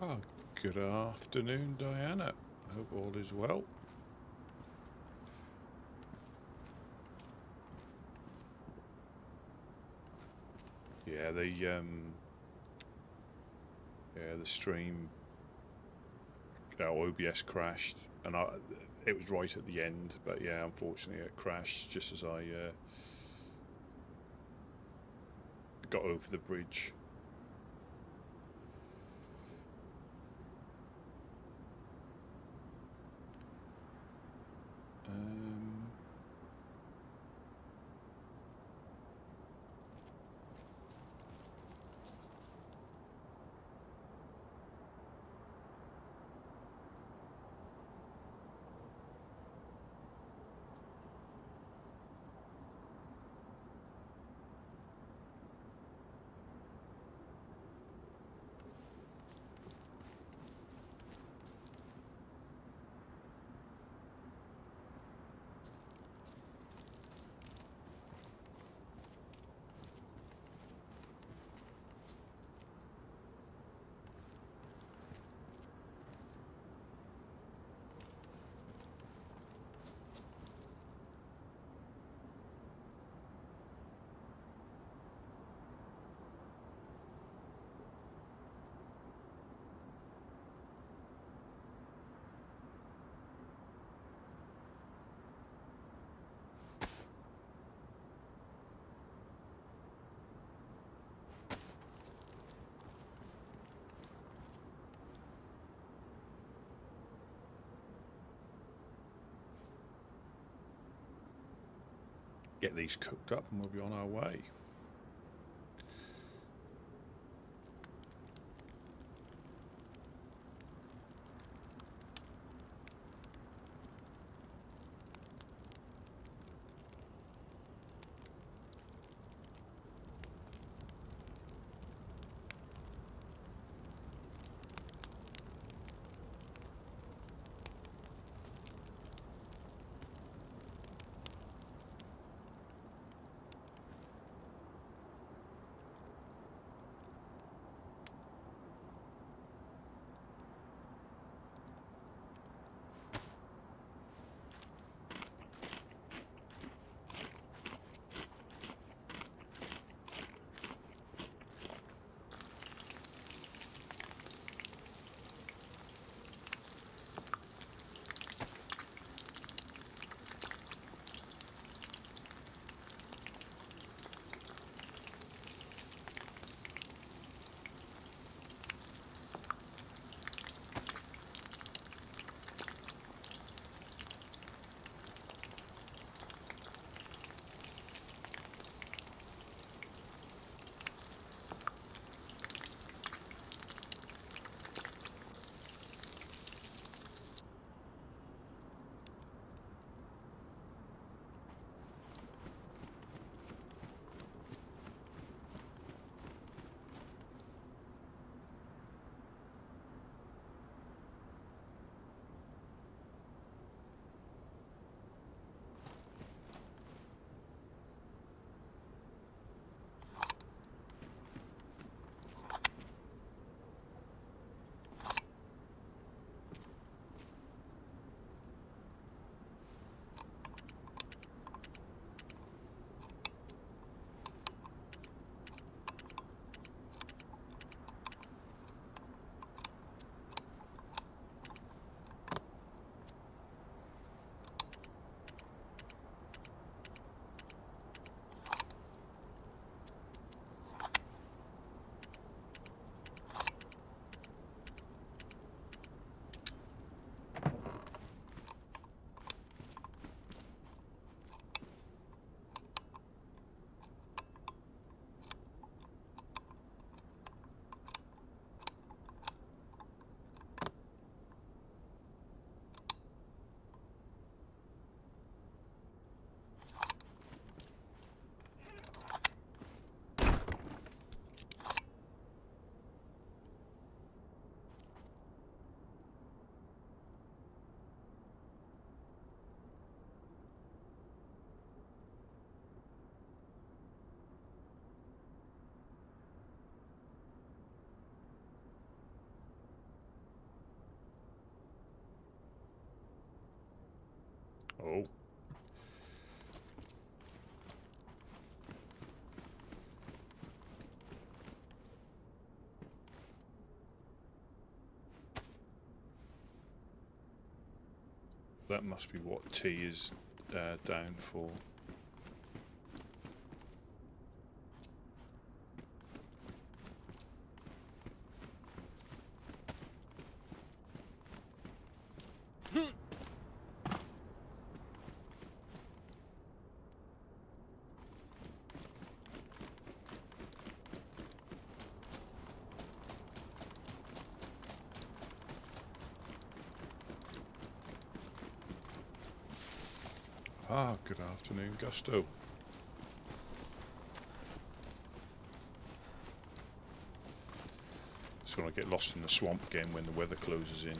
Oh, good afternoon, Diana. Hope all is well. Yeah, the stream, OBS crashed, and it was right at the end. But yeah, unfortunately, it crashed just as I got over the bridge. Get these cooked up, and we'll be on our way. That must be what T is down for. Ah, good afternoon, Gusto. Just want to get lost in the swamp again when the weather closes in.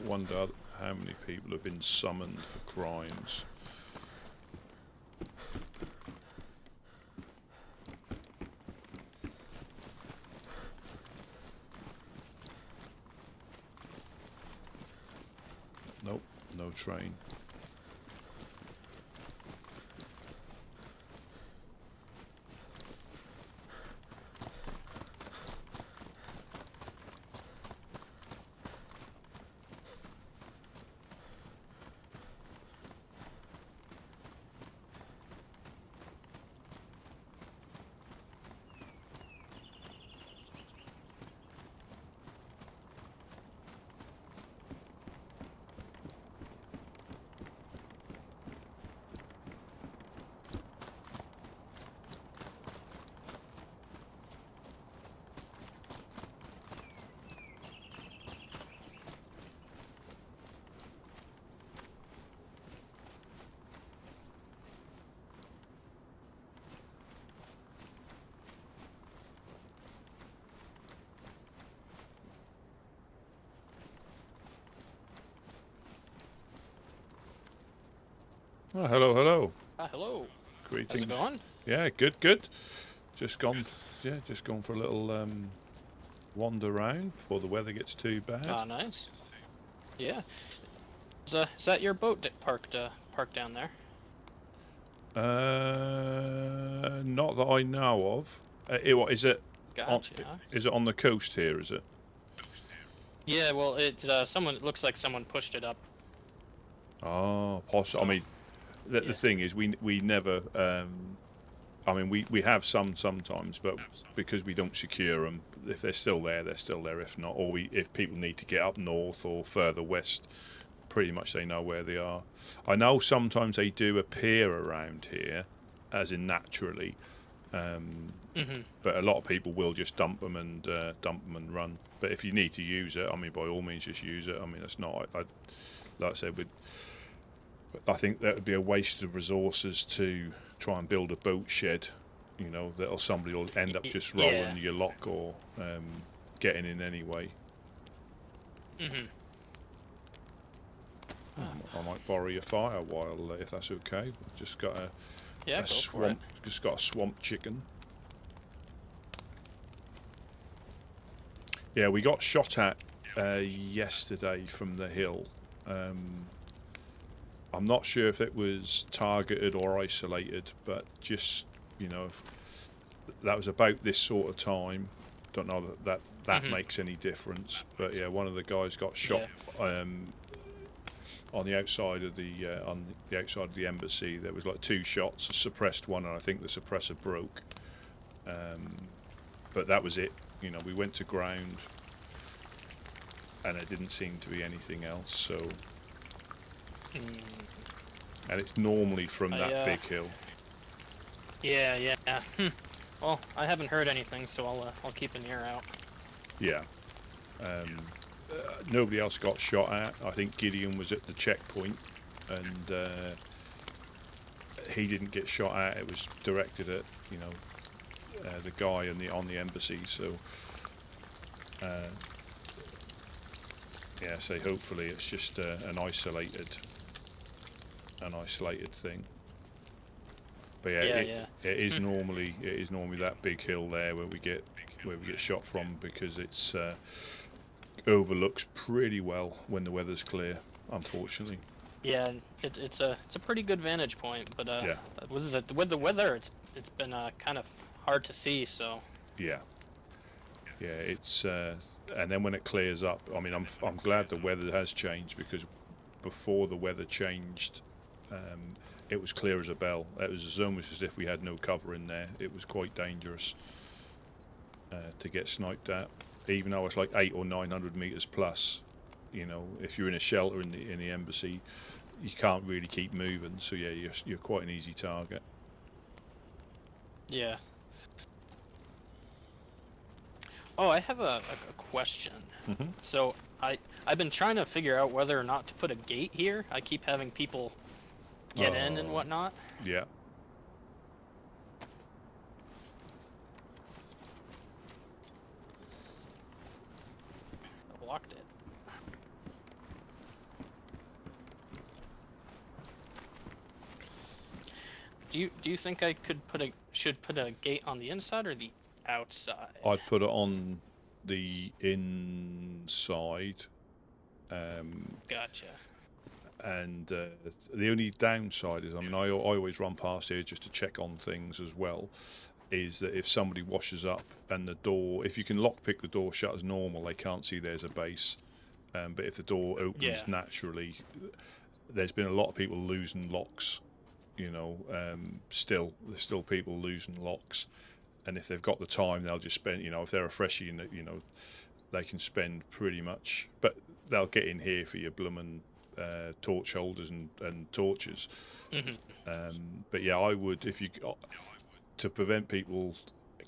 Wonder how many people have been summoned for crimes. Nope, no train. Oh, hello, hello. Hello. Greetings. How's it going? Yeah, good, good. Just gone for a little wander around before the weather gets too bad. Ah, nice. Yeah. Is that your boat parked down there? Not that I know of. What is it? Gotcha. Is it on the coast here? Is it? Yeah. Well, it looks like someone pushed it up. Oh, possibly. I mean, the thing is, we never. I mean, we have some sometimes, but because we don't secure them, if they're still there, they're still there. If not, or if people need to get up north or further west, pretty much they know where they are. I know sometimes they do appear around here, as in naturally, but a lot of people will just dump them and run. But if you need to use it, I mean, by all means, just use it. I mean, it's not. Like I said, I think that would be a waste of resources to try and build a boat shed. You know, that somebody will end up just rolling your lock or getting in anyway. I might borrow your fire while, if that's okay. I've just got a swamp. Just got a swamp chicken. Yeah, we got shot at yesterday from the hill. I'm not sure if it was targeted or isolated, but just, you know, that was about this sort of time. Don't know that makes any difference, but yeah, one of the guys got shot on the outside of the embassy. There was like 2 shots, a suppressed one, and I think the suppressor broke. But that was it. You know, we went to ground, and it didn't seem to be anything else. So, and it's normally from that big hill. Yeah. Well, I haven't heard anything, so I'll keep an ear out. Yeah. Nobody else got shot at. I think Gideon was at the checkpoint, and he didn't get shot at. It was directed at, you know, the guy on the embassy. So, yeah. So hopefully it's just an isolated thing. But yeah, it is normally that big hill there where we get shot from, because it's overlooks pretty well when the weather's clear, unfortunately. Yeah, it's a pretty good vantage point, but with the weather, it's been kind of hard to see. So yeah, it's and then when it clears up, I mean, I'm glad the weather has changed, because before the weather changed, it was clear as a bell. It was almost as if we had no cover in there. It was quite dangerous to get sniped at, even though it's like 800 or 900 meters plus. You know, if you're in a shelter in the embassy, you can't really keep moving. So yeah, you're quite an easy target. Yeah. Oh, I have a question. So I've been trying to figure out whether or not to put a gate here. I keep having people get in and whatnot. Yeah. I locked it. Do you think I should put a gate on the inside or the outside? I'd put it on the inside. Gotcha. And the only downside is, I mean, I always run past here just to check on things as well, is that if somebody washes up and the door, if you can lockpick the door shut as normal, they can't see there's a base. But if the door opens naturally, there's been a lot of people losing locks. You know, there's still people losing locks, and if they've got the time, they'll just spend. You know, if they're a freshie, you know, they can spend pretty much, but they'll get in here for your bloomin' torch holders and torches. But yeah, I would, if you to prevent people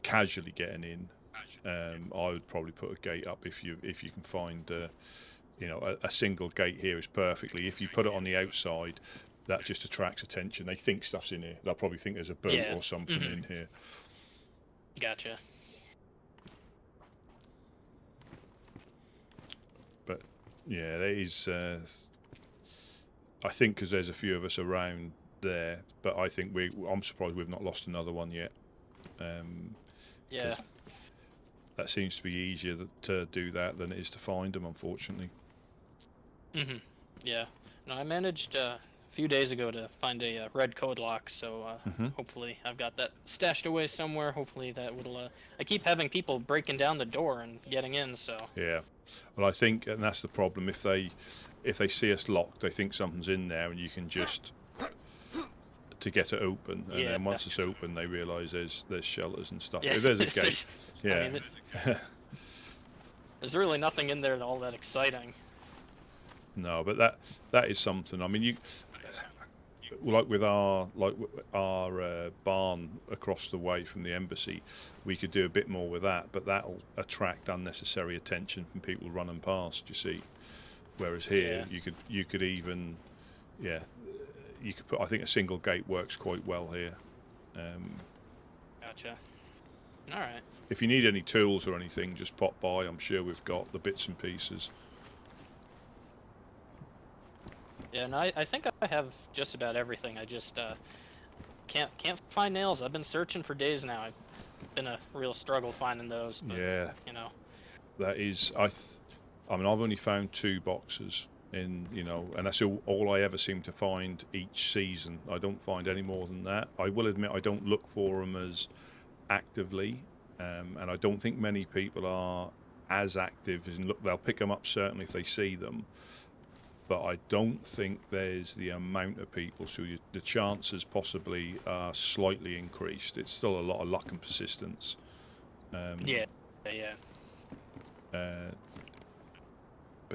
casually getting in, I would probably put a gate up if you can find you know, a single gate here is perfectly. If you put it on the outside, that just attracts attention. They think stuff's in here. They'll probably think there's a boat or something in here. Gotcha. But yeah, there is. I think because there's a few of us around there, but I think I'm surprised we've not lost another one yet. Yeah. That seems to be easier to do that than it is to find them, unfortunately. Yeah. No, I managed a few days ago to find a red code lock, so hopefully I've got that stashed away somewhere. Hopefully that will. I keep having people breaking down the door and getting in, so. Yeah. Well, I think, and that's the problem. If they see us locked, they think something's in there, and you can just to get it open, and then once it's open, they realise there's shelters and stuff. If there's a gate, yeah. I mean, there's really nothing in there all that exciting. No, but that is something. I mean, you like with our barn across the way from the embassy, we could do a bit more with that, but that'll attract unnecessary attention from people running past. You see, whereas here you could even, yeah, you could put. I think a single gate works quite well here. Gotcha. All right. If you need any tools or anything, just pop by. I'm sure we've got the bits and pieces. Yeah, and I think I have just about everything. I just can't find nails. I've been searching for days now. It's been a real struggle finding those. But, Yeah, you know. that is. I mean, I've only found 2 boxes in, and that's all I ever seem to find each season. I don't find any more than that. I will admit I don't look for them as actively, and I don't think many people are as active as look. They'll pick them up certainly if they see them. But I don't think there's the amount of people, so the chances possibly are slightly increased. It's still a lot of luck and persistence. Yeah. But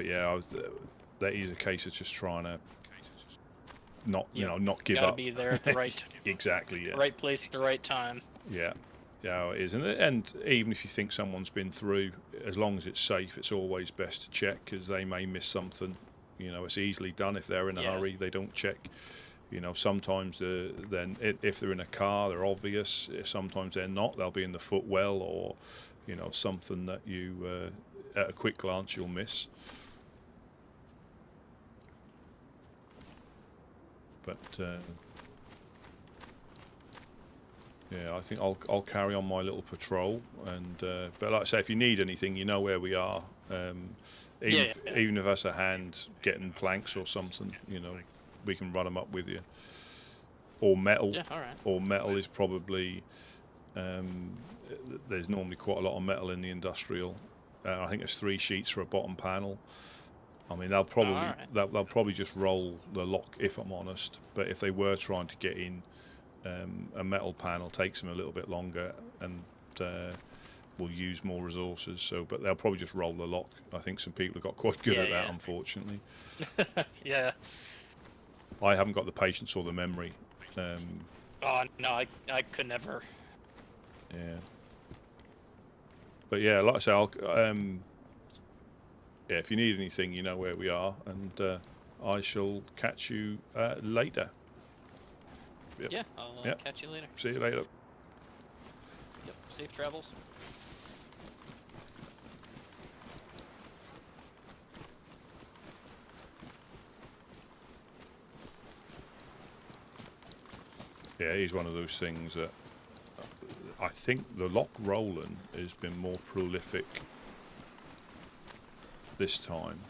yeah, that is a case of just trying to not give Gotta up. be there at the right Exactly. Yeah. right place at the right time. Yeah. Yeah, it is, and even if you think someone's been through, as long as it's safe, it's always best to check because they may miss something. It's easily done if they're in a hurry. They don't check. Sometimes then if they're in a car, they're obvious. Sometimes they're not. They'll be in the footwell or, something that you, at a quick glance, you'll miss. But yeah, I think I'll carry on my little patrol. And but like I say, if you need anything, you know where we are. Even if that's a hand getting planks or something, we can run them up with you. Or metal. Yeah, all right. Or metal is probably. There's normally quite a lot of metal in the industrial. I think it's 3 sheets for a bottom panel. I mean, they'll probably just roll the lock if I'm honest. But if they were trying to get in, a metal panel takes them a little bit longer and. Will use more resources, but they'll probably just roll the lock. I think some people have got quite good at that, unfortunately. Yeah. I haven't got the patience or the memory. Oh no, I could never. Yeah. But yeah, like I say, if you need anything, you know where we are, and I shall catch you later. Yep. Yeah, I'll catch you later. See you later. Yep. Safe travels. Yeah, he's one of those things that I think the lock rolling has been more prolific this time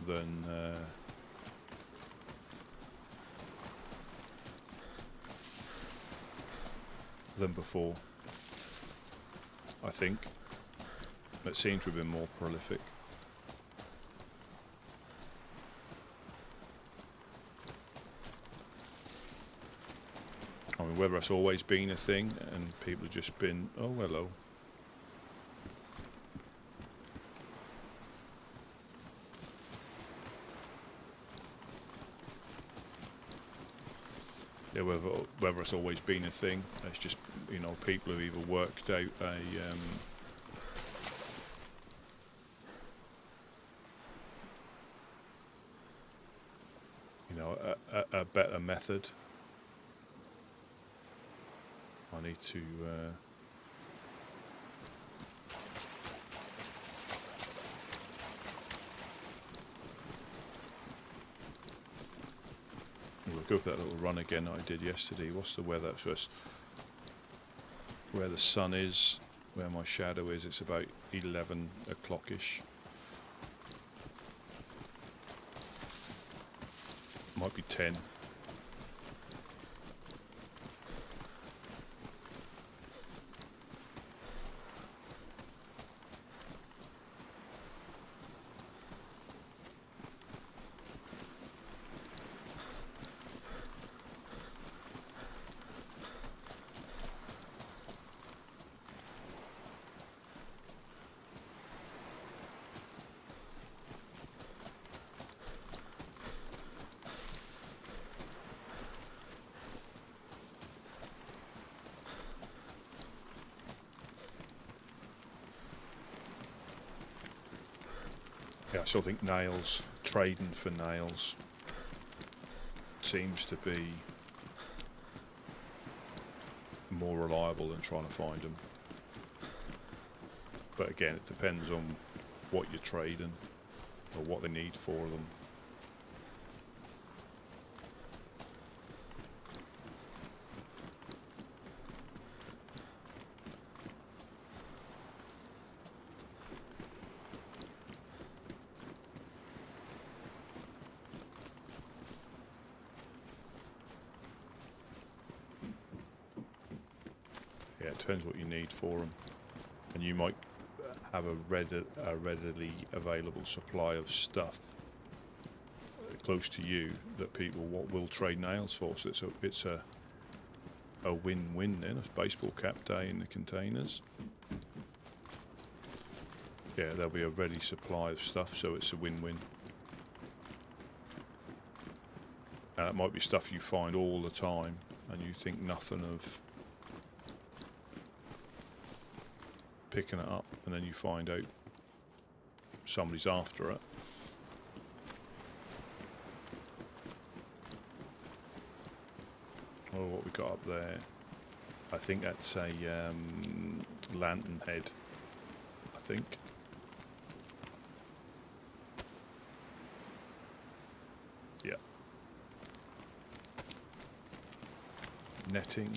than before. I think it seems to have been more prolific. I mean, whether it's always been a thing and people have just been, oh, hello. Yeah, whether it's always been a thing, it's just, people have either worked out a better method. I need to we'll go for that little run again that I did yesterday. What's the weather? So it's where the sun is, where my shadow is. It's about 11 o'clock-ish. Might be 10. Yeah, I still think nails, trading for nails, seems to be more reliable than trying to find them. But again, it depends on what you're trading or what they need for them. Yeah, it depends what you need for them, and you might have a readily available supply of stuff close to you that people will trade nails for. So it's a win-win then. A baseball cap day in the containers. Yeah, there'll be a ready supply of stuff, so it's a win-win. It might be stuff you find all the time, and you think nothing of picking it up, and then you find out somebody's after it. Oh, what we got up there? I think that's a lantern head. I think. Yeah. Netting.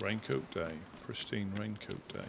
Raincoat day, pristine raincoat day.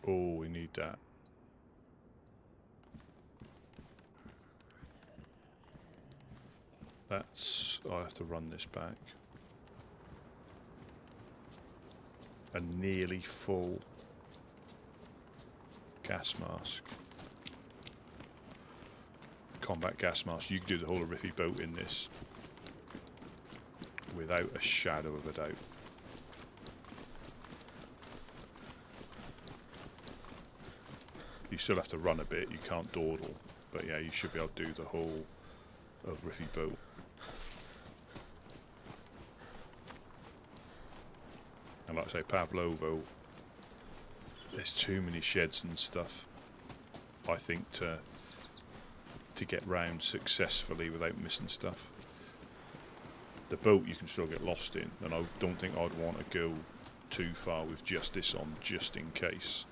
Oh, we need that. That's... I have to run this back. A nearly full gas mask. Combat gas mask. You can do the whole Riffy boat in this without a shadow of a doubt. You still have to run a bit, you can't dawdle. But yeah, you should be able to do the whole of Riffy Boat. And like I say, Pavlovo, there's too many sheds and stuff, I think, to get round successfully without missing stuff. The boat you can still get lost in, and I don't think I'd want to go too far with just this on, just in case.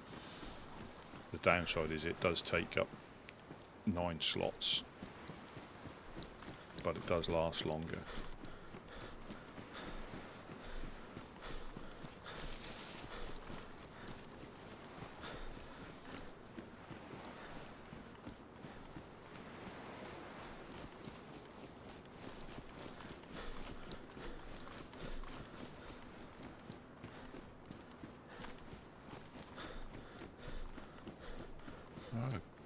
The downside is it does take up 9 slots, but it does last longer.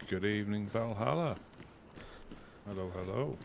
Good evening, Valhalla. Hello, hello.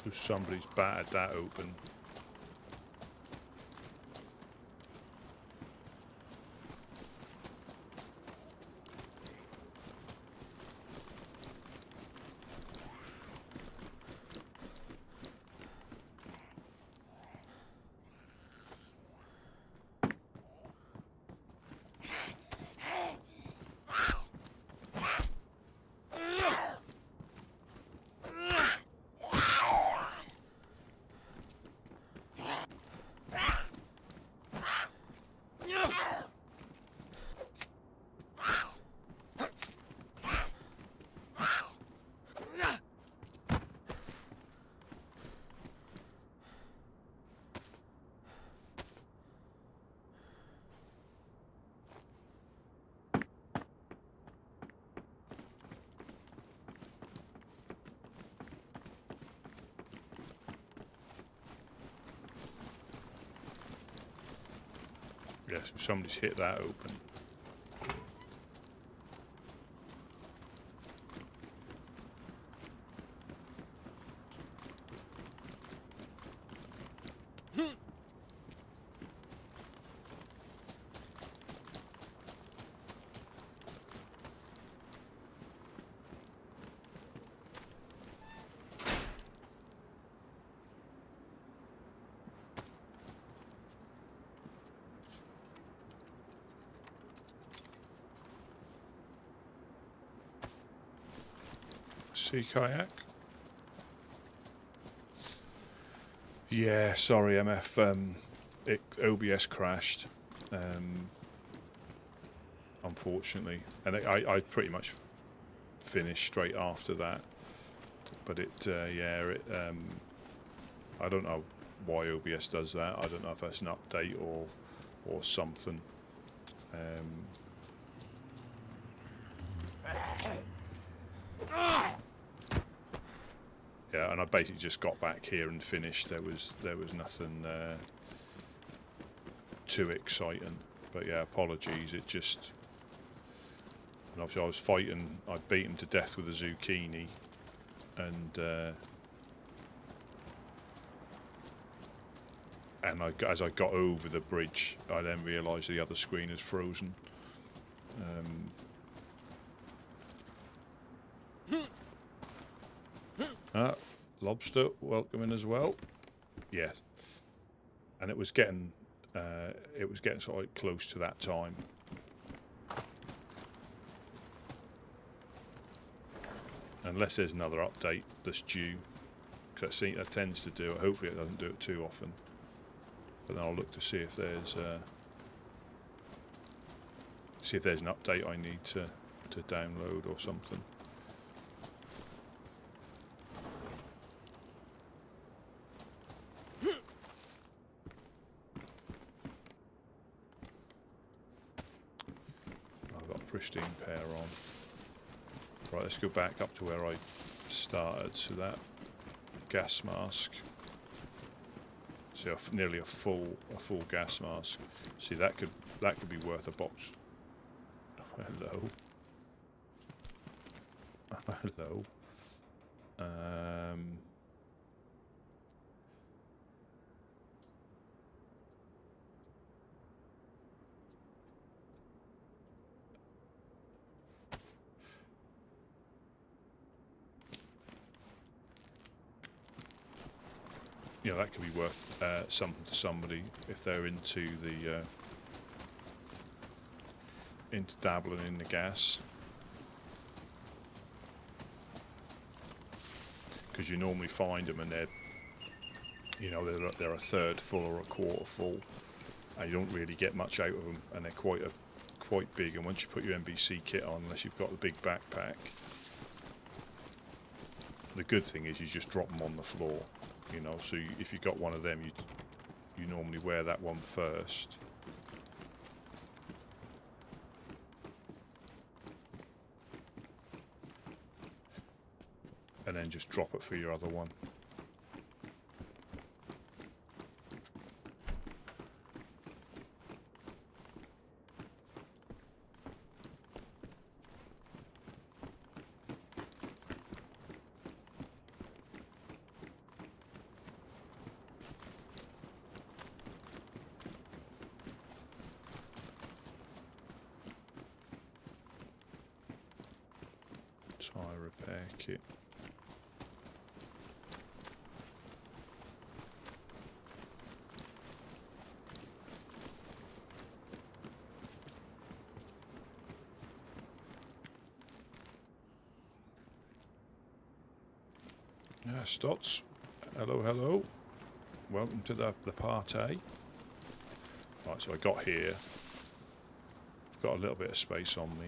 If somebody's battered that open. Yes, somebody's hit that open. Sea kayak. Yeah, sorry, MF. OBS crashed, unfortunately, and I pretty much finished straight after that. But I don't know why OBS does that. I don't know if that's an update or something. Yeah, and I basically just got back here and finished. There was nothing too exciting, but yeah, apologies. It just, and obviously I was fighting. I beat him to death with a zucchini, and as I got over the bridge, I then realised the other screen is frozen. Lobster, welcome in as well. Yes, and it was getting sort of like close to that time, unless there's another update that's due, because that tends to do it. Hopefully it doesn't do it too often, but then I'll look to see if there's an update I need to download or something. I've got a pristine pair on. Right, let's go back up to where I started. So that gas mask. So nearly a full gas mask. See, that could be worth a box. Hello. Hello. You know, that could be worth something to somebody if they're into dabbling in the gas, because you normally find them and they're a third full or a quarter full, and you don't really get much out of them, and they're quite big. And once you put your NBC kit on, unless you've got the big backpack, the good thing is you just drop them on the floor. You know, so if you got one of them, you normally wear that one first. And then just drop it for your other one. Tire repair kit. Stots. Hello, hello. Welcome to the party. Right, so I got here. I've got a little bit of space on me.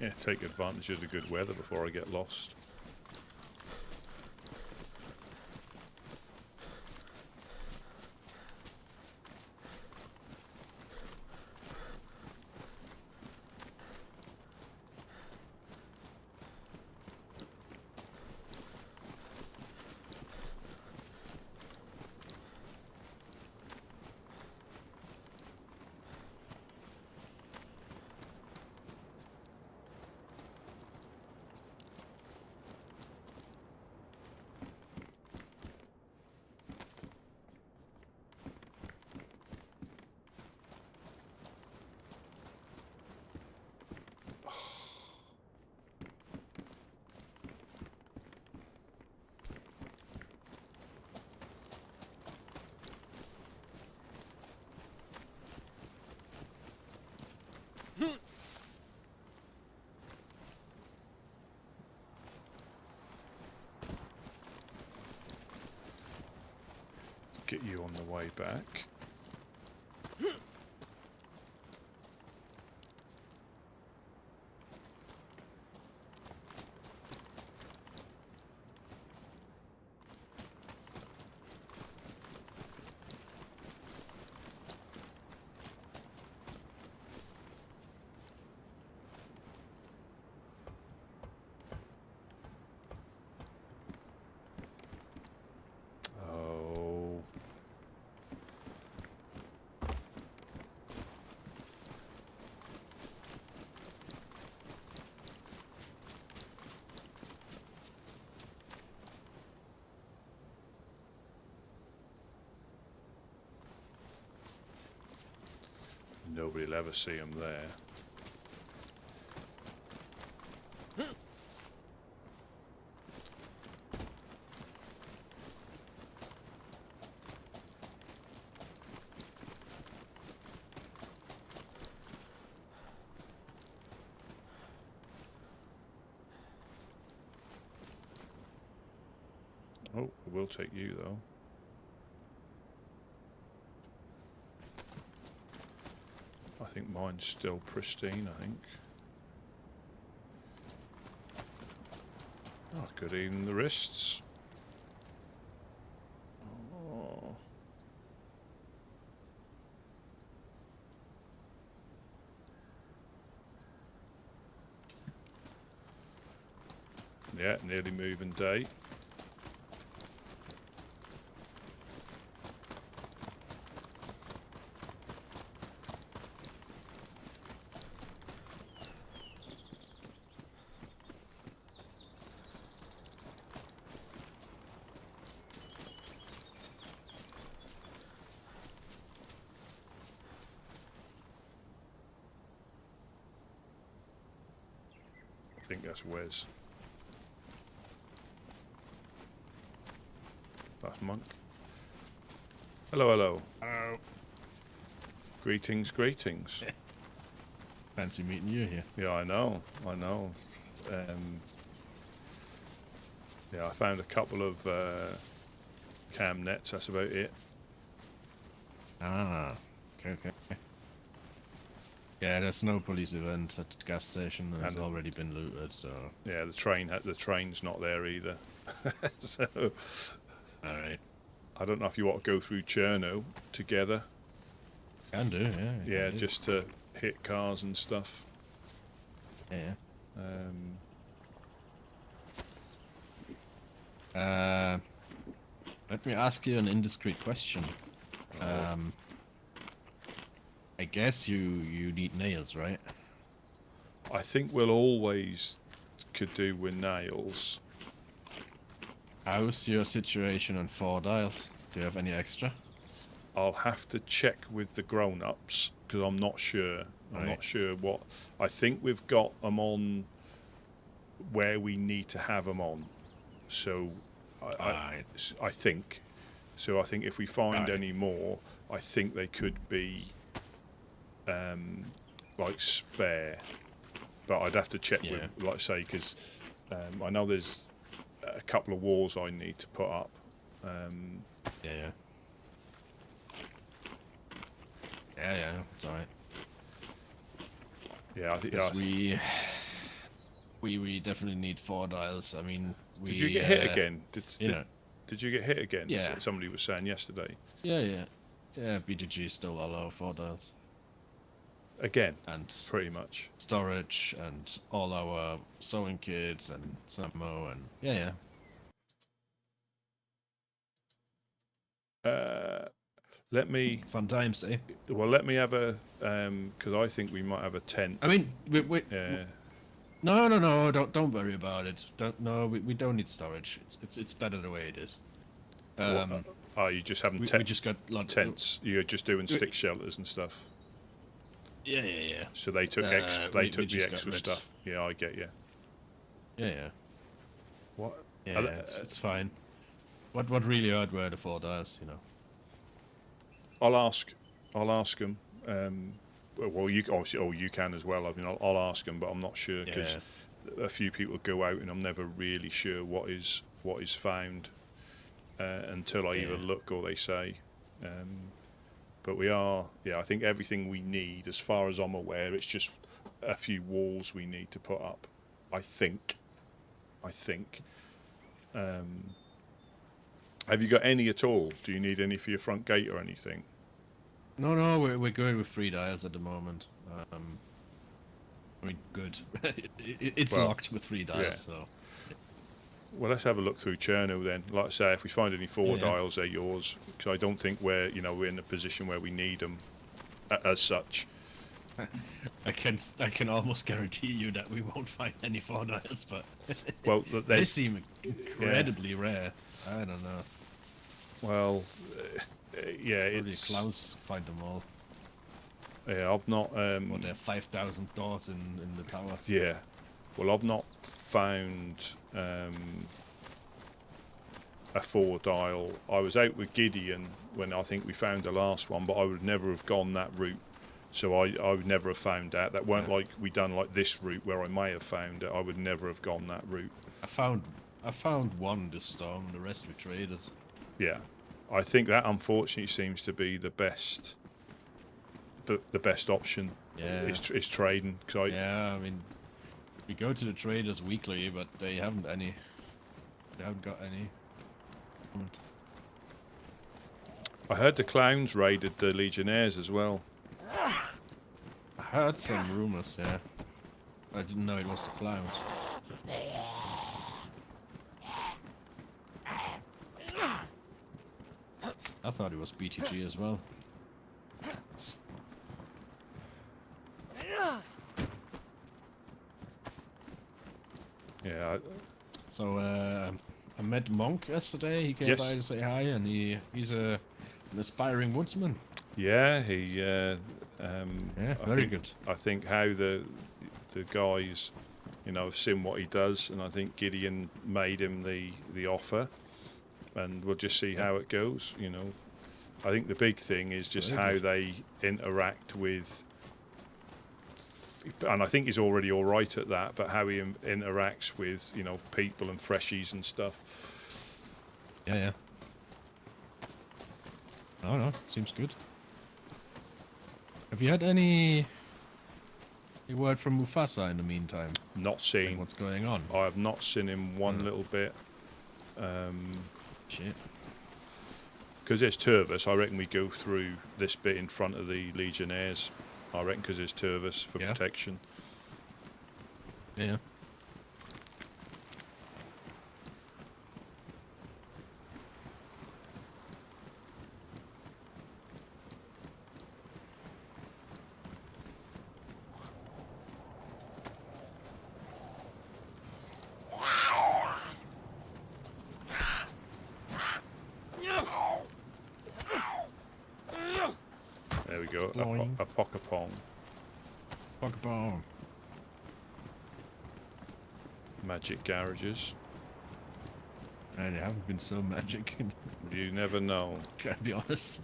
Yeah, take advantage of the good weather before I get lost. Get you on the way back. Nobody will ever see them there. Oh, we'll take you though. I think mine's still pristine, I think. Oh, good evening, the wrists. Oh. Yeah, nearly moving day. I think that's Wes. That's Monk. Hello, hello. Hello. Greetings, greetings. Fancy meeting you here. Yeah, I know. Yeah, I found a couple of cam nets, that's about it. Ah, okay. Yeah, there's no police event at the gas station and it's already been looted, so... Yeah, the train's not there either. So... Alright. I don't know if you want to go through Cherno together. Can do, yeah. Yeah, just to hit cars and stuff. Yeah. Let me ask you an indiscreet question. I guess you need nails, right? I think we'll always could do with nails. How's your situation on 4 dials? Do you have any extra? I'll have to check with the grown-ups because I'm not sure. I'm not sure what. I think we've got them on where we need to have them on. So I think. So I think if we find any more, I think they could be like spare. But I'd have to check with, like I say, because I know there's a couple of walls I need to put up. Yeah, it's alright. Yeah, I think we definitely need 4 dials. I mean, did you get hit again? Did you get hit again? Yeah. Somebody was saying yesterday. Yeah. BDG still allow 4 dials. Again, and pretty much storage and all our sewing kits and some ammo and yeah. Let me. Fun times, eh? Well, let me have a because I think we might have a tent. I mean, no, don't worry about it. We don't need storage. It's better the way it is. You just haven't we just got tents. You're just doing stick shelters and stuff. Yeah. So they took the extra stuff. Yeah, I get you. Yeah. What? Yeah, it's fine. What really hurt were the 4 dials, you know. I'll ask them. Well, you obviously, you can as well. I mean, I'll ask them, but I'm not sure because a few people go out and I'm never really sure what is found until I either look or they say. But we are, I think everything we need, as far as I'm aware, it's just a few walls we need to put up. I think. Have you got any at all? Do you need any for your front gate or anything? No, we're good with 3 dials at the moment. I mean, good. It's locked with 3 dials, so. Well, let's have a look through Cherno then. Like I say, if we find any 4 dials, they're yours. Because I don't think we're in a position where we need them as such. I can almost guarantee you that we won't find any 4 dials, but well, they seem incredibly rare. I don't know. Well, it's Klaus find them all. Yeah, I've not. Well, there are 5,000 doors in the tower. Yeah. Well, I've not found a 4-dial. I was out with Gideon when I think we found the last one, but I would never have gone that route. So I would never have found that. That weren't like we done like this route where I may have found it. I would never have gone that route. I found one this storm. The rest we traded. Yeah, I think that unfortunately seems to be the best. The best option. Yeah. Is trading. Yeah, I mean, we go to the traders weekly, but they haven't any. They haven't got any. I heard the clowns raided the Legionnaires as well. I heard some rumors, yeah. I didn't know it was the clowns. I thought it was BTG as well. Yeah. So I met Monk yesterday. He came by to say hi, and he's an aspiring woodsman. Yeah, yeah, very good. I think how the guys, have seen what he does, and I think Gideon made him the offer, and we'll just see how it goes. I think the big thing is just how they interact with. And I think he's already all right at that, but how he interacts with, people and freshies and stuff. Yeah. No, seems good. Have you had any word from Mufasa in the meantime? Not seen. Like what's going on? I have not seen him one little bit. Shit. Because there's two of us, I reckon we go through this bit in front of the Legionnaires. I reckon because there's two of us for protection. Yeah. There we go, a Pockapong. Pockapong. Magic garages. And they haven't been so magic. You never know. Can't be honest.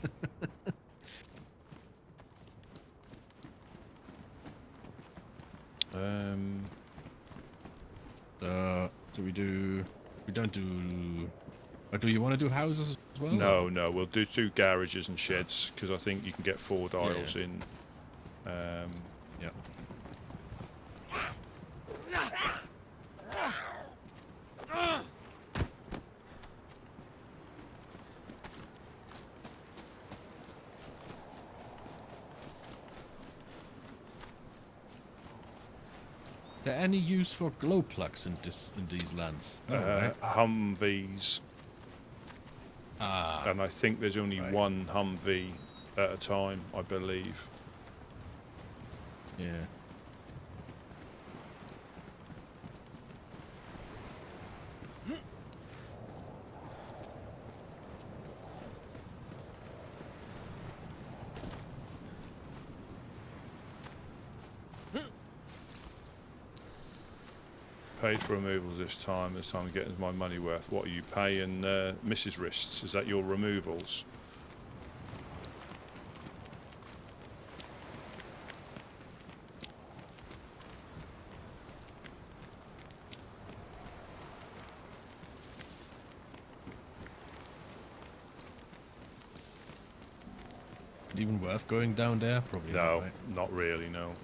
So we don't do. Or do you want to do houses as well? No, we'll do 2 garages and sheds because I think you can get 4 dials in. Yeah. Are there any use for glow plugs in these lands? Right? Humvees. And I think there's only one Humvee at a time, I believe. Yeah. Paid for removals this time. This time I'm getting my money worth. What are you paying, Mrs. Wrists? Is that your removals? Is it even worth going down there? Probably No, not, right? not really, no.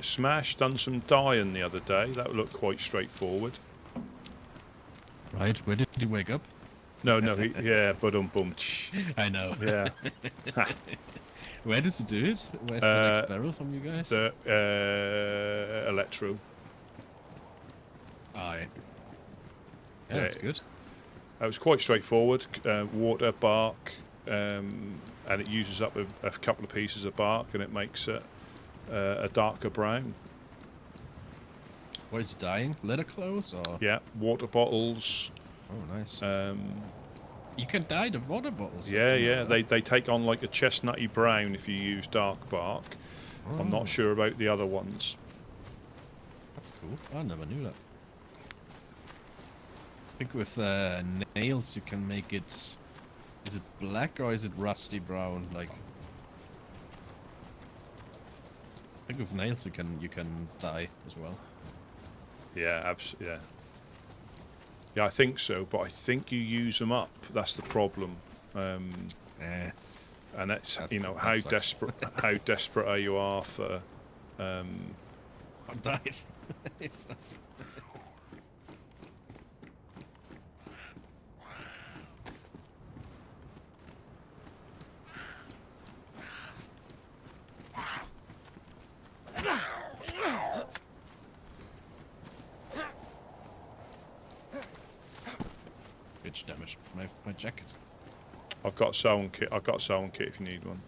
Smash done some dyeing the other day. That looked quite straightforward. Right, where did he wake up? No, yeah, but I know. Yeah. Where does he do it? Where's the next barrel from you guys? The Electro. Aye. Yeah, that's good. It was quite straightforward. Water, bark, and it uses up a couple of pieces of bark, and it makes it a darker brown. What is dying? Leather clothes or? Yeah, water bottles. Oh, nice. You can dye the water bottles. Yeah, yeah. They take on like a chestnutty brown if you use dark bark. Oh, I'm not sure about the other ones. That's cool. I never knew that. I think with nails you can make it. Is it black or is it rusty brown? Like, I think with nails you can dye as well. Yeah, yeah. Yeah, I think so, but I think you use them up. That's the problem. And that's you know how desperate are you are for dyes. Bitch, damage. My jacket. I've got a sewing kit. I've got a sewing kit if you need one.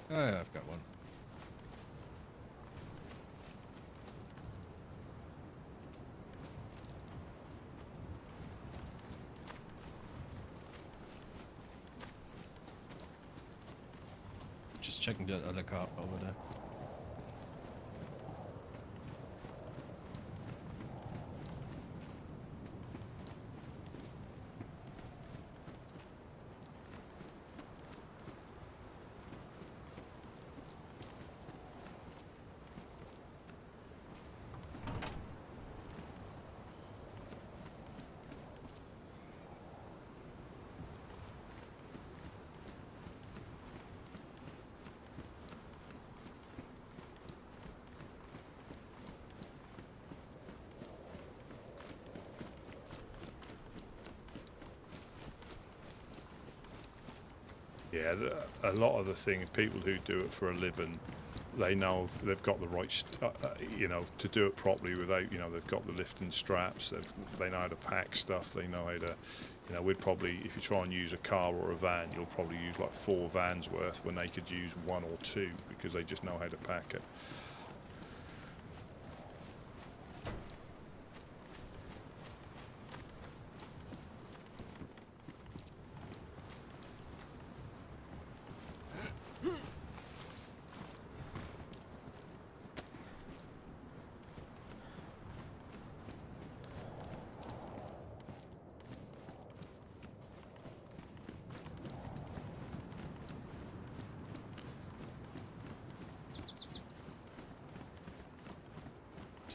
Oh yeah, I've got one. Just checking the other car over there. Yeah, a lot of the things, people who do it for a living, they know they've got the right, you know, to do it properly without, you know, they've got the lifting straps, they know how to pack stuff, they know how to, you know, we'd probably, if you try and use a car or a van, you'll probably use like 4 vans worth when they could use 1 or 2 because they just know how to pack it.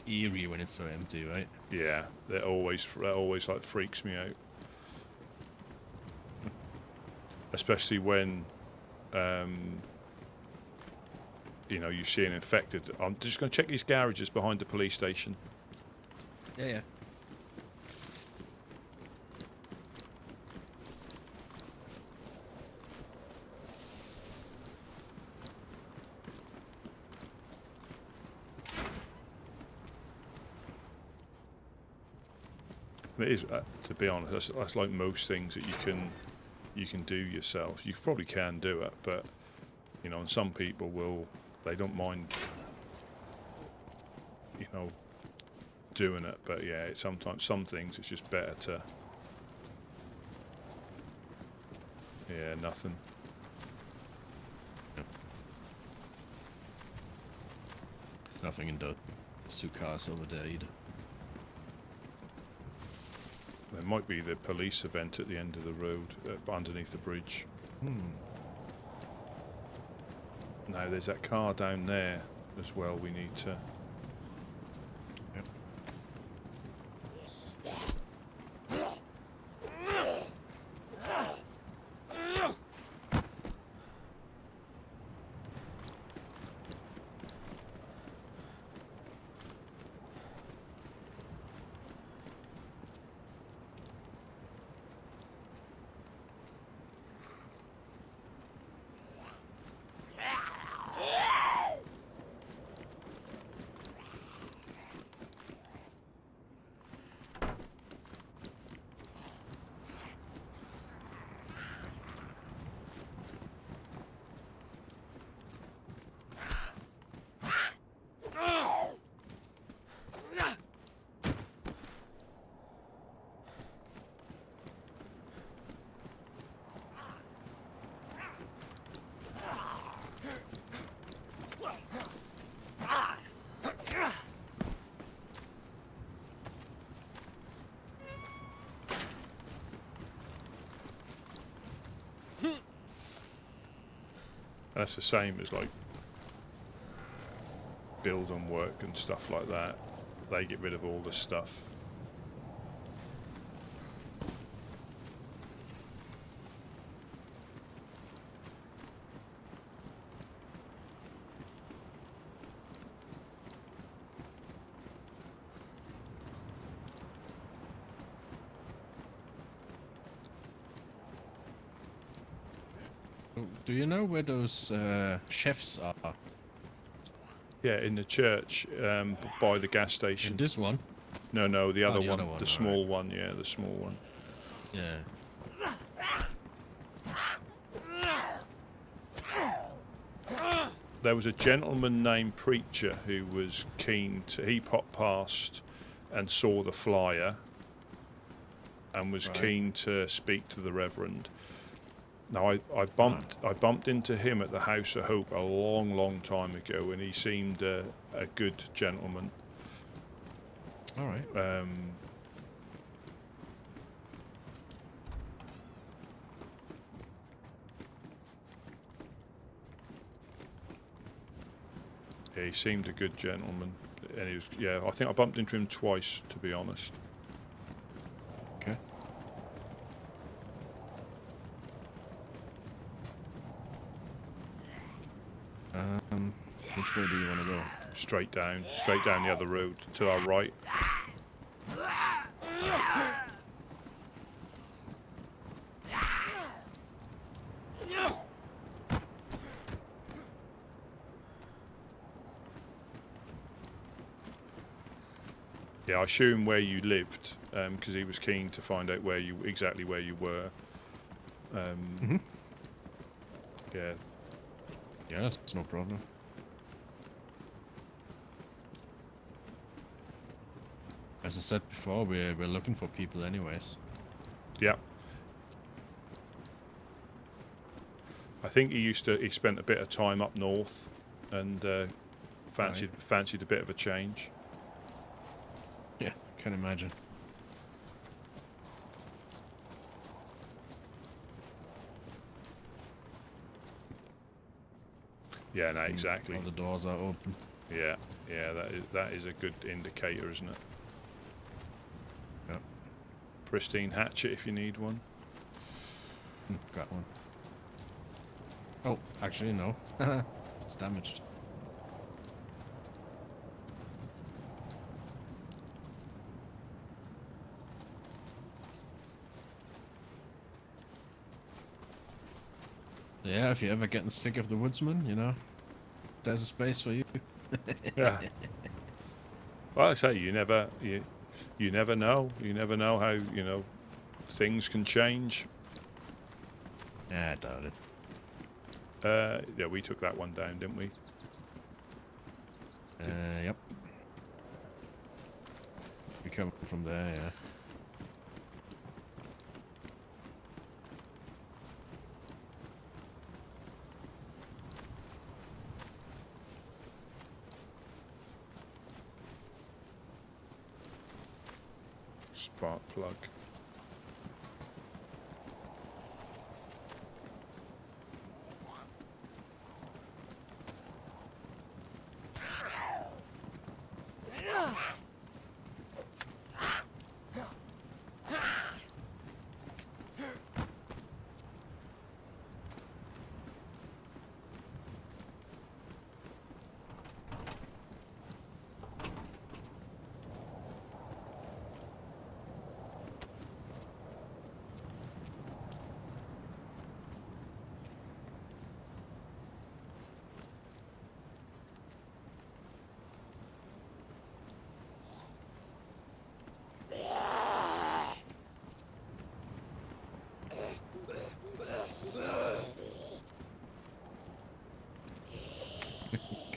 Eerie when it's so empty, right? Yeah, that always like freaks me out, especially when you know, you see an infected. I'm just going to check these garages behind the police station. Yeah, yeah. It is, to be honest, that's like most things that you can do yourself. You probably can do it, but you know, and some people they don't mind, you know, doing it. But yeah, sometimes some things it's just better to. Yeah, nothing. Nothing in those 2 cars over there either. There might be the police event at the end of the road, underneath the bridge. Now there's that car down there as well. We need to. Yep. And that's the same as like building work and stuff like that. They get rid of all the stuff. Do you know where those chefs are? Yeah, in the church, by the gas station. In this one? No, the other the one, other one, the right. small one. Yeah, the small one. Yeah. There was a gentleman named Preacher who was keen to. He popped past and saw the flyer, and was Right. keen to speak to the Reverend. Now I bumped into him at the House of Hope a long time ago, and he seemed a good gentleman. All right. Yeah, he seemed a good gentleman, and he was. Yeah, I think I bumped into him twice, to be honest. Okay. Which way do you want to go? Straight down the other road to our right. Yeah, I assume where you lived, because he was keen to find out exactly where you were. Yeah. Yeah, that's no problem. As I said before, we're looking for people anyways. Yeah. I think he spent a bit of time up north, and fancied a bit of a change. Yeah, can imagine. Yeah, no, exactly. All the doors are open. Yeah, that is a good indicator, isn't it? Yeah. Pristine hatchet if you need one. Got one. Oh, actually no. It's damaged. Yeah, if you're ever getting sick of the Woodsman, you know, there's a space for you. Yeah. Well, I say you never know. You never know how things can change. Yeah, I doubt it. Yeah, we took that one down, didn't we? Yep. We come from there, yeah. Spark plug.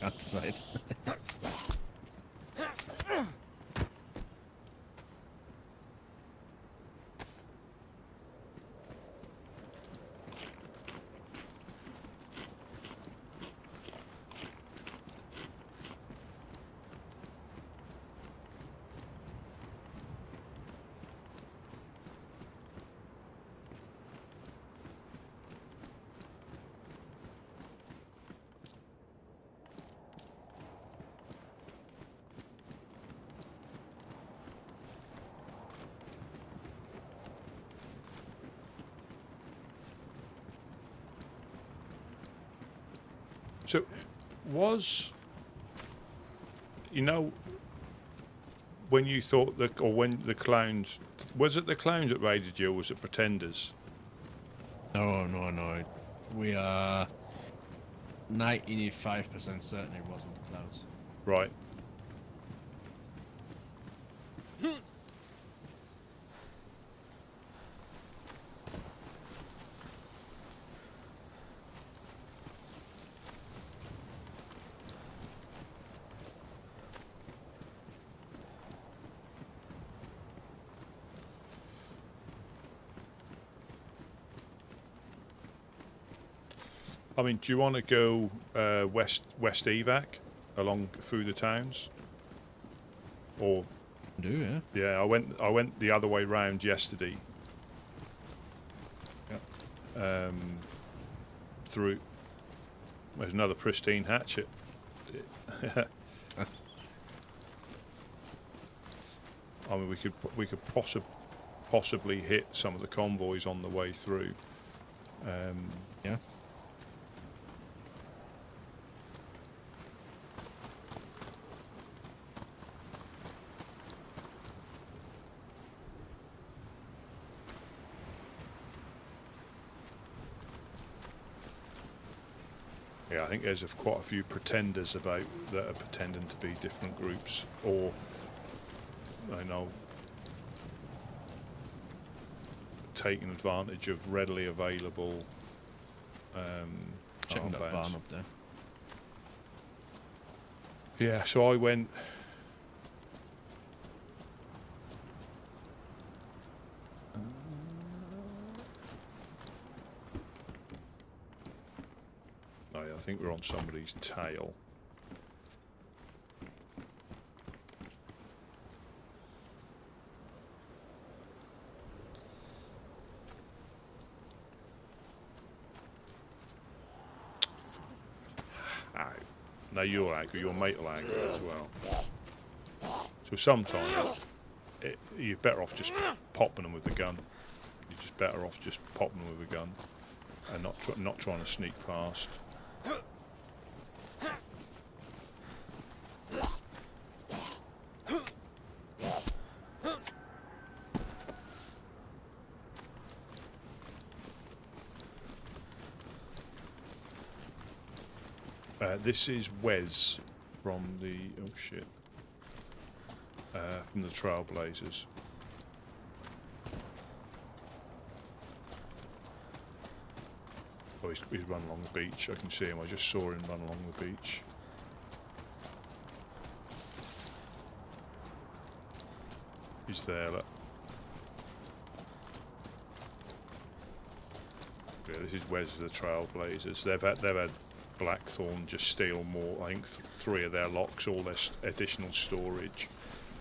Can't decide. So, was you know when you thought when the clowns, was it the clowns that raided you, or was it pretenders? No. We are 95% certain it wasn't the clouds. Right. I mean, do you want to go west evac along through the towns, or Yeah. yeah? I went the other way round yesterday. Yep. Through. There's another pristine hatchet. I mean, we could possibly hit some of the convoys on the way through. Yeah. Yeah, I think there's quite a few pretenders about that are pretending to be different groups, or I know taking advantage of readily available Checking that armbands. barn up there. Yeah, so I went. Oh yeah, I think we're on somebody's tail. Now you'll aggro, your mate will aggro as well. So sometimes you're better off just popping them with the gun. You're just better off just popping them with a gun and not trying to sneak past. This is Wes from the from the Trailblazers. Oh, he's run along the beach. I can see him. I just saw him run along the beach. He's there. Look. Yeah, this is Wes of the Trailblazers. They've had Blackthorn just steal more. I think 3 of their locks, all their additional storage.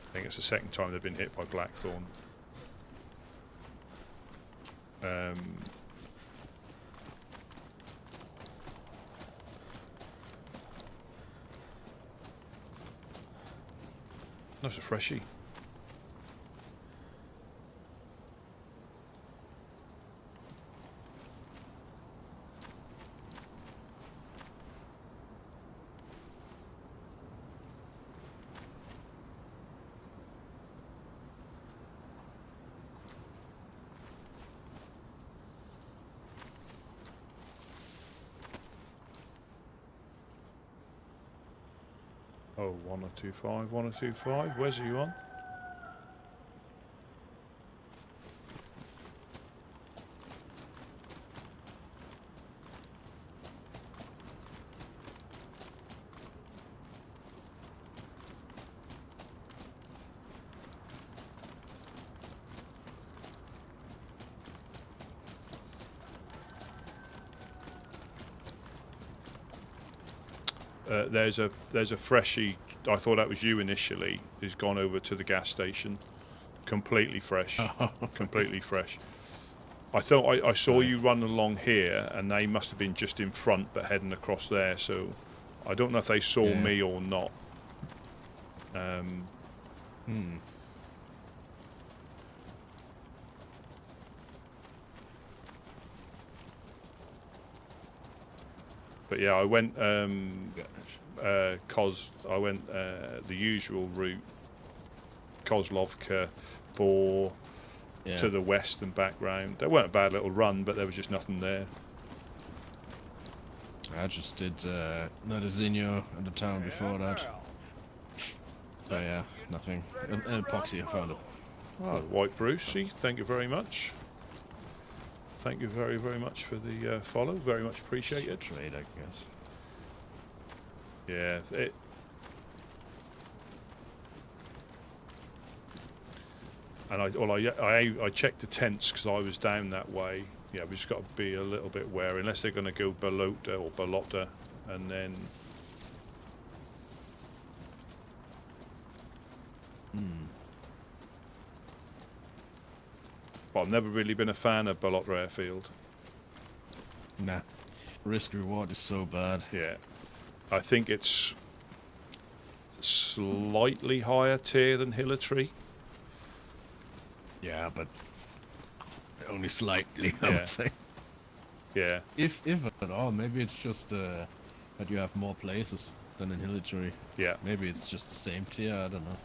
I think it's the second time they've been hit by Blackthorn. That's a freshie. Oh, 1025, 1025. Where's you on? There's a freshie. I thought that was you initially. Who's gone over to the gas station, completely fresh, completely fresh. I thought I saw you run along here, and they must have been just in front, but heading across there. So I don't know if they saw me or not. But yeah, I went the usual route, Kozlovka, Bor, to the west and back round. There weren't a bad little run, but there was just nothing there. I just did Nadazinho and the town before that. So yeah, nothing. Epoxy, I found it. Oh, White Brucey, thank you very much. Thank you very, very much for the follow. Very much appreciated. Trade, I guess. Yeah, and I checked the tents because I was down that way. Yeah, we just got to be a little bit wary, unless they're going to go Balota or Balota, and then. But I've never really been a fan of Balota Airfield. Nah, risk reward is so bad. Yeah, I think it's slightly higher tier than Hillary. Yeah, but only slightly, I Yeah. would say. Yeah. If at all, maybe it's just that you have more places than in Hillary. Yeah. Maybe it's just the same tier, I don't know.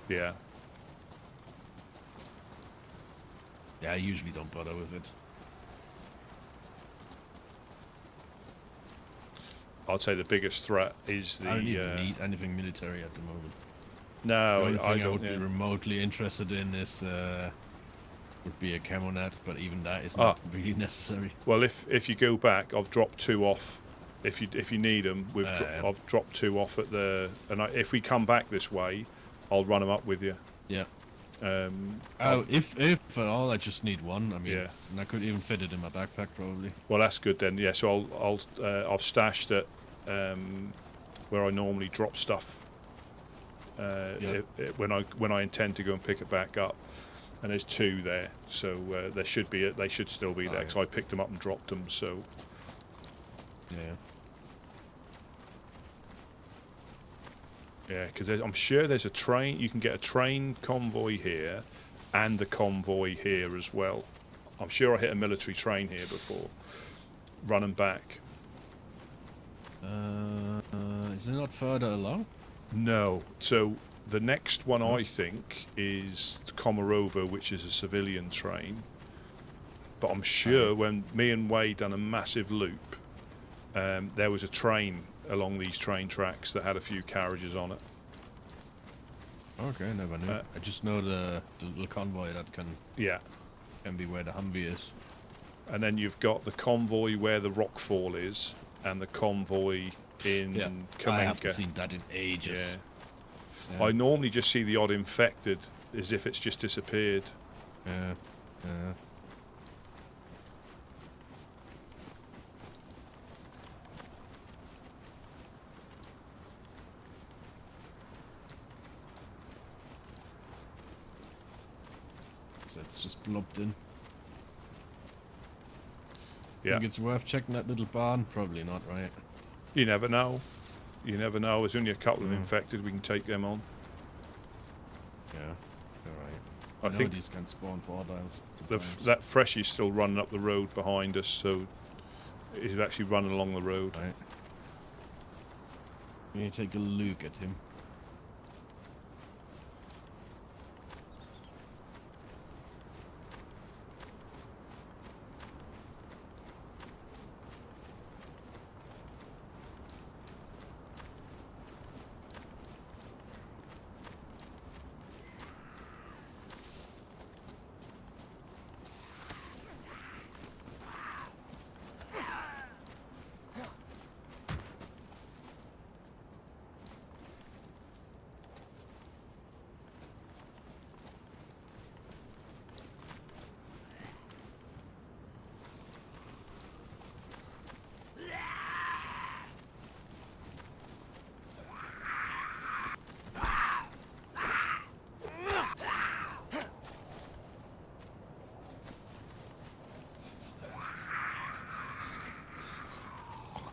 Yeah. Yeah, I usually don't bother with it. I'd say the biggest threat is the. I don't even need anything military at the moment. No, The only I thing I don't. would be remotely interested in is would be a camo net, but even that is not really necessary. Well, if you go back, I've dropped 2 off. If you need them, I've dropped 2 off at the. And if we come back this way, I'll run them up with you. Yeah. If If at all, I just need one. I mean, Yeah. and I could even fit it in my backpack probably. Well, that's good then. Yeah, so I've stashed it where I normally drop stuff when I intend to go and pick it back up, and there's 2 there, so they should still be there because I picked them up and dropped them. So yeah, because I'm sure there's a train. You can get a train convoy here, and the convoy here as well. I'm sure I hit a military train here before, running back. Is it not further along? No. So the next one I think is Komarova, which is a civilian train. But I'm sure when me and Wade done a massive loop, there was a train along these train tracks that had a few carriages on it. Okay, never knew. I just know the little convoy that can be where the Humvee is. And then you've got the convoy where the rockfall is, and the convoy in Kamenka. I haven't seen that in ages. I normally just see the odd infected, as if it's just disappeared. Yeah. So it's just blubbed in. Yeah. Think it's worth checking that little barn? Probably not, right? You never know. You never know. There's only a couple of infected. We can take them on. Yeah. Alright. I think these can spawn 4 dials. that fresh is still running up the road behind us, so he's actually running along the road. Right. We need to take a look at him.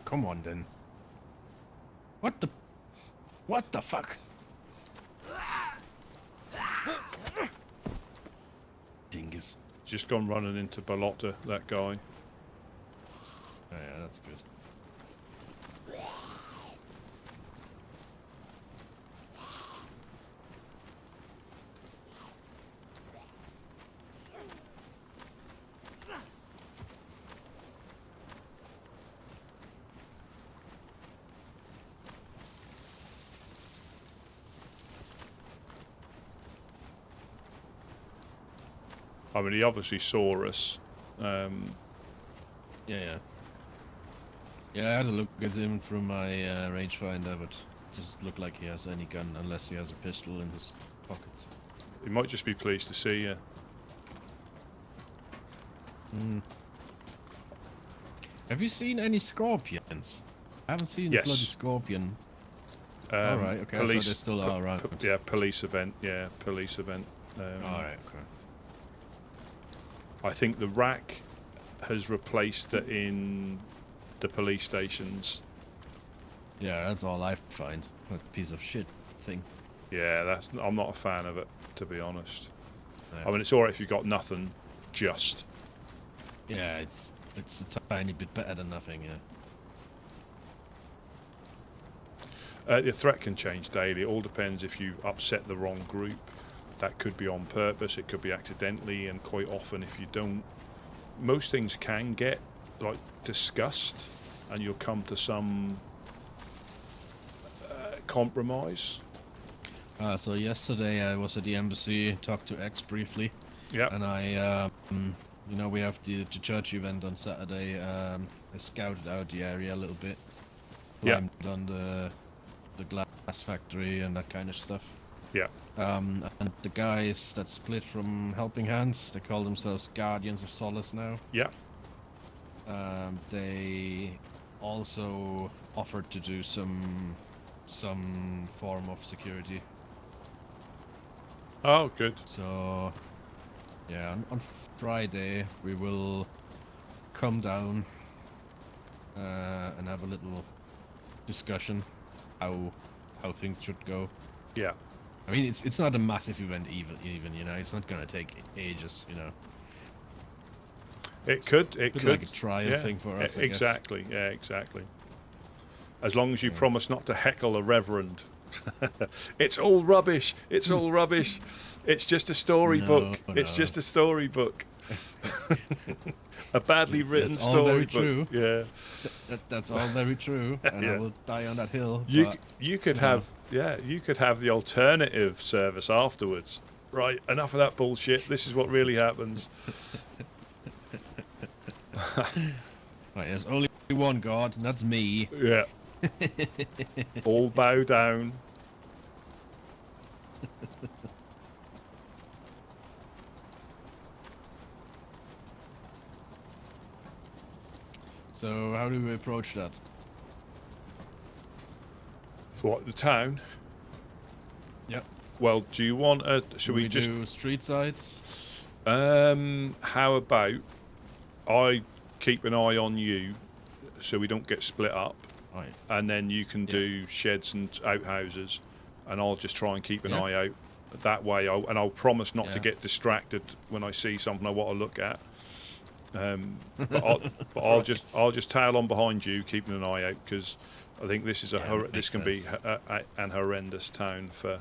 Come on, then. What the fuck? Dingus. Just gone running into Balota, that guy. Oh, yeah, that's good. I mean, he obviously saw us. Yeah. Yeah, I had a look at him through my rangefinder, but it doesn't look like he has any gun unless he has a pistol in his pockets. He might just be pleased to see you. Have you seen any scorpions? I haven't seen Yes. a bloody scorpion. Alright, okay, Police, so they still are around. yeah, police event. Yeah, police event. Alright, okay. I think the rack has replaced it in the police stations. Yeah, that's all I find. That piece of shit thing. Yeah, I'm not a fan of it, to be honest. Yeah. I mean, it's alright if you've got nothing, just. Yeah, it's a tiny bit better than nothing, yeah. The threat can change daily. It all depends if you upset the wrong group. That could be on purpose, it could be accidentally, and quite often if you don't... Most things can get, like, discussed, and you'll come to some compromise. So yesterday I was at the embassy, talked to X briefly. Yeah. And I, you know, we have the church event on Saturday. I scouted out the area a little bit. Yeah. Climbed on the glass factory and that kind of stuff. Yeah. And the guys that split from Helping Hands, they call themselves Guardians of Solace now. Yeah. They also offered to do some form of security. Oh, good. So, yeah, on Friday we will come down and have a little discussion how things should go. Yeah. I mean, it's not a massive event even, you know, it's not gonna take ages, you know. It could like a trial thing for us, I exactly. guess. Yeah, exactly. As long as you promise not to heckle a reverend. It's all rubbish. It's all rubbish. It's just a storybook. No, it's no. just a storybook. A badly written That's all very storybook. true. Yeah. That's all very true, and Yeah. I will die on that hill. You but, you could you know. have you could have the alternative service afterwards. Right, enough of that bullshit. This is what really happens. Right, there's only one God, and that's me. Yeah. All bow down. So how do we approach that? What, the town? Yep. Well, do you want a... Should we just... do street sides? How about I keep an eye on you so we don't get split up, Right. and then you can do sheds and outhouses, and I'll just try and keep an eye out. That way, I'll promise not to get distracted when I see something I want to look at. But I'll just tail on behind you, keeping an eye out, because I think this is this can be an horrendous town for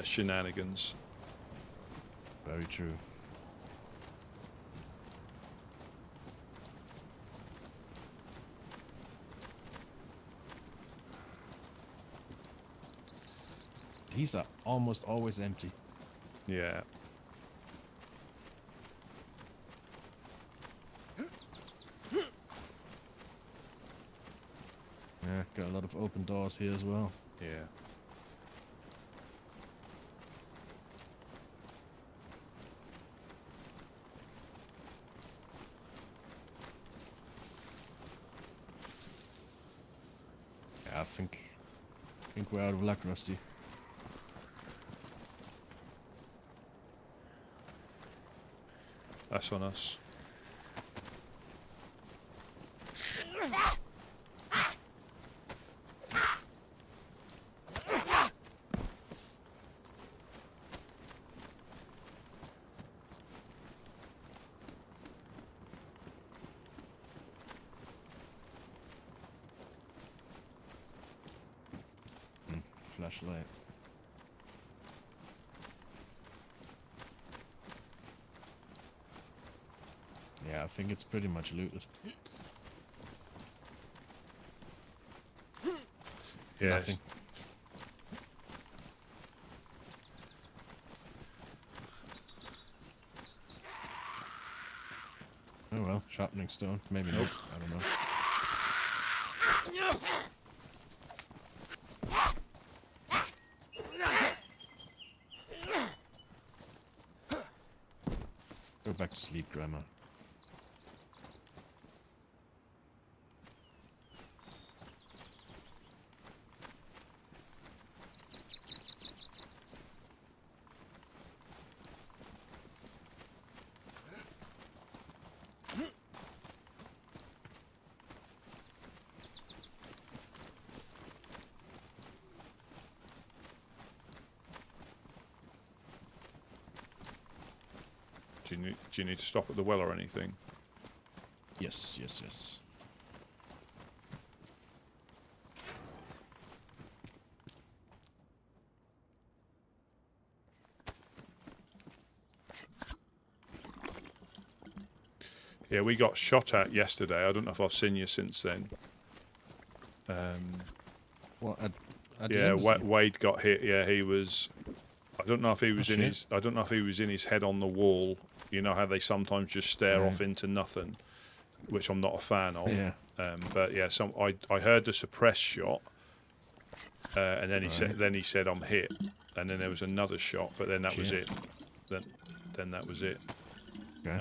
shenanigans. Very true. These are almost always empty. Yeah. Yeah, got a lot of open doors here as well. Yeah. Yeah, I think we're out of luck, Rusty. That's on us. Flashlight. Yeah, I think it's pretty much looted. Yes. Nothing. Oh well, sharpening stone. Maybe not. I don't know. Go back to sleep, Grandma. Do you need to stop at the well or anything? Yes, yes, yes. Yeah, we got shot at yesterday. I don't know if I've seen you since then. What? At the Yeah, embassy? Wade got hit. Yeah, he was. I don't know if he was in shit. his. I don't know if he was in his head on the wall. You know how they sometimes just stare Right. off into nothing, which I'm not a fan of. Yeah. But yeah, I heard the suppressed shot, and then he said I'm hit, and then there was another shot, but then that was Shit. it. Then that was it. Okay.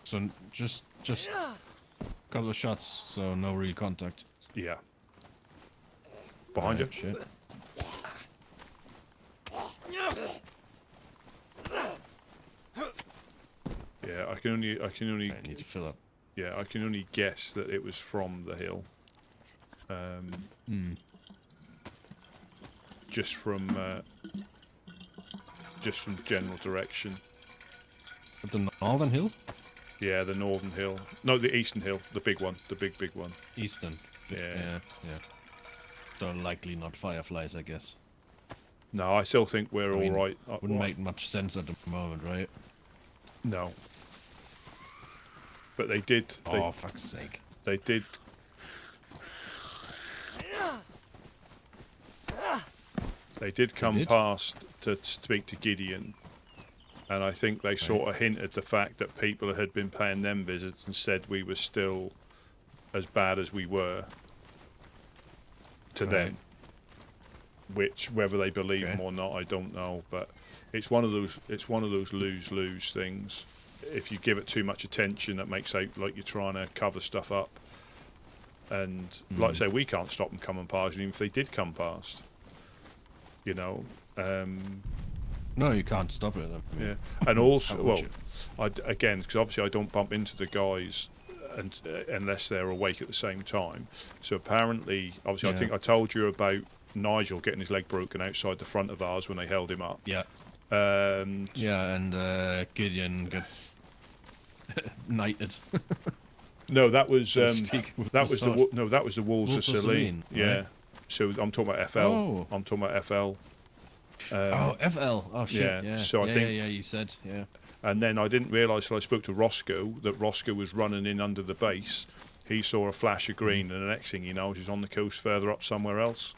So just a couple of shots, so no real contact. Yeah. Behind you. Shit. Yeah, I can only. I need to fill up. Yeah, I can only guess that it was from the hill. Just from general direction. At the northern hill? Yeah, the northern hill. No, the eastern hill, the big one, the big one. Eastern. Yeah. Yeah. So likely not fireflies, I guess. No, I still think we're all right. Wouldn't make much sense at the moment, right? No. But they did. Oh, fuck's sake. They did. They did come past to speak to Gideon, and I think they sort of hinted the fact that people had been paying them visits and said we were still as bad as we were to them. Which, whether they believe them or not, I don't know. But it's one of those lose-lose things. If you give it too much attention, that makes out like you're trying to cover stuff up. And like I say, we can't stop them coming past, even if they did come past. You know. No, you can't stop it. I mean, Yeah, and also, well, again, because obviously I don't bump into the guys, unless they're awake at the same time. So apparently, obviously, I think I told you about Nigel getting his leg broken outside the front of ours when they held him up. Yeah. And Gideon gets knighted. No, that was that was the Wolves of Selene. Yeah. Right? So I'm talking about FL. Oh. I'm talking about FL. FL. Oh shit. Yeah. Yeah. So I think. Yeah. You said. Yeah. And then I didn't realise till I spoke to Roscoe that Roscoe was running in under the base. He saw a flash of green, and the next thing he knows, he's on the coast further up somewhere else.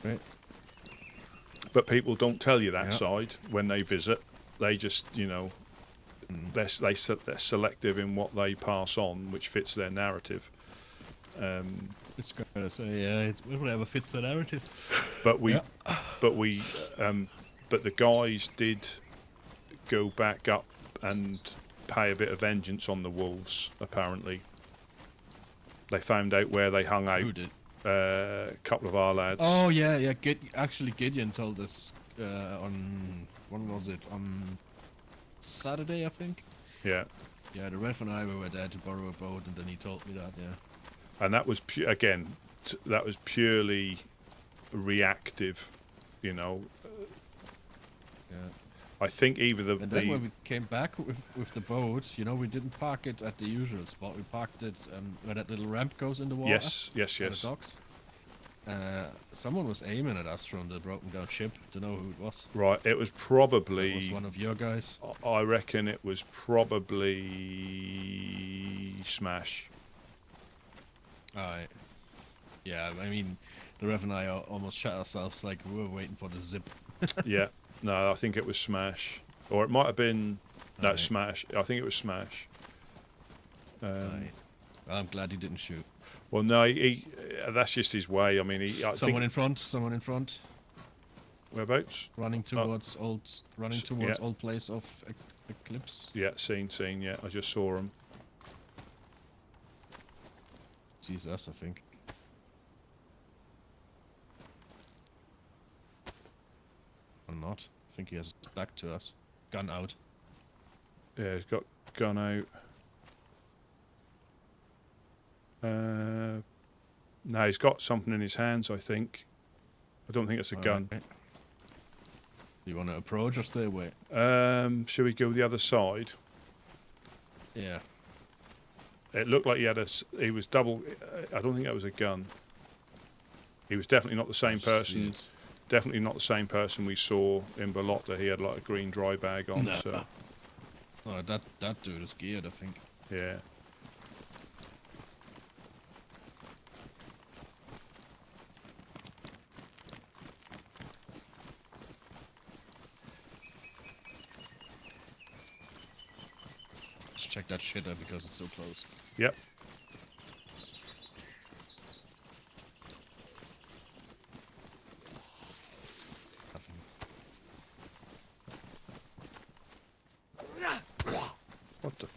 Great. But people don't tell you that side when they visit. They just, you know, they're selective in what they pass on, which fits their narrative. It's gonna say it's whatever fits the narrative. But the guys did go back up and pay a bit of vengeance on the wolves. Apparently, they found out where they hung out. Who did? A couple of our lads. Oh yeah. Actually, Gideon told us on when was it? On Saturday, I think. Yeah. Yeah, the Ref and I were there to borrow a boat, and then he told me that. Yeah. And that was that was purely reactive, you know. Yeah. I think either And then when we came back with the boat, you know, we didn't park it at the usual spot. We parked it where that little ramp goes in the water. Yes. The docks. Someone was aiming at us from the broken down ship. Don't know who it was. Right, it was probably. It was one of your guys. I reckon it was probably Smash. Alright. Yeah, I mean, the Rev and I almost shot ourselves like we were waiting for the zip. Yeah. No, I think it was Smash. Or it might have been... No, Alright. Smash. I think it was Smash. Aye. Well, I'm glad he didn't shoot. Well, no, he that's just his way. I mean, I Someone think... in front. Someone in front. Whereabouts? Running towards old yeah. old place of Eclipse. Yeah, seen, yeah. I just saw him. Sees us, I think. Or not. I think he has his back to us. Gun out. Yeah, he's got gun out. No, he's got something in his hands, I think. I don't think it's a gun. Alright. Do you want to approach or stay away? Should we go the other side? Yeah. It looked like he was double... I don't think that was a gun. He was definitely not the same person. Definitely not the same person we saw in Balota. He had like a green dry bag on. No. So Oh, that dude is geared, I think. yeah. Let's check that shit out because it's so close. Yep. Nothing. What the...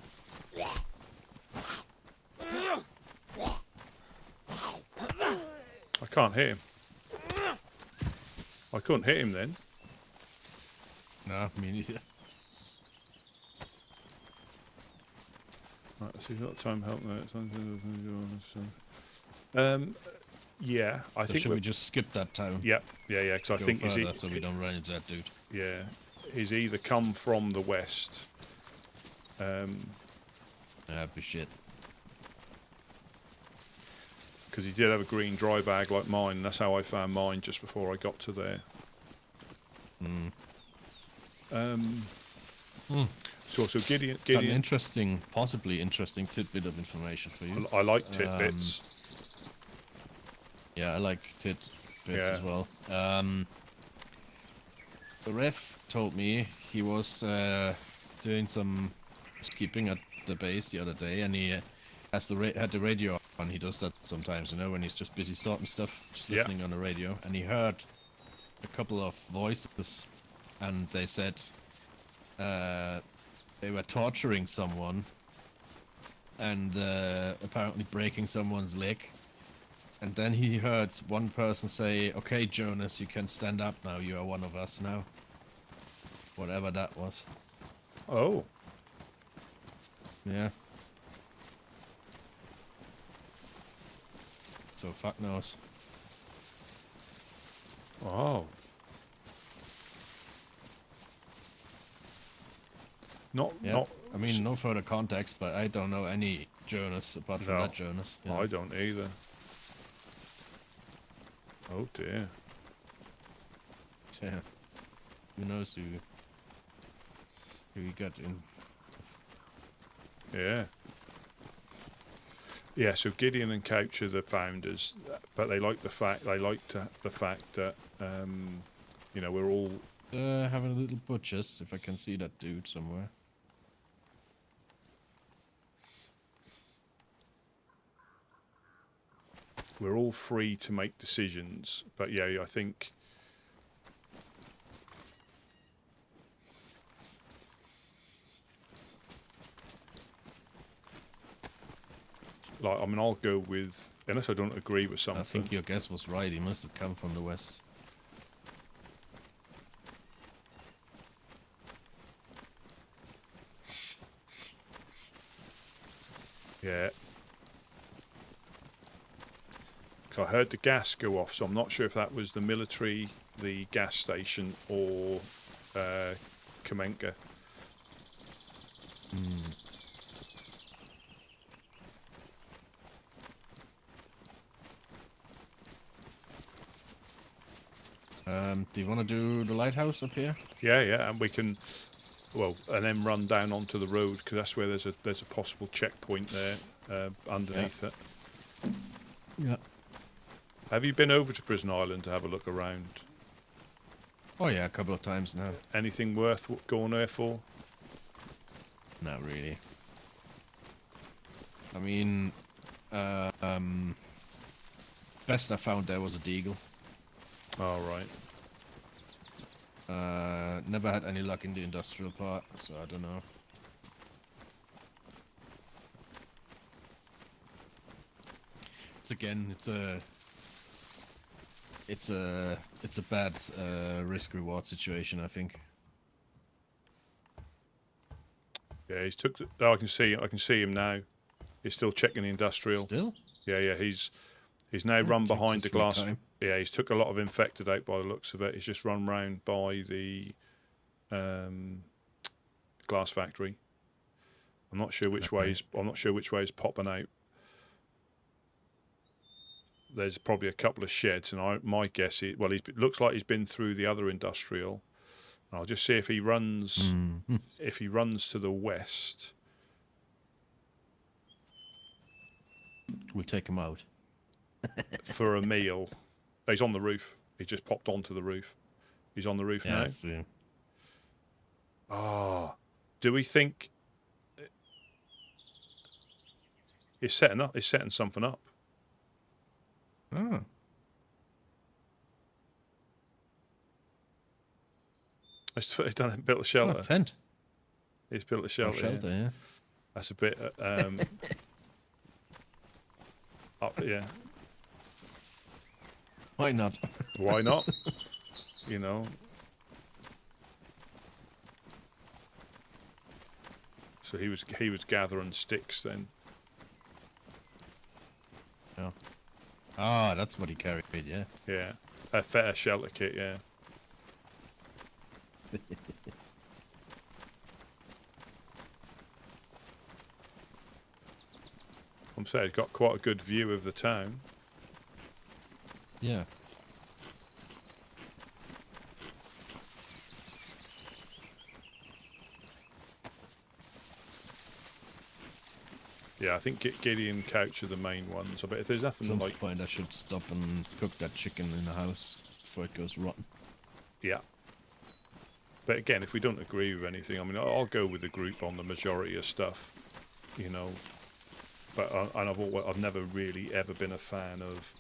I can't hit him. I couldn't hit him then. Nah, me neither. Right, so you've got time help there. Yeah, I So think should we just skip that time? Yeah, because I Go think further so we don't run into that dude. yeah, he's either come from the west. Ah, be shit. Because he did have a green dry bag like mine, and that's how I found mine just before I got to there. Hmm. So Got an interesting, possibly interesting tidbit of information for you. I like tidbits. Yeah, I like tidbits Yeah. as well. The ref told me he was doing some housekeeping at the base the other day, and he has had the radio on. He does that sometimes, you know, when he's just busy sorting stuff, just Yeah. listening on the radio. And he heard a couple of voices, and they said they were torturing someone and apparently breaking someone's leg. And then he heard one person say, "Okay, Jonas, you can stand up now. You are one of us now." Whatever that was. Oh, Yeah. So fuck knows. oh. Not, Yeah. not. I mean, no further context, but I don't know any Jonas apart from No. that Jonas. Yeah. I don't either. Oh dear. Yeah. Who knows who you got in? Yeah. Yeah. So Gideon and Couch are the founders, but they like the fact that you know, we're all Having a little butchers, if I can see that dude somewhere. free to make decisions. But yeah, I think like, I mean, I'll go with, unless I don't agree with something. I think your guess was right. He must have come from the west. Yeah. 'Cause I heard the gas go off, so I'm not sure if that was the military, the gas station, or Kamenka. Do you want to do the lighthouse up here? Yeah, and we can, well, and then run down onto the road, because that's where there's a possible checkpoint there underneath it. Yeah. Have you been over to Prison Island to have a look around? Oh yeah, a couple of times now. Anything worth going there for? Not really. I mean, best I found there was a deagle. All right. Never had any luck in the industrial part, so I don't know. It's a bad risk-reward situation, I think. Yeah, he's took. Oh, I can see him now. He's still checking the industrial. Still? Yeah. He's now run takes behind his the sweet glass. time. Yeah, he's took a lot of infected out by the looks of it. He's just run round by the glass factory. I'm not sure which way. I'm not sure which way he's popping out. There's probably a couple of sheds, and my guess is, well, it looks like he's been through the other industrial. I'll just see if he runs. If he runs to the west, we'll take him out for a meal. He's on the roof. He just popped onto the roof. He's on the roof now. See. Do we think he's setting up? He's setting something up. Oh. He's built a shelter. Oh, tent. He's built a shelter. Yeah. That's a bit. Yeah. Why not? Why not? You know. So he was gathering sticks then. Yeah. Ah, that's what he carried. Yeah. Yeah. A fair shelter kit. Yeah. I'm saying he's got quite a good view of the town. Yeah. Yeah, I think Gideon Couch are the main ones. I bet if there's At nothing some like. point I should stop and cook that chicken in the house before it goes rotten. Yeah. But again, if we don't agree with anything, I mean, I'll go with the group on the majority of stuff, you know. But I've never really ever been a fan of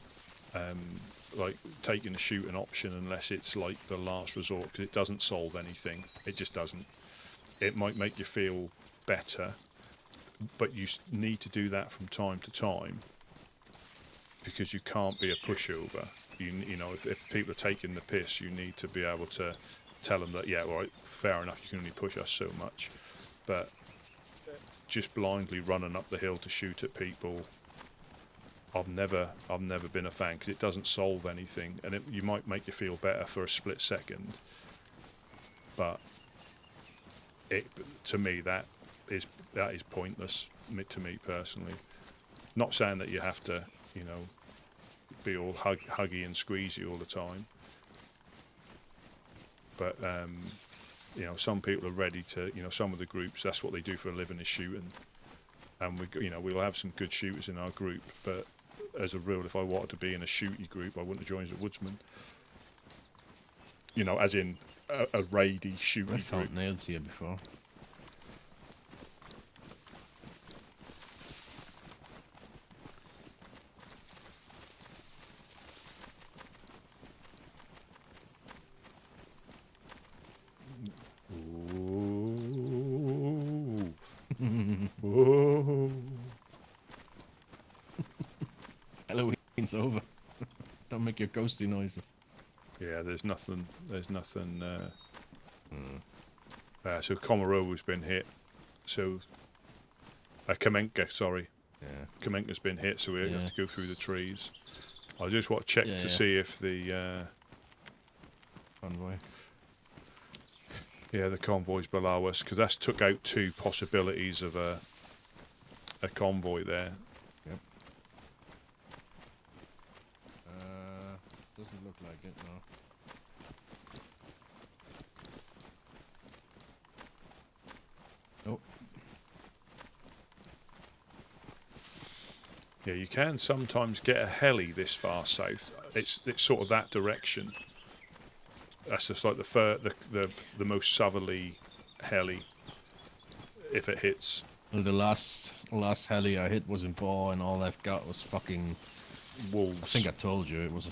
like taking the shooting option unless it's like the last resort, because it doesn't solve anything. It just doesn't. It might make you feel better, but you need to do that from time to time, because you can't be a pushover. You know, if people are taking the piss, you need to be able to tell them that, yeah, all right, fair enough, you can only push us so much. But just blindly running up the hill to shoot at people, I've never been a fan, because it doesn't solve anything, and you might make you feel better for a split second, but to me that is pointless, to me personally. Not saying that you have to, you know, be all huggy and squeezy all the time, but you know, some people are ready to, you know, some of the groups, that's what they do for a living, is shooting, and we'll have some good shooters in our group, but as a rule, if I wanted to be in a shooty group, I wouldn't have joined the Woodsmen. You know, as in a raidy shooty I found group. nails here before. Whoa. Halloween's over. Don't make your ghosty noises. Yeah, there's nothing. So Komarovo's been hit. So Kamenka, sorry. Yeah. Kamenka's been hit, so we Yeah. have to go through the trees. I just want to check to see if the Convoy. the convoy's below us, because that's took out two possibilities of a convoy there. Yep. Doesn't look like it, no. Oh. Yeah, you can sometimes get a heli this far south. It's sort of that direction. That's just like the most southerly heli. If it hits. Well, the last heli I hit was in Boar, and all I've got was fucking Wolves. I think I told you it was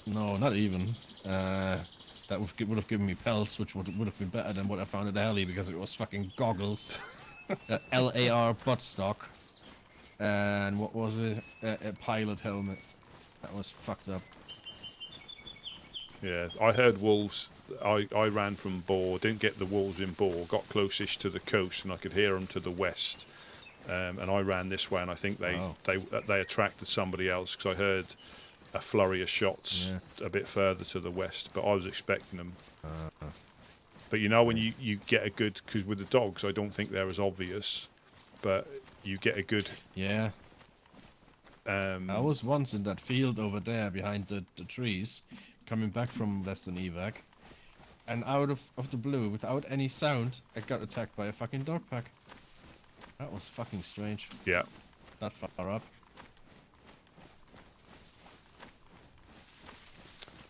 no, not even. That would have given me pelts, which would have been better than what I found at the heli because it was fucking goggles, LAR buttstock, and what was it? A pilot helmet. That was fucked up. Yeah, I heard wolves. I ran from Boar, didn't get the wolves in Boar, got closest to the coast, and I could hear them to the west. And I ran this way, and I think they attracted somebody else because I heard a flurry of shots a bit further to the west, but I was expecting them. But you know when you get a good, because with the dogs I don't think they're as obvious, but you get a good... Yeah. I was once in that field over there behind the trees, coming back from Western evac, and out of the blue, without any sound, I got attacked by a fucking dog pack. That was fucking strange. Yeah. That far up.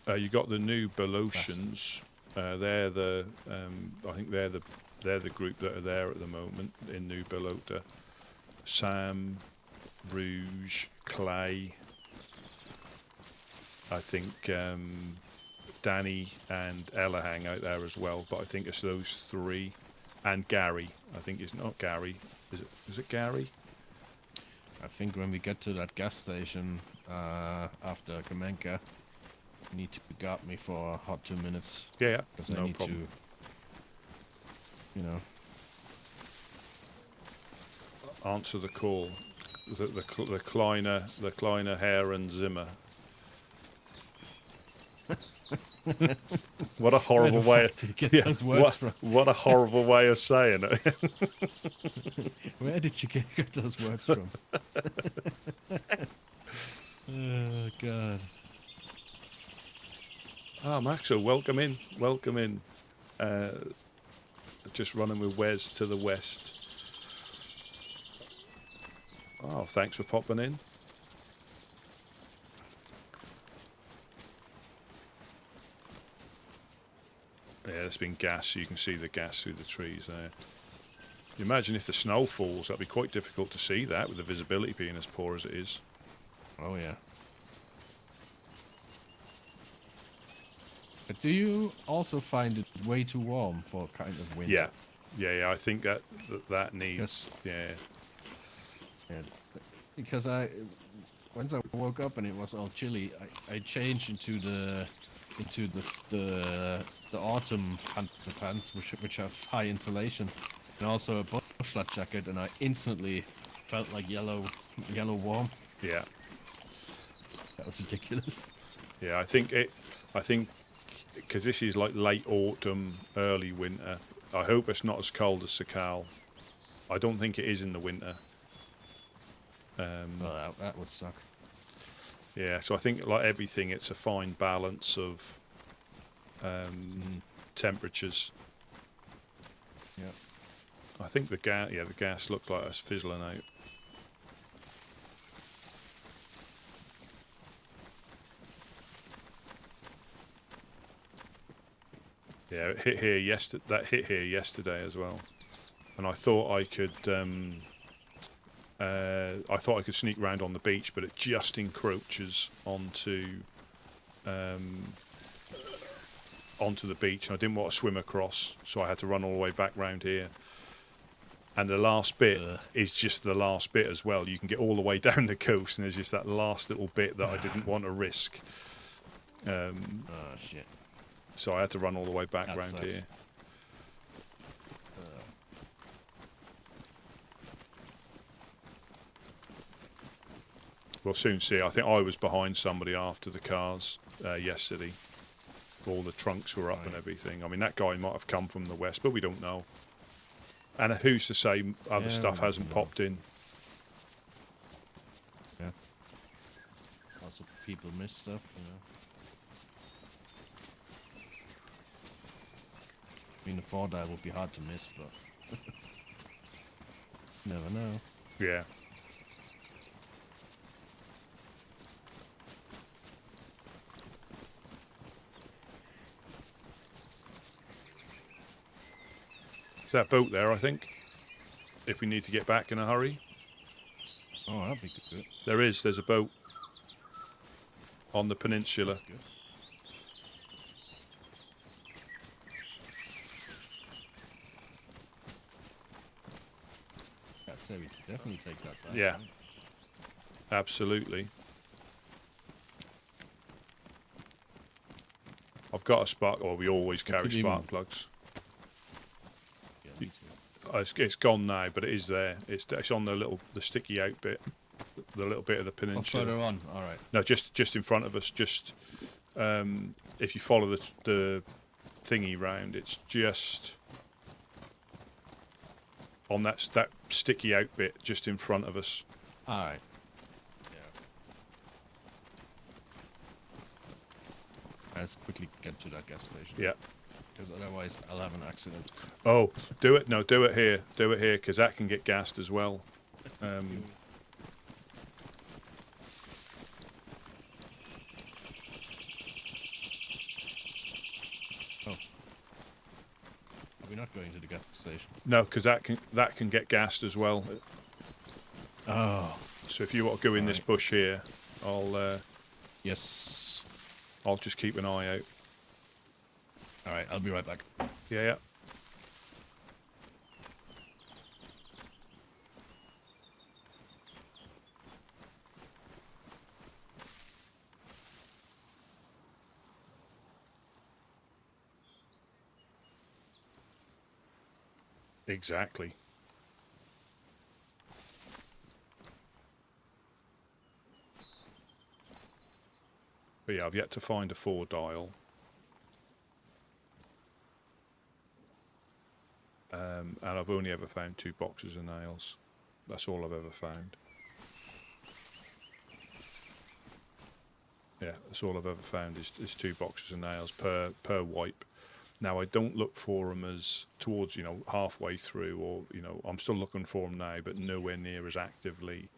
You got the new Belocians. They're the I think they're the group that are there at the moment in New Belota. Sam, Rouge, Clay. I think Danny and Ella hang out there as well, but I think it's those three, and Gary. I think it's not Gary. Is it Gary? I think when we get to that gas station after Kamenka, you need to guard me for a hot 2 minutes. Yeah, because no I need problem. to, you know. Answer the call. The Kleiner, Hare and Zimmer. What a horrible way of those words from? What a horrible way of saying it. Where did you get those words from? Oh God. Ah, Maxo, welcome in. Welcome in. Just running with Wes to the west. Oh, thanks for popping in. Yeah, there's been gas. You can see the gas through the trees there. You imagine if the snow falls, that'd be quite difficult to see that with the visibility being as poor as it is. Oh yeah. But do you also find it way too warm for kind of winter? Yeah. I think that needs. Yeah. Because once I woke up and it was all chilly, I changed into the autumn hunter pants, which have high insulation, and also a bushflat jacket, and I instantly felt like yellow warm. Yeah. That was ridiculous. Yeah, I think because this is like late autumn, early winter. I hope it's not as cold as Sakal. I don't think it is in the winter. Well, that would suck. Yeah, so I think like everything, it's a fine balance of temperatures. Yeah. I think the gas looks like it's fizzling out. Yeah, it hit here yesterday. That hit here yesterday as well, and I thought I could. I thought I could sneak around on the beach, but it just encroaches onto the beach, and I didn't want to swim across, so I had to run all the way back round here. And the last bit is just the last bit as well. You can get all the way down the coast, and there's just that last little bit that I didn't want to risk. Oh shit! So I had to run all the way back That round sucks. here. We'll soon see. I think I was behind somebody after the cars yesterday. All the trunks were up and everything. I mean, that guy might have come from the west, but we don't know. And who's to say other stuff hasn't popped in? Yeah. Also, people miss stuff, you know. I mean, the 4-die will be hard to miss, but never know. Yeah. There's that boat there, I think. If we need to get back in a hurry. Oh, that'd be good. There's a boat on the peninsula. That's good. I'd say we should definitely take that back. Yeah. Right? Absolutely. I've got a spark. Well, we always carry could spark even- plugs. Yeah, me too. It's gone now, but it is there. It's on the sticky out bit, the little bit of the Oh, peninsula. further on. All right. No, just in front of us. Just if you follow the thingy round, it's just on that sticky out bit just in front of us. All right. Yeah. Let's quickly get to that gas station. Yeah. Because otherwise I'll have an accident. Oh, do it. No, do it here. Do it here because that can get gassed as well. Oh. Are we not going to the gas station? No, because that can get gassed as well. Oh. So if you want to go in this Right. bush here, I'll Yes. just keep an eye out. All right. I'll be right back. Yeah, yeah. Exactly. But yeah, I've yet to find a 4-dial. And I've only ever found 2 boxes of nails. That's all I've ever found. Yeah, that's all I've ever found is 2 boxes of nails per wipe. Now I don't look for them as towards halfway through, or I'm still looking for them now, but nowhere near as actively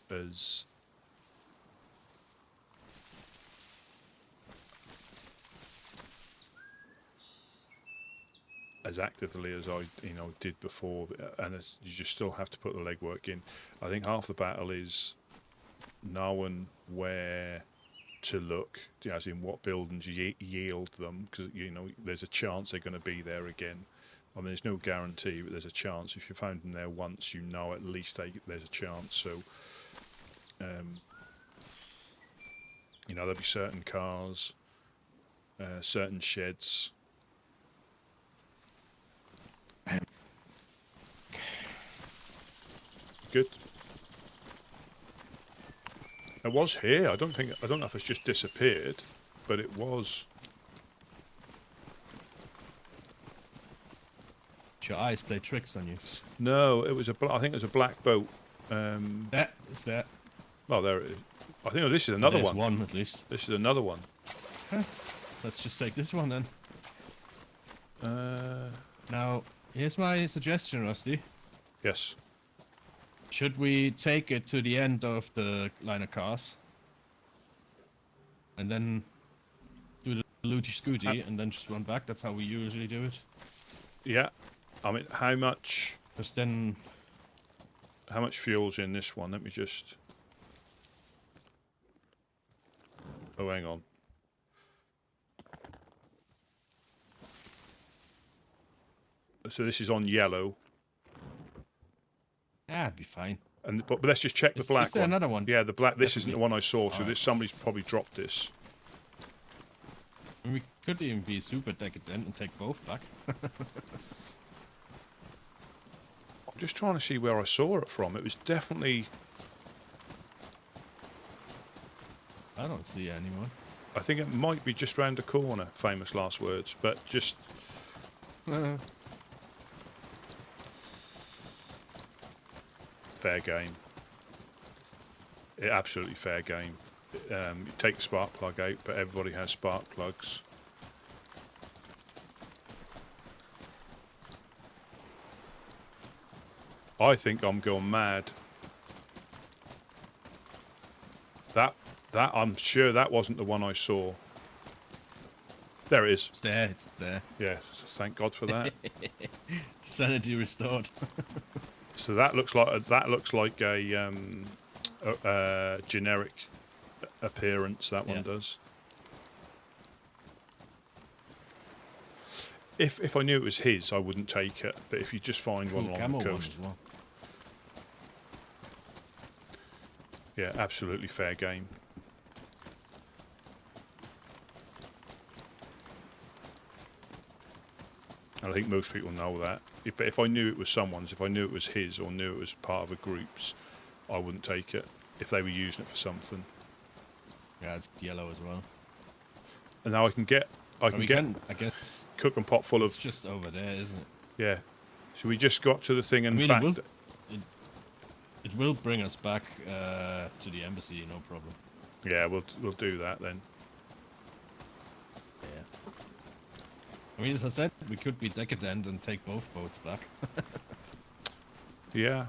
as I did before, and you just still have to put the legwork in. I think half the battle is knowing where to look, as in what buildings yield them, because there's a chance they're going to be there again. I mean, there's no guarantee, but there's a chance. If you found them there once, at least there's a chance. So, there'll be certain cars, certain sheds. Good. It was here. I don't know if it's just disappeared, but it was. Your eyes play tricks on you. No, it was I think it was a black boat. That is that. Oh, there it is. I think this is another There's one. one at least. This is another one. Let's just take this one then. Uh, Now, here's my suggestion, Rusty. yes. Should we take it to the end of the line of cars? And then do the looty scooty and then just run back? That's how we usually do it. Yeah. I mean, how much Because then... fuel's in this one? Let me just. Oh, hang on. So this is on yellow. Ah, it'd be fine. But let's just check the black Is there one. another one? Yeah, the black. This isn't the one I saw. So Alright. somebody's probably dropped this. I mean, we could even be super decadent and take both back. I'm just trying to see where I saw it from. It was definitely. I don't see anyone. I think it might be just round the corner. Famous last words, but just. Fair game. Absolutely fair game. You take the spark plug out, but everybody has spark plugs. I think I'm going mad. That I'm sure that wasn't the one I saw. There it is. It's there. It's there. Yeah, thank God for that. Sanity restored. So that looks like a generic appearance. That one does. If I knew it was his, I wouldn't take it. But if you just find one along the coast, as well. yeah, absolutely fair game. I think most people know that. But if I knew it was someone's, if I knew it was his or knew it was part of a group's, I wouldn't take it if they were using it for something. Yeah, it's yellow as well. And now I guess, cook and pot full of. It's just over there, isn't it? Yeah. Should we just go up to the thing and back? It will bring us back to the embassy, no problem. Yeah, we'll do that then. Yeah. I mean, as I said, we could be decadent and take both boats back. Yeah.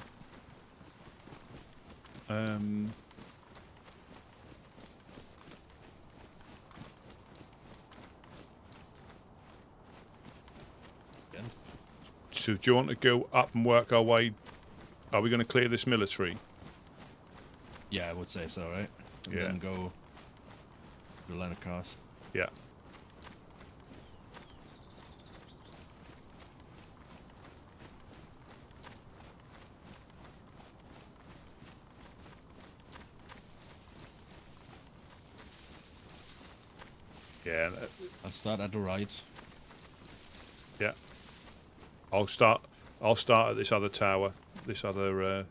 So do you want to go up and work our way? Are we going to clear this military? Yeah, I would say so, right? And Yeah. then go to the line of cars. Yeah. Yeah. I'll start at the right. Yeah. I'll start at this other tower. This other.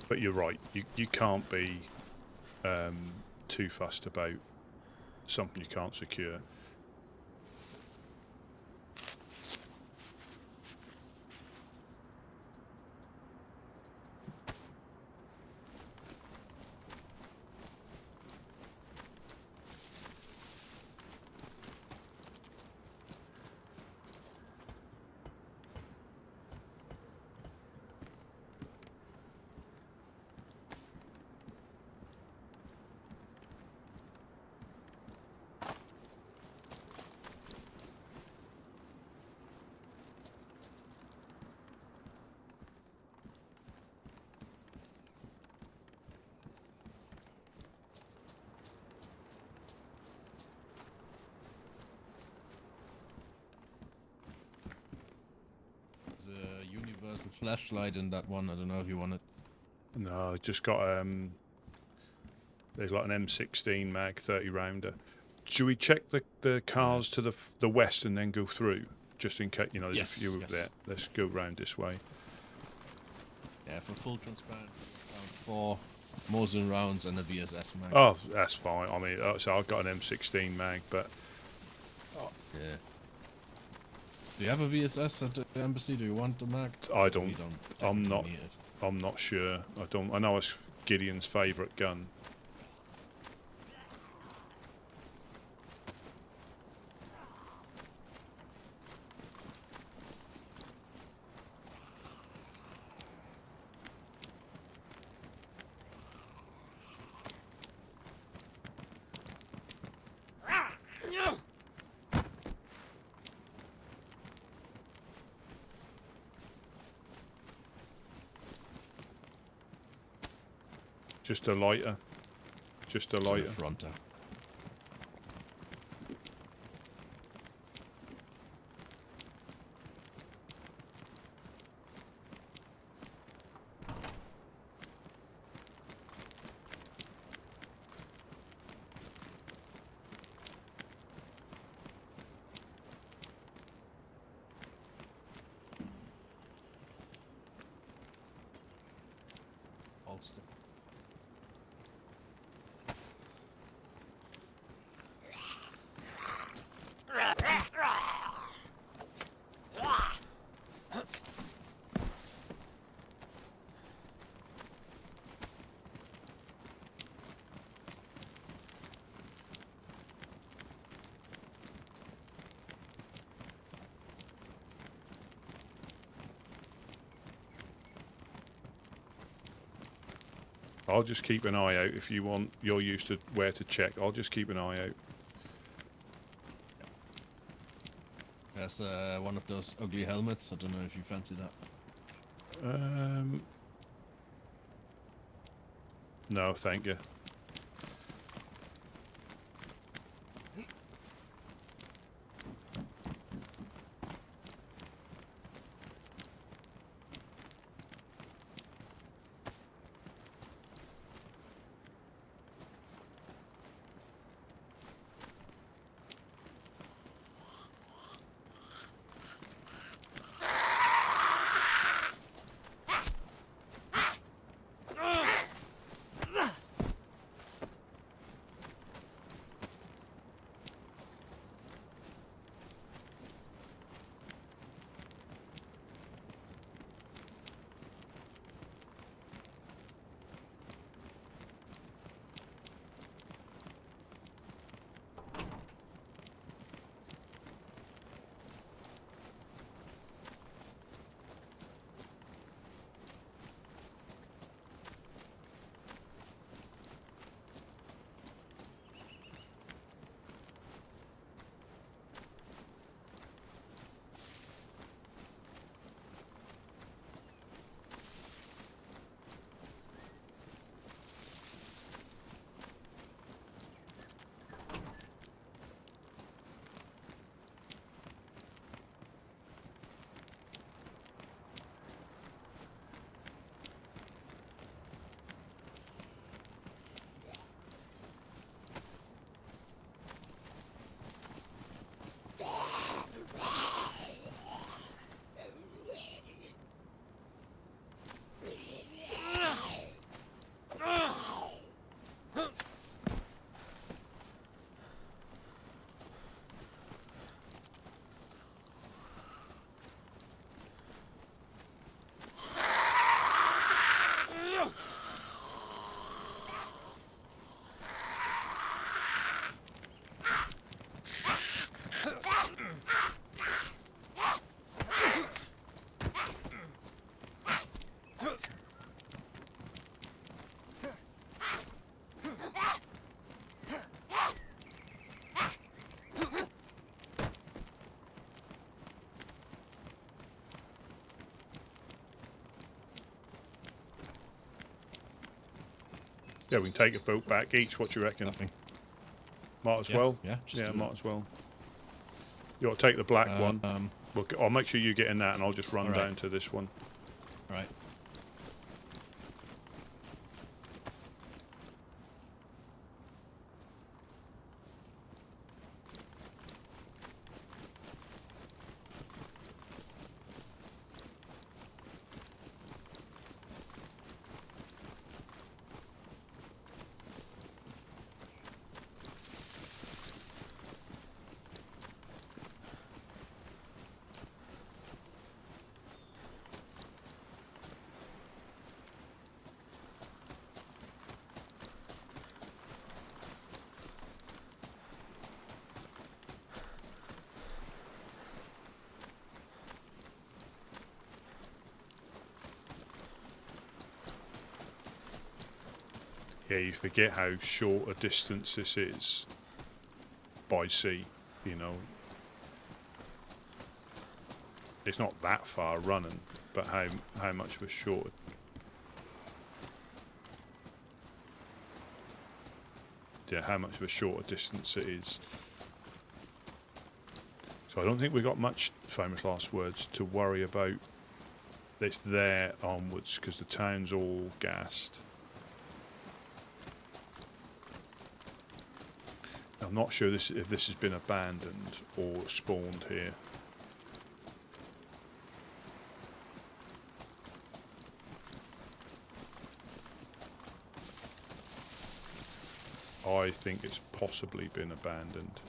But you're right. You can't be too fussed about something you can't secure. There's a universal flashlight in that one. I don't know if you want it. No, I just got there's like an M16 mag 30 rounder. Should we check the cars to the west and then go through, just in case? You know, there's a few over there. Let's go round this way. Yeah, for full transparency, found 4 Mosin rounds and a VSS mag. Oh, that's fine. I mean, so I've got an M16 mag, but Yeah. Do you have a VSS at the embassy? Do you want the mag? I don't. We don't I'm technically not. need it. I'm not sure. I don't. I know it's Gideon's favourite gun. Just a lighter. Just a It's in the lighter. fronter. Holster. I'll just keep an eye out if you want. You're used to where to check. I'll just keep an eye out. There's one of those ugly helmets. I don't know if you fancy that. No, thank you. Yeah, we can take a boat back each. What do you reckon? Nothing. Might as Yeah, well. yeah, just Yeah, do might that. as well. You ought to take the black one. Well, I'll make sure you get in that, and I'll just run Alright. down to this one. Right. Yeah, you forget how short a distance this is by sea, you know. It's not that far running, but how much of a short... Yeah, how much of a shorter distance it is. So I don't think we've got much, famous last words, to worry about. It's there onwards, because the town's all gassed. I'm not sure if this has been abandoned or spawned here. I think it's possibly been abandoned.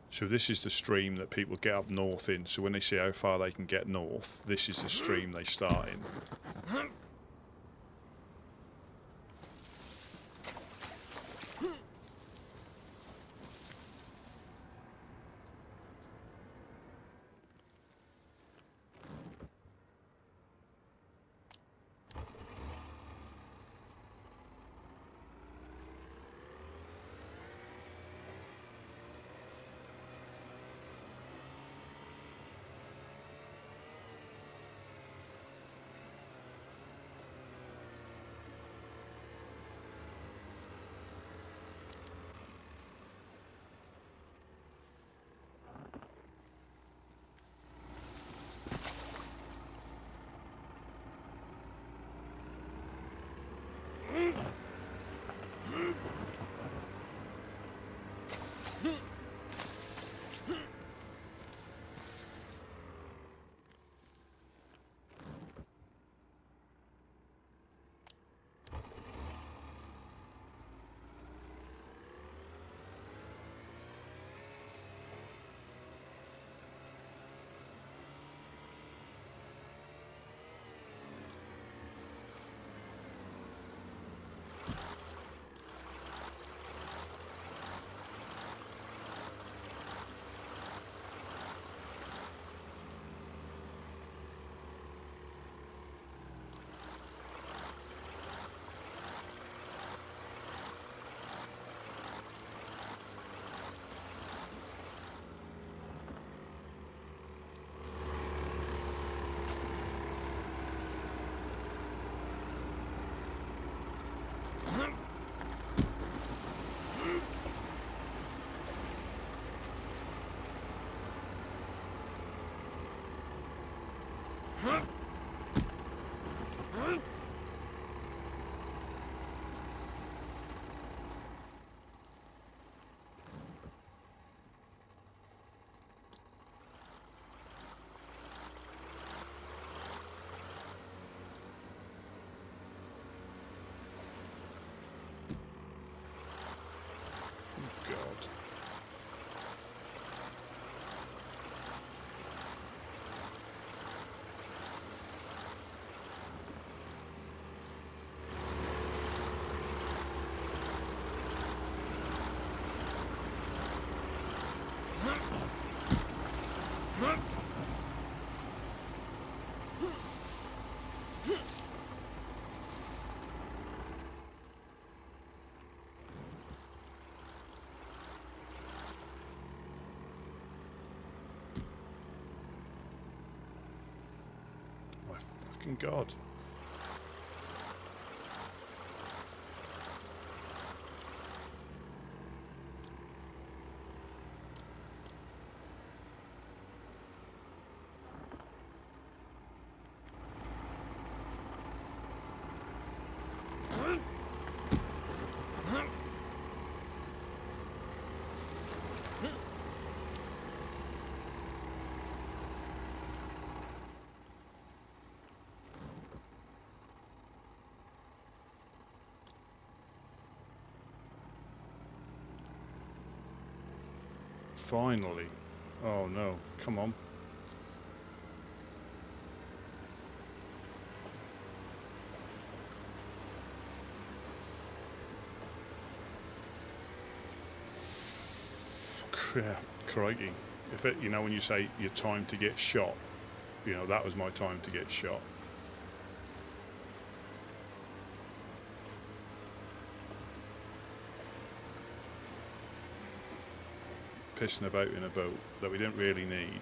So this is the stream that people get up north in. So when they see how far they can get north, this is the stream they start in. God. My fucking God. Finally. Oh no, come on. Crikey. If it, you know, when you say your time to get shot, you know, that was my time to get shot. Pissing about in a boat that we didn't really need.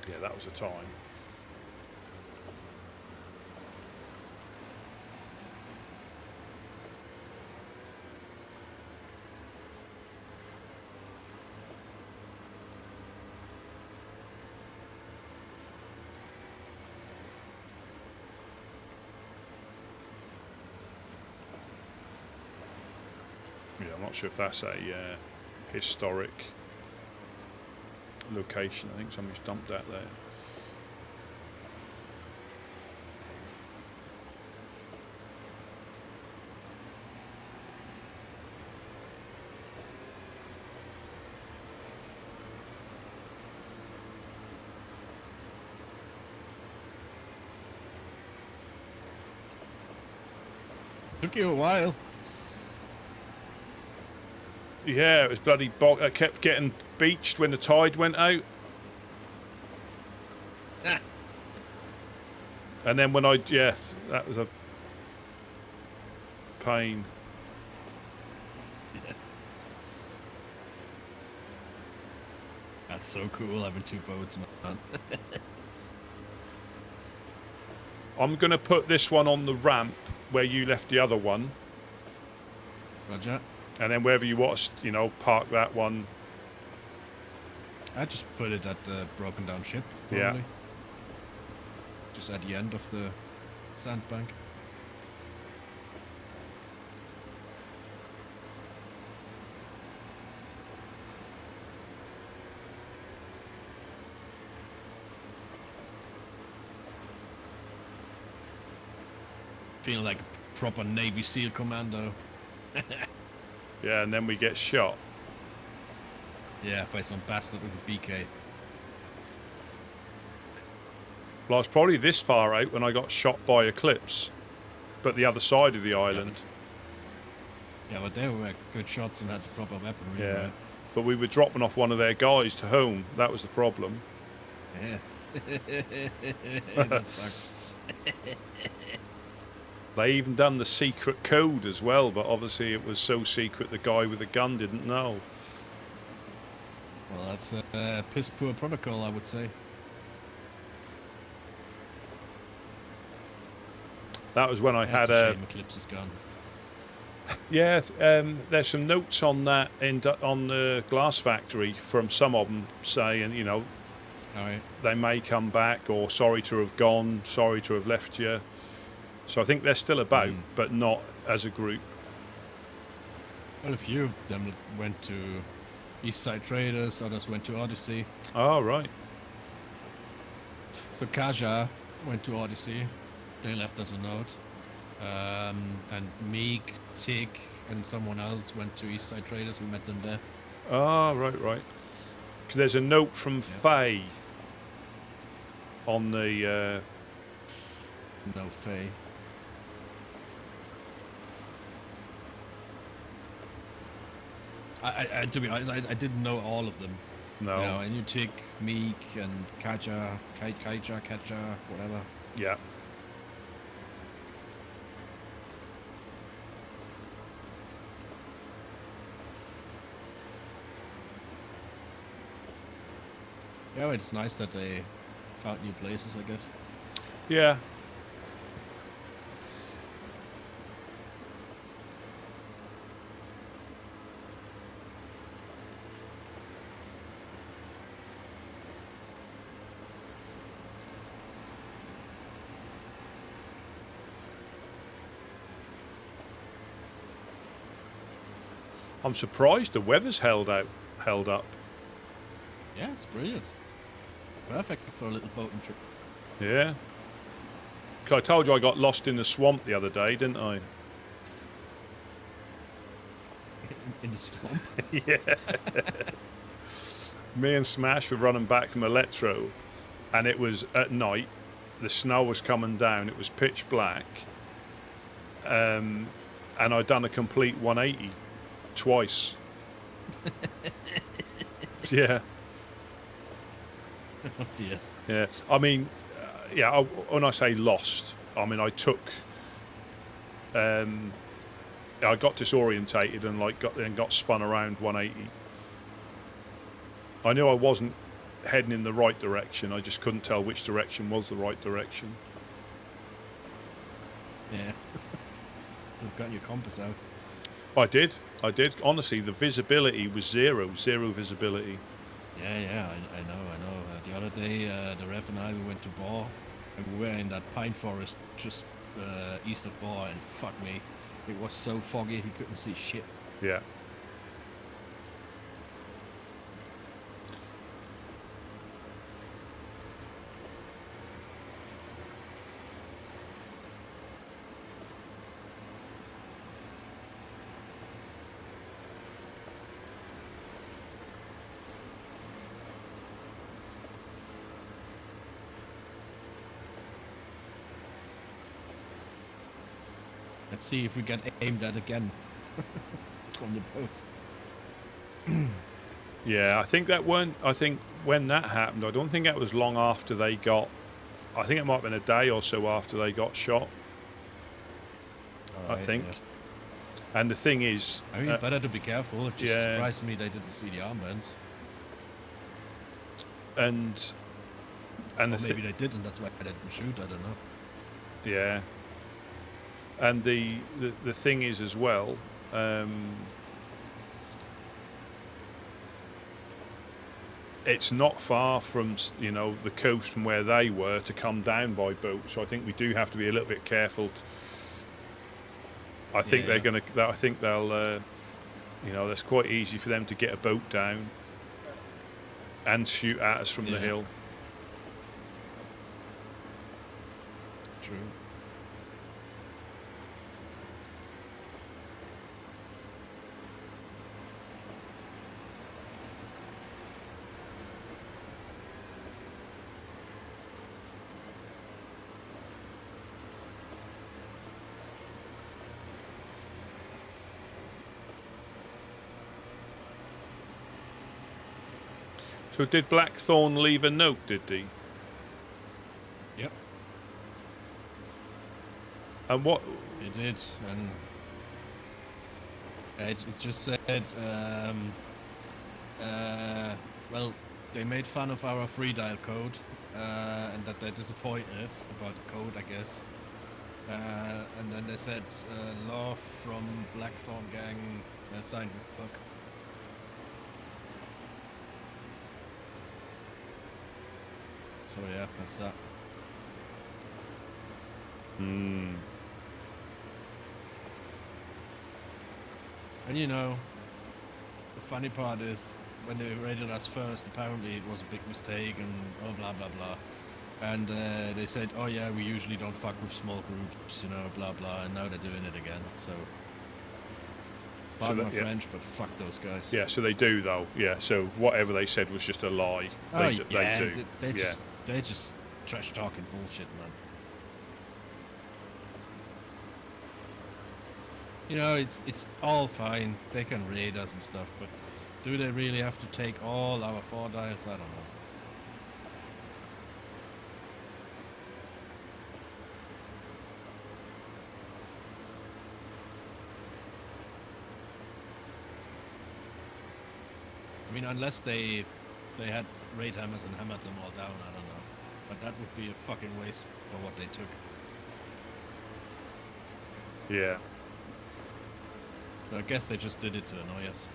Yeah, that was a time. Yeah, I'm not sure if that's a historic location. I think somebody's dumped that there. Took you a while. Yeah, it was bloody I kept getting beached when the tide went out. Ah. And then when yes, that was a pain. Yeah. That's so cool having two boats, man. I'm going to put this one on the ramp where you left the other one. Roger. And then wherever you want us, you know, park that one. I just put it at the broken down ship, probably. Yeah. Just at the end of the sandbank. Feeling like a proper Navy SEAL commando. Yeah, and then we get shot. Yeah, by some bastard with a BK. Well, I was probably this far out when I got shot by Eclipse, but the other side of the island. Yeah, but they were good shots and had the proper weaponry. Yeah, right? but we were dropping off one of their guys to home. That was the problem. Yeah. That sucks. They even done the secret code as well, but obviously it was so secret the guy with the gun didn't know. Well, that's a piss poor protocol, I would say. That was when I That's had a shame Eclipse is gone. Yeah, there's some notes on that on the glass factory from some of them saying, you know, All right. they may come back, or sorry to have gone, sorry to have left you. So I think they're still about, but not as a group. Well, a few of them went to Eastside Traders, others went to Odyssey. Oh, right. So Kaja went to Odyssey. They left us a note. And Meek, Tig, and someone else went to Eastside Traders. We met them there. Oh, right. 'Cause there's a note from Faye on the... No, Faye. I to be honest, I didn't know all of them. No. You know, I knew Tig, Meek, and Kaja, whatever. Yeah. Yeah, well, it's nice that they found new places, I guess. Yeah. I'm surprised the weather's held up. Yeah, it's brilliant. Perfect for a little boating trip. Yeah. 'Cause I told you I got lost in the swamp the other day, didn't I? In the swamp. Yeah. Me and Smash were running back from Electro, and it was at night. The snow was coming down. It was pitch black. And I'd done a complete 180 twice. Yeah. Oh dear. Yeah. I mean, when I say lost, I mean I took. I got disorientated and got spun around 180. I knew I wasn't heading in the right direction. I just couldn't tell which direction was the right direction. Yeah. You've got your compass out. I did. Honestly, the visibility was zero visibility. Yeah, I know. The other day, the Rev and I, we went to Bar, and we were in that pine forest just east of Bar, and fuck me, it was so foggy he couldn't see shit. Yeah. Let's see if we get aimed at again from the boat. Yeah, I think when that happened, I don't think that was long after they got. I think it might have been a day or so after they got shot. Right, I think. Yeah. And the thing is, I mean, better to be careful. It just surprised me they didn't see the armbands. And or maybe they didn't. That's why they didn't shoot. I don't know. Yeah. And the thing is as well, it's not far from the coast from where they were to come down by boat. So I think we do have to be a little bit careful. I think they're going to. I think they'll. That's quite easy for them to get a boat down and shoot at us from the hill. True. So did Blackthorn leave a note, did he? Yep. And what? It did, and it just said, well, they made fun of our free dial code, and that they're disappointed about the code, I guess. And then they said, law from Blackthorn Gang, signed with fuck. So yeah, that's that. Hmm. And you know, the funny part is, when they raided us first, apparently it was a big mistake and oh blah blah blah. And they said, oh yeah, we usually don't fuck with small groups, you know, blah blah, and now they're doing it again, so... Pardon my French, but fuck those guys. Yeah, so they do though, yeah, so whatever they said was just a lie. Oh they do. They're just trash talking bullshit, man. You know, it's all fine, they can raid us and stuff, but do they really have to take all our 4 dials? I don't know. I mean, unless they had raid hammers and hammered them all down, I don't know. But that would be a fucking waste for what they took. Yeah. So I guess they just did it to annoy us.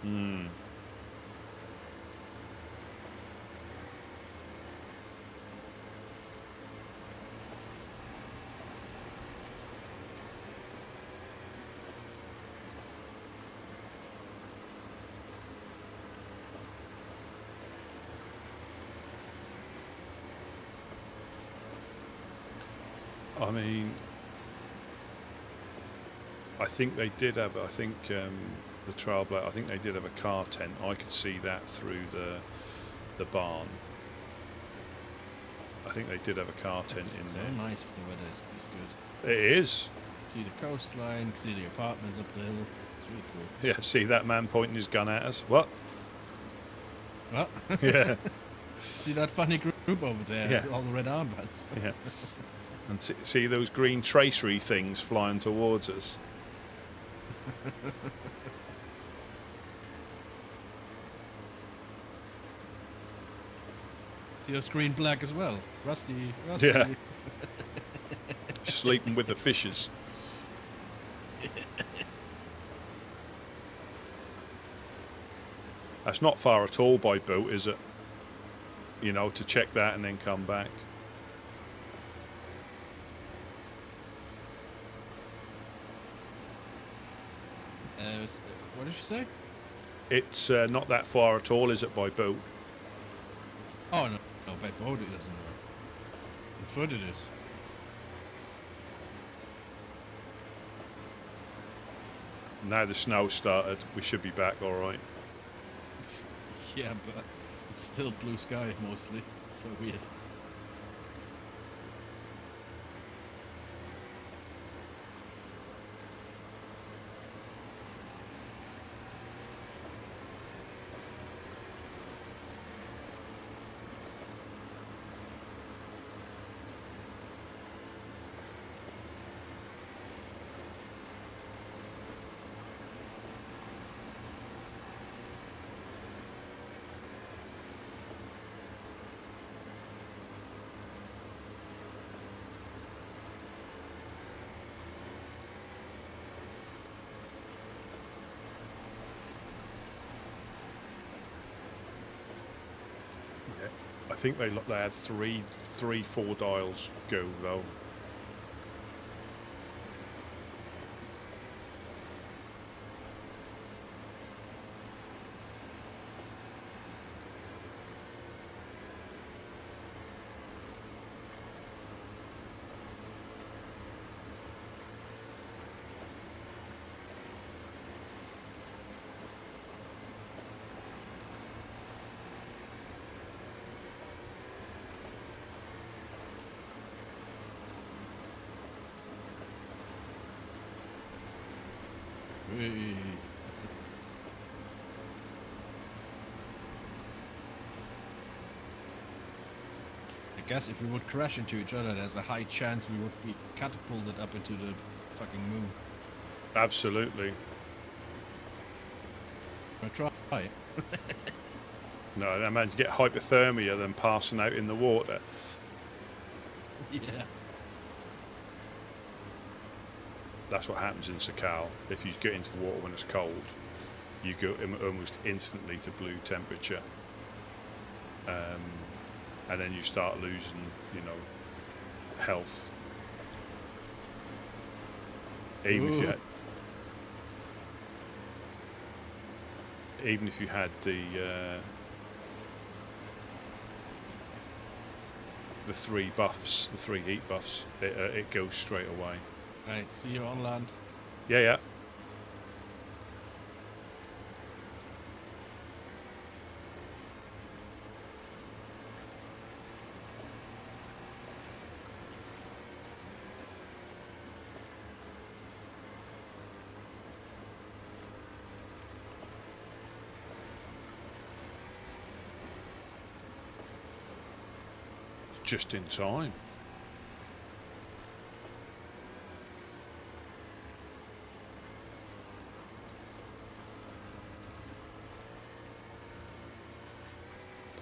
Hmm. I mean, I think they did have. I think the Trailblazer. I think they did have a car tent. I could see that through the barn. I think they did have a car tent in so there. Nice if the weather is good. It is. See the coastline, see the apartments up the hill. It's really cool. Yeah. See that man pointing his gun at us. What? What? Yeah. See that funny group over there? Yeah. All the red armbands. Yeah. And see those green tracery things flying towards us. See your screen black as well. Rusty. Yeah. Sleeping with the fishes. That's not far at all by boat, is it? You know, to check that and then come back. What did you say? It's not that far at all, is it, by boat? Oh, no, by boat it isn't. On foot it is. Now the snow started, we should be back all right. Yeah, but it's still blue sky mostly. So weird. I think they had three, 4 dials go though. Hey. I guess if we would crash into each other, there's a high chance we would be catapulted up into the fucking moon. Absolutely. I try. No, I imagine you get hypothermia then passing out in the water. Yeah. That's what happens in Sakal. If you get into the water when it's cold, you go almost instantly to blue temperature. And then you start losing, you know, health. Even if you had the 3 buffs, the 3 heat buffs, it goes straight away. Right, see you on land. Yeah. Just in time.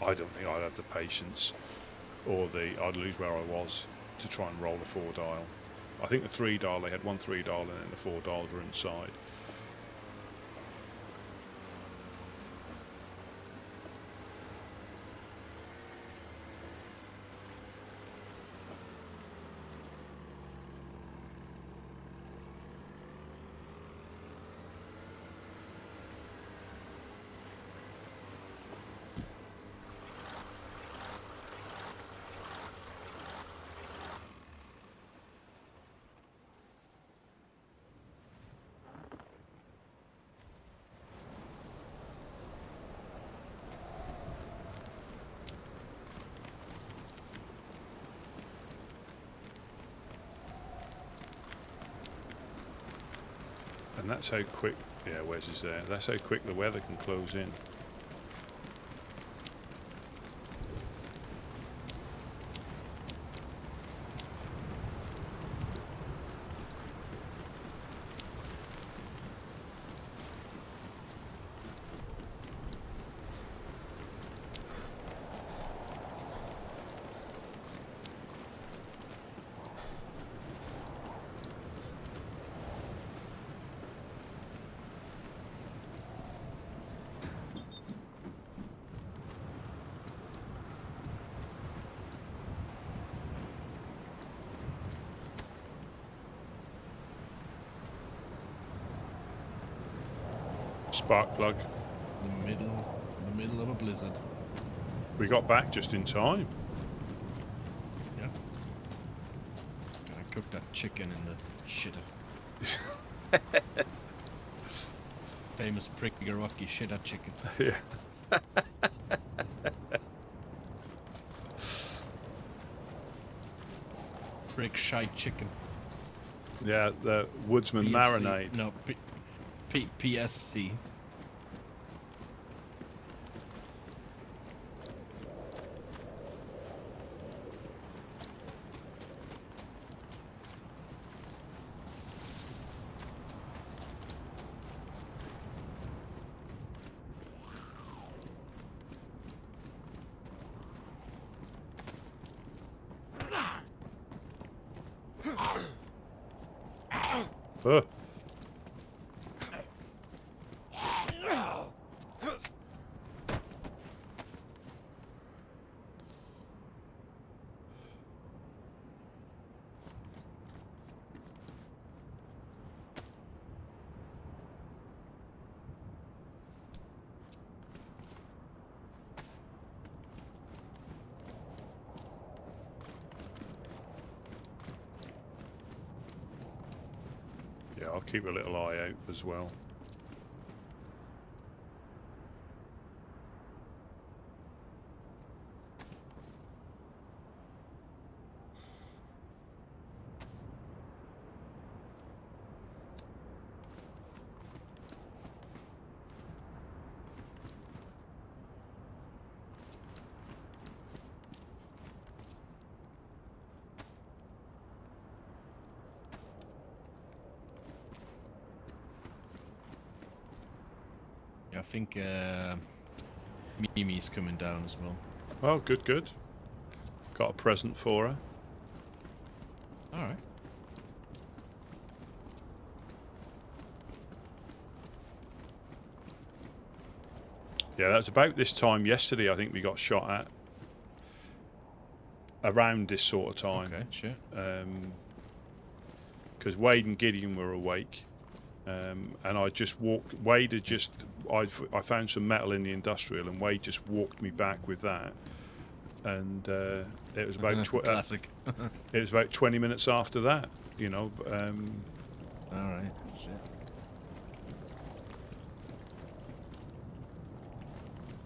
I don't think I'd have the patience, or I'd lose where I was to try and roll a 4 dial. I think the 3 dial, they had 1 3 dial and then the 4 dials were inside. And that's how quick, yeah, Wes is there. That's how quick the weather can close in. Spark plug. In the middle of a blizzard. We got back just in time. Yeah. Gonna cook that chicken in the shitter. Famous Priggerocki shitter chicken. Yeah. Prig shite chicken. Yeah, the Woodsman PFC. marinade. No, PSC. Oh. Yeah, I'll keep a little eye out as well. think Mimi's coming down as well. Oh, good, good. Got a present for her. All right. Yeah, that's about this time yesterday. I think we got shot at. Around this sort of time. Okay, sure. Because Wade and Gideon were awake, and I just walked. Wade had just. I found some metal in the industrial, and Wade just walked me back with that. And it was about classic. it was about 20 minutes after that. You know. All right. Shit.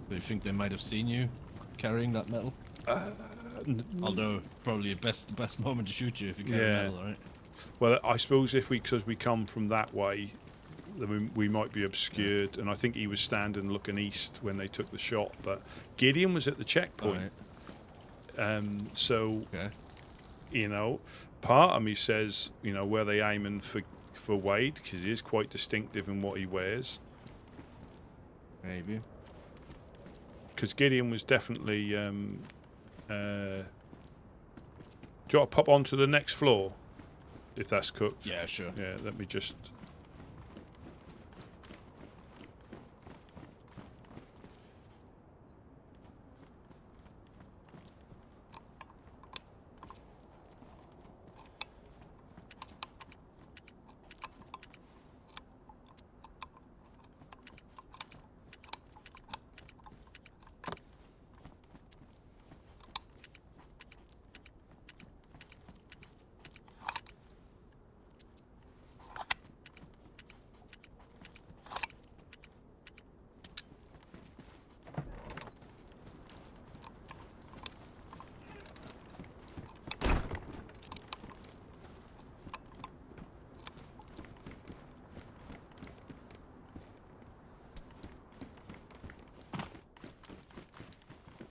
Do you think they might have seen you carrying that metal? Although probably the best moment to shoot you if you carry metal, right? Well, I suppose because we come from that way, then we might be obscured. And I think he was standing looking east when they took the shot. But Gideon was at the checkpoint. So, you know, part of me says, you know, were they aiming for Wade? Because he is quite distinctive in what he wears. Maybe. Because Gideon was definitely... do you want to pop onto the next floor? If that's cooked. Yeah, sure. Yeah, let me just...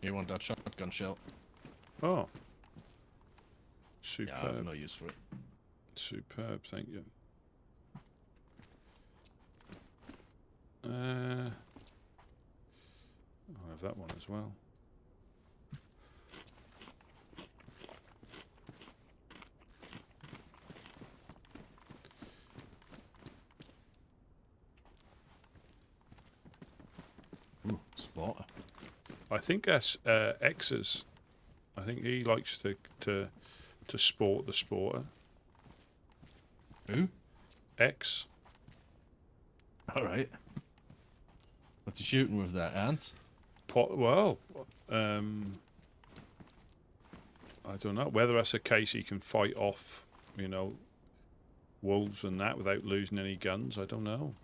You want that shotgun shell? Oh. Superb. Yeah, I have no use for it. Superb, thank you. I'll have that one as well. Ooh, spotter. I think that's X's. I think he likes to sport the sporter. Who? X. All right. What's he shooting with that? Ants? Well, I don't know whether that's a case he can fight off, you know, wolves and that without losing any guns. I don't know.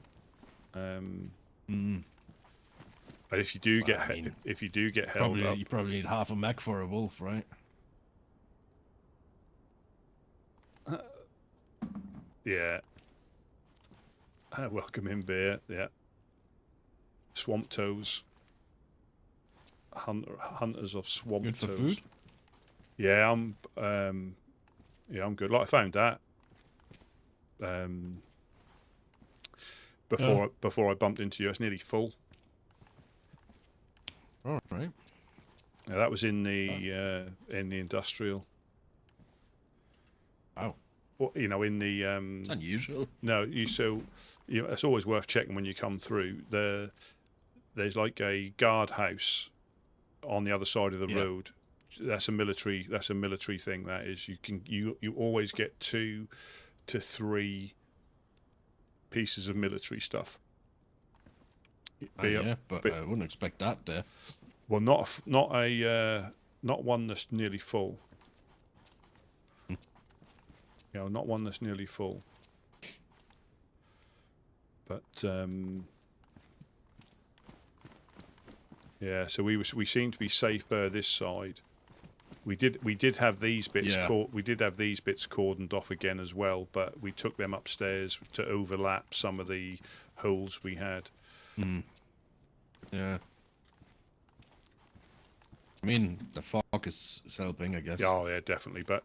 But if you do get if you do get held up, you probably need half a mech for a wolf, right? Yeah. Welcome in, beer. Yeah. Swamp toes. Hunters of swamp Good for toes. food? Yeah, I'm good. Like I found that before I bumped into you. It's nearly full. All right. Yeah, that was in the industrial. Wow. Well, you know, in the It's unusual. no, it's always worth checking when you come through. There's like a guard house on the other side of the road. That's a military thing. That is, you always get 2 to 3 pieces of military stuff. Yeah, but I wouldn't expect that there. Well, not one that's nearly full. You know, not one that's nearly full. But yeah, so we seem to be safer this side. We did have these bits cordoned off again as well, but we took them upstairs to overlap some of the holes we had. Yeah. I mean, the fog is helping, I guess. Oh yeah, definitely. But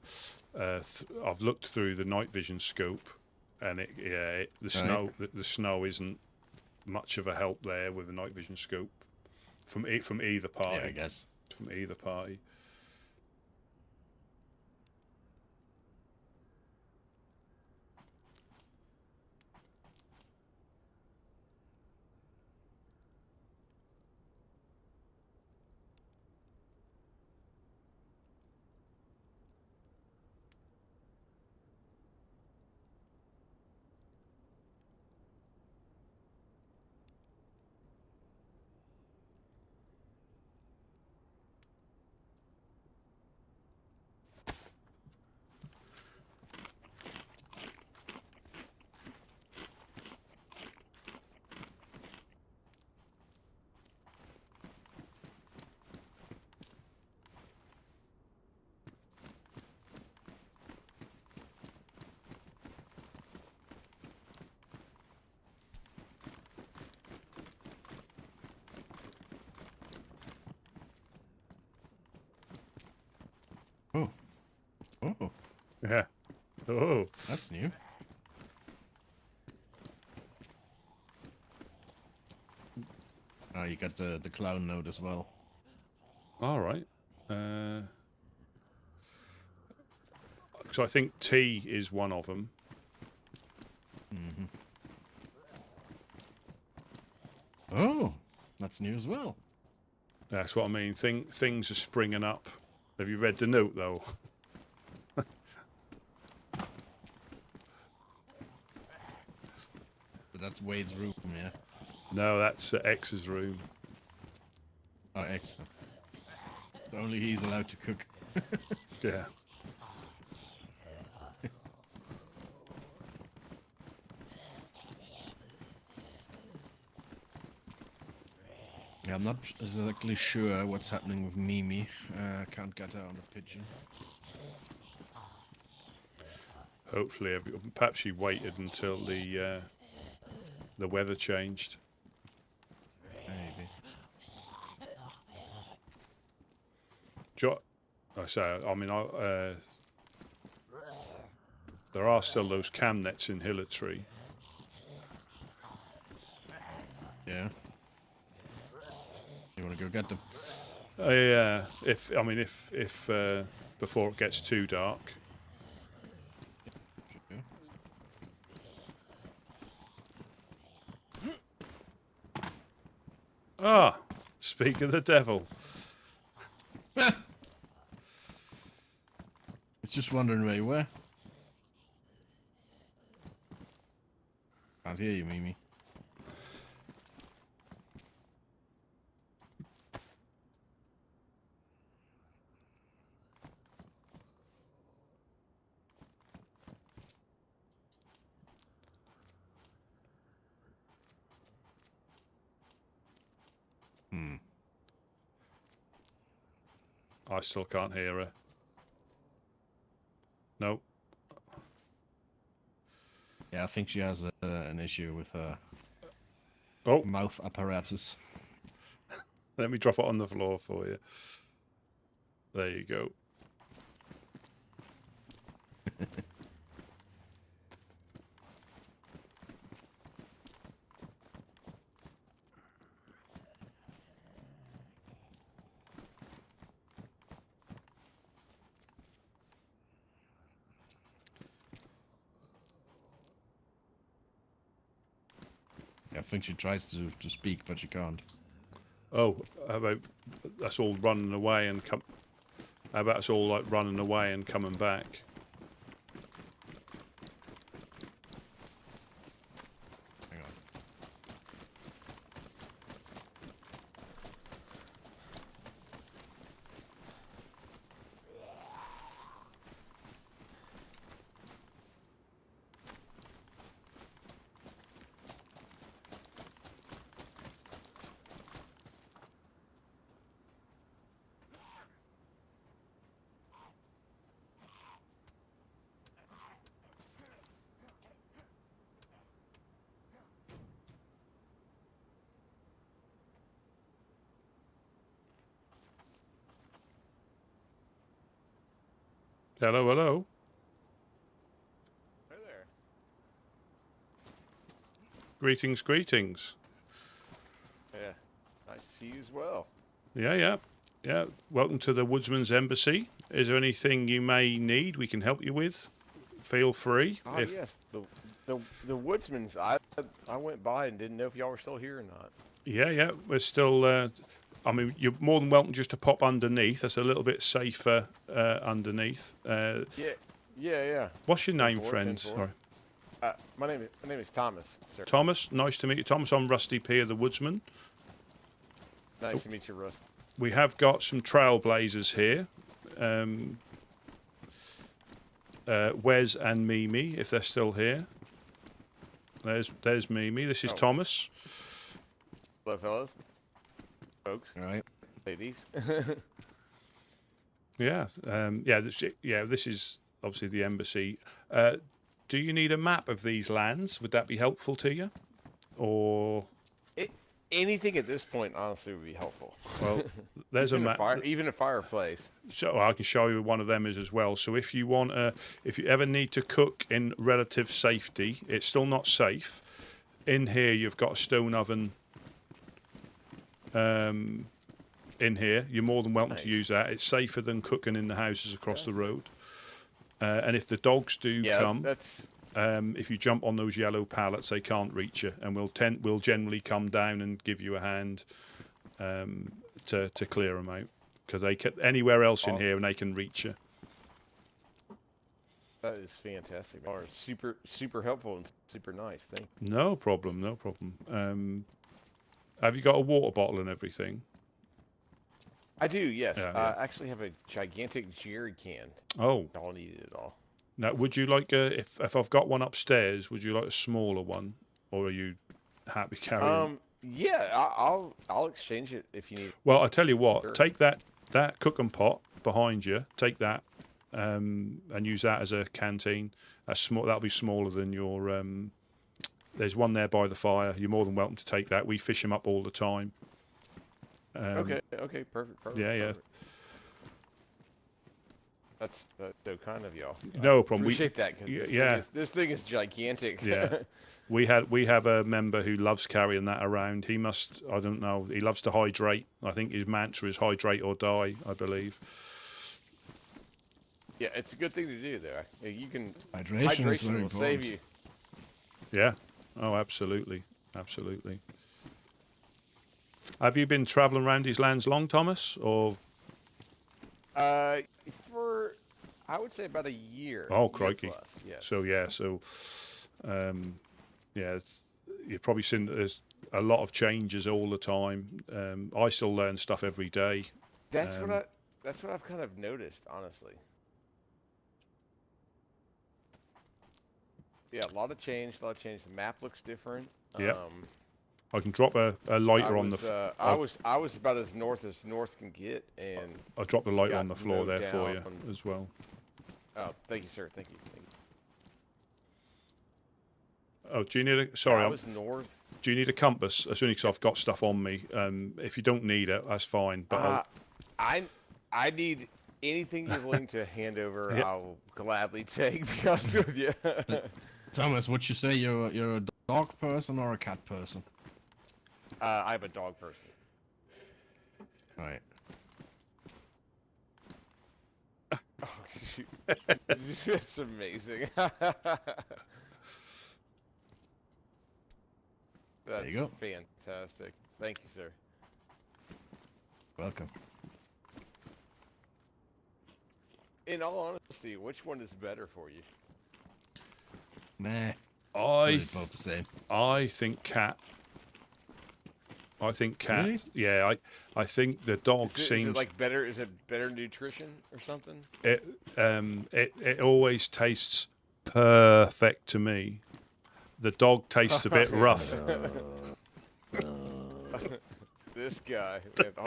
I've looked through the night vision scope, and the snow isn't much of a help there with a night vision scope from either party. Yeah, I guess. From either party. Oh. Oh, Yeah. Oh. that's new. Oh, you got the clown node as well. All right. So I think T is one of them. Mm-hmm. Oh, that's new as well. That's what I mean. Things are springing up. Have you read the note though? But that's Wade's room, yeah. No, that's X's room. Oh, excellent. So only he's allowed to cook. Yeah. Yeah, I'm not exactly sure what's happening with Mimi. Can't get her on the pigeon. Hopefully, perhaps she waited until the weather changed. Maybe. I mean, there are still those cam nets in Hillitree. Yeah. You want to go get them? Yeah. If before it gets too dark. Ah, speak of the devil. It's just wondering where you were. Can't hear you, Mimi. I still can't hear her. No. Yeah, I think she has an issue with her Oh, mouth apparatus. let me drop it on the floor for you. There you go. Yeah, I think she tries to speak, but she can't. Oh, how about that's all running away and come? How about it's all like running away and coming back? Hang on. Hello, hello. Hey there. Greetings, greetings. to you as well. Yeah. Welcome to the Woodsman's Embassy. Is there anything you may need we can help you with? Feel free. Oh yes, the Woodsmen's. I went by and didn't know if y'all were still here or not. Yeah, we're still. I mean, you're more than welcome just to pop underneath. That's a little bit safer underneath. Yeah. What's your name, 10-4, friend? 10-4. Sorry. My name is Thomas, sir. Thomas, nice to meet you. Thomas, I'm Rusty P of the Woodsman. Nice to meet you, Russ. We have got some trailblazers here. Wes and Mimi, if they're still here. There's Mimi. This is Thomas. Hello, fellas. Folks. All right. Ladies. This is obviously the embassy. Do you need a map of these lands? Would that be helpful to you? Or Anything at this point, honestly, would be helpful. Well, there's a map. Even a fireplace. So I can show you one of them is as well. So if you want, if you ever need to cook in relative safety, it's still not safe. In here, you've got a stone oven. In here, you're more than welcome to use that. It's safer than cooking in the houses across the road. And if the dogs do come, if you jump on those yellow pallets, they can't reach you, and we'll generally come down and give you a hand to clear them out, because they can anywhere else in here and they can reach you. That is fantastic. Or super helpful and super nice. Thank you. No problem. Have you got a water bottle and everything? I do, yes. Yeah. I actually have a gigantic jerry can. Oh. Y'all need it all. Now, would you like if I've got one upstairs, would you like a smaller one, or are you happy carrying? Yeah, I'll exchange it if you need. Well, I tell you what, Sure. take that cooking pot behind you. Take that, and use that as a canteen. That's small. That'll be smaller than your. There's one there by the fire. You're more than welcome to take that. We fish them up all the time. Okay, perfect. Yeah. That's so kind of y'all. No problem. Appreciate that, because this thing is gigantic. Yeah. We have a member who loves carrying that around. He must, I don't know, he loves to hydrate. I think his mantra is hydrate or die, I believe. Yeah, it's a good thing to do there. You can Hydration is very will save important. you. Yeah. Oh, absolutely. Have you been travelling around these lands long, Thomas? Or For I would say about a year. Oh, crikey. Plus, yes. You've probably seen that there's a lot of changes all the time. I still learn stuff every day. That's what I've kind of noticed, honestly. Yeah, a lot of change. The map looks different. Yeah. I can drop a lighter on the. I was about as north can get, and I'll drop the lighter on the got floor mowed there for down you as well. Oh, thank you, sir. Thank you. Oh, do you need a? Sorry, I was north. Do you need a compass? As soon as I've got stuff on me. If you don't need it, that's fine. But I need anything you're willing to hand over. Yep. I'll gladly take. To be honest with you. Thomas, what you say? You're a dog person or a cat person? I'm a dog person. All right. Oh, shoot. That's amazing. That's you go. fantastic. Thank you, sir. Welcome. In all honesty, which one is better for you? Meh. I Both the same. think cat. Really? Yeah, I think the dog Is seems it like better? Is it better nutrition or something? it always tastes perfect to me. The dog tastes a bit rough. This guy.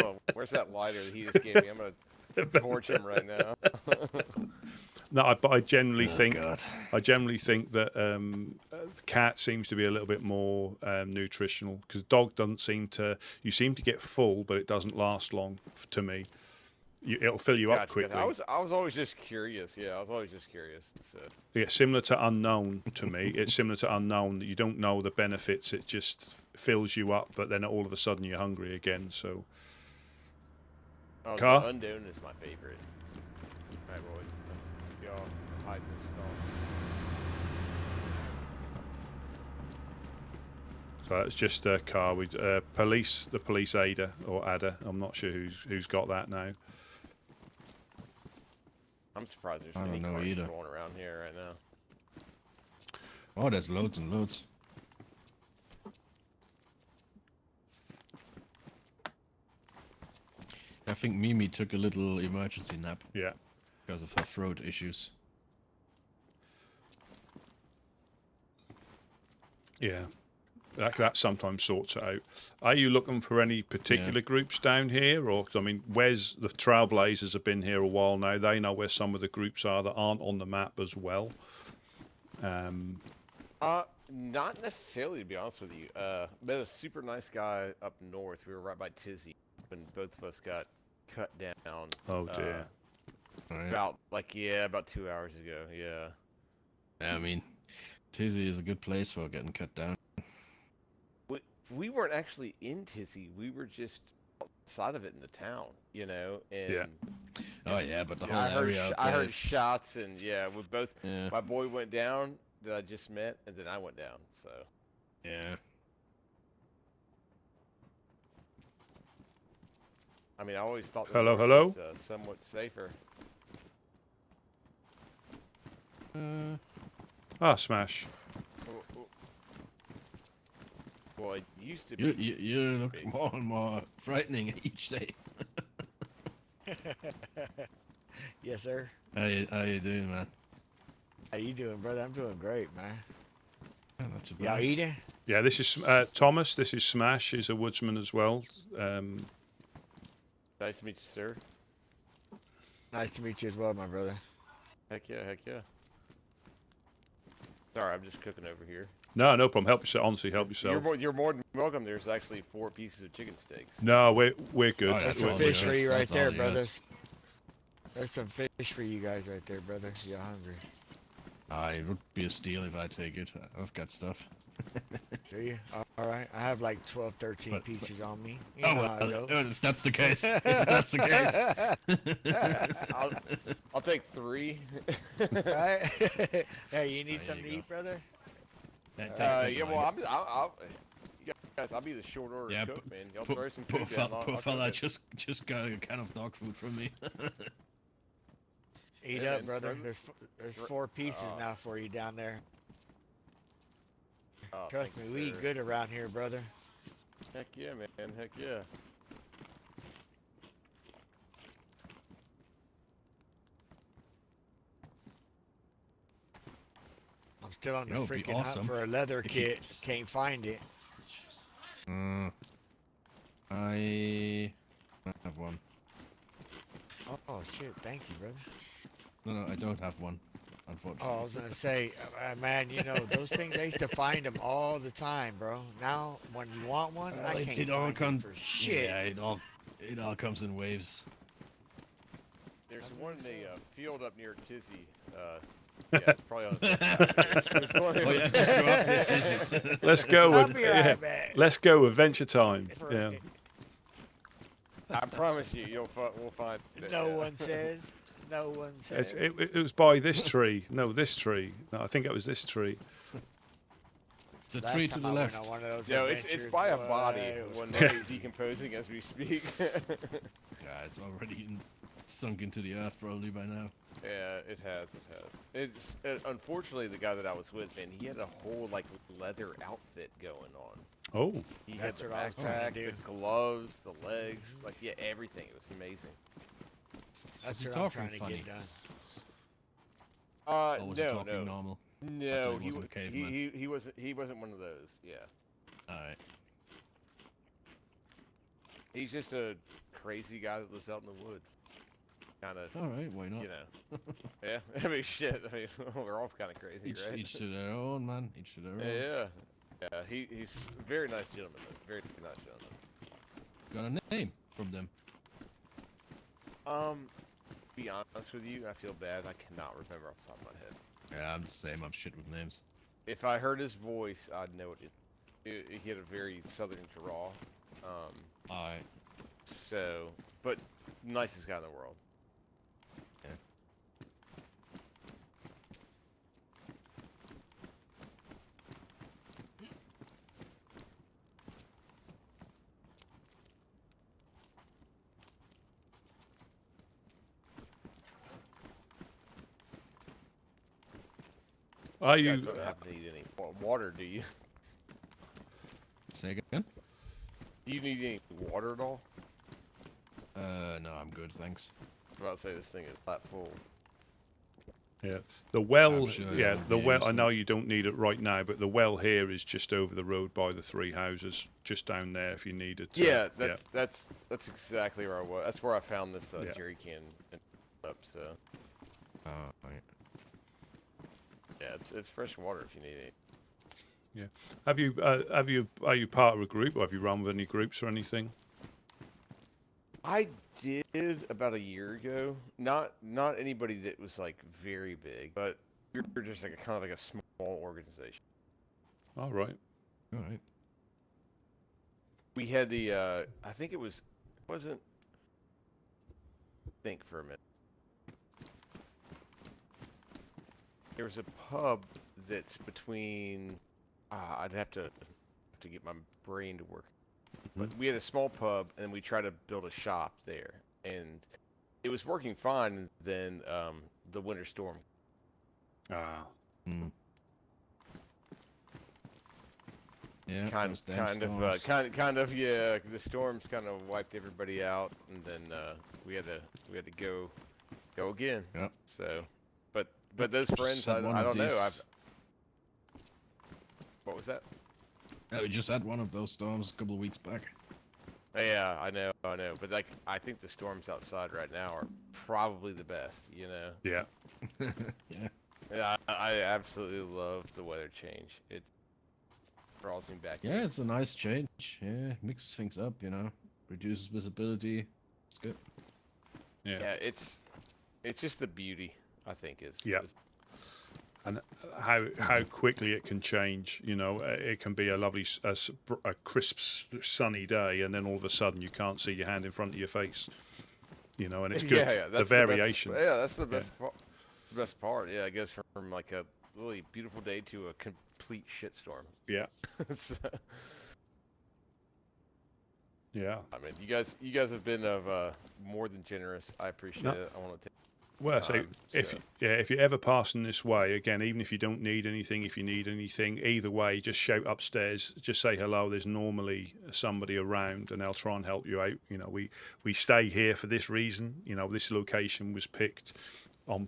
Oh, where's that lighter that he just gave me? I'm gonna torch him right now. No, but I generally Oh, think God. that the cat seems to be a little bit more nutritional, because dog doesn't seem to. You seem to get full, but it doesn't last long to me. It'll fill you up Gotcha. quickly. I was always just curious. Yeah, I was always just curious. So. Yeah, similar to unknown to me. It's similar to unknown that you don't know the benefits. It just fills you up, but then all of a sudden you're hungry again. So, Oh, Car? the Unknown is my favorite. Alright, boys. Y'all hide this stuff. so it's just a car. We the police aider or adder. I'm not sure who's got that now. I'm surprised there's I don't any know cars either. going around here right now. Oh, there's loads and loads. I think Mimi took a little emergency nap Yeah. because of her throat issues. Yeah, that sometimes sorts it out. Are you looking for any particular groups down here, or 'cause, I mean, where's the Trailblazers have been here a while now? They know where some of the groups are that aren't on the map as well. Not necessarily, to be honest with you. Met a super nice guy up north. We were right by Tizzy when both of us got cut down. Oh dear. Right. About 2 hours ago. Yeah. I mean, Tizzy is a good place for getting cut down. We weren't actually in Tizzy. We were just outside of it in the town, you know. And Yeah. Oh yeah, but the whole I heard, area out I there heard is- shots, and yeah, we both. Yeah. My boy went down that I just met, and then I went down. So. Yeah. I mean, I always thought. Hello, the hello? north was, somewhat safer. Smash. Well, it used to be. You look more and more frightening each day. Yes, sir. How you doing, man? How you doing, brother? I'm doing great, man. Oh, not too Y'all bad. eating? Yeah, this is Thomas. This is Smash. He's a woodsman as well. Nice to meet you, sir. Nice to meet you as well, my brother. Heck yeah, heck yeah. Sorry, I'm just cooking over here. No problem. Help yourself. Honestly, help yourself. You're more than welcome. There's actually 4 pieces of chicken steaks. No, we're good. Oh, yeah, There's that's some all fish yours. for you right That's there, all brother. yours. There's some fish for you guys right there, brother. You're hungry. It would be a steal if I take it. I've got stuff. Do you? All right. I have like 12, 13 But- pieces on me. You Oh, know how it well, goes. if that's the case. If that's the case. I'll take 3. Right? Hey, you need There something you to go. eat, brother? Yeah, well, I'll guys, I'll be the short order Yeah, cook, man. Y'all poor, throw some poor, food down. poor I'll fella cook it. just got a can of dog food from me. Eat Yeah, up, man, brother. throw- There's 4 pieces now for you down there. Oh, Trust thank me, you, we eat sir. good around here, brother. Heck yeah, man. Heck yeah. I'm still on the Yo, it'd be freaking hunt awesome for a leather if you- kit. Can't find it. I have one. Oh shit! Thank you, brother. No, I don't have one, unfortunately. Oh, I was gonna say, man, you know those things. I used to find them all the time, bro. Now, when you want one, I can't it all find comes it for shit. Yeah, it all comes in waves. There's one in the field up near Tizzy. Yeah, it's probably on the Oh yeah, just go up this, is it? Let's go I'll with be right back. let's go Adventure Time. For- Yeah. I promise you, we'll find. No one says. No one says. It was by this tree. No, this tree. No, I think it was this tree. It's a Last tree to time the I went left. on one of those No, it's adventures, by a boy, body. it was One crazy. that's decomposing as we speak. Yeah, it's already sunk into the earth probably by now. Yeah, it has. It's unfortunately the guy that I was with, man. He had a whole like leather outfit going on. Oh, He That's had the what I was trying backpack, to the do. gloves, the legs, like yeah, everything. It was amazing. That's Was he what I'm talking trying to funny? get done. Or was he No, talking no, normal? no. he He wasn't a caveman. he wasn't one of those. Yeah, Alright. he's just a crazy guy that lives out in the woods. Kind of, Alright, why not? you know. Yeah, I mean, shit. I mean, we're all kind of crazy, Each, right? each to their own, man. Each to their own. Yeah. He's a very nice gentleman. Though. Very nice gentleman. Got a name from them. To be honest with you, I feel bad. I cannot remember off the top of my head. Yeah, I'm the same. I'm shit with names. If I heard his voice, I'd know it he had a very southern draw. Alright. So, but nicest guy in the world. Are You you? guys don't have to need any water, do you? Say again? Do you need any water at all? No, I'm good, thanks. I was about to say this thing is that full. Yeah, the well. I'm sure Yeah, it'll the be well. I useful. know you don't need it right now, but the well here is just over the road by the 3 houses, just down there if you need it. Yeah, that's exactly where I was. That's where I found this Yeah. jerry can up. So Alright. yeah, it's fresh water if you need it. Have you? Are you part of a group? Or have you run with any groups or anything? I did about a year ago. Not anybody that was like very big, but we were just like a kind of like a small organization. All right. Alright. We had the I think it wasn't think for a minute. There was a pub that's between I'd have to get my brain to work. But we had a small pub and we tried to build a shop there, and it was working fine. And then the winter storm. Ah. Hmm. Yeah, Kind those damn of storms. yeah. The storms kind of wiped everybody out, and then we had to go again. Yep. So, but those friends, Just I had one don't of know. these- What was that? Yeah, we just had one of those storms a couple of weeks back. Yeah, I know. But like, I think the storms outside right now are probably the best. You know. Yeah. Yeah. Yeah, I absolutely love the weather change. It draws me back. Yeah, it's a nice change. Yeah, mixes things up, you know. Reduces visibility. It's good. Yeah. Yeah, it's just the beauty. I think is. Yeah. And how quickly it can change. You know, it can be a lovely, a crisp, sunny day, and then all of a sudden you can't see your hand in front of your face. You know, and it's good. Yeah, The variation. That's the best part. Best part. Yeah, it goes from like a really beautiful day to a complete shitstorm. Yeah. So, Yeah. I mean, you guys have been more than generous. I appreciate it. I want to take. Well, so if So- if you're ever passing this way, again, even if you don't need anything, if you need anything, either way, just shout upstairs. Just say hello. There's normally somebody around, and they'll try and help you out. You know, we stay here for this reason. You know, this location was picked on,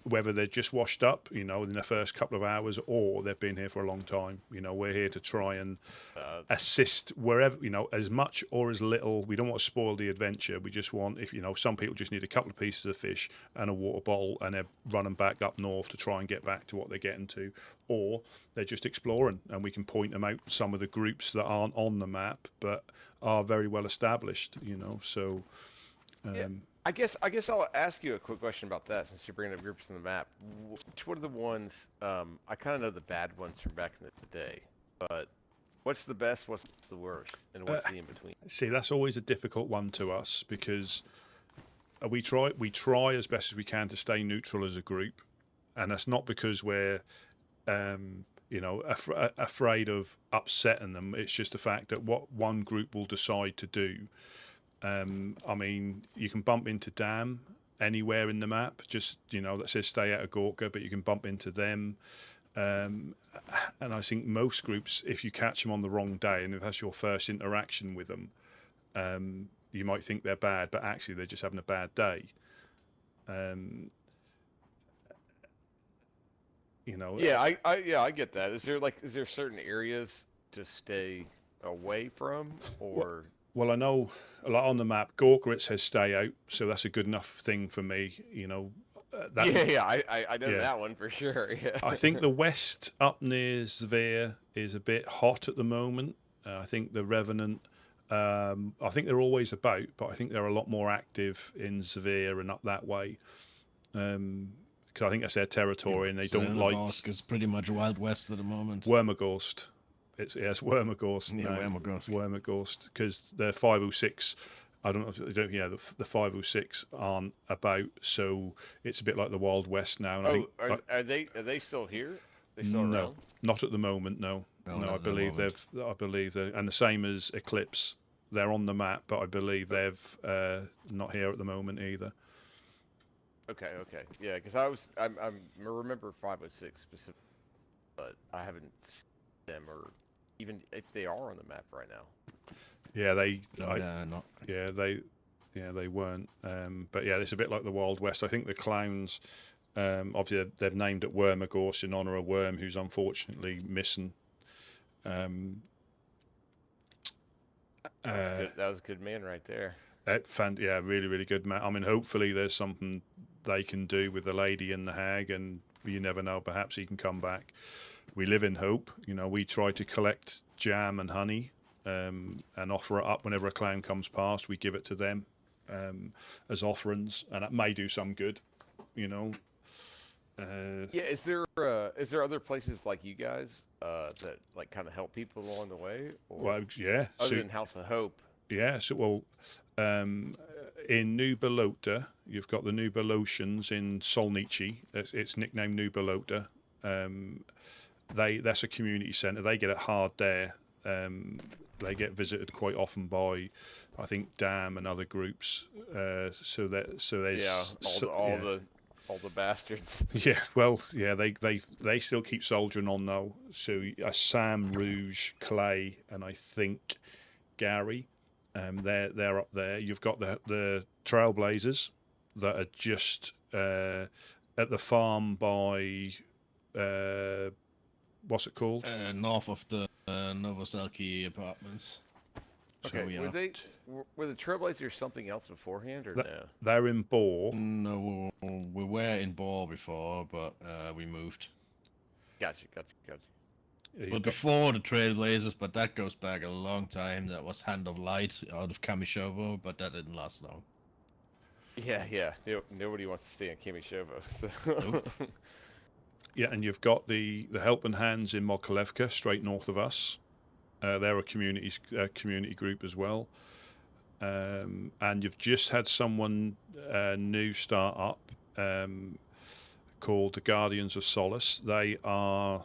whether they're just washed up, in the first couple of hours, or they've been here for a long time. You know, we're here to try and assist wherever, as much or as little. We don't want to spoil the adventure. We just want, if some people just need a couple of pieces of fish and a water bottle, and they're running back up north to try and get back to what they're getting to, or they're just exploring, and we can point them out some of the groups that aren't on the map but are very well established. So. Yeah. I guess I'll ask you a quick question about that, since you're bringing up groups on the map. Which one of the ones? I kind of know the bad ones from back in the day, but what's the best? What's the worst? And what's the in between? See, that's always a difficult one to us, because we try as best as we can to stay neutral as a group, and that's not because we're afraid of upsetting them. It's just the fact that what one group will decide to do. I mean, you can bump into Dam anywhere in the map, just, that says stay out of Gorka, but you can bump into them. And I think most groups, if you catch them on the wrong day, and if that's your first interaction with them, you might think they're bad, but actually they're just having a bad day. Yeah, I get that. Is there certain areas to stay away from, or? Well, I know a lot on the map. Gorka, it says stay out, so that's a good enough thing for me. I know that one for sure. Yeah. I think the west up near Zvir is a bit hot at the moment. I think the Revenant, I think they're always about, but I think they're a lot more active in Zvir and up that way. because I think that's their territory, and they don't like. Chernarus is pretty much Wild West at the moment. Wormagorst. It's Wormagorst. Yeah, No, Wormagorst. Wormagorst, because the 506. I don't know if the 506 aren't about, so it's a bit like the Wild West now. And I think, are they still here? They still no, around? not at the moment. No, I believe they've. And the same as Eclipse, they're on the map, but I believe they've not here at the moment either. Okay, yeah, because I remember 506 specifically, but I haven't seen them or even if they are on the map right now. Yeah, Not. Yeah, they weren't. But yeah, it's a bit like the Wild West. I think the clowns, obviously, they've named it Wormagorst in honor of Worm, who's unfortunately missing. That was a good man right there. Yeah, really, really good man. I mean, hopefully there's something they can do with the lady and the hag, and you never know, perhaps he can come back. We live in hope. We try to collect jam and honey and offer it up whenever a clown comes past. We give it to them as offerings, and it may do some good, Yeah, is there other places like you guys that like kind of help people along the way? Or well, yeah. Other than House of Hope. Yeah, in New Balota, you've got the New Balotans in Solnici. It's nicknamed New Balota. That's a community centre. They get it hard there. They get visited quite often by, I think, Dam and other groups. So there's all the bastards. Yeah, well, yeah, they still keep soldiering on though. So Sam, Rouge, Clay, and I think Gary. They're up there. You've got the Trailblazers that are just at the farm by what's it called? North of the Novoselki apartments. Okay, were the Trailblazers something else beforehand, or no? They're in Boar. No, we were in Boar before, but we moved. Gotcha. But before the Trailblazers, but that goes back a long time. That was Hand of Light out of Kamishovo, but that didn't last long. Yeah. Nobody wants to stay in Kamishovo. So. Nope. Yeah, and you've got the Helping Hands in Mokolevka, straight north of us. They're a community group as well. And you've just had someone new start up called the Guardians of Solace. They are...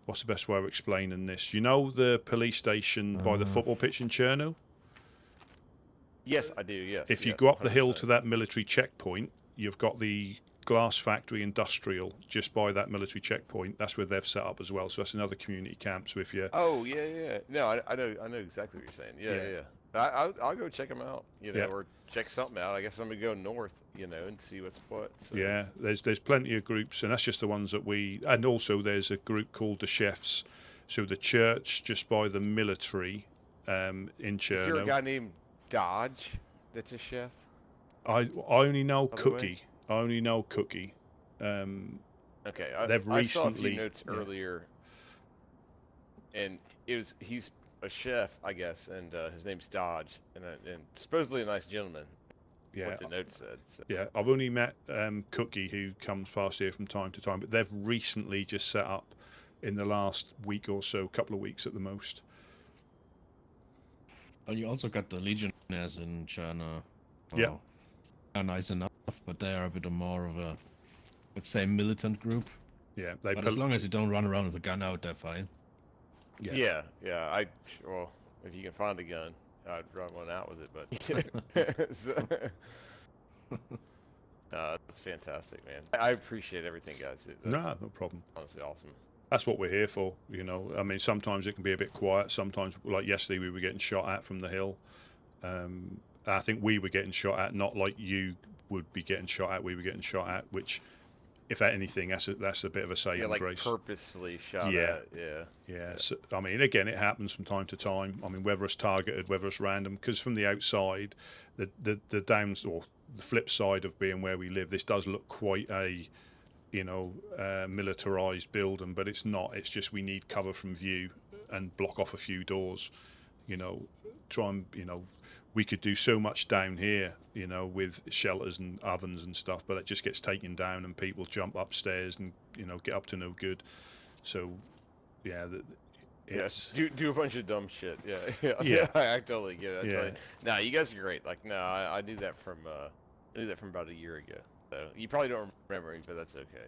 What's the best way of explaining this? You know the police station by the football pitch in Cherno? Yes, I do, yes. If you go up the hill to that military checkpoint, you've got the glass factory industrial just by that military checkpoint. That's where they've set up as well. So that's another community camp. So if you... Oh, yeah. No, I know exactly what you're saying. Yeah. I'll go check them out, or check something out. I guess I'm going to go north, and see what's what. So. Yeah, there's plenty of groups, and that's just the ones that we... And also there's a group called the Chefs. So the church just by the military in Cherno. Is there a guy named Dodge that's a chef? I only know Cookie. I only know Cookie. Okay, they've recently... I saw a few notes earlier, and he's a chef, I guess, and his name's Dodge, and supposedly a nice gentleman. Yeah, what the note said. So. Yeah, I've only met Cookie, who comes past here from time to time, but they've recently just set up in the last week or so, couple of weeks at the most. And you also got the Legionnaires in China. Yeah. Are nice enough, but they are a bit more of a, let's say, militant group. Yeah, but as long as you don't run around with a gun out, they're fine. Yeah. Well, if you can find a gun, I'd run one out with it. But that's fantastic, man. I appreciate everything, guys. No problem. Honestly, awesome. That's what we're here for, I mean, sometimes it can be a bit quiet. Sometimes, like yesterday, we were getting shot at from the hill. I think we were getting shot at, not like you would be getting shot at. We were getting shot at, which, if anything, that's a bit of a saving grace. Purposefully shot at. Yeah. So, I mean, again, it happens from time to time. I mean, whether it's targeted, whether it's random, because from the outside, the downs or the flip side of being where we live, this does look quite a, militarized building, but it's not. It's just we need cover from view and block off a few doors. Try and we could do so much down here, you know, with shelters and ovens and stuff, but it just gets taken down and people jump upstairs and, you know, get up to no good. So, yeah, it's... Yes, do a bunch of dumb shit. Yeah, Yeah. I totally get it. Yeah. Nah, you guys are great. Like, no, I knew that from about a year ago. So you probably don't remember me, but that's okay.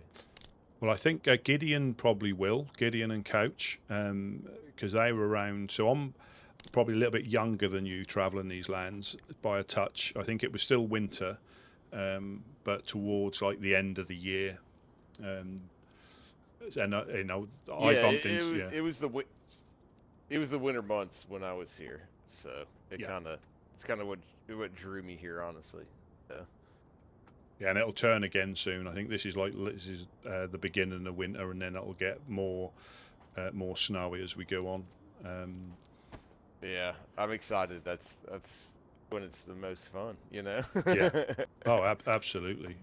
Well, I think Gideon probably will. Gideon and Couch, because they were around. So I'm probably a little bit younger than you, travelling these lands by a touch. I think it was still winter, but towards like the end of the year. And you know, I bumped into. It was the winter months when I was here, so it's kind of what drew me here, honestly. So. Yeah, and it'll turn again soon. I think this is the beginning of the winter, and then it'll get more snowy as we go on. Yeah, I'm excited. That's when it's the most fun, you know. Yeah. Oh, absolutely.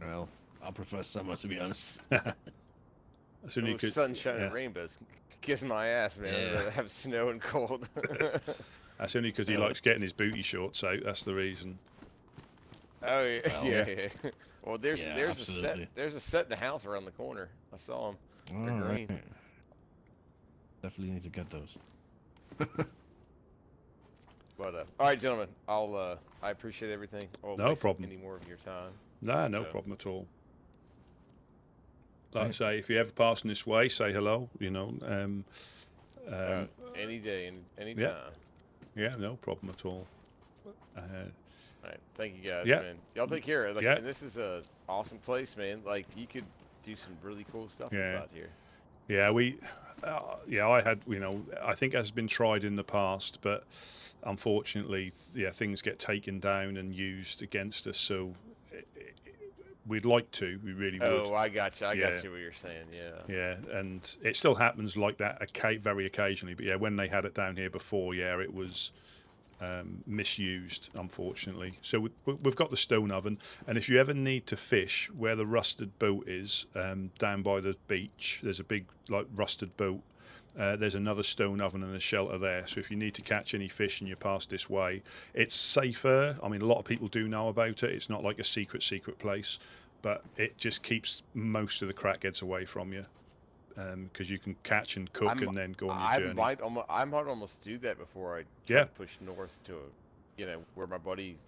Well, I prefer summer, to be honest. Sunshine and rainbows. Kiss my ass, man. I'd rather have snow and cold. That's only because he likes getting his booty shorts out. That's the reason. Oh yeah, Well, yeah. Well, there's absolutely. a set in the house around the corner. I saw him. They're green. Right. Definitely need to get those. But all right, gentlemen. I appreciate everything. No problem. Any more of your time? Nah, no problem at all. Like I say, if you're ever passing this way, say hello. You know. Any day, any yeah. time. Yeah, no problem at all. All right, thank you guys, Yeah. man. Y'all take care. Like, Yeah. and this is a awesome place, man. Like, you could do some really cool stuff inside here. Yeah, I had, you know, I think it has been tried in the past, but unfortunately, things get taken down and used against us. So we'd like to, we really would. Oh, I got you. I got you what you're saying. Yeah. Yeah, and it still happens like that very occasionally. But yeah, when they had it down here before, it was misused, unfortunately. So we've got the stone oven, and if you ever need to fish where the rusted boat is, down by the beach, there's a big like rusted boat. There's another stone oven and a shelter there. So if you need to catch any fish and you pass this way, it's safer. I mean, a lot of people do know about it. It's not like a secret place, but it just keeps most of the crackheads away from you. Because you can catch and cook and then go on your journey. I might almost do that before I try to push north to, where my buddy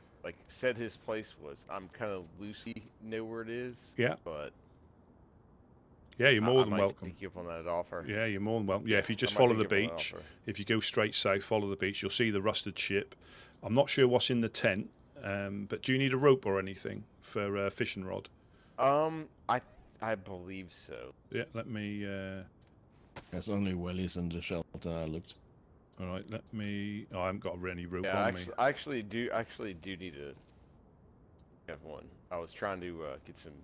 said his place was. I'm kind of loosey know where it is. Yeah. But yeah, you're more than welcome. Take you up on that offer. Yeah, you're more than welcome. Yeah, if you just follow the beach, if you go straight south, follow the beach, you'll see the rusted ship. I'm not sure what's in the tent, but do you need a rope or anything for a fishing rod? I believe so. Yeah, let me... There's only wellies in the shelter, I looked. Alright, let me... Oh, I haven't got any rope on me. I actually do need to have one. I was trying to get some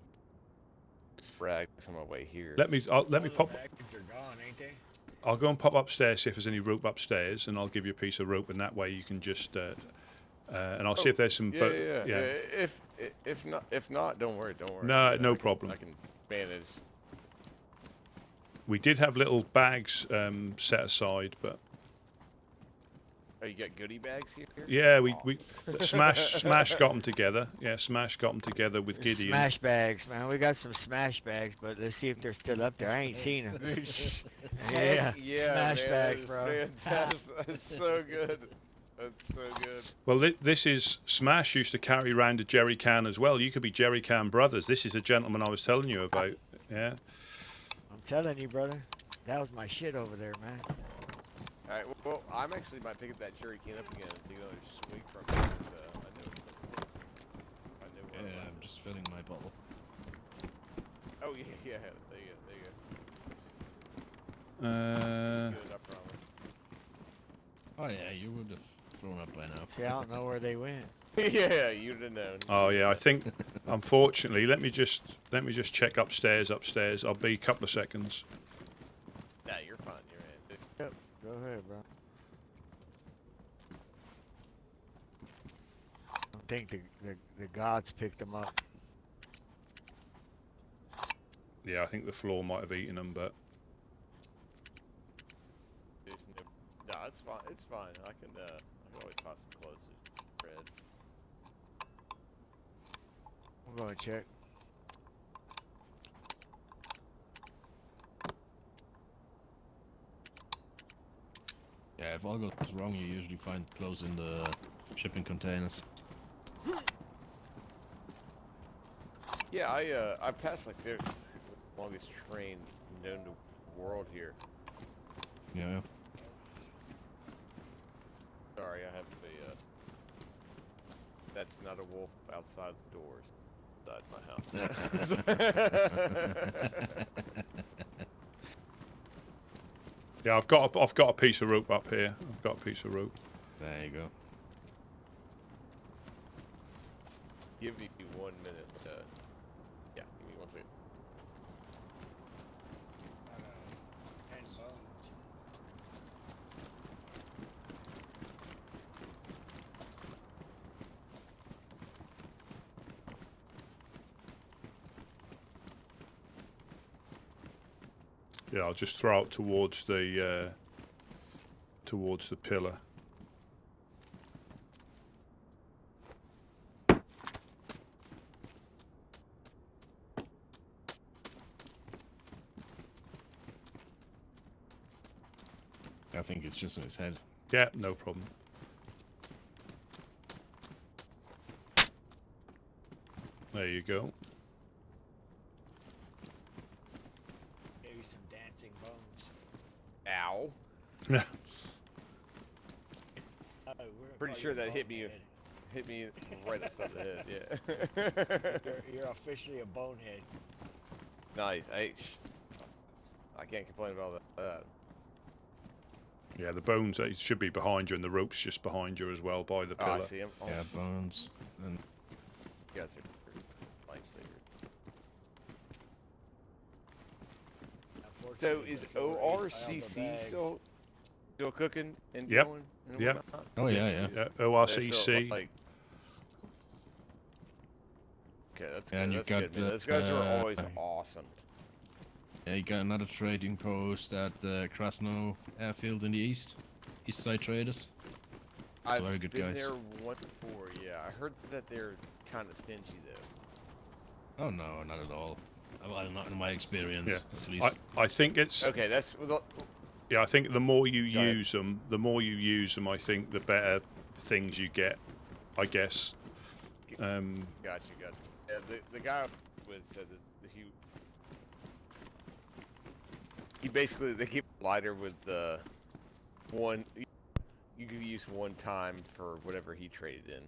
rags on my way here. Let me pop... The bags are gone, ain't they? I'll go and pop upstairs, see if there's any rope upstairs, and I'll give you a piece of rope, and that way you can just... and I'll see if there's some... Yeah. If not, don't worry. No problem. I can manage. We did have little bags set aside, but... Oh, you got goodie bags here? Yeah, we Smash got them together. Yeah, Smash got them together with Gideon. Smash bags, man. We got some smash bags, but let's see if they're still up there. I ain't seen them. Yeah, smash man, bags, bro. Fantastic. That's so good. That's so good. Well, this is... Smash used to carry around a jerry can as well. You could be jerry can brothers. This is a gentleman I was telling you about. Yeah. I'm telling you, brother. That was my shit over there, man. Alright, well, I'm actually might pick up that jerry can up again and take another swig from it. I know I'm just filling my bottle. Oh, yeah, there you Uh... go. Good, I promise. Oh yeah, you would have thrown up by now. See, I don't know where they went. Yeah, you'd have known. Oh yeah, I think unfortunately, let me just check upstairs. I'll be a couple of seconds. Nah, you're fine. You're in. Yep. Go ahead, bro. I think the gods picked them up. Yeah, I think the floor might have eaten them, but Nah, it's fine. It's fine. I can can always find some clothes to red. I'm going to check. Yeah, if all goes wrong, you usually find clothes in the shipping containers. Yeah, I passed like the longest train known to the world here. Yeah. Sorry, I have a. That's not a wolf outside the doors. Inside my house. Yeah, I've got a piece of rope up here. I've got a piece of rope. There you go. Give me 1 minute. Yeah, give me 1 second. And bones. Yeah, I'll just throw it towards the pillar. I think it's just in his head. Yeah, no problem. There you go. Maybe some dancing bones. Ow. Yeah. Oh, we're Pretty call sure you that hit me. bonehead. Hit me right upside the head. Yeah. You're officially a bonehead. Nice. I can't complain about that. Yeah, the bones they should be behind you, and the rope's just behind you as well by the Oh, pillar. I see him. Oh, Yeah, bones. And you guys are lifesavers. So is ORCC still cooking and Yep. going? And Yep. whatnot? oh yeah. They're ORCC. still, like... Okay, that's Yeah, and good. you've That's good, got, man. Those guys are always uh, awesome. Yeah, you got another trading post at the Krasno airfield in the east. East side traders. I've very good been guys. there once before. Yeah, I heard that they're kind of stingy though. Oh no, not at all. Well, not in my experience, Yeah. at least. I think it's Okay, that's yeah. I think the more you Go ahead. use them, I think the better things you get. I guess. Gotcha. Yeah, the guy with said that he basically they keep a lighter with one. You can use one time for whatever he traded in.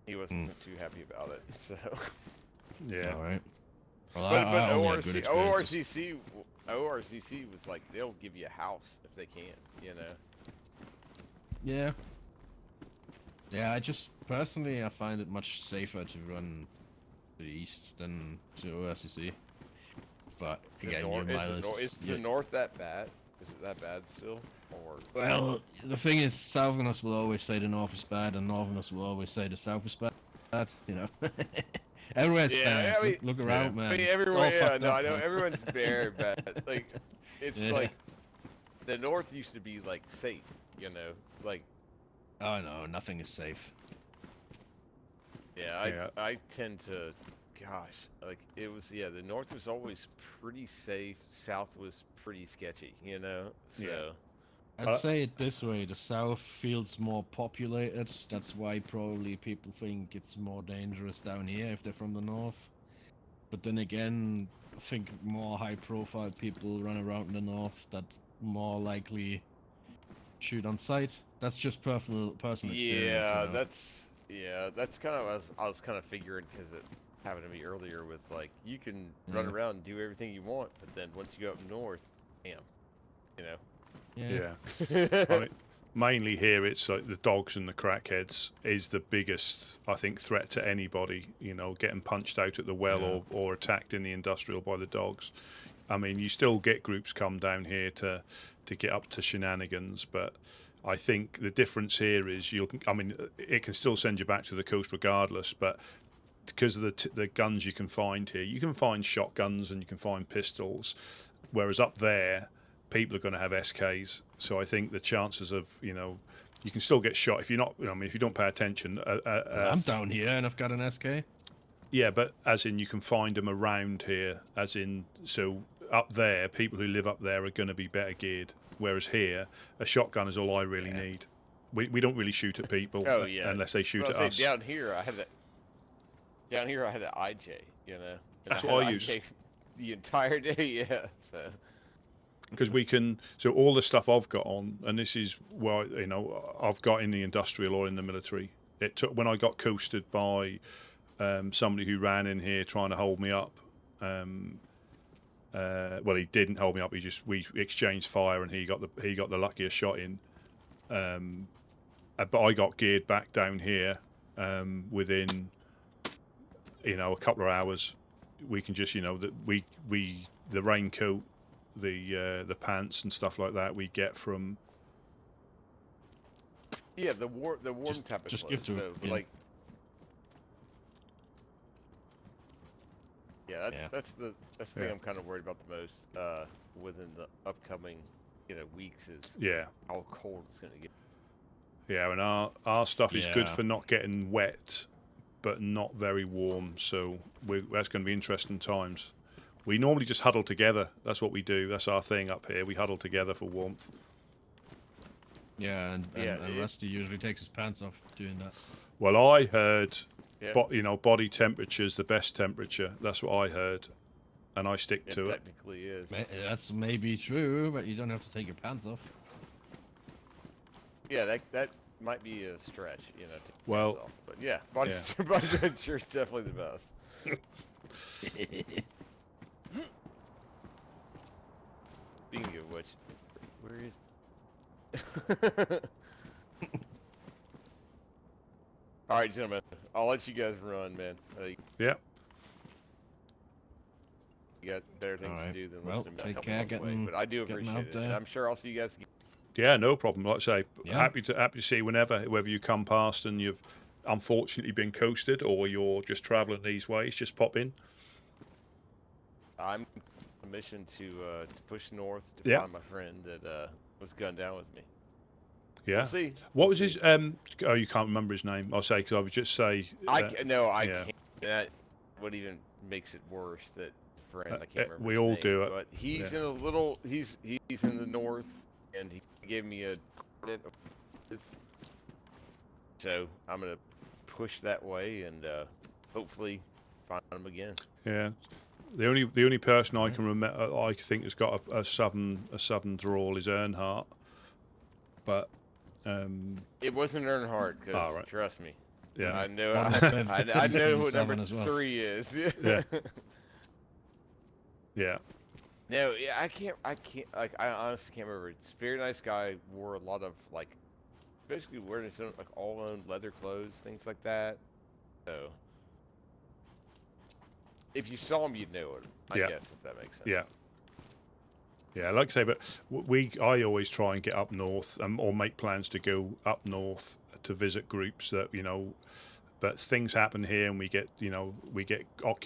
He wasn't too happy about it, so. Yeah. All right. Well, But I only had good experiences. ORCC was like they'll give you a house if they can, you know. Yeah. Yeah, I just personally I find it much safer to run to the east than to OSCC. But again, Is the north that bad? Is it that bad still? Or well, the thing is, Southerners will always say the north is bad, and Northerners will always say the south is bad. You know, everywhere's bad. I mean, look around, man. I mean, It's everyone, all yeah, fucked no, up, I know man. everyone's very bad. Like, it's Yeah. like the north used to be like safe, you know, like. Oh no, nothing is safe. Yeah, I tend to, gosh, like it was, yeah, the north was always pretty safe, south was pretty sketchy, you know, so. Yeah. I'd say it this way: the south feels more populated. That's why probably people think it's more dangerous down here if they're from the north. But then again, I think more high-profile people run around in the north that more likely shoot on sight. That's just personal experience. Yeah, you know? that's kind of as I was kind of figuring because it happened to me earlier with like you can run Yeah. around and do everything you want, but then once you go up north, damn, you know. Yeah. I mean, mainly here, it's like the dogs and the crackheads is the biggest, I think, threat to anybody. You know, getting punched out at the well or attacked in the industrial by the dogs. I mean, you still get groups come down here to get up to shenanigans, but I think the difference here is it can still send you back to the coast regardless, but because of the guns you can find here, you can find shotguns and you can find pistols, whereas up there, people are going to have SKs. So I think the chances of, you know, you can still get shot if you're not. I mean, if you don't pay attention. I'm down here and I've got an SK. Yeah, but as in you can find them around here. As in, so up there, people who live up there are going to be better geared. Whereas here, a shotgun is all I really need. We don't really shoot at people unless they shoot at us. Down here, I had an IJ, you know. That's what I use. The entire day, yeah. So. Because we can, so all the stuff I've got on, and this is what, you know, I've got in the industrial or in the military. It took, when I got coasted by somebody who ran in here trying to hold me up. Well, he didn't hold me up. We exchanged fire, and he got the luckiest shot in. But I got geared back down here within, you know, a couple of hours. We can just, you know, the raincoat, the pants and stuff like that we get from. Yeah, the warm type of just clothes. give to so, it, like. Yeah, that's the thing I'm kind of worried about the most within the upcoming, you know, weeks is how cold it's gonna get. Yeah, and our stuff is good for not getting wet, but not very warm. So that's going to be interesting times. We normally just huddle together. That's what we do. That's our thing up here. We huddle together for warmth. Yeah, and Rusty usually takes his pants off doing that. Well, I heard, you know, body temperature's the best temperature. That's what I heard, and I stick to it. Technically is. That's maybe true, but you don't have to take your pants off. Yeah, that might be a stretch, you know. To well, off. But yeah, body temperature is definitely the best. Speaking of which, where is? All right, gentlemen, I'll let you guys run, man. Yeah. You got better things to do than listening to me. Take care, but I do appreciate it. And I'm sure I'll see you guys again. Yeah, no problem. Like I say, happy to see whether you come past and you've unfortunately been coasted or you're just travelling these ways. Just pop in. I'm on a mission to push north to find my friend that was gunned down with me. Yeah. We'll see. What was his? Oh, you can't remember his name. I'll say because I would just say. I can't. That what even makes it worse. That friend I can't remember. We his all name, do it. But he's in a little. He's in the north, and he gave me a. So I'm gonna push that way and hopefully find him again. Yeah. The only person I can remember I think has got a southern drawl is Earnhardt, but it wasn't Earnhardt because trust me, I know I know who number 3 is. Yeah. Yeah. No, I can't like I honestly can't remember. It's a very nice guy. Wore a lot of like basically wearing his own like all own leather clothes, things like that. So. If you saw him, you'd know it. I guess if that makes sense. Yeah. Yeah, like I say, but I always try and get up north or make plans to go up north to visit groups that But things happen here, and we get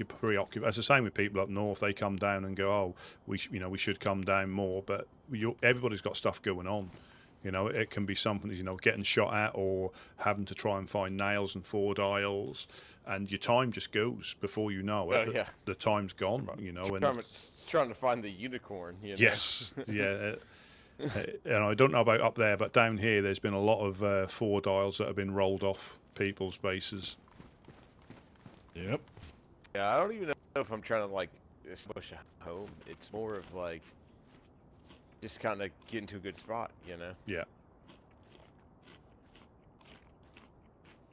preoccupied. It's the same with people up north. They come down and go, "Oh, we should come down more." But everybody's got stuff going on. It can be something, getting shot at or having to try and find nails and ford aisles. And your time just goes before you know it. Yeah. The time's gone, and trying to find the unicorn. Yes, yeah. And I don't know about up there, but down here, there's been a lot of ford aisles that have been rolled off people's bases. Yep. Yeah, I don't even know if I'm trying to push a home. It's more of just kind of getting to a good spot, Yeah.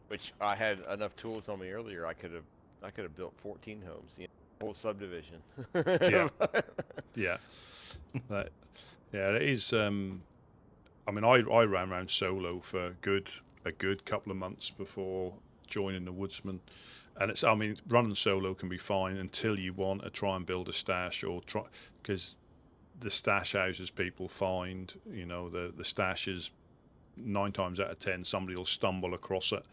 Which I had enough tools on me earlier. I could have built 14 homes, whole subdivision. Yeah. Yeah. It is. I mean, I ran around solo for a good couple of months before joining the Woodsmen, and running solo can be fine until you want to try and build a stash because the stash houses people find, the stash is 9 times out of 10 somebody will stumble across it.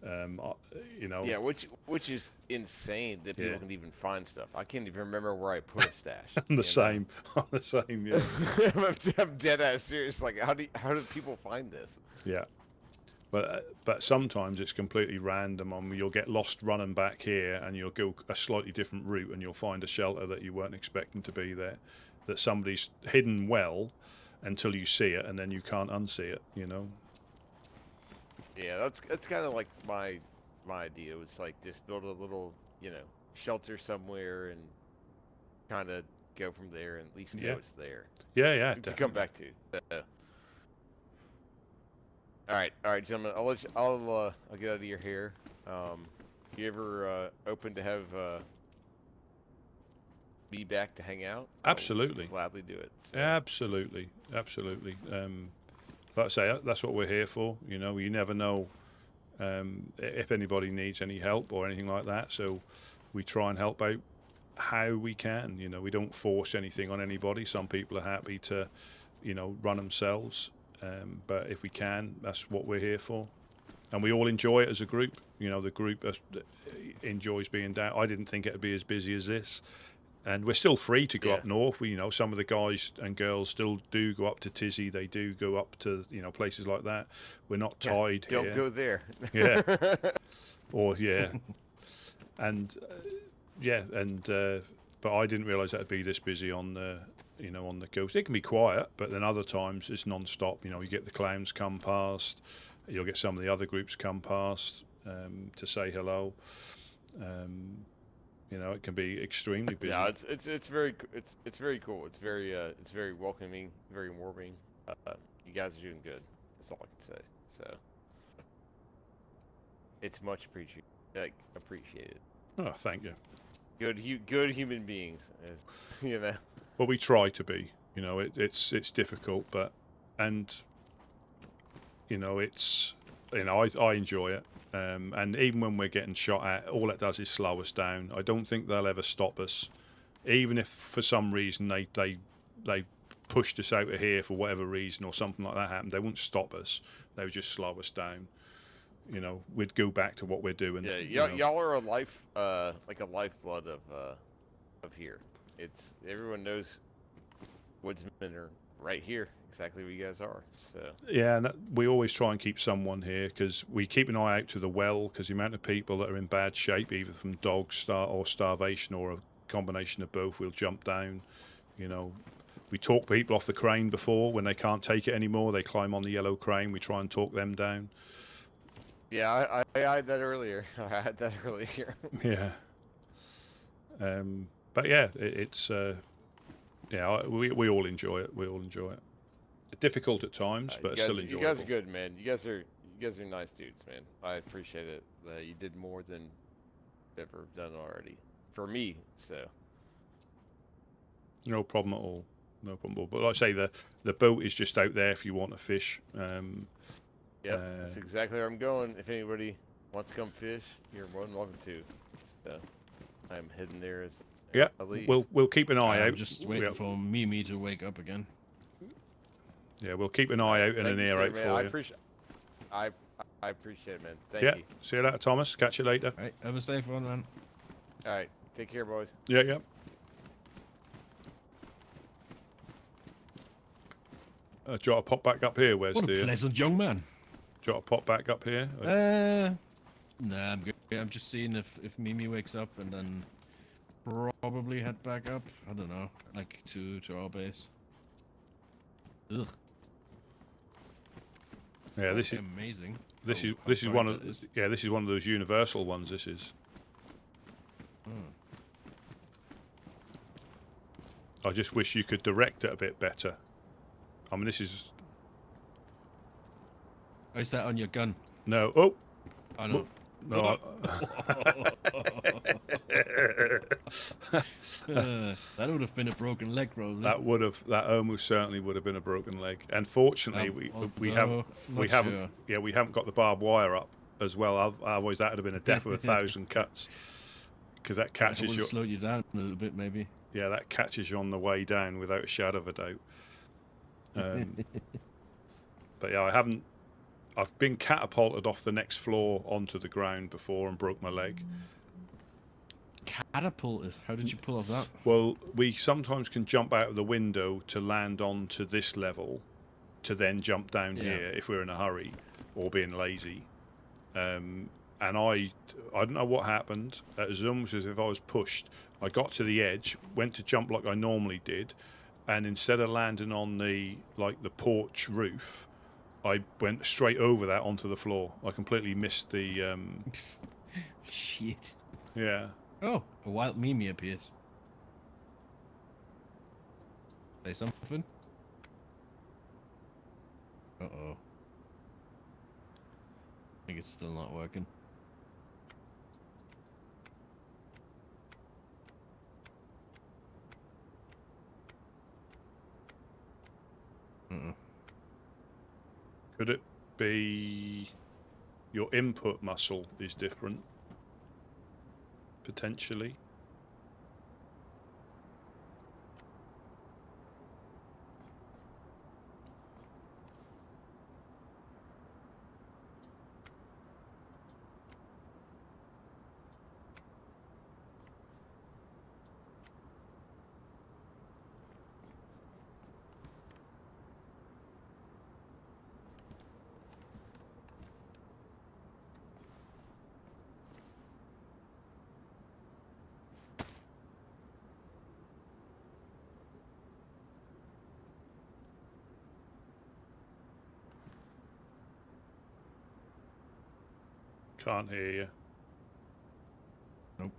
You know. Yeah, which is insane that people can even find stuff. I can't even remember where I put a stash. I'm the same. I'm the same. Yeah. I'm dead ass serious. Like, how do people find this? Yeah. But sometimes it's completely random. You'll get lost running back here, and you'll go a slightly different route, and you'll find a shelter that you weren't expecting to be there, that somebody's hidden well until you see it, and then you can't unsee it. You know. Yeah, that's kind of like my idea. Was like just build a little, shelter somewhere and kind of go from there, and at least know it's there. Yeah, yeah. To Definitely. come back to. All right, gentlemen. I'll get out of your hair. You ever open to have me back to hang out? Absolutely. I'll gladly do it. So. Absolutely. Like I say, that's what we're here for. You know, you never know if anybody needs any help or anything like that. So we try and help out how we can. You know, we don't force anything on anybody. Some people are happy to, run themselves. But if we can, that's what we're here for. And we all enjoy it as a group. You know, the group enjoys being down. I didn't think it would be as busy as this. And we're still free to go up north. Some of the guys and girls still do go up to Tizzy. They do go up to, places like that. We're not tied here. Don't go there. Yeah. And, but I didn't realise that it'd be this busy on the, on the coast. It can be quiet, but then other times it's non-stop. You get the clowns come past. You'll get some of the other groups come past to say hello. It can be extremely busy. Yeah, it's very cool. It's very welcoming, very warming. You guys are doing good. That's all I can say. So it's much appreciated. Oh, thank you. Good human beings, as. Well, we try to be. It's difficult, but it's I enjoy it. And even when we're getting shot at, all it does is slow us down. I don't think they'll ever stop us, even if for some reason they pushed us out of here for whatever reason or something like that happened. They won't stop us. They would just slow us down. We'd go back to what we're doing. Yeah, y'all are like a lifeblood of here. Everyone knows Woodsmen are right here. Exactly where you guys are. So yeah, and we always try and keep someone here because we keep an eye out to the well, because the amount of people that are in bad shape, either from dogs or starvation or a combination of both, we'll jump down. We talk people off the crane before when they can't take it anymore. They climb on the yellow crane. We try and talk them down. Yeah, I had that earlier. Yeah. But yeah, it's we all enjoy it. We all enjoy it. Difficult at times, but it's still enjoyable. You guys are good, man. You guys are nice dudes, man. I appreciate it. You did more than you've ever done already for me. So no problem at all. No problem at all. But like I say, the boat is just out there if you want to fish. That's exactly where I'm going. If anybody wants to come fish, you're more than welcome to. So I'm heading there as I leave. We'll keep an eye out. I'm just waiting for Mimi to wake up again. Yeah, we'll keep an eye out and an ear out for you. I appreciate it, man. Thank you. See you later, Thomas. Catch you later. All right, have a safe one, man. All right, take care, boys. Yeah. Do you want to pop back up here? Where's What a pleasant young man. Do you want to pop back up here? Nah, I'm good. I'm just seeing if Mimi wakes up and then probably head back up. I don't know, like to our base. Ugh. Yeah, this is amazing. This is one of those universal ones. This is. I just wish you could direct it a bit better. I mean, this is. Oh, is that on your gun? No. Oh. I know. No. That would have been a broken leg, probably. That almost certainly would have been a broken leg. Unfortunately, we haven't got the barbed wire up as well. Otherwise, that would have been a death of 1,000 cuts. Because that catches you. Slow you down a little bit, maybe. Yeah, that catches you on the way down without a shadow of a doubt. But yeah, I I've been catapulted off the next floor onto the ground before and broke my leg. Catapulted? How did you pull off that? Well, we sometimes can jump out of the window to land onto this level, to then jump down here if we're in a hurry or being lazy. And I don't know what happened. It was almost as if I was pushed. I got to the edge, went to jump like I normally did, and instead of landing on the porch roof, I went straight over that onto the floor. I completely missed the. Shit. Yeah. Oh, a wild Mimi appears. Say something. Uh-oh. I think it's still not working. Could it be your input muscle is different? Potentially. Can't hear you. Nope.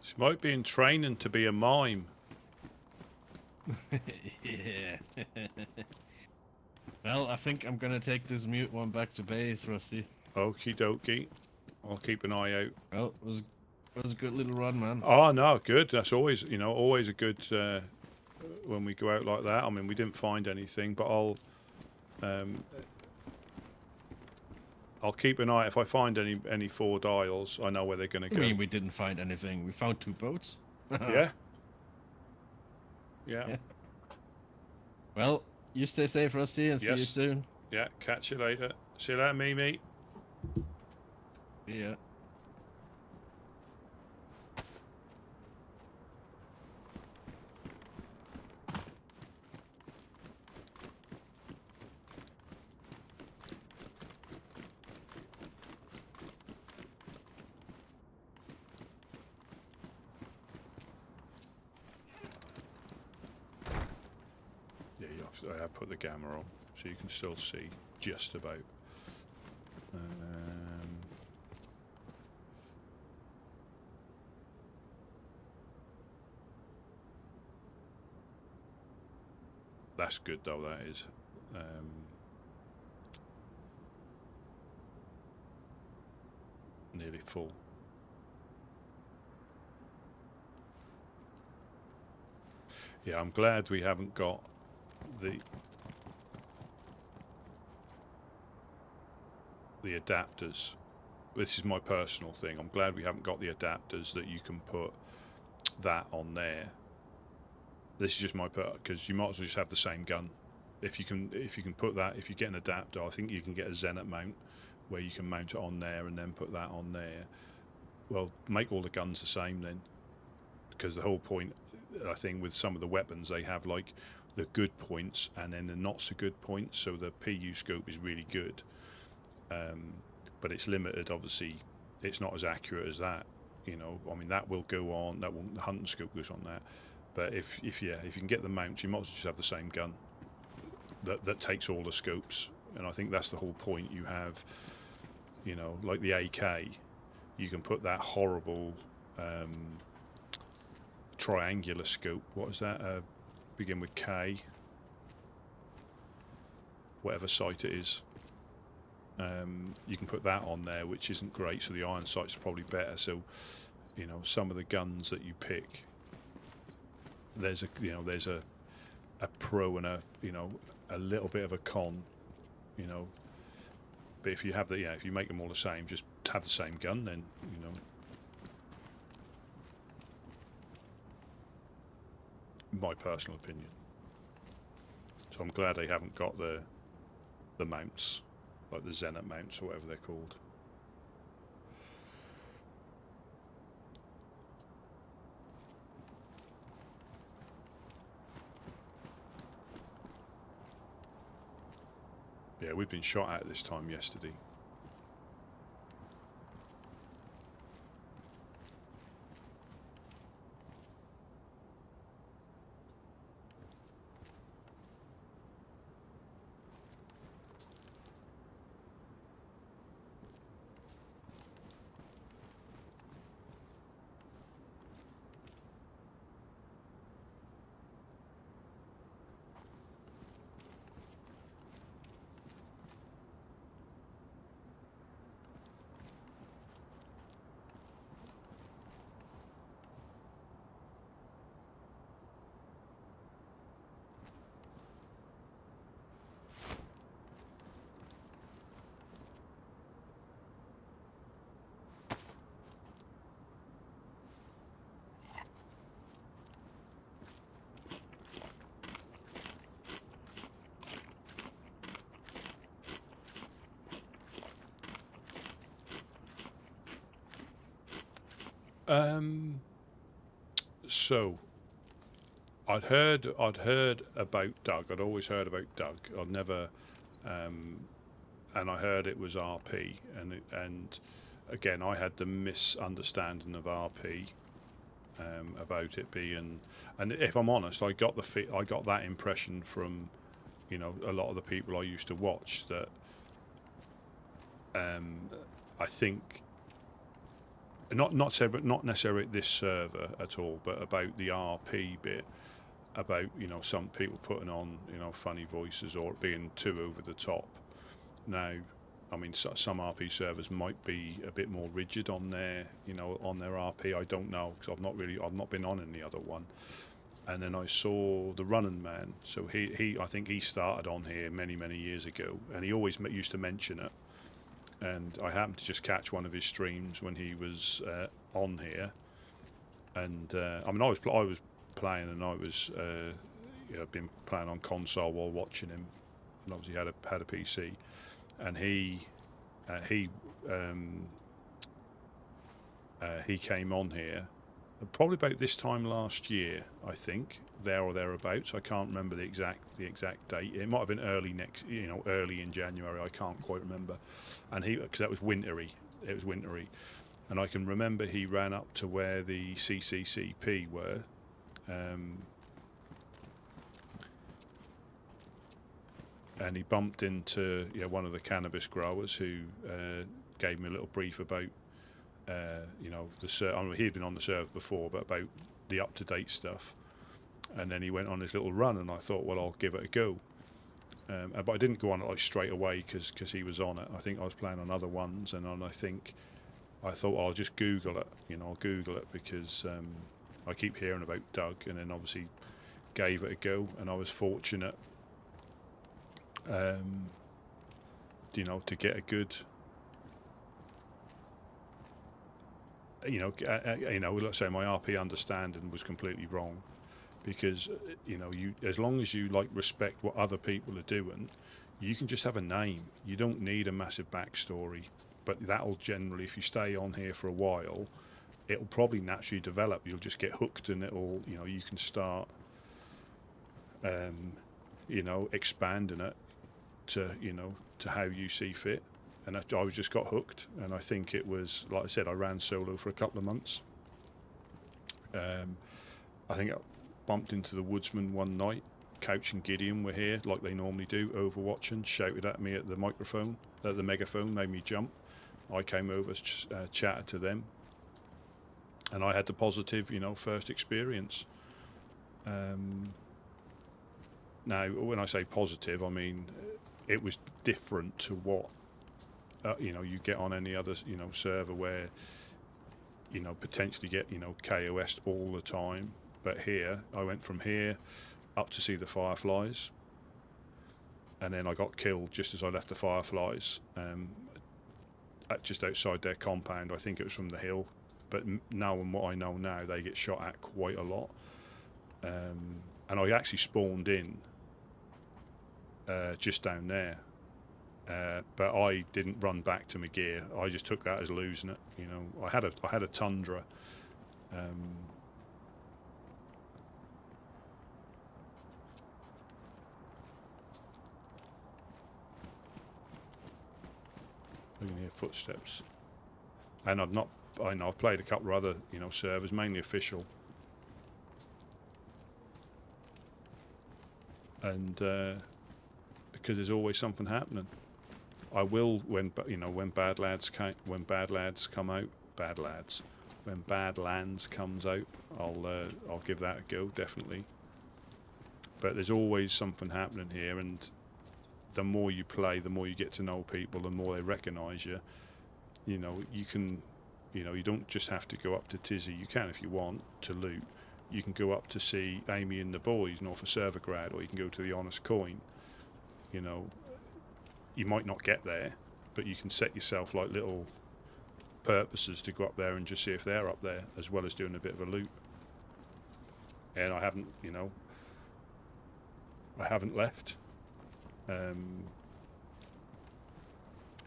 She might be in training to be a mime. Yeah. Well, I think I'm gonna take this mute one back to base, Rusty. Okie dokie. I'll keep an eye out. Well, it was a good little run, man. Oh no, good. That's always, always a good when we go out like that. I mean, we didn't find anything, but I'll keep an eye. If I find any 4 dials, I know where they're going to I go. mean, we didn't find anything. We found 2 boats. Yeah. Yeah. Well, you stay safe, Rusty, and see you Yes. soon. Yeah. Catch you later. See you later, Mimi. Yeah. Yeah, I have put the gamma on, so you can still see just about. That's good though. That is. Nearly full. Yeah, I'm glad we haven't got the adapters. This is my personal thing. I'm glad we haven't got the adapters that you can put that on there. This is just my because you might as well just have the same gun. If you can put that, if you get an adapter, I think you can get a Zenit mount where you can mount it on there and then put that on there. Well, make all the guns the same then, because the whole point, I think, with some of the weapons, they have like the good points and then the not so good points. So the PU scope is really good, but it's limited. Obviously, it's not as accurate as that. I mean, that will go on. The hunting scope goes on that. But if you can get the mounts, you might as well just have the same gun that takes all the scopes. And I think that's the whole point. You have, like the AK, you can put that horrible triangular scope. What is that? Begin with K. Whatever sight it is. You can put that on there, which isn't great. So the iron sight's probably better. So, some of the guns that you pick, there's a a pro and a a little bit of a con, you know. But if you have if you make them all the same, just have the same gun, then my personal opinion. So I'm glad they haven't got the mounts, like the Zenit mounts or whatever they're called. Yeah, we'd been shot at this time yesterday. So I'd heard about Doug. I'd always heard about Doug. I'd never, and I heard it was RP, and again I had the misunderstanding of RP about it being. And if I'm honest, I got that impression from, a lot of the people I used to watch that. I think. Not necessarily at this server at all, but about the RP bit, about some people putting on funny voices or it being too over the top. Now, I mean, some RP servers might be a bit more rigid on their on their RP. I don't know, because I've not been on any other one. And then I saw the Running Man. So I think he started on here many years ago, and he always used to mention it. And I happened to just catch one of his streams when he was on here, and I mean I was playing, and I was been playing on console while watching him, and obviously had a PC, and he came on here probably about this time last year, I think, there or thereabouts. I can't remember the exact date. It might have been early early in January. I can't quite remember. And because that was wintry. It was wintry, and I can remember he ran up to where the CCCP were. And he bumped into one of the cannabis growers who gave me a little brief about he'd been on the server before, but about the up-to-date stuff. And then he went on his little run, and I thought, well, I'll give it a go. But I didn't go on it straight away because he was on it. I think I was playing on other ones, and I thought I'll just Google it. I'll Google it because I keep hearing about Doug, and then obviously gave it a go, and I was fortunate, to get a good. Let's say my RP understanding was completely wrong, because you, as long as you respect what other people are doing, you can just have a name. You don't need a massive backstory, but that'll generally, if you stay on here for a while, it'll probably naturally develop. You'll just get hooked, and it'll you can start expanding it to how you see fit. And I just got hooked, and I think it was, like I said, I ran solo for a couple of months. I think I bumped into the Woodsmen one night. Couch and Gideon were here, like they normally do, overwatching, shouted at me at the microphone, the megaphone, made me jump. I came over, chatted to them, and I had the positive, first experience. Now, when I say positive, I mean it was different to what you get on any other server where potentially get KOS'd all the time. But here I went from here up to see the fireflies, and then I got killed just as I left the fireflies, just outside their compound. I think it was from the hill, but now, and what I know now, they get shot at quite a lot. And I actually spawned in just down there, but I didn't run back to my gear. I just took that as losing it. You know, I had a Tundra. I can hear footsteps, and I've played a couple of other, you know, servers, mainly official, and because there's always something happening. I will, when Badlands come out, when Badlands comes out, I'll give that a go, definitely. But there's always something happening here, and the more you play, the more you get to know people, the more they recognise you. You know, you can, you know, you don't just have to go up to Tizzy. You can, if you want, to loot. You can go up to see Amy and the boys north of Servergrad, or you can go to the Honest Coin. You know, you might not get there, but you can set yourself like little purposes to go up there and just see if they're up there, as well as doing a bit of a loot. And I haven't, you know, I haven't left.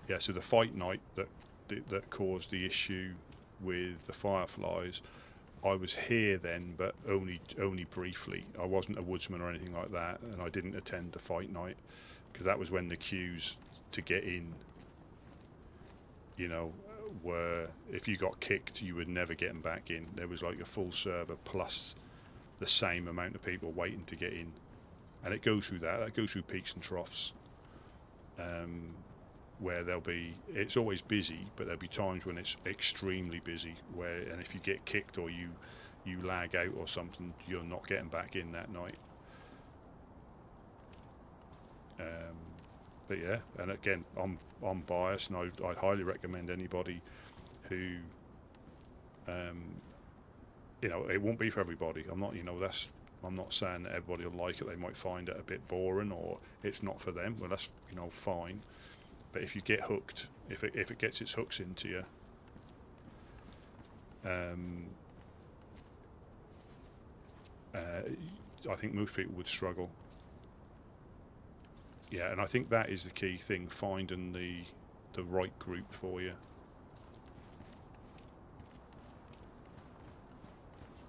Yeah, so the fight night that caused the issue with the fireflies, I was here then, but only briefly. I wasn't a woodsman or anything like that, and I didn't attend the fight night because that was when the queues to get in, you know, were, if you got kicked, you were never getting back in. There was like a full server plus the same amount of people waiting to get in, and it goes through that goes through peaks and troughs. Where it's always busy, but there'll be times when it's extremely busy, and if you get kicked or you lag out or something, you're not getting back in that night. But yeah, and again, I'm biased, and I'd highly recommend anybody who, you know, it won't be for everybody. I'm not saying that everybody will like it. They might find it a bit boring, or it's not for them. Well, that's, you know, fine. But if you get hooked, if it gets its hooks into you, I think most people would struggle. Yeah, and I think that is the key thing: finding the right group for you.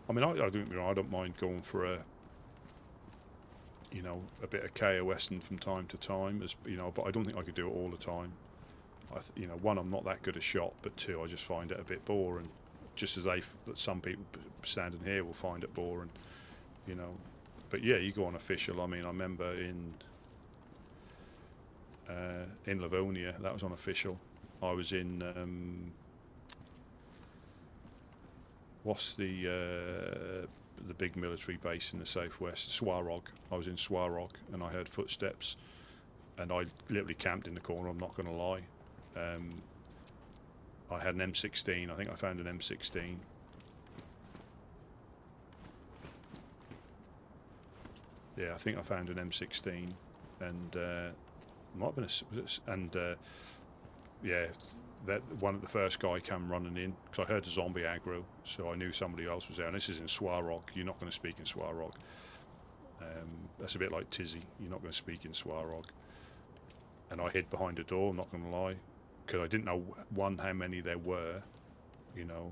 I mean, I don't mind going for a bit of KOSing from time to time, as you know, but I don't think I could do it all the time. One, I'm not that good a shot, but two, I just find it a bit boring. Just as that some people standing here will find it boring, you know. But yeah, you go on official. I mean, I remember in Livonia, that was on official. I was in what's the big military base in the southwest, Swarog. I was in Swarog, and I heard footsteps, and I literally camped in the corner. I'm not going to lie. I had an M16. I think I found an M16. Yeah, I think I found an M16, and might have been yeah, that one of the first guy came running in because I heard the zombie aggro, so I knew somebody else was there. And this is in Swarog. You're not going to speak in Swarog. That's a bit like Tizzy. You're not going to speak in Swarog. And I hid behind a door. I'm not going to lie, because I didn't know how many there were, you know.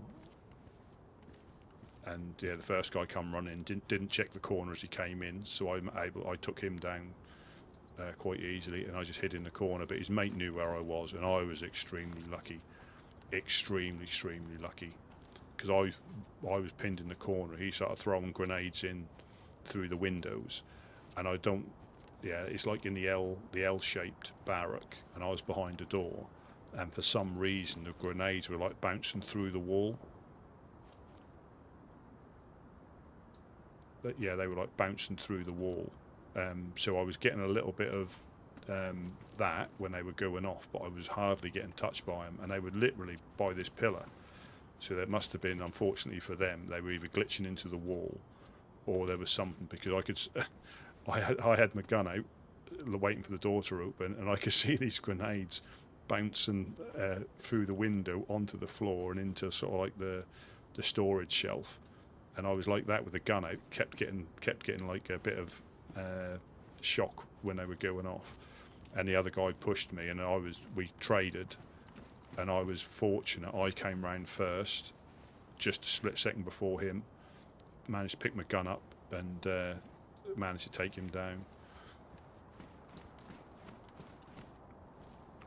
And yeah, the first guy come running, didn't check the corner as he came in, so I took him down quite easily, and I just hid in the corner. But his mate knew where I was, and I was extremely lucky, extremely lucky, because I was pinned in the corner. He started throwing grenades in through the windows, and it's like in the L-shaped barrack, and I was behind a door, and for some reason the grenades were like bouncing through the wall. But yeah, they were like bouncing through the wall. So I was getting a little bit of that when they were going off, but I was hardly getting touched by them, and they were literally by this pillar. So there must have been, unfortunately for them, they were either glitching into the wall, or there was something, because I could, I had my gun out, waiting for the door to open, and I could see these grenades bouncing through the window onto the floor and into sort of like the storage shelf, and I was like that with the gun out, kept getting like a bit of shock when they were going off, and the other guy pushed me, and we traded, and I was fortunate. I came round first, just a split second before him, managed to pick my gun up and managed to take him down.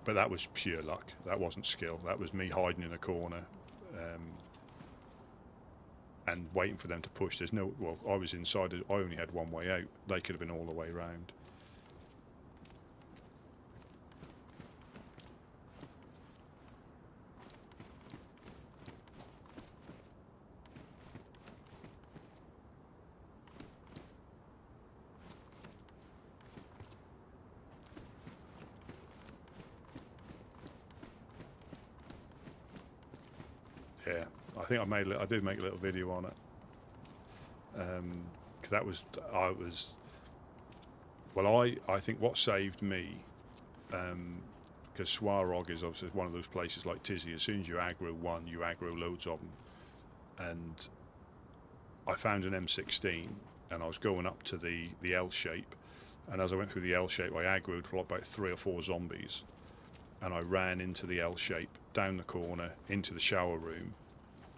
But that was pure luck. That wasn't skill. That was me hiding in a corner and waiting for them to push. Well, I was inside. I only had one way out. They could have been all the way round. Yeah, I think I did make a little video on it. Because I think what saved me, because Swarog is obviously one of those places like Tizzy. As soon as you aggro one, you aggro loads of them. And I found an M16, and I was going up to the L shape, and as I went through the L shape, I aggroed for about 3 or 4 zombies, and I ran into the L shape, down the corner, into the shower room,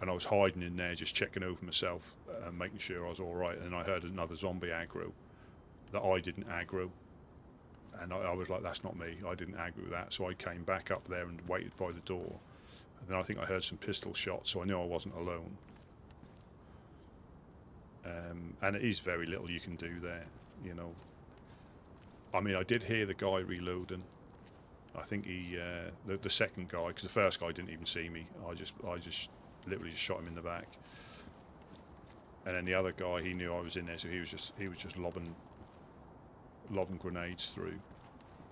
and I was hiding in there just checking over myself and making sure I was alright, and I heard another zombie aggro that I didn't aggro, and I was like, that's not me, I didn't aggro that. So I came back up there and waited by the door, and then I think I heard some pistol shots, so I knew I wasn't alone. And it is very little you can do there, you know. I mean, I did hear the guy reloading. I think the second guy, because the first guy didn't even see me. I just literally just shot him in the back. And then the other guy, he knew I was in there, so he was just lobbing grenades through.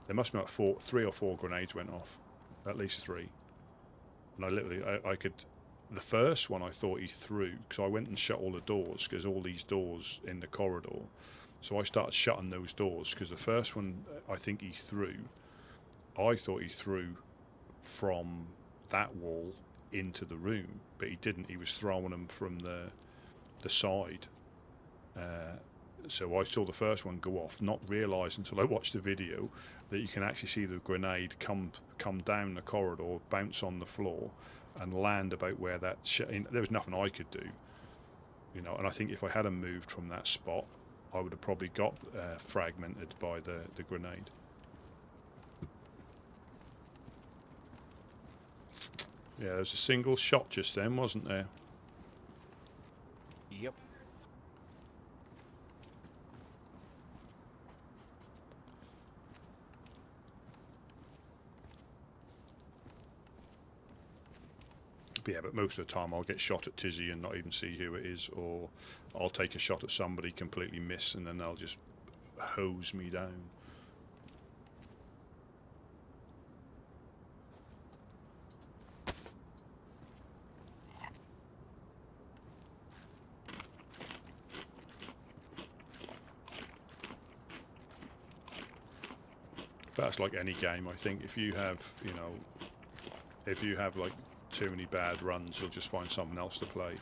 There must be like 3 or 4 grenades went off, at least 3. And I could. The first one I thought he threw, because I went and shut all the doors, because all these doors in the corridor. So I started shutting those doors, because the first one I think he threw, I thought he threw from that wall into the room, but he didn't. He was throwing them from the side. So I saw the first one go off, not realising until I watched the video that you can actually see the grenade come down the corridor, bounce on the floor, and land about where that there was nothing I could do, you know. And I think if I hadn't moved from that spot, I would have probably got fragmented by the grenade. Yeah, there was a single shot just then, wasn't there? Yep. But yeah, but most of the time I'll get shot at Tizzy and not even see who it is, or I'll take a shot at somebody, completely miss, and then they'll just hose me down. That's like any game, I think. If you have, you know, if you have like too many bad runs, you'll just find something else to play.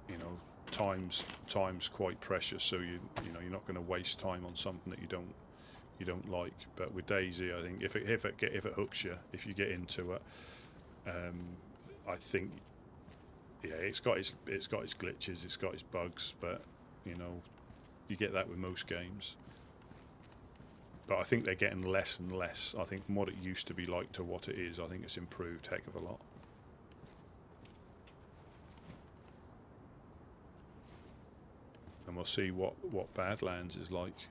You know, time's quite precious, so you know you're not going to waste time on something that you don't like. But with DayZ, I think if it hooks you, if you get into it, I think, yeah, it's got its glitches, it's got its bugs, but you know, you get that with most games. But I think they're getting less and less. I think from what it used to be like to what it is, I think it's improved heck of a lot. And we'll see what Badlands is like.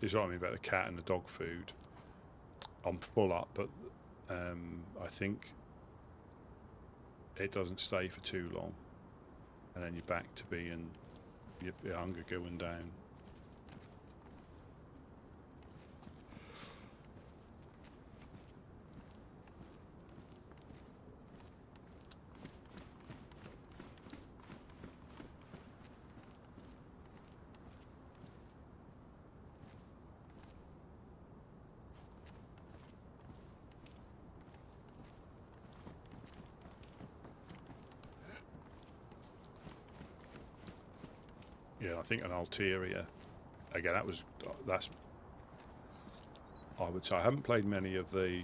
This is what I mean about the cat and the dog food. I'm full up, but I think it doesn't stay for too long, and then you're back to being your hunger going down. Yeah, I think an ulterior. Again, that's. I would say I haven't played many of the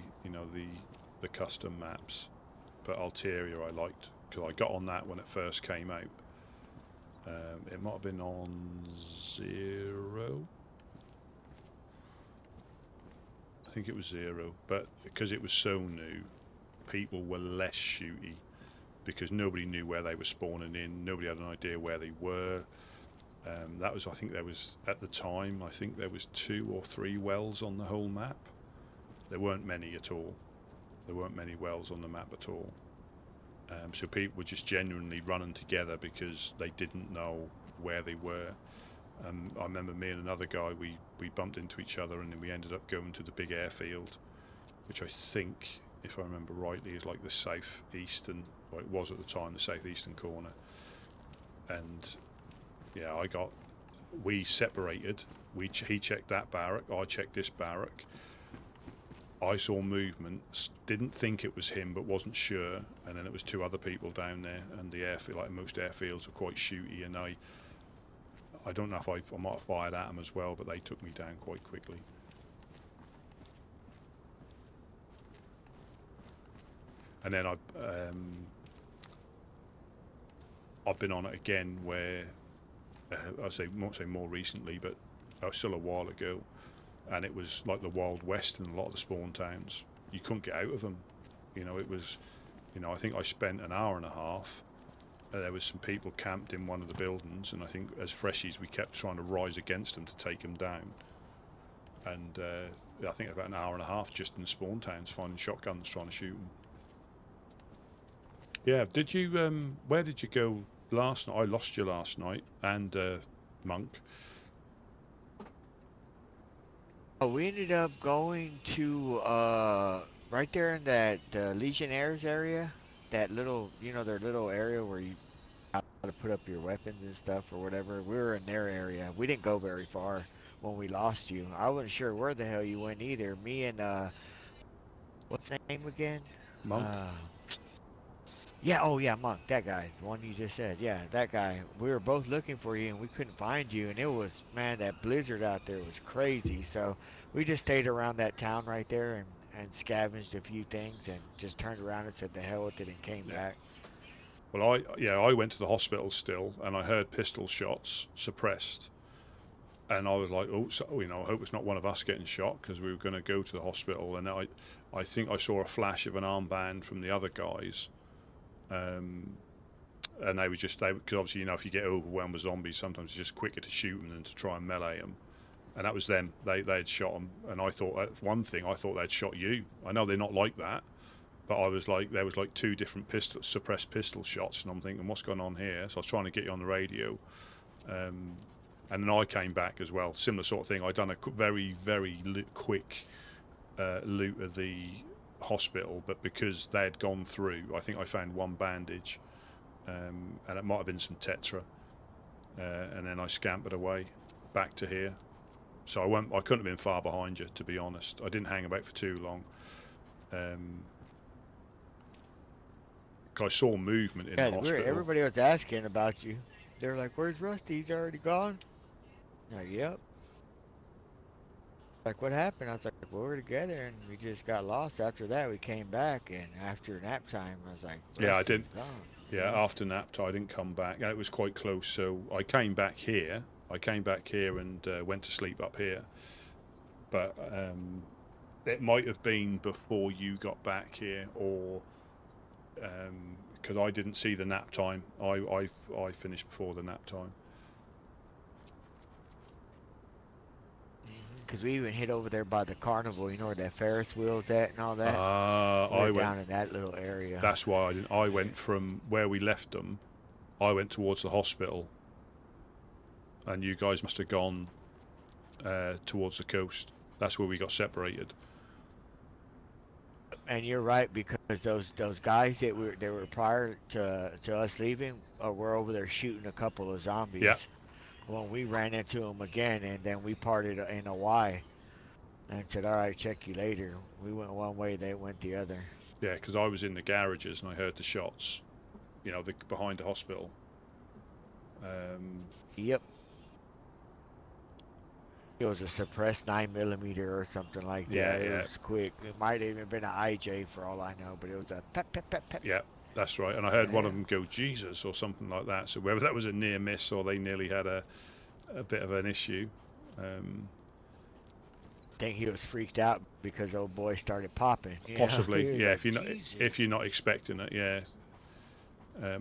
the custom maps, but ulterior I liked because I got on that when it first came out. It might have been on 0. I think it was 0, but because it was so new, people were less shooty because nobody knew where they were spawning in. Nobody had an idea where they were. That was, I think there was, at the time, I think there was 2 or 3 wells on the whole map. There weren't many at all. There weren't many wells on the map at all. So people were just genuinely running together because they didn't know where they were. I remember me and another guy, we bumped into each other and then we ended up going to the big airfield, which I think, if I remember rightly, is like the southeastern, or it was at the time, the southeastern corner. And yeah, we separated. He checked that barrack, I checked this barrack. I saw movement, didn't think it was him, but wasn't sure. And then it was 2 other people down there, and the airfield, like most airfields, are quite shooty. And I don't know if I might have fired at them as well, but they took me down quite quickly. And then I've been on it again where. I won't say more recently, but still a while ago, and it was like the Wild West in a lot of the spawn towns. You couldn't get out of them. It was, I think I spent an hour and a half. There was some people camped in one of the buildings, and I think as freshies we kept trying to rise against them to take them down. And I think about an hour and a half just in the spawn towns finding shotguns trying to shoot them. Yeah, did you? Where did you go last night? I lost you last night, and Monk. We ended up going to right there in that Legionnaires area, that little, their little area where you have to put up your weapons and stuff or whatever. We were in their area. We didn't go very far when we lost you. I wasn't sure where the hell you went either. Me and what's his name again? Monk. Yeah, oh yeah, Monk, that guy, the one you just said. Yeah, that guy. We were both looking for you and we couldn't find you, and it was, man, that blizzard out there was crazy. So we just stayed around that town right there and scavenged a few things and just turned around and said the hell with it and came back. Well, I went to the hospital still, and I heard pistol shots suppressed, and I was like, oh, so, I hope it's not one of us getting shot, because we were going to go to the hospital, and I think I saw a flash of an armband from the other guys. And they because obviously, if you get overwhelmed with zombies, sometimes it's just quicker to shoot them than to try and melee them. And that was them. They had shot them, and I thought they'd shot you. I know they're not like that, but I was like, there was like 2 different suppressed pistol shots, and I'm thinking, what's going on here? So I was trying to get you on the radio, and then I came back as well. Similar sort of thing. I'd done a very, very quick loot of the hospital, but because they had gone through, I think I found 1 bandage, and it might have been some tetra, and then I scampered away back to here. So I couldn't have been far behind you, to be honest. I didn't hang about for too long. 'Cause I saw movement in the hospital. Everybody was asking about you. They were like, where's Rusty? He's already gone? I'm like, yep. Like, what happened? I was like, well, we were together and we just got lost. After that, we came back, and after nap time, I was like, yeah, I didn't. Gone. Yeah, after nap time, I didn't come back, and it was quite close. So I came back here. And went to sleep up here. But it might have been before you got back here, or because I didn't see the nap time. I finished before the nap time. Because we even hit over there by the carnival, where that Ferris wheel's at and all that. I went down in that little area. That's why I didn't. I went from where we left them. I went towards the hospital, and you guys must have gone towards the coast. That's where we got separated. And you're right, because those guys that were prior to us leaving were over there shooting a couple of zombies. Yeah. When we ran into them again, and then we parted in a Y, and said, "All right, check you later." We went one way, they went the other. Yeah, because I was in the garages and I heard the shots, behind the hospital. Yep. It was a suppressed 9mm or something like that. Yeah, It yeah. was quick. It might have even been an IJ for all I know, but it was a pep, pep, pep, pep. Yeah, that's right. And I heard one of them go, Jesus, or something like that. So whether that was a near miss or they nearly had a bit of an issue. I think he was freaked out because old boy started popping. you know? Possibly, He was yeah. like, If "Jesus." you're not expecting it, yeah.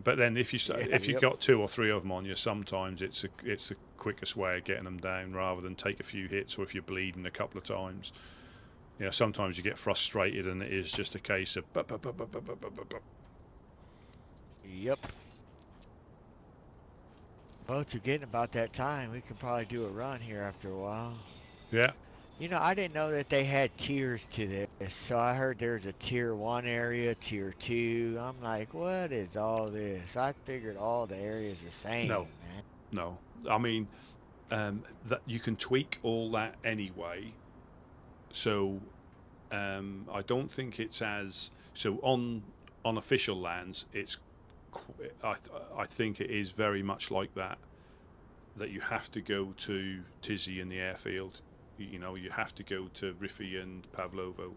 But then if you've Yep. got 2 or 3 of them on you, sometimes it's the quickest way of getting them down rather than take a few hits, or if you're bleeding a couple of times. Sometimes you get frustrated and it is just a case of bup, bup, bup, bup, bup, bup, bup, bup, bup. Yep. Well, it's getting about that time. We can probably do a run here after a while. Yeah. I didn't know that they had tiers to this. So I heard there's a tier 1 area, tier 2. I'm like, what is all this? I figured all the areas the same, No. man. No, I mean that you can tweak all that anyway. So I don't think it's as so on official lands. I think it is very much like that. That you have to go to Tizzy in the airfield. You have to go to Riffy and Pavlovo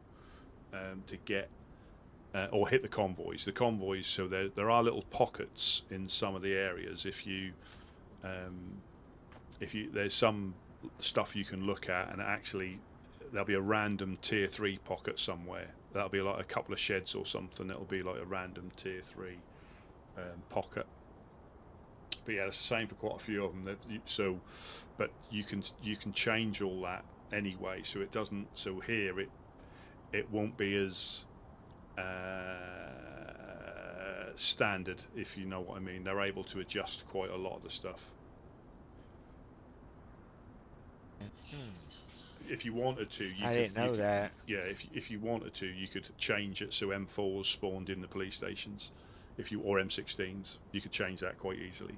to get or hit the convoys. The convoys. So there are little pockets in some of the areas. If you there's some stuff you can look at, and actually there'll be a random tier 3 pocket somewhere. That'll be like a couple of sheds or something. It'll be like a random tier 3 pocket. But yeah, it's the same for quite a few of them. But you can change all that anyway. So it doesn't. So here it won't be as standard, if you know what I mean. They're able to adjust quite a lot of the stuff. If you wanted to, I didn't know that. Yeah, if you wanted to, you could change it so M4s spawned in the police stations, or M16s. You could change that quite easily.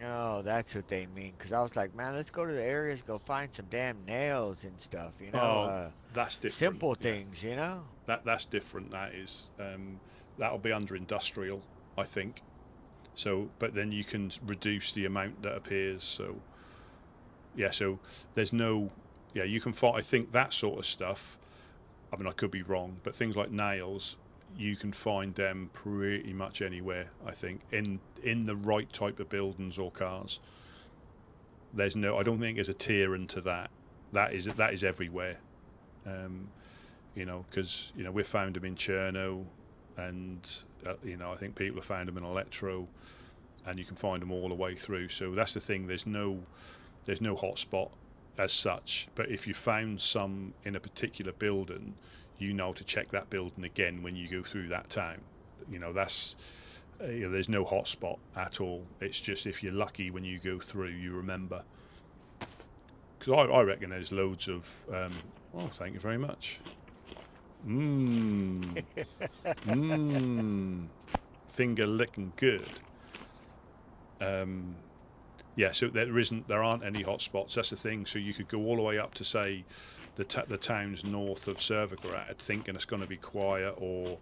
Oh, that's what they mean. Because I was like, man, let's go to the areas, go find some damn nails and stuff. That's different. Simple things, That's different. That is, that'll be under industrial, I think. So, but then you can reduce the amount that appears. So, yeah. So there's no, yeah. You can find. I think that sort of stuff. I mean, I could be wrong, but things like nails, you can find them pretty much anywhere. I think in the right type of buildings or cars. I don't think there's a tier into that. That is everywhere. Because we've found them in Cherno, and I think people have found them in Electro, and you can find them all the way through. So that's the thing. There's no hotspot as such. But if you found some in a particular building, to check that building again when you go through that town. That's there's no hotspot at all. It's just if you're lucky when you go through, you remember. Because I reckon there's loads of. Thank you very much. Finger licking good. Yeah, so there aren't any hotspots. That's the thing. So you could go all the way up to say the towns north of Servograd, thinking it's going to be quiet, or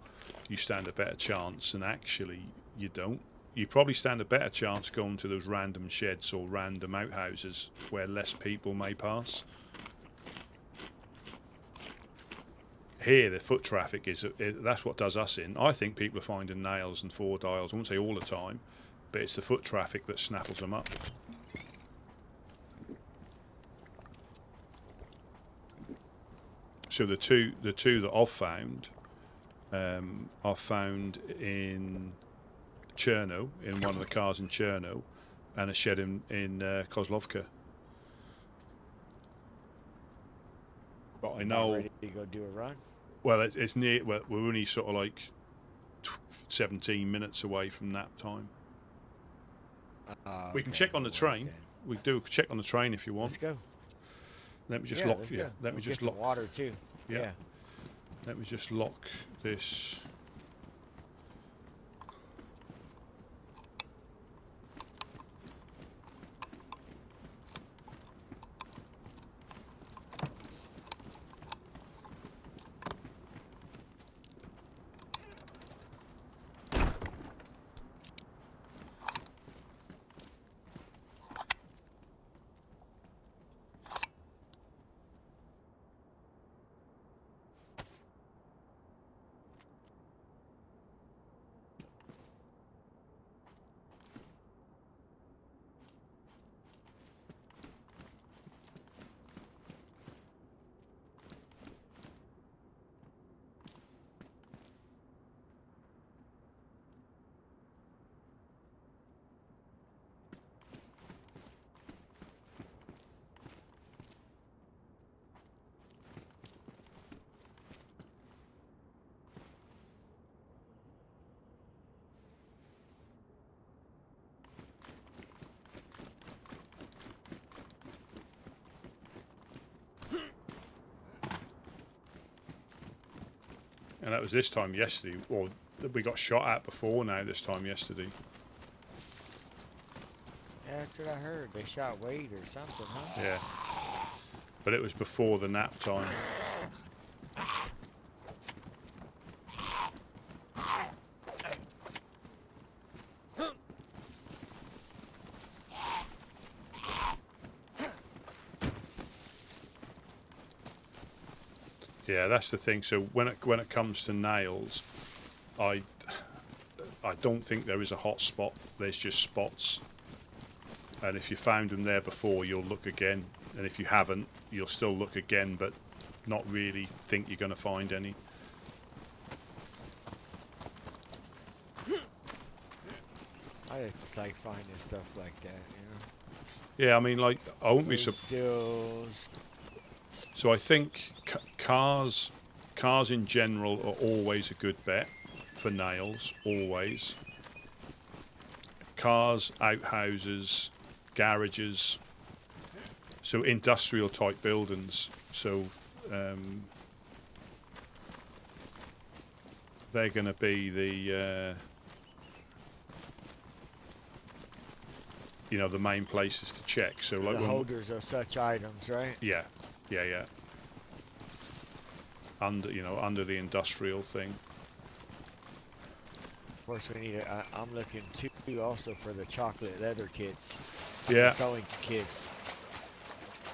you stand a better chance, and actually you don't. You probably stand a better chance going to those random sheds or random outhouses where less people may pass. Here, the foot traffic that's what does us in. I think people are finding nails and 4 dials. I won't say all the time, but it's the foot traffic that snaffles them up. So the two that I've found in Cherno, in one of the cars in Cherno, and a shed in Kozlovka. But I know. Ready to go do a run? Well, it's near. Well, we're only sort of like 17 minutes away from nap time. We can Okay, check on the we'll wait train. then. We do check on the train if you want. Let's go. Let me just Yeah, lock. let's Yeah, go. let me We'll just get lock. some water too. Yeah. Yeah. Let me just lock this. And that was this time yesterday, or we got shot at before now. This time yesterday. Yeah, that's what I heard. They shot Wade or something, huh? Yeah. But it was before the nap time. Yeah, that's the thing. So when it comes to nails, I don't think there is a hot spot. There's just spots. And if you found them there before, you'll look again. And if you haven't, you'll still look again, but not really think you're going to find any. I just like finding stuff like that, you know. Yeah, I mean, like, I won't be Those surprised. stills. So I think cars in general are always a good bet for nails, always. Cars, outhouses, garages, so industrial type buildings. So they're going to be the the main places to check. So like The holders of such items, right? yeah. Under the industrial thing. Of course, we need. I'm looking too also for the chocolate leather kits. Yeah. The sewing kits.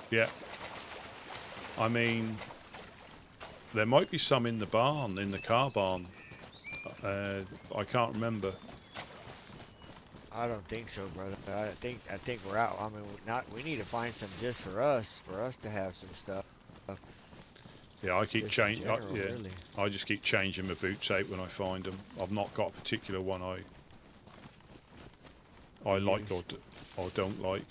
Yeah. I mean, there might be some in the barn, in the car barn. I can't remember. I don't think so, brother. I think we're out. I mean, we need to find some just for us to have some stuff. Yeah, I keep Just in changing. general, Yeah, really. I just keep changing my boots out when I find them. I've not got a particular one I like or don't like.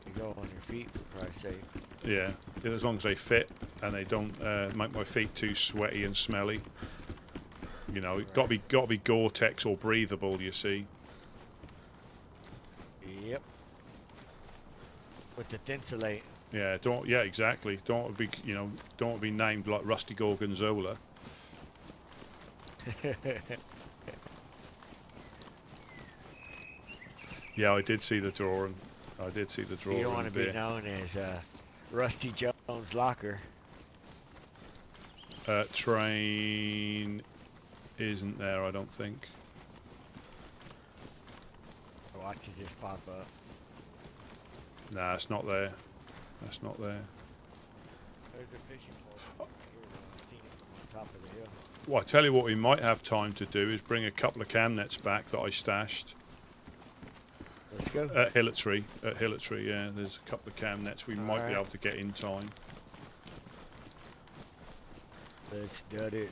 You go on your feet, for Christ's sake. Yeah, as long as they fit and they don't make my feet too sweaty and smelly. You know, it's got to be Gore-Tex or breathable. You see. Yep. With the thinsulate. Yeah, exactly. Don't want to be named like Rusty Gorgonzola. Yeah, I did see the drawing. You don't want to be known as Rusty Jones Locker. Train isn't there, I don't think. Watch it just pop up. Nah, it's not there. That's not there. There's a fishing pole. I've seen it from on top of the hill. Well, I tell you what we might have time to do is bring a couple of cam nets back that I stashed Let's go. at Hillitry. Yeah, there's a couple of cam nets we might be able to get in time. Let's do it.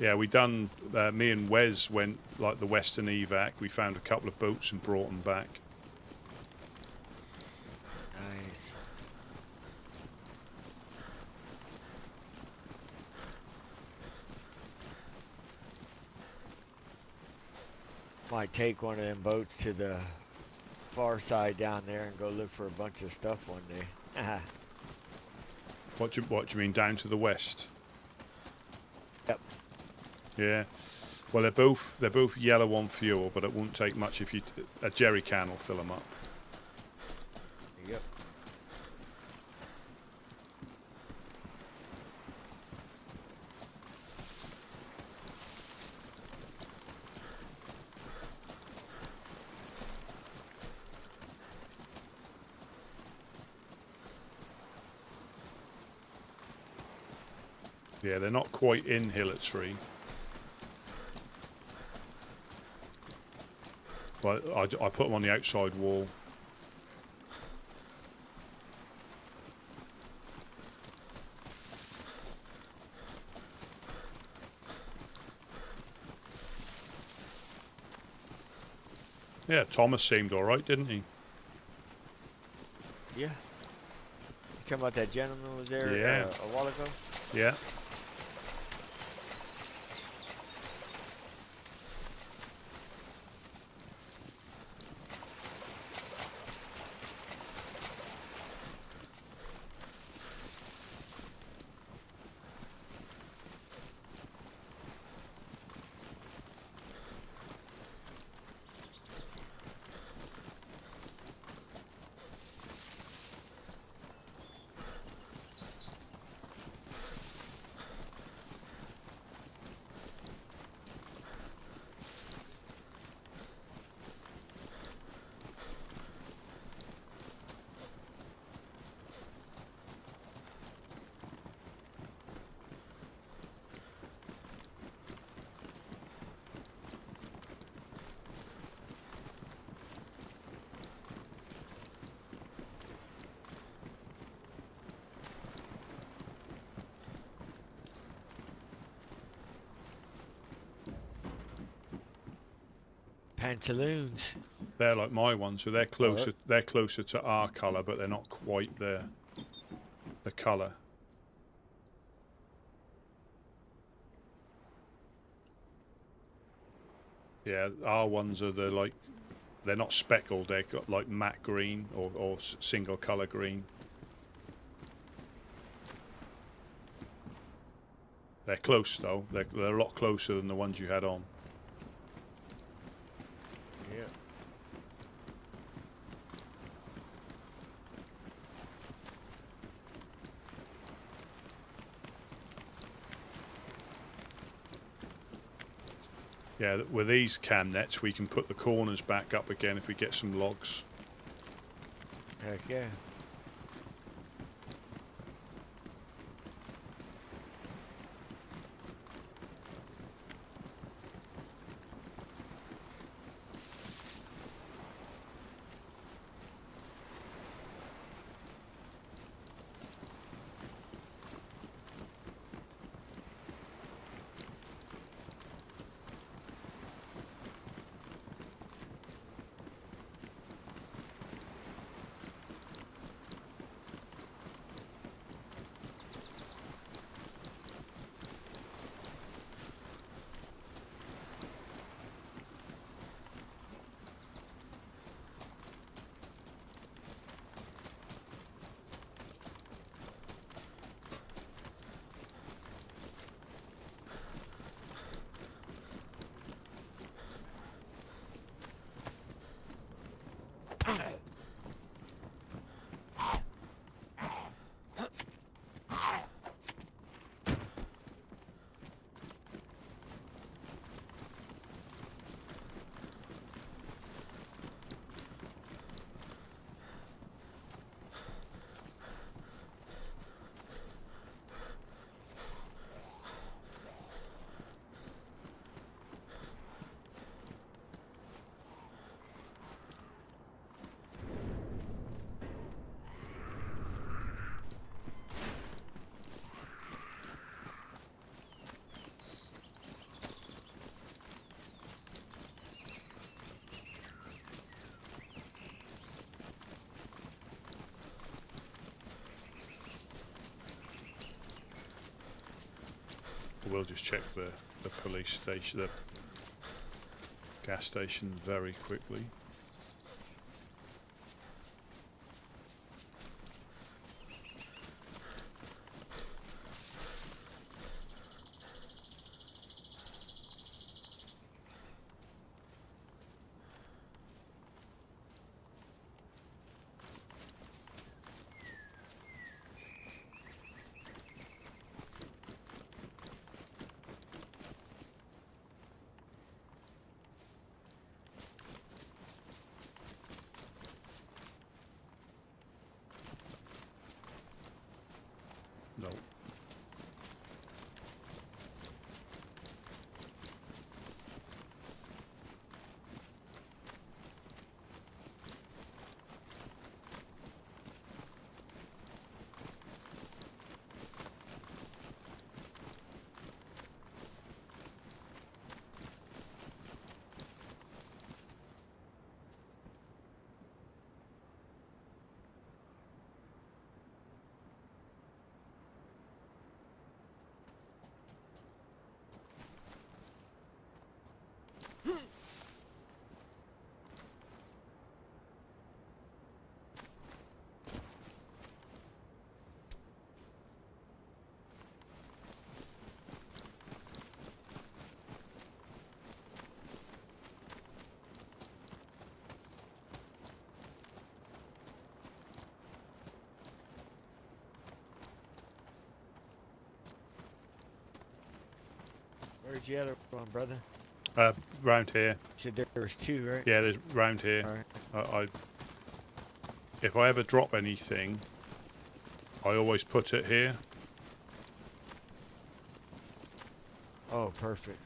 Yeah, we done. Me and Wes went like the Western evac. We found a couple of boats and brought them back. Nice. might take one of them boats to the far side down there and go look for a bunch of stuff one day. What do you mean, down to the west? Yep. Yeah. Well, they're both yellow on fuel, but it won't take much if a jerry can will fill them up. Yep. Yeah, they're not quite in Hilletry. But I put them on the outside wall. Yeah, Thomas seemed all right, didn't he? Yeah. You talking about that gentleman who was there Yeah. A while ago? Yeah. Pantaloons. They're like my ones, so they're closer. They're closer to our colour, but they're not quite the colour. Yeah, our ones are they're not speckled. They've got like matte green or single colour green. They're close though. They're a lot closer than the ones you had on. Yeah. Yeah, with these cam nets, we can put the corners back up again if we get some logs. Heck yeah. We'll just check the police station, the gas station very quickly. No. Where's the other one, brother? Round here. Said there was two, right? Yeah, there's round here. Alright. If I ever drop anything, I always put it here. Oh, perfect.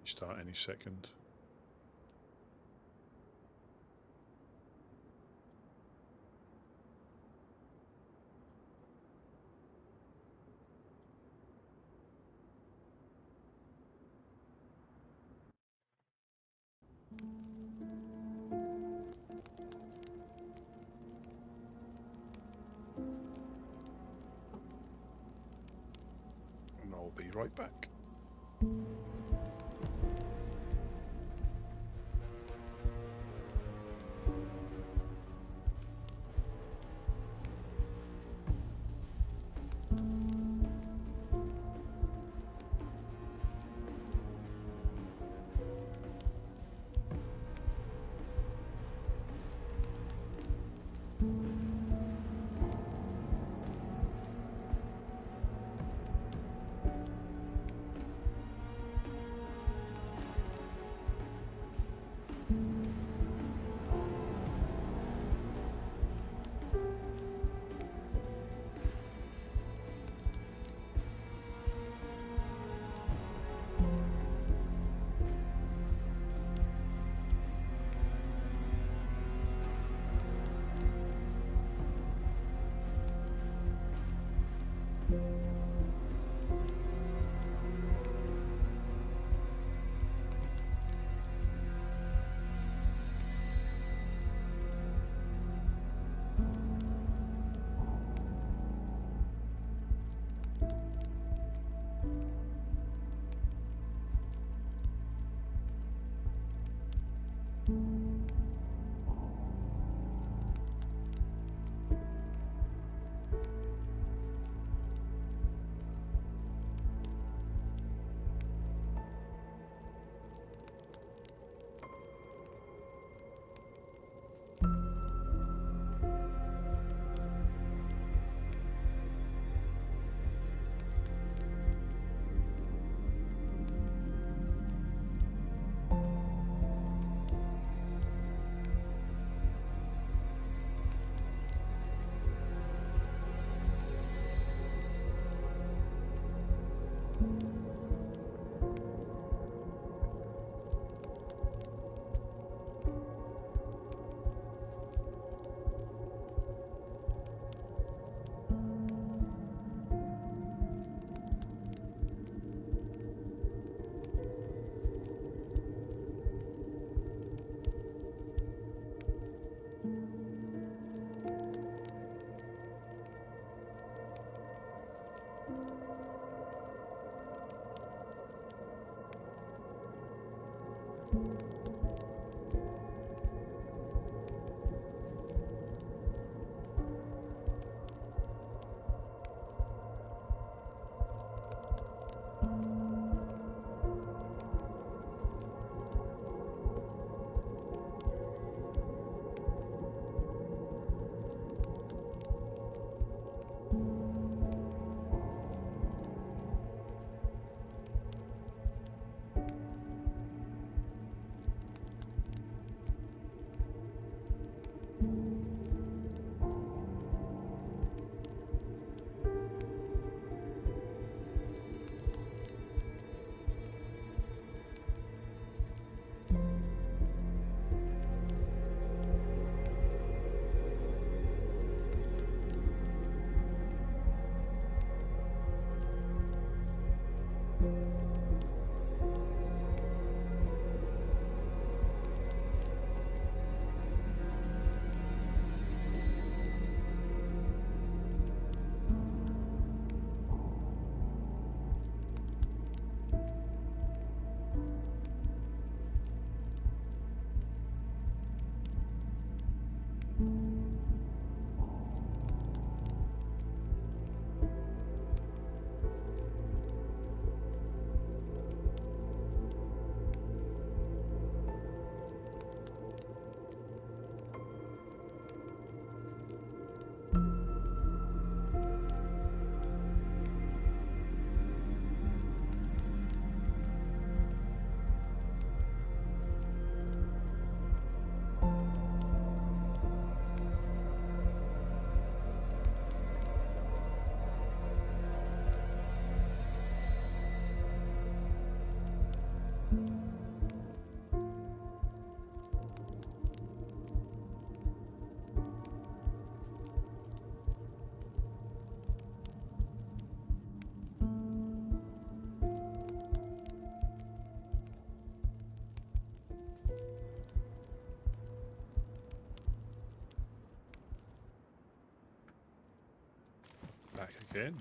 start any second. And I'll be right back. in.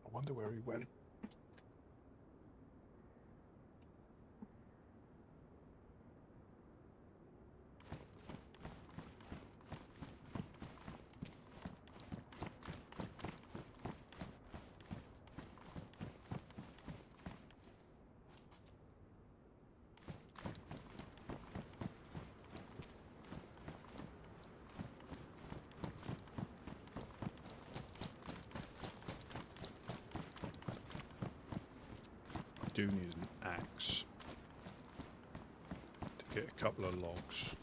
I wonder where he went. I do need an axe to get a couple of logs.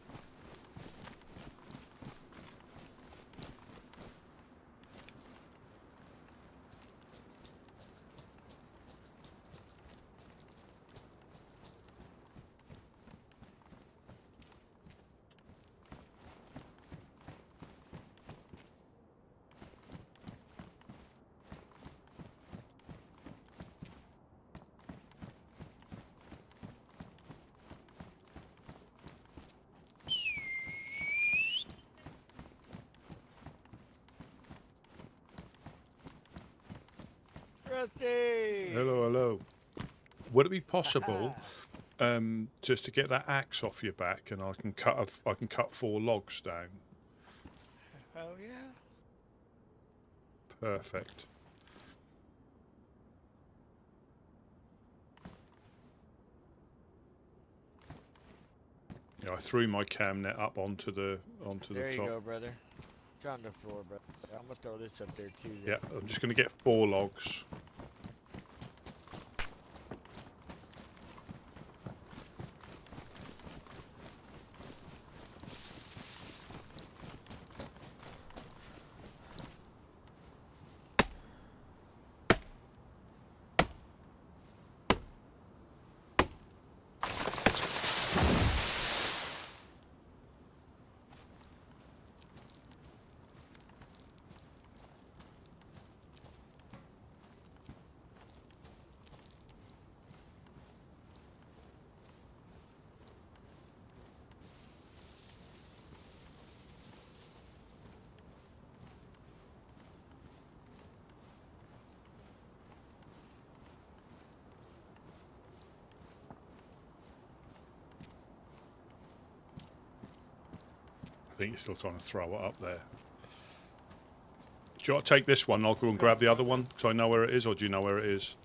Rusty! Hello, hello. Would it be possible just to get that axe off your back, and I can cut 4 logs down? Oh yeah. Perfect. Yeah, I threw my cam net up onto the There you top. go, brother. It's on the floor, brother. I'm gonna throw this up there too. Yeah, I'm just going to get 4 logs. I think you're still trying to throw it up there. Do you want to take this one? I'll go and grab the other one, because I know where it is, or do you know where it is?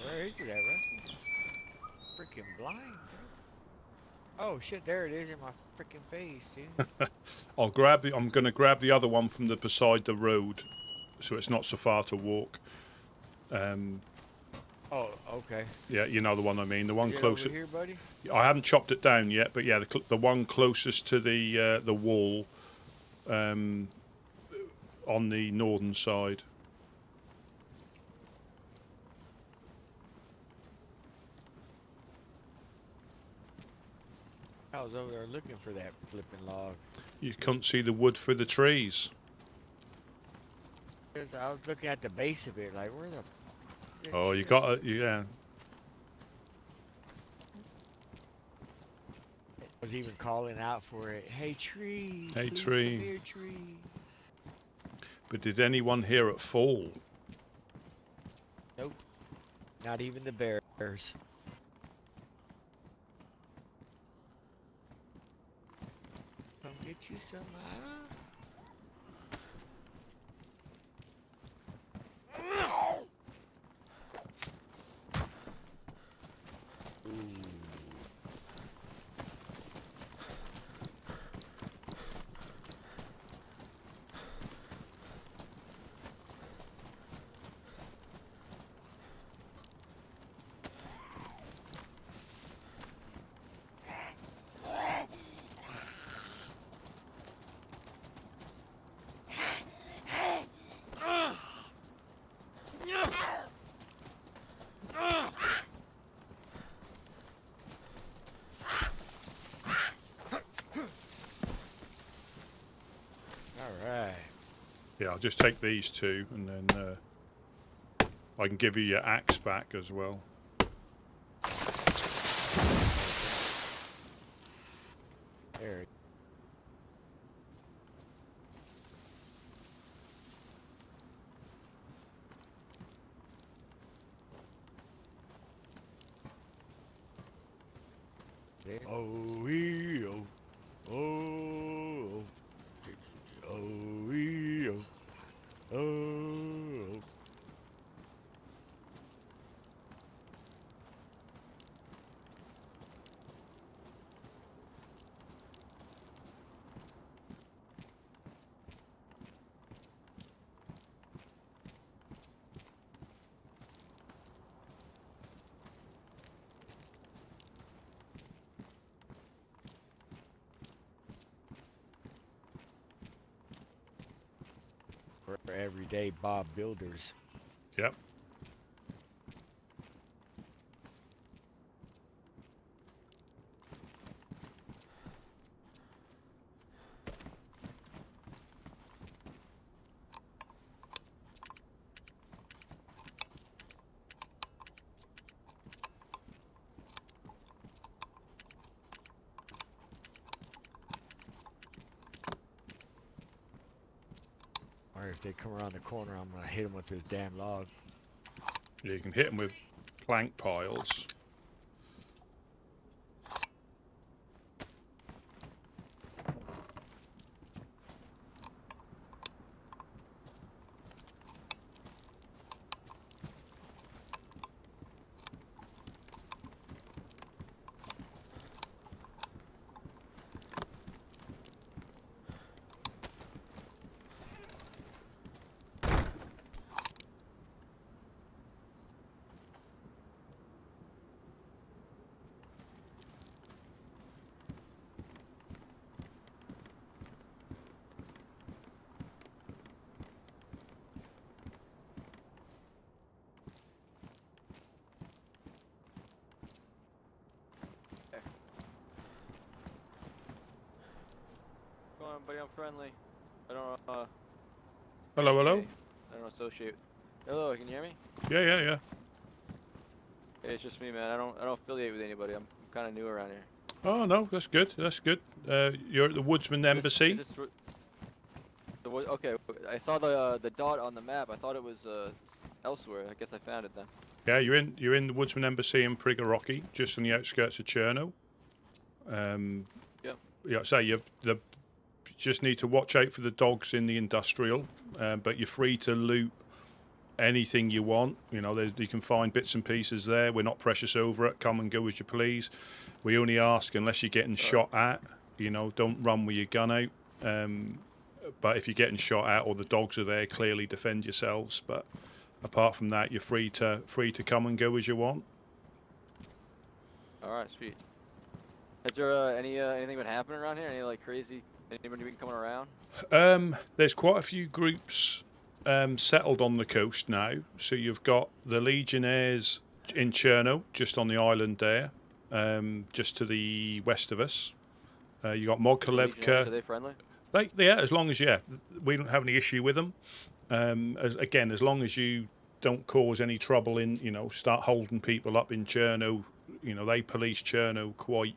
Where is it at, Rusty? Freaking blind, bro. Oh shit, there it is in my freaking face, dude. I'm going to grab the other one from the beside the road, so it's not so far to walk. Oh, okay. Yeah, you know the one I mean. The one Is it closer. over here, buddy? I haven't chopped it down yet, but yeah, the one closest to the wall, on the northern side. I was over there looking for that flipping log. You couldn't see the wood through the trees. I was looking at the base of it, like where the. Oh, you got it. Yeah. I was even calling out for it. Hey tree. Hey, please tree. Come here, tree. But did anyone hear it fall? Nope. Not even the bears. Come get you some. Alright. Yeah, I'll just take these two, and then I can give you your axe back as well. There. Oh, oh, oh, oh. For everyday Bob builders. Yep. Or if they come around the corner, I'm gonna hit them with this damn log. Yeah, you can hit them with plank piles. Come on, buddy, I'm friendly. I don't Hello, hello. I don't associate. Hello, can you hear me? Yeah, yeah, yeah. Hey, it's just me, man. I don't affiliate with anybody. I'm kind of new around here. Oh no, that's good. That's good. You're at the Woodsman Embassy. Okay, I saw the dot on the map. I thought it was elsewhere. I guess I found it then. Yeah, you're in the Woodsman Embassy in Prigorocki, just on the outskirts of Cherno. Yep. Yeah, so you just need to watch out for the dogs in the industrial, but you're free to loot anything you want. You know, you can find bits and pieces there. We're not precious over it. Come and go as you please. We only ask unless you're getting shot at. You know, don't run with your gun out. But if you're getting shot at or the dogs are there, clearly defend yourselves. But apart from that, you're free to come and go as you want. All right, sweet. Has there anything been happening around here? Any like crazy? Anybody been coming around? There's quite a few groups settled on the coast now. So you've got the Legionnaires in Cherno, just on the island there, just to the west of us. You got Mogilevka. Are they friendly? Yeah, as long as we don't have any issue with them. As long as you don't cause any trouble in, start holding people up in Cherno. They police Cherno quite,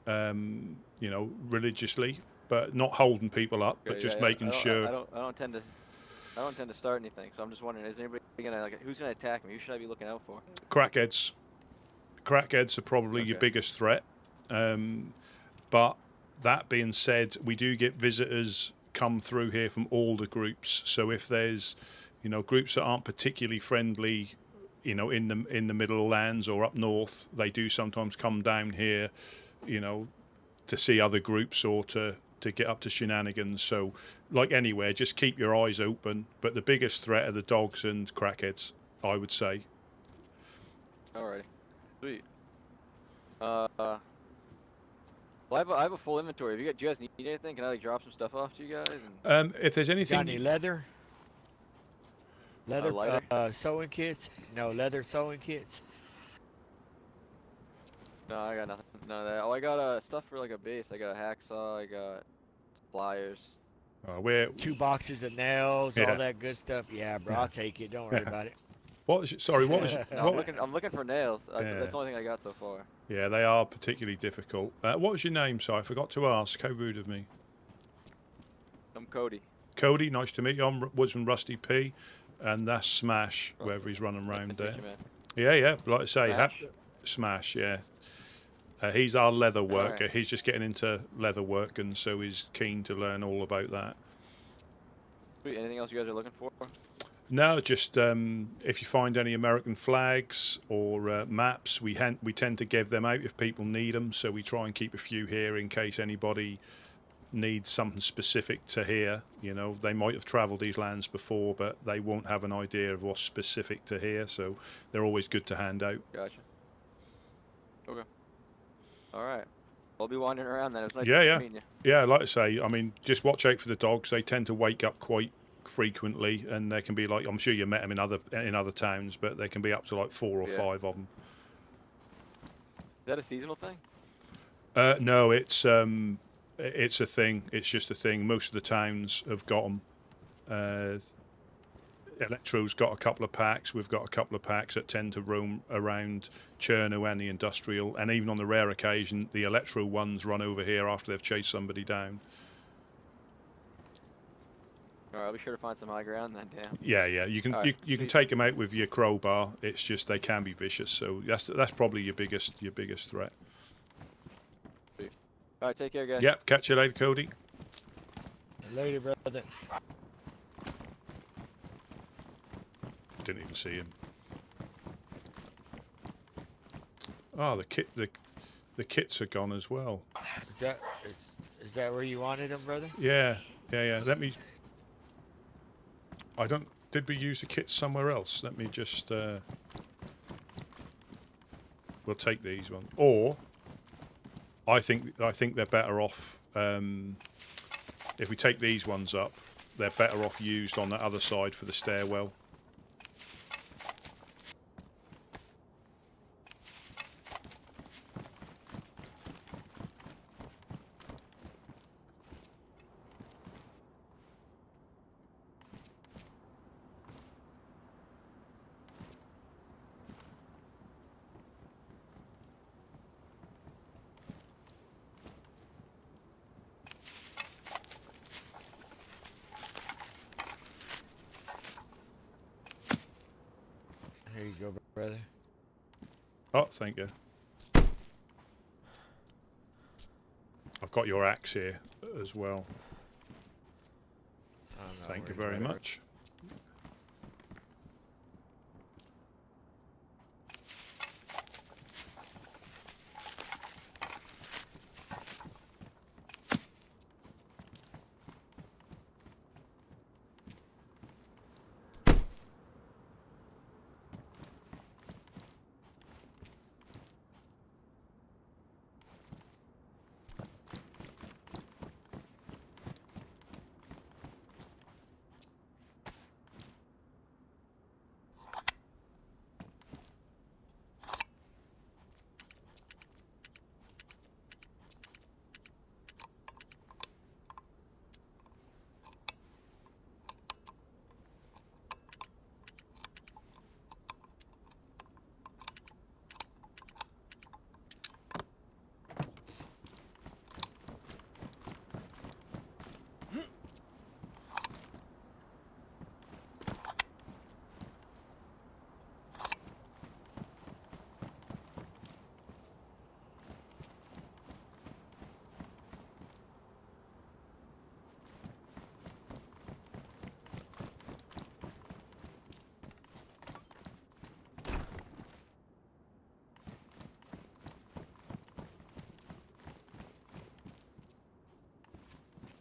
religiously, but not holding people up, but just making sure. I don't tend to. I don't intend to start anything, so I'm just wondering, is anybody gonna like who's gonna attack me? Who should I be looking out for? Crackheads. Crackheads are probably your Okay. biggest threat. But that being said, we do get visitors come through here from all the groups. So if there's, groups that aren't particularly friendly, in the Middle Lands or up north, they do sometimes come down here, to see other groups or to get up to shenanigans. So, like anywhere, just keep your eyes open. But the biggest threat are the dogs and crackheads, I would say. Alrighty. Sweet. Well, I have a full inventory. Do you guys need anything? Can I like drop some stuff off to you guys? And... If there's anything, Got any leather? Leather lighter? sewing kits? No, leather sewing kits. No, I got nothing. None of that. Oh, I got stuff for like a base. I got a hacksaw. I got pliers. we're 2 boxes of nails, Yeah. all that good stuff. Yeah, bro, Yeah. I'll take it. Don't worry about it. what was? Sorry, what was? No, what, I'm looking for nails. Yeah. That's the only thing I got so far. Yeah, they are particularly difficult. What was your name? So I forgot to ask. How rude of me. I'm Cody. Cody, nice to meet you. I'm Woodsman Rusty P, and that's Smash, Rusty. wherever he's running around Nice to there. meet you, man. Yeah. Like I say, Smash? Smash. Yeah. He's our leather worker. Alright. He's just getting into leather work, and so he's keen to learn all about that. Sweet. Anything else you guys are looking for? No, just if you find any American flags or maps, we tend to give them out if people need them. So we try and keep a few here in case anybody needs something specific to here. They might have travelled these lands before, but they won't have an idea of what's specific to here. So they're always good to hand out. Gotcha. Okay. All right. I'll be wandering around then. It was nice Yeah. meeting you. Yeah, like I say, I mean, just watch out for the dogs. They tend to wake up quite frequently, and they can be like, I'm sure you met them in other towns, but they can be up to like 4 or 5 of them. Is that a seasonal thing? No, it's a thing. It's just a thing. Most of the towns have got them. Electro's got a couple of packs. We've got a couple of packs that tend to roam around Chernarus and the industrial, and even on the rare occasion, the Electro ones run over here after they've chased somebody down. All right, I'll be sure to find some high ground then. Damn. Yeah. You can Alright, you can sweet. take them out with your crowbar. It's just they can be vicious. So that's probably your biggest threat. All right, take care, guys. Yep. Catch you later, Cody. Later, brother. Didn't even see him. Oh, the kits are gone as well. Is that where you wanted them, brother? Yeah. Let me. I don't. Did we use the kits somewhere else? Let me just. We'll take these ones. Or. I think they're better off. If we take these ones up, they're better off used on the other side for the stairwell. Here you go, brother. Oh, thank you. I've got your axe here as well. Oh, no Thank you worries, very brother. much.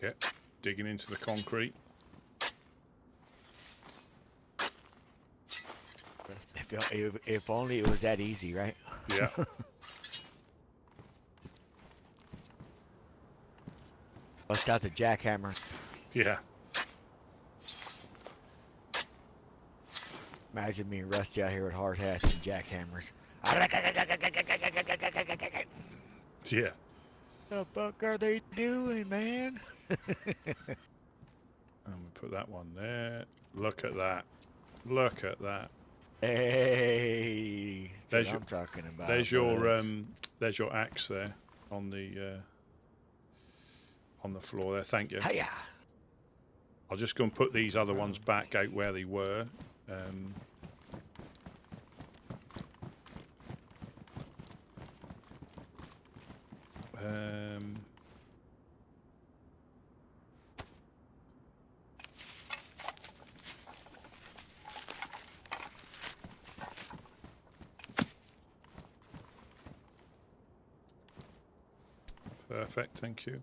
Yep, digging into the concrete. If only it was that easy, right? Yeah. Bust out the jackhammer. Yeah. Imagine me and Rusty out here with hard hats and jackhammers. Yeah. The fuck are they doing, man? And we put that one there. Look at that. Look at that. Hey, There's that's your- what I'm talking about. There's brother. your axe there on the floor there. Thank you. Hiya. I'll just go and put these other ones back out where they were. Perfect, thank you.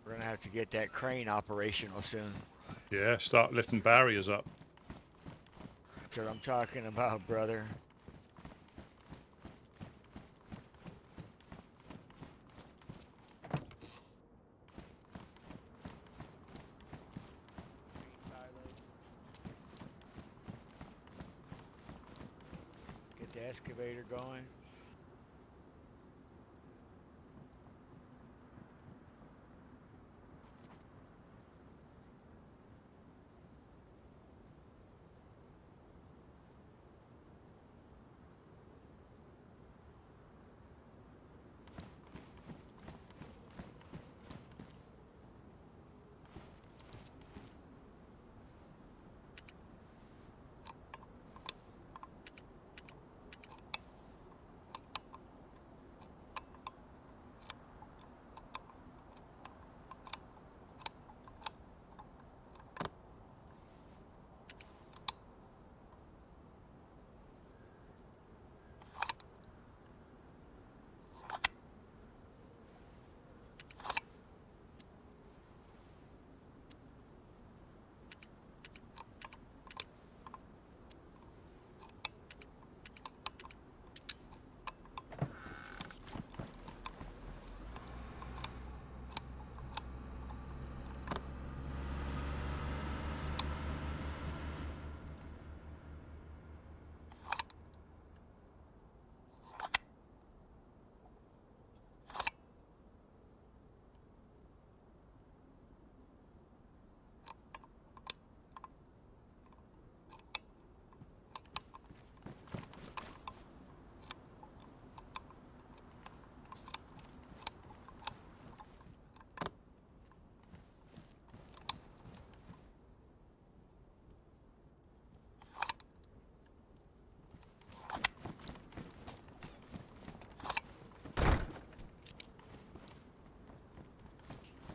We're gonna have to get that crane operational soon. Yeah, start lifting barriers up. That's what I'm talking about, brother. Get the excavator going.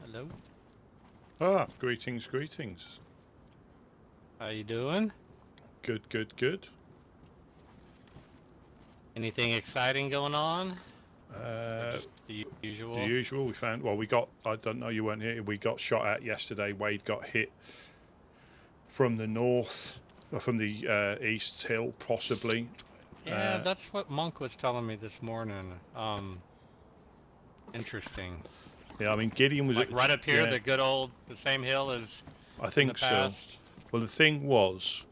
Hello. Ah, greetings, greetings. How you doing? Good, good, good. Anything exciting going on? Or Uh, just the usual. the usual. We found. Well, we got. I don't know. You weren't here. We got shot at yesterday. Wade got hit from the north, or from the east hill, possibly. Yeah, that's what Monk was telling me this morning. Interesting. Yeah, I mean Gideon was Like right up here, yeah, the same hill as I in the think so. past. Well, the thing was,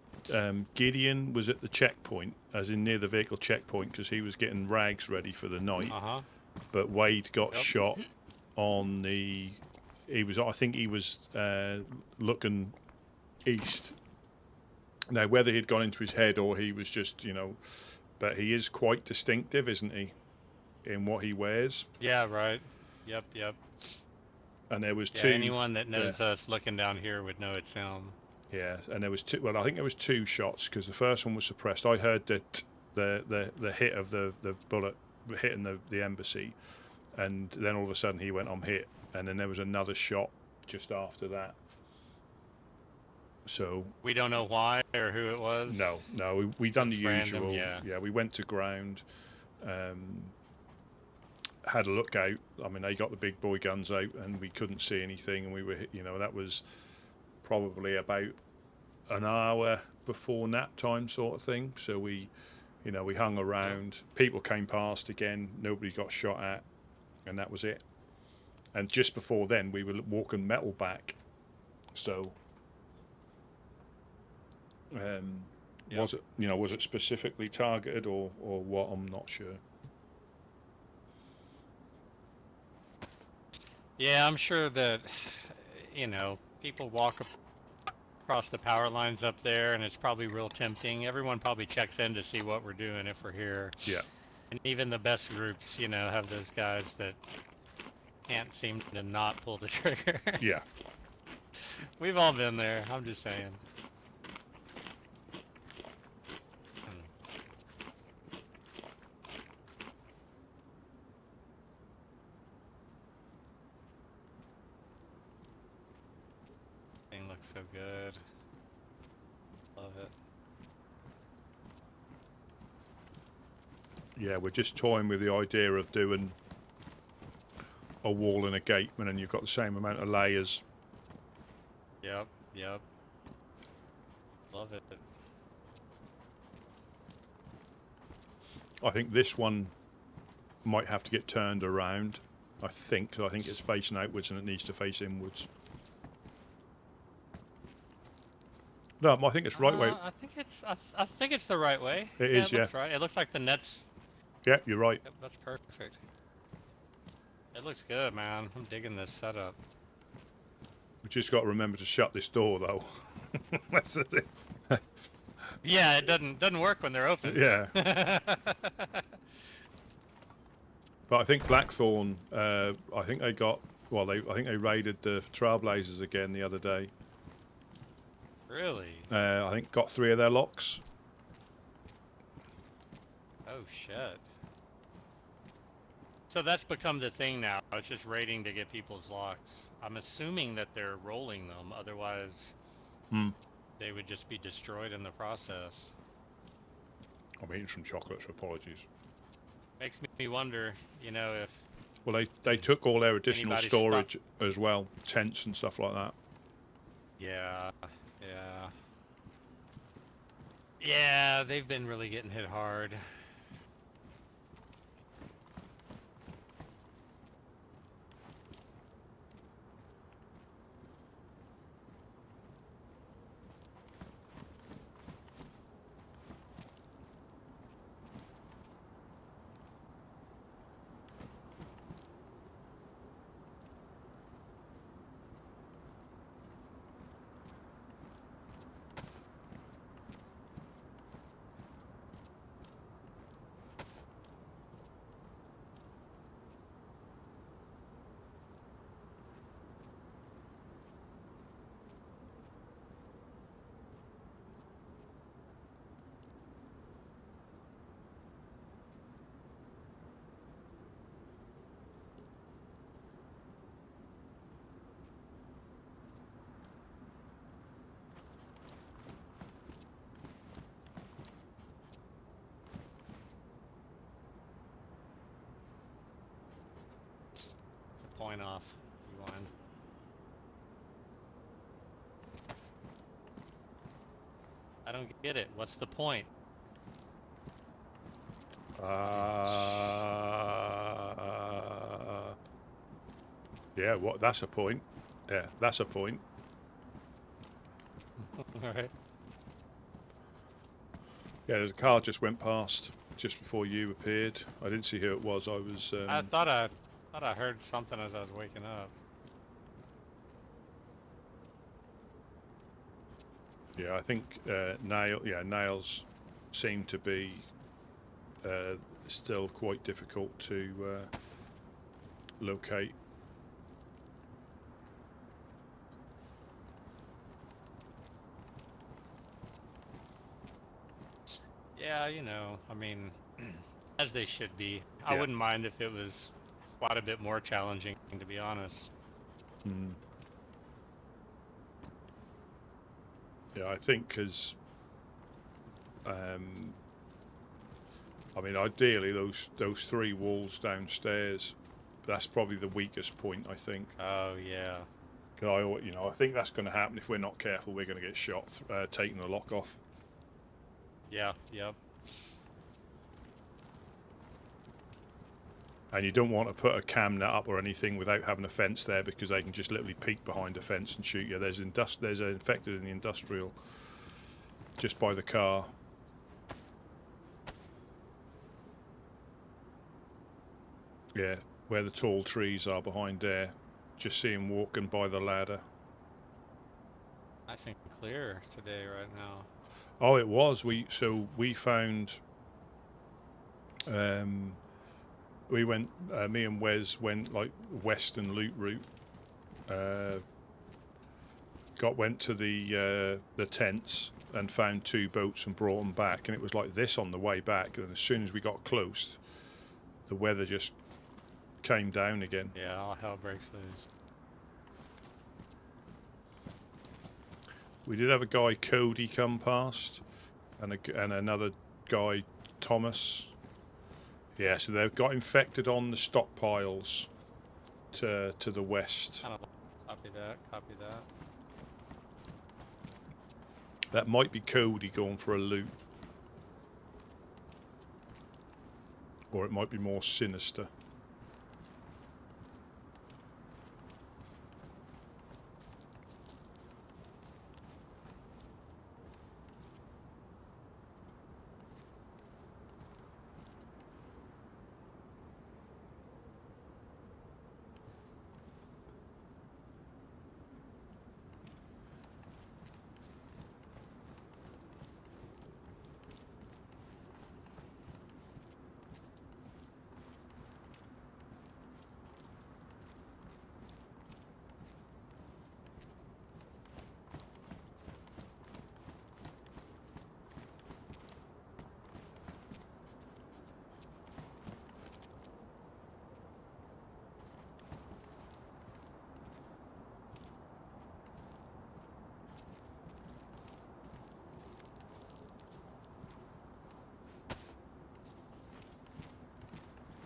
Gideon was at the checkpoint, as in near the vehicle checkpoint, because he was getting rags ready for the night. Uh huh. But Wade got Yep. shot on the I think he was looking east. Now, whether he'd gone into his head or he was just, but he is quite distinctive, isn't he, in what he wears? Yeah, right. Yep, yep. And there was Yeah, two. anyone that knows us looking down here would know it's him. Yeah, and there was two. Well, I think there was two shots because the first one was suppressed. I heard that the hit of the bullet hitting the embassy, and then all of a sudden he went, "I'm hit," and then there was another shot just after that. So We don't know why or who it was. no, we done the Just random, usual. yeah. We went to ground, had a look out. I mean, they got the big boy guns out, and we couldn't see anything. And we were, that was probably about an hour before nap time, sort of thing. So we hung around. People came past again. Nobody got shot at, and that was it. And just before then, we were walking metal back. So. Was it specifically targeted or what? I'm not sure. Yeah, I'm sure that, people walk across the power lines up there, and it's probably real tempting. Everyone probably checks in to see what we're doing if we're here. Yeah. And even the best groups, have those guys that can't seem to not pull the trigger. Yeah. We've all been there. I'm just saying. Looks so good. Love it. Yeah, we're just toying with the idea of doing a wall and a gate, and then you've got the same amount of layers. Yep. Love it. I think this one might have to get turned around. I think, 'cause I think it's facing outwards and it needs to face inwards. No, I think it's right way. I think it's the right way. It Yeah, is, it looks right. It looks like the net's. Yeah, you're right. Yep, that's perfect. It looks good, man. I'm digging this setup. We just got to remember to shut this door, though. That's the thing. Yeah, it doesn't work when they're open. Yeah. But I think Blackthorn. I think they got. Well, I think they raided the Trailblazers again the other day. Really? I think got 3 of their locks. Oh shit. So that's become the thing now. It's just raiding to get people's locks. I'm assuming that they're rolling them, otherwise they would just be destroyed in the process. I'm eating some chocolates, apologies. Makes me wonder, if... Well, they took all their additional Anybody storage as well, tents and stuff like that. Yeah. Yeah, they've been really getting hit hard. Point off. You won. I don't get it. What's the point? Yeah, that's a point. Yeah, that's a point. Alright. Yeah, there's a car just went past just before you appeared. I didn't see who it was. I was. I thought I heard something as I was waking up. Yeah, I think nails seem to be still quite difficult to locate. Yeah, you know, I mean, as they should be. I Yeah. wouldn't mind if it was quite a bit more challenging, to be honest. Mm. Yeah, I think because, I mean, ideally those 3 walls downstairs, that's probably the weakest point. I think. Oh yeah. 'Cause I think that's going to happen if we're not careful. We're going to get shot taking the lock off. Yeah. Yep. And you don't want to put a cam net up or anything without having a fence there, because they can just literally peek behind a fence and shoot you. There's an infected in the industrial just by the car. Yeah, where the tall trees are behind there. Just see him walking by the ladder. Nice and clear today right now. Oh, it was. We found. We went. Me and Wes went like western loot route. Went to the tents and found 2 boats and brought them back, and it was like this on the way back. And as soon as we got close, the weather just came down again. Yeah, all hell breaks loose. We did have a guy, Cody, come past, and another guy, Thomas. Yeah, so they've got infected on the stockpiles to the west. Copy that. Copy that. That might be Cody going for a loot. Or it might be more sinister.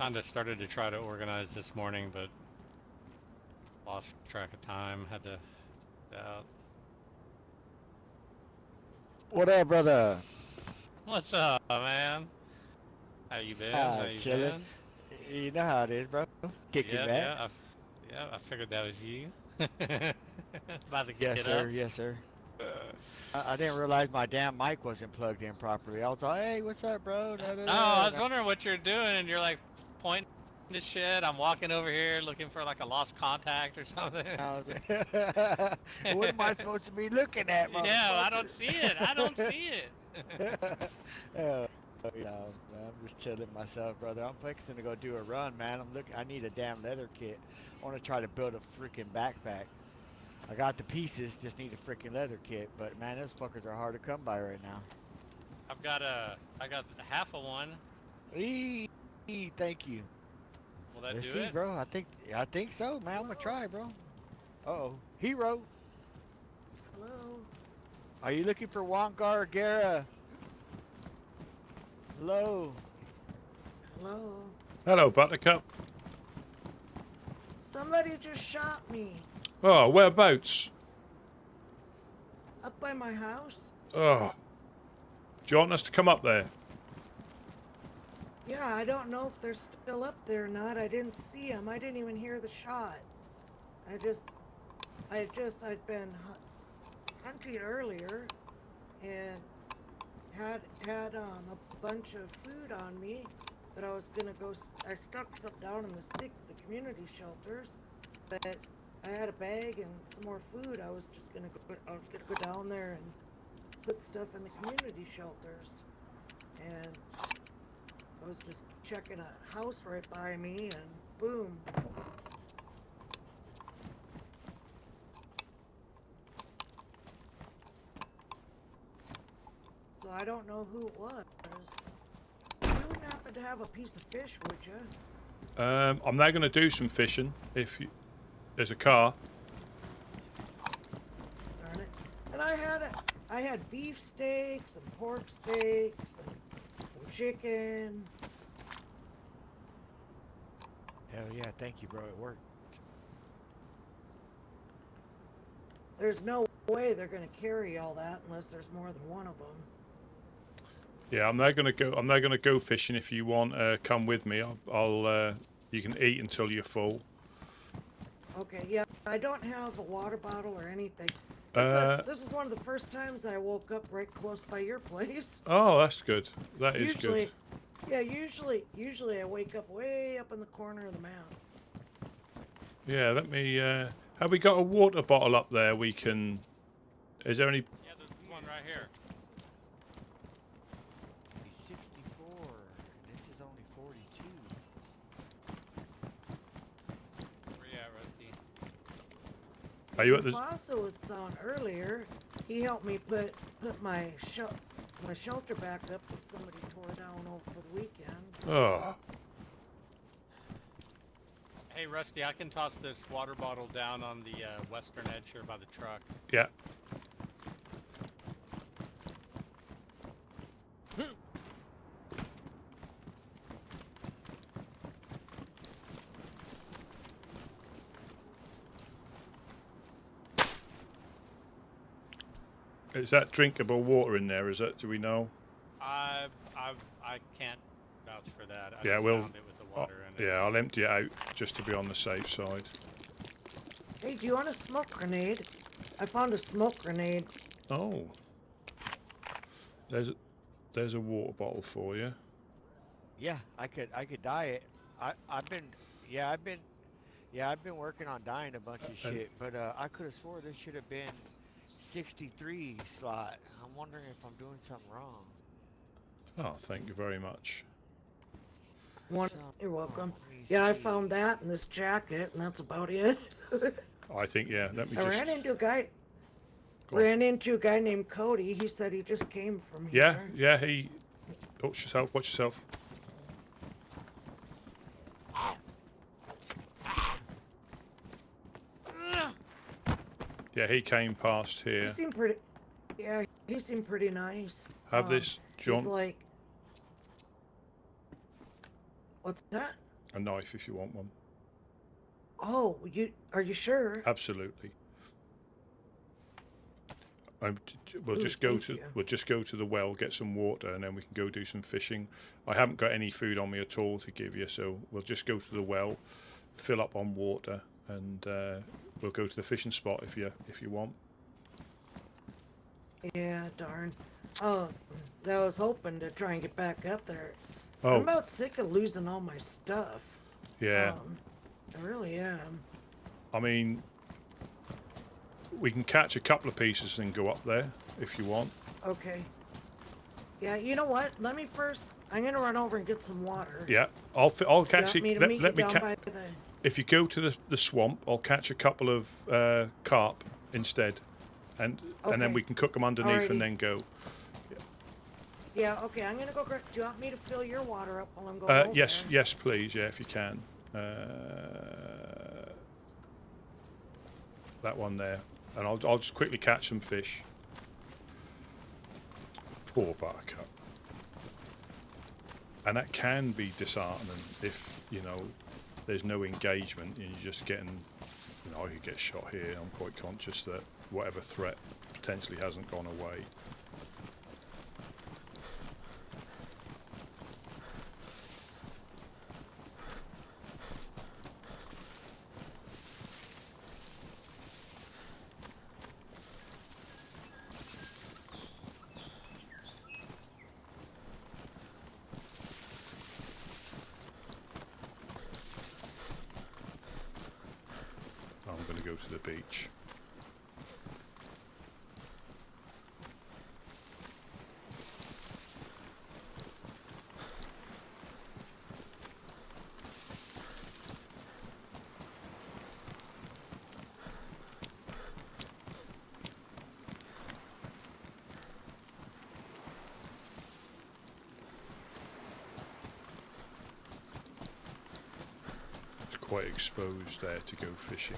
Kinda started to try to organize this morning, but lost track of time. Had to get out. What up, brother? What's up, man? How you been? How you Chilling. been? You know how it is, bro. Kicking back. I figured that was you. About to kick Yes, it sir. up. Yes, sir. I didn't realize my damn mic wasn't plugged in properly. I was like, hey, what's up, bro? Oh, I was wondering what you're doing, and you're like pointing to shit. I'm walking over here looking for like a lost contact or something. What am I supposed to be looking at, Yeah, I don't see it. I don't see it. I'm just chilling myself, brother. I'm fixing to go do a run, man. I need a damn leather kit. I want to try to build a freaking backpack. I got the pieces, just need a freaking leather kit. But man, those fuckers are hard to come by right now. I got half of one. Thank you. Will that Let's do see, it? bro. I think so, man. I'm gonna try, bro. Uh-oh. Hero. Hello. Are you looking for Wonkar or Gara? Hello. Hello. Hello, Buttercup. Somebody just shot me Oh, whereabouts? up by my house. Oh. Do you want us to come up there? Yeah, I don't know if they're still up there or not. I didn't see them. I didn't even hear the shot. I'd been hunting earlier and had a bunch of food on me, but I was gonna go. I stuck some down in the community shelters, but I had a bag and some more food. I was gonna go down there and put stuff in the community shelters. And I was just checking a house right by me, and boom. So I don't know who it was. You wouldn't happen to have a piece of fish, would you? I'm now going to do some fishing. If you, there's a car. Darn it. And I had beef steaks and pork steaks and some chicken. Hell yeah, thank you, bro. It worked. There's no way they're gonna carry all that unless there's more than one of them. Yeah, I'm now going to go fishing. If you want, come with me. I'll you can eat until you're full. Okay, yeah, I don't have a water bottle or anything. This is one of the first times I woke up right close by your place. Oh, that's good. That is Usually, good. yeah, usually I wake up way up in the corner of the map. Yeah, let me. Have we got a water bottle up there? We can. Is there any? Yeah, there's one right here. He's 64, and this is only 42. Where you at, Rusty? Are you at the? Fossil was on earlier. He helped me put my shelter back up that somebody tore down over the weekend. Oh, Hey, Rusty, I can toss this water bottle down on the western edge here by the truck. yeah. Is that drinkable water in there? Is that? Do we know? I can't vouch for that. I Yeah, just we'll. found it with the water in it. Yeah, I'll empty it out just to be on the safe side. Hey, do you want a smoke grenade? I found a smoke grenade. Oh, there's a water bottle for you. Yeah, I could dye it. I've been working on dyeing a bunch of shit, but I could have swore this should have been 63 slot. I'm wondering if I'm doing something wrong. Oh, thank you very much. You're welcome. Let me Yeah, I see. found that in this jacket, and that's about it. I think yeah. Let me I just. ran into a guy. Go on. Ran into a guy named Cody. He said he just came from Yeah, here. yeah. He. Watch yourself. Watch yourself. Yeah, he came past He here. seemed pretty. Yeah, he seemed pretty nice. Have this, John. He's like. What's that? A knife if you want one. Oh, are you sure? Absolutely. We'll Ooh, just go thank to you. we'll just go to the well, get some water, and then we can go do some fishing. I haven't got any food on me at all to give you, so we'll just go to the well, fill up on water, and we'll go to the fishing spot if you want. Yeah, darn. Oh, I was hoping to try and get back up there. Oh, I'm about sick of losing all my stuff. yeah. I really am. I mean, we can catch a couple of pieces and go up there if you want. Okay. Yeah, you know what? Let me first. I'm gonna run over and get some water. Yeah, I'll You want actually me to let meet me you down by the. if you go to the swamp, I'll catch a couple of carp instead, and then Okay. we can cook them underneath Alrighty. and then go. Yeah. Okay. I'm gonna go. Do you want me to fill your water up while I'm going over Yes, there? yes, please, yeah, if you can. That one there, and I'll just quickly catch some fish. Poor buttercup. And that can be disheartening if there's no engagement and you're just getting. I could get shot here. I'm quite conscious that whatever threat potentially hasn't gone away. I'm going to go to the beach. quite exposed there to go fishing.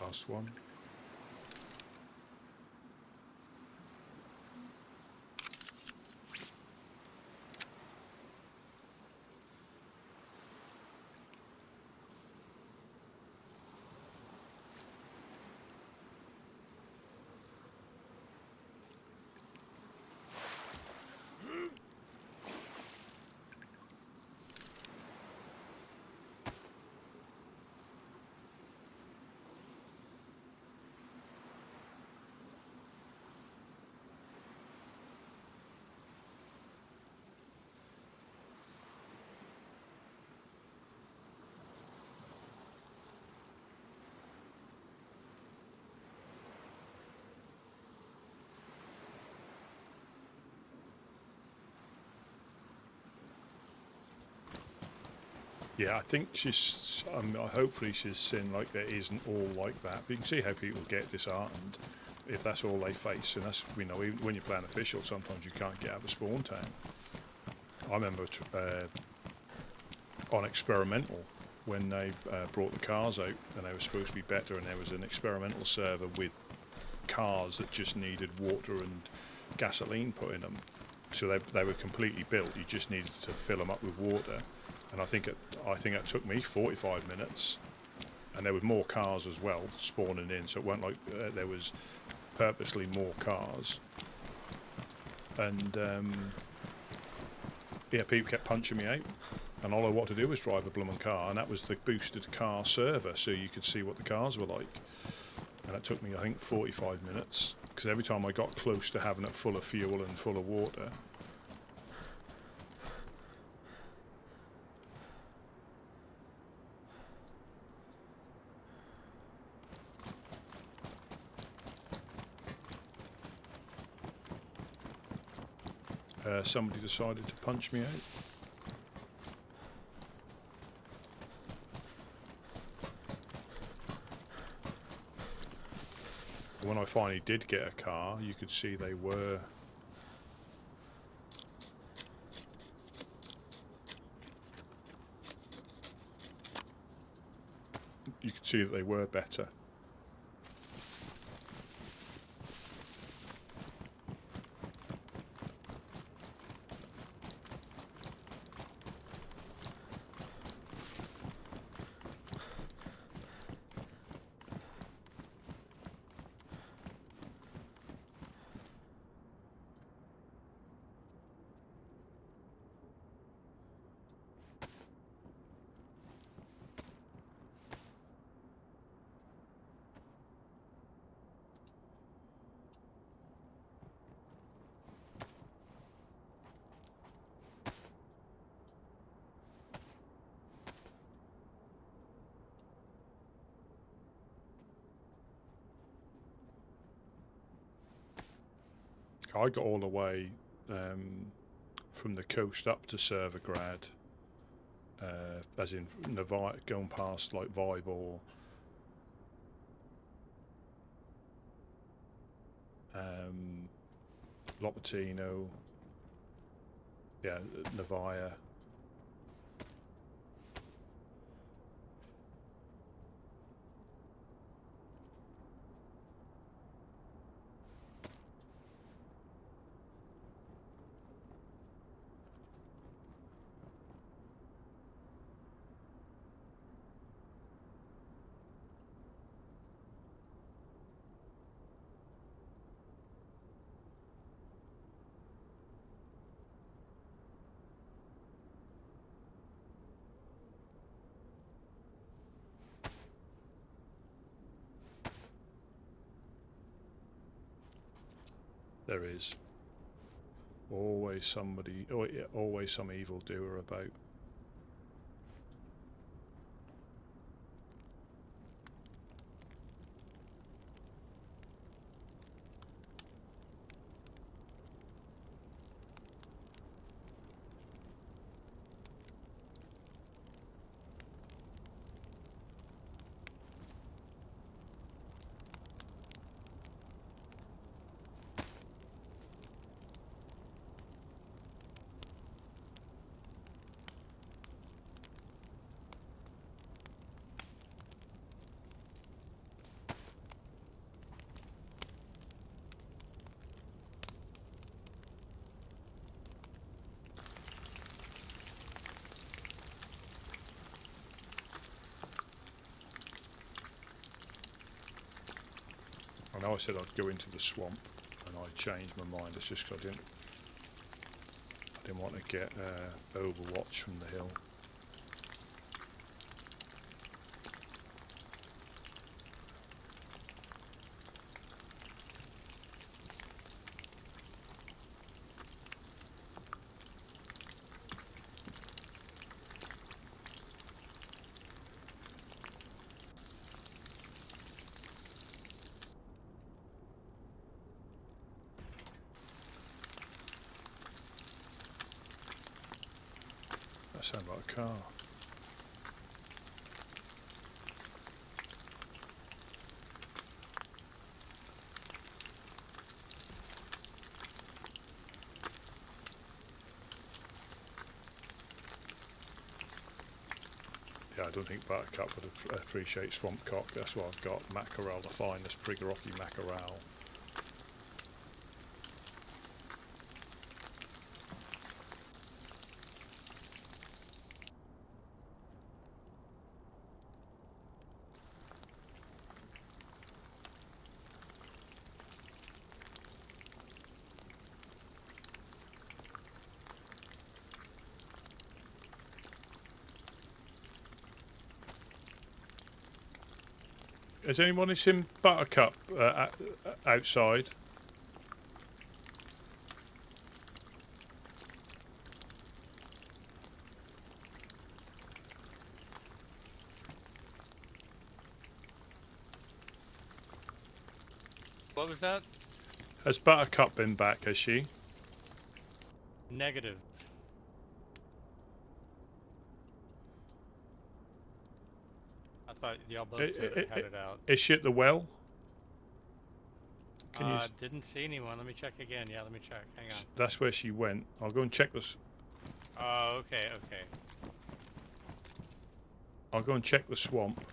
Last one. Yeah, I think she's. Hopefully, she's seen like there isn't all like that. But you can see how people get disheartened if that's all they face, and that's even when you're playing official, sometimes you can't get out of spawn town. I remember on experimental when they brought the cars out, and they were supposed to be better, and there was an experimental server with cars that just needed water and gasoline put in them, so they were completely built. You just needed to fill them up with water. And I think it took me 45 minutes, and there were more cars as well spawning in, so it weren't like there was purposely more cars. And yeah, people kept punching me out, and all I wanted to do was drive a blooming car, and that was the boosted car server, so you could see what the cars were like. And it took me, I think, 45 minutes, because every time I got close to having it full of fuel and full of water, somebody decided to punch me out. When I finally did get a car, you could see they were... You could see that they were better. I got all the way from the coast up to Servergrad, as in Novi, going past like Vybor, Lopatino, yeah, Novaya. There is always somebody, oh yeah, always some evildoer about. I know I said I'd go into the swamp, and I changed my mind. It's just 'cause I didn't want to get Overwatch from the hill. That sounds like a car. Yeah, I don't think Buttercup would appreciate Swamp Cock. That's why I've got Mackerel, the finest Priggerocky Mackerel. Has anyone seen Buttercup outside? What was that? Has Buttercup been back, has she? Negative. I thought y'all both had it out. Is she at the well? Can you? Didn't see anyone. Let me check again. Yeah, let me check. Hang on. That's where she went. I'll go and check this. Oh, okay, okay. I'll go and check the swamp.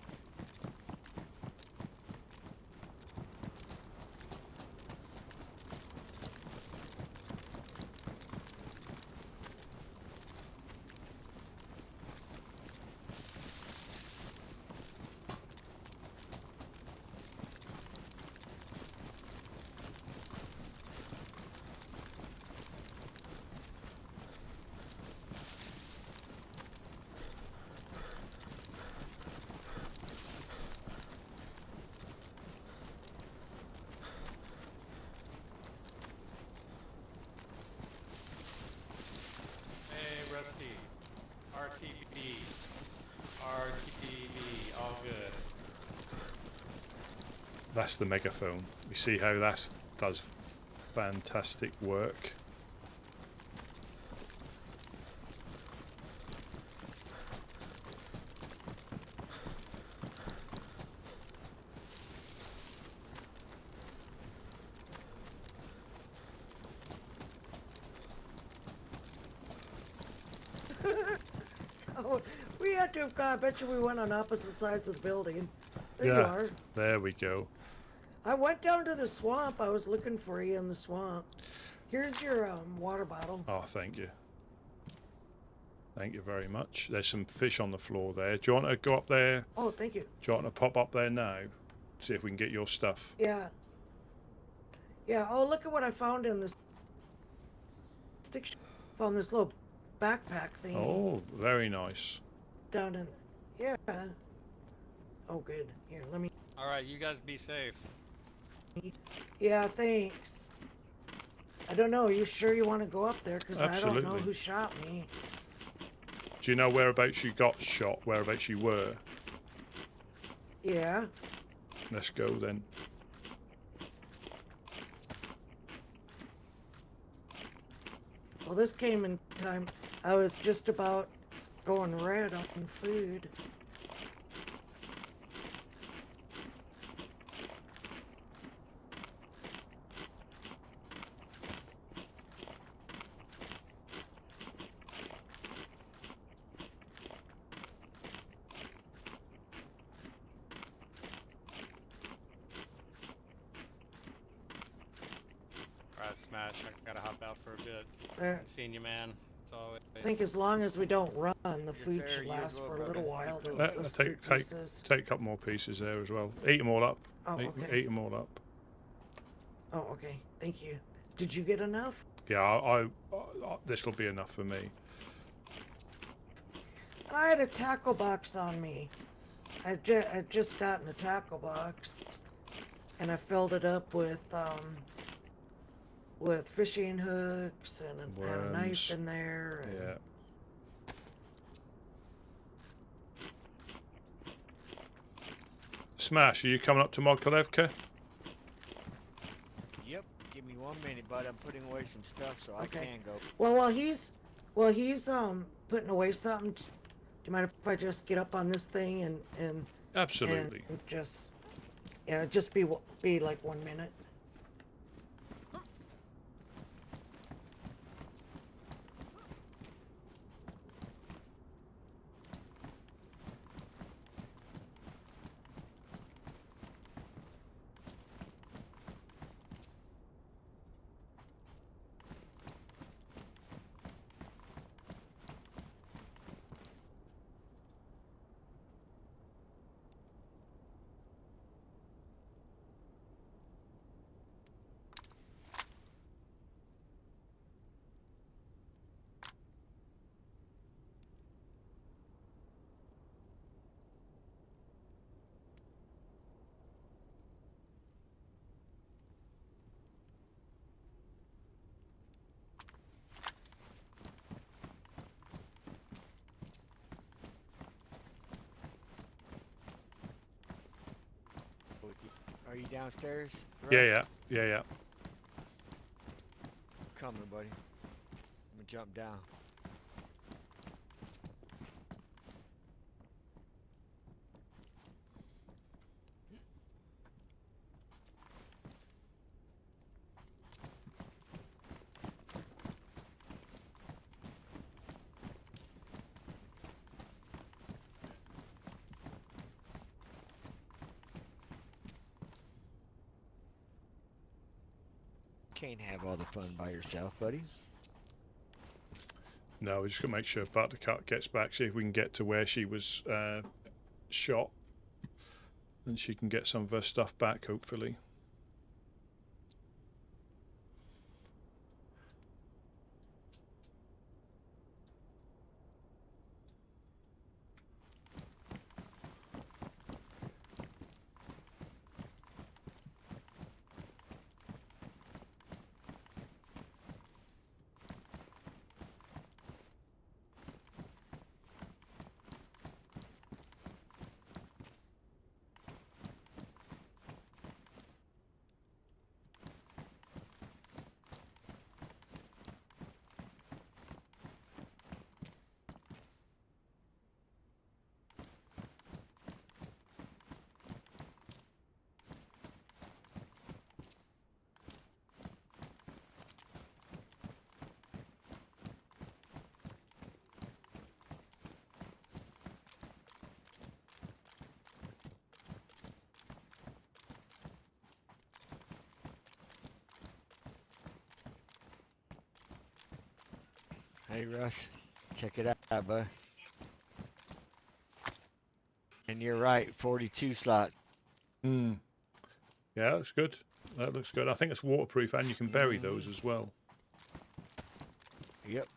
All good. That's the megaphone. You see how that does Fantastic work. Oh, we had to have gone. I bet you we went on opposite sides of the building. There you Yeah, are. there we go. I went down to the swamp. I was looking for you in the swamp. Here's your water bottle. Oh, thank you. Thank you very much. There's some fish on the floor there. Do you want to go up there? Oh, thank you. Do you want to pop up there now? See if we can get your stuff. Yeah. Yeah. Oh, look at what I found in this stick. Found this little backpack thing. Oh, very nice. Down in. Yeah. Oh, good. Here, let me. All right, you guys be safe. Yeah, thanks. I don't know. Are you sure you want to go up there? Because I don't know Absolutely. who shot me. Do you know whereabouts you got shot? Whereabouts you were? Yeah. Let's go then. Well, this came in time. I was just about going red on food. Alright, Smash, I gotta hop out for a bit. There. Seeing you, man. It's always. I think as long as we don't run, the food sir, should you last as well, for a little brother. while. Those Take fruit pieces. a couple more pieces there as well. Eat them all up. Oh, Eat okay. them all up. Oh, okay. Thank you. Did you get enough? Yeah, I this will be enough for me. I had a tackle box on me. I'd just gotten a tackle box, and I filled it up with fishing hooks and had a knife Worms. in there. And Yeah. Smash, are you coming up to Modkalevka? Yep. Give me 1 minute, bud. I'm putting away some stuff so I Okay. can go. Well, while he's putting away something, do you mind if I just get up on this thing and Absolutely. and just be like 1 minute. Are you downstairs? Yeah, Russ? yeah. Coming, buddy. I'm gonna jump down. Can't have all the fun by yourself, buddy. No, we just got to make sure Buttercup gets back, see if we can get to where she was shot. And she can get some of her stuff back, hopefully. Hey, Russ. Check it out, bud. And you're right, 42 slots. Hmm. Yeah, that looks good. That looks good. I think it's waterproof and you can bury those as well. Yep.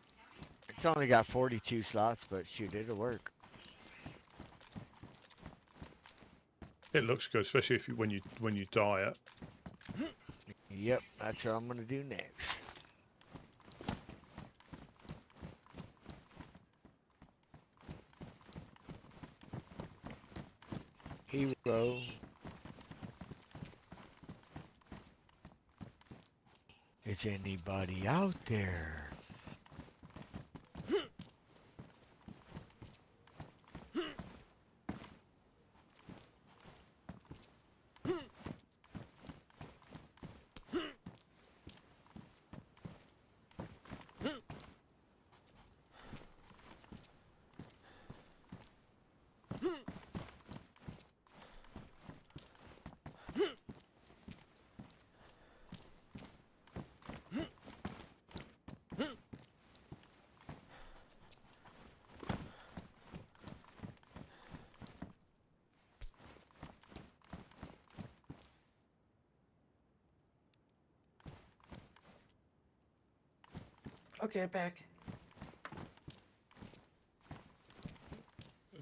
It's only got 42 slots, but shoot, it'll work. It looks good, especially if you when you dye it. Yep, that's what I'm gonna do next. Hero. Is anybody out there? Okay, back.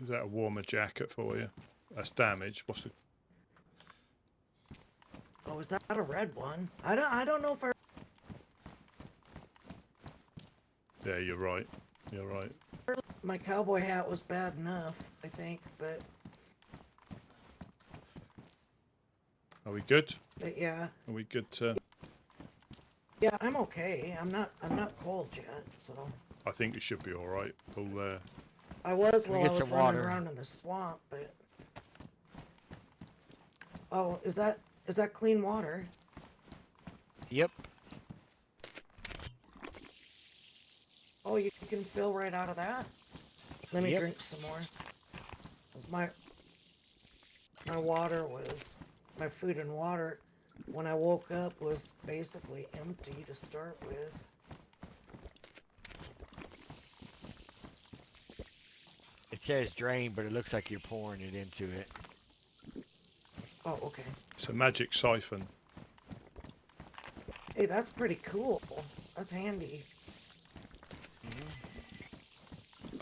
Is that a warmer jacket for you? That's damage. What's the? Oh, is that a red one? I don't know if I. Yeah, you're right. You're right. My cowboy hat was bad enough, I think, but Are we good? yeah. Are we good to? Yeah, I'm okay. I'm not cold yet, so. I think it should be all right. We'll. I was Can we while I get was some running water? around in the swamp, but. Oh, is that clean water? Yep. Oh, you can fill right out of that? Let me Yep. drink some more. 'Cause my water was, my food and water, when I woke up, was basically empty to start with. It says drain, but it looks like you're pouring it into it. Oh, okay. It's a magic siphon. Hey, that's pretty cool. That's handy.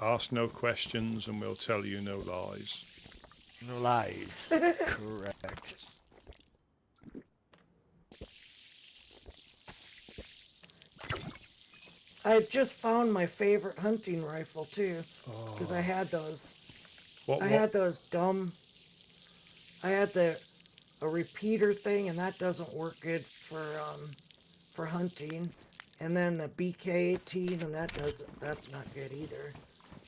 Ask no questions and we'll tell you no lies. No lies. Correct. I just found my favorite hunting rifle too, because I had those. What? I had those dumb. I had a repeater thing, and that doesn't work good for hunting. And then the BK-18, and that's not good either.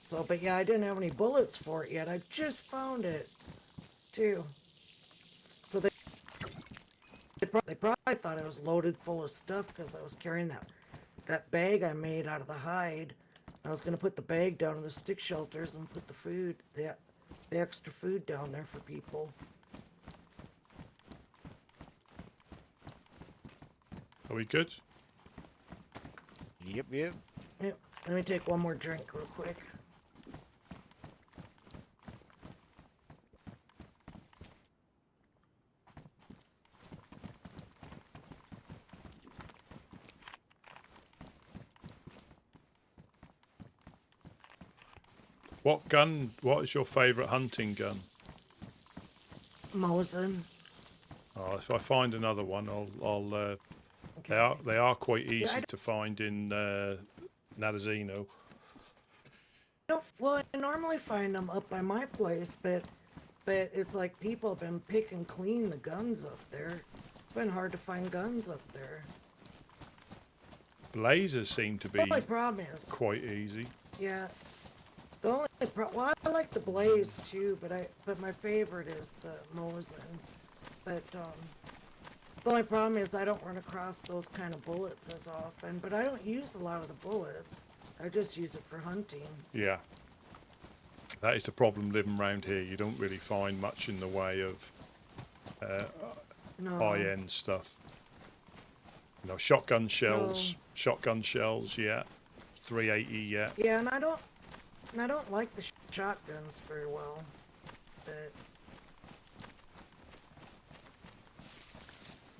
So, but yeah, I didn't have any bullets for it yet. I just found it too. So they probably thought I was loaded full of stuff because I was carrying that bag I made out of the hide. I was gonna put the bag down in the stick shelters and put the food, the extra food down there for people. Are we good? Yep. Yep. Let me take one more drink real quick. What gun? What is your favourite hunting gun? Mosin. Oh, if I find another one, I'll Okay. they are quite easy I to find in Nadazino. Well, I normally find them up by my place, but it's like people have been picking clean the guns up there. It's been hard to find guns up there. Blazers seem to The be only problem is, quite easy. yeah. The only well, I like the Blaze too, but my favorite is the Mosin. But the only problem is I don't run across those kind of bullets as often. But I don't use a lot of the bullets. I just use it for hunting. Yeah. That is the problem living around here. You don't really find much in the way of No. high-end stuff. You know, shotgun shells, yeah. 380 yet. Yeah, and I don't like the shotguns very well, but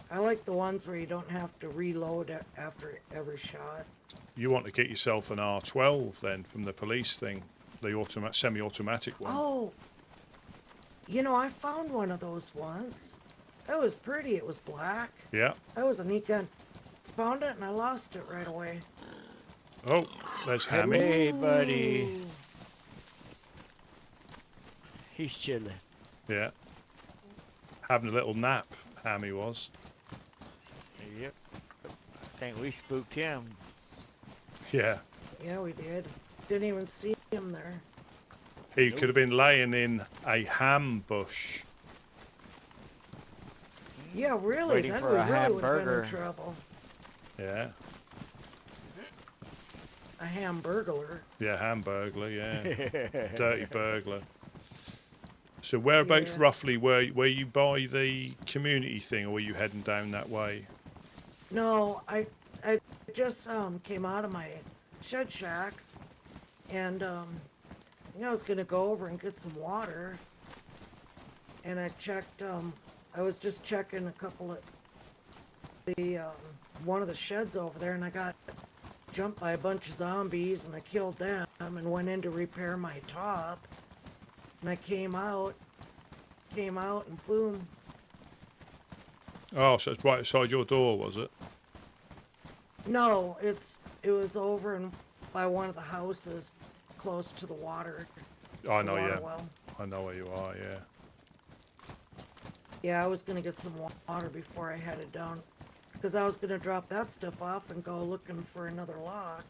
I like the ones where you don't have to reload after every shot. You want to get yourself an R12 then from the police thing, the semi-automatic one. Oh, you know, I found one of those once. It was pretty. It was black. Yeah. That was a neat gun. Found it and I lost it right away. Oh, there's Hammy. Hey, buddy. Ooh. He's chilling. Yeah. Having a little nap, Hammy was. Yep. I think we spooked him. Yeah. Yeah, we did. Didn't even see him there. He could have been laying in a ham bush. Yeah, really. Waiting Then for we a really would have been hamburger. in trouble. Yeah. A hamburglar. Yeah, hamburglar, yeah. Dirty burglar. So whereabouts Yeah. roughly were you by the community thing, or were you heading down that way? No, I just came out of my shed shack, and I was gonna go over and get some water, and I checked. I was just checking a couple of the one of the sheds over there, and I got jumped by a bunch of zombies, and I killed them, and went in to repair my top, and I came out, and boom. Oh, so it's right outside your door, was it? No, it was over by one of the houses close to the water. I know, water yeah. well. I know where you are, yeah. Yeah, I was gonna get some water before I headed down, because I was gonna drop that stuff off and go looking for another lock.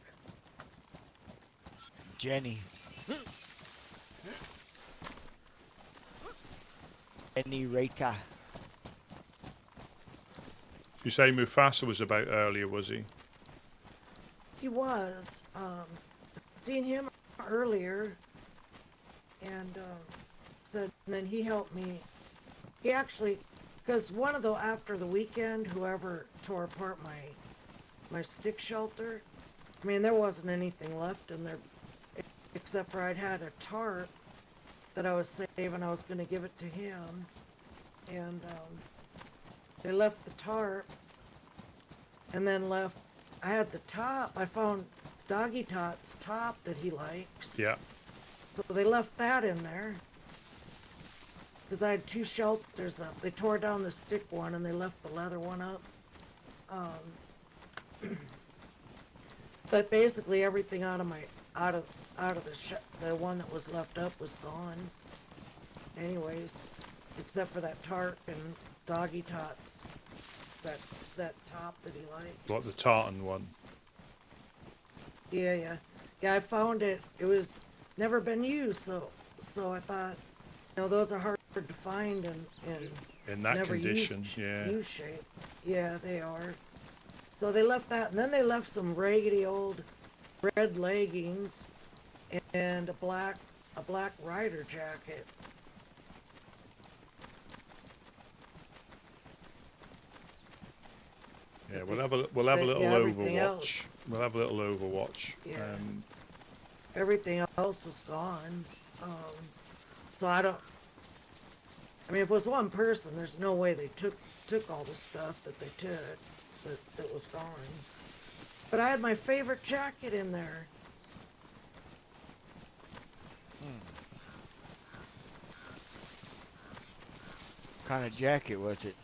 Jenny. Jenny Rita. You say Mufasa was about earlier, was he? He was. Seen him earlier, and said, and then he helped me. He actually, because after the weekend, whoever tore apart my stick shelter, I mean, there wasn't anything left in there, except for I'd had a tarp that I was saving. I was going to give it to him, and they left the tarp, and then left. I had the top. I found Doggy Tot's top that he likes. Yeah. So they left that in there. Because I had two shelters up. They tore down the stick one and they left the leather one up. But basically everything out of the one that was left up was gone. Anyways, except for that tarp and Doggy Tot's that top that he liked. Like the tartan one. Yeah. Yeah, I found it. It was never been used, so I thought, those are hard to find and In that never condition, used, yeah. used shape. Yeah, they are. So they left that, and then they left some raggedy old red leggings and a black rider jacket. Yeah, we'll have a little Yeah, everything Overwatch. else. We'll have a little Overwatch. Yeah. Everything else was gone. So I mean, if it was one person, there's no way they took all the stuff that they took that was gone. But I had my favorite jacket in there. What kind of jacket was it?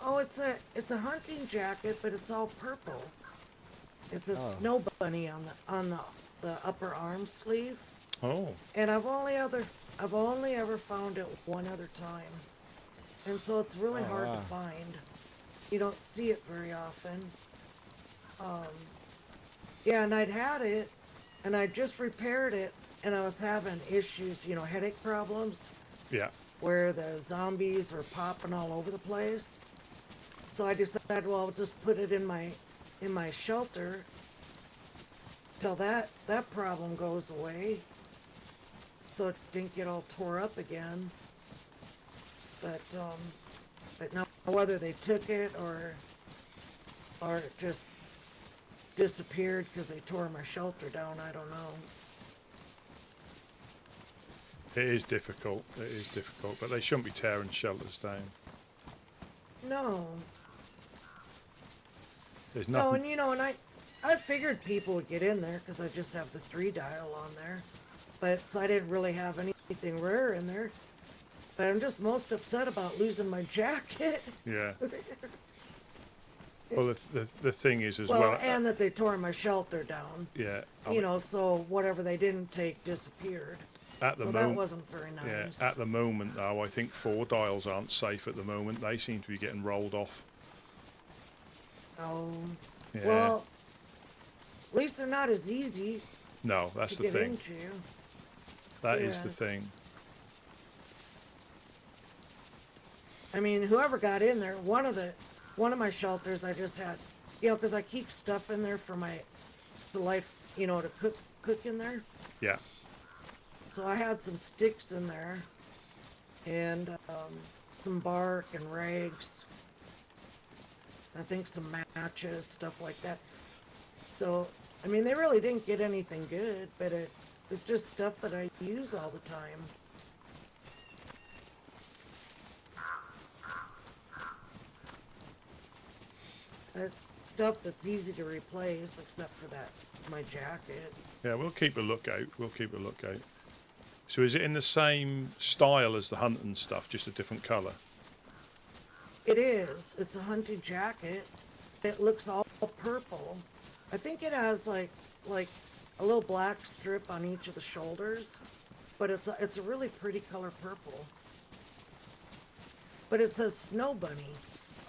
Oh, it's a hunting jacket, but it's all purple. It's a Oh. snow bunny on the upper arm sleeve. Oh, And I've only ever found it one other time. And so it's really Oh, hard wow. to find. You don't see it very often. Yeah, and I'd had it, and I just repaired it, and I was having issues, headache problems, yeah. where the zombies were popping all over the place. So I decided, well, I'll just put it in my shelter till that problem goes away, so it didn't get all tore up again. But now whether they took it or just disappeared because they tore my shelter down. I don't know. It is difficult. It is difficult, but they shouldn't be tearing shelters down. No. There's No, nothing. and you know, and I figured people would get in there because I just have the 3 dial on there. But so I didn't really have anything rare in there. But I'm just most upset about losing my jacket. Yeah. Well, the thing is as Well, well. and that they tore my shelter down. Yeah. You know, so whatever they didn't take disappeared. At the So moment, that wasn't very nice. yeah. At the moment, though, I think 4 dials aren't safe at the moment. They seem to be getting rolled off. Oh. Yeah. Well, at least they're not as easy No, that's to the get thing. into. That is Yeah. the thing. I mean, whoever got in there, one of my shelters, I just had, you know, because I keep stuff in there for the life, you know, to cook in there. Yeah. So I had some sticks in there, and some bark and rags. I think some matches, stuff like that. So, I mean, they really didn't get anything good, but it's just stuff that I use all the time. It's stuff that's easy to replace, except for my jacket. Yeah, we'll keep a lookout. We'll keep a lookout. So is it in the same style as the hunting stuff, just a different colour? It is. It's a hunting jacket. It looks all purple. I think it has like a little black strip on each of the shoulders, but it's a really pretty color purple. But it says Snow Bunny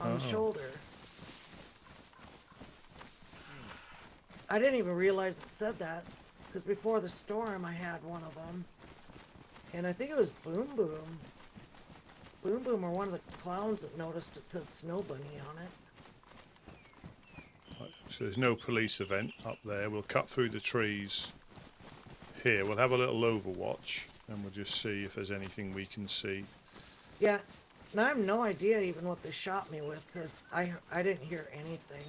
on the shoulder. I didn't even realize it said that, because before the storm I had one of them, and I think it was Boom Boom. Boom Boom or one of the clowns that noticed it said Snow Bunny on it. Right, so there's no police event up there. We'll cut through the trees here. We'll have a little overwatch, and we'll just see if there's anything we can see. Yeah, and I have no idea even what they shot me with, because I didn't hear anything.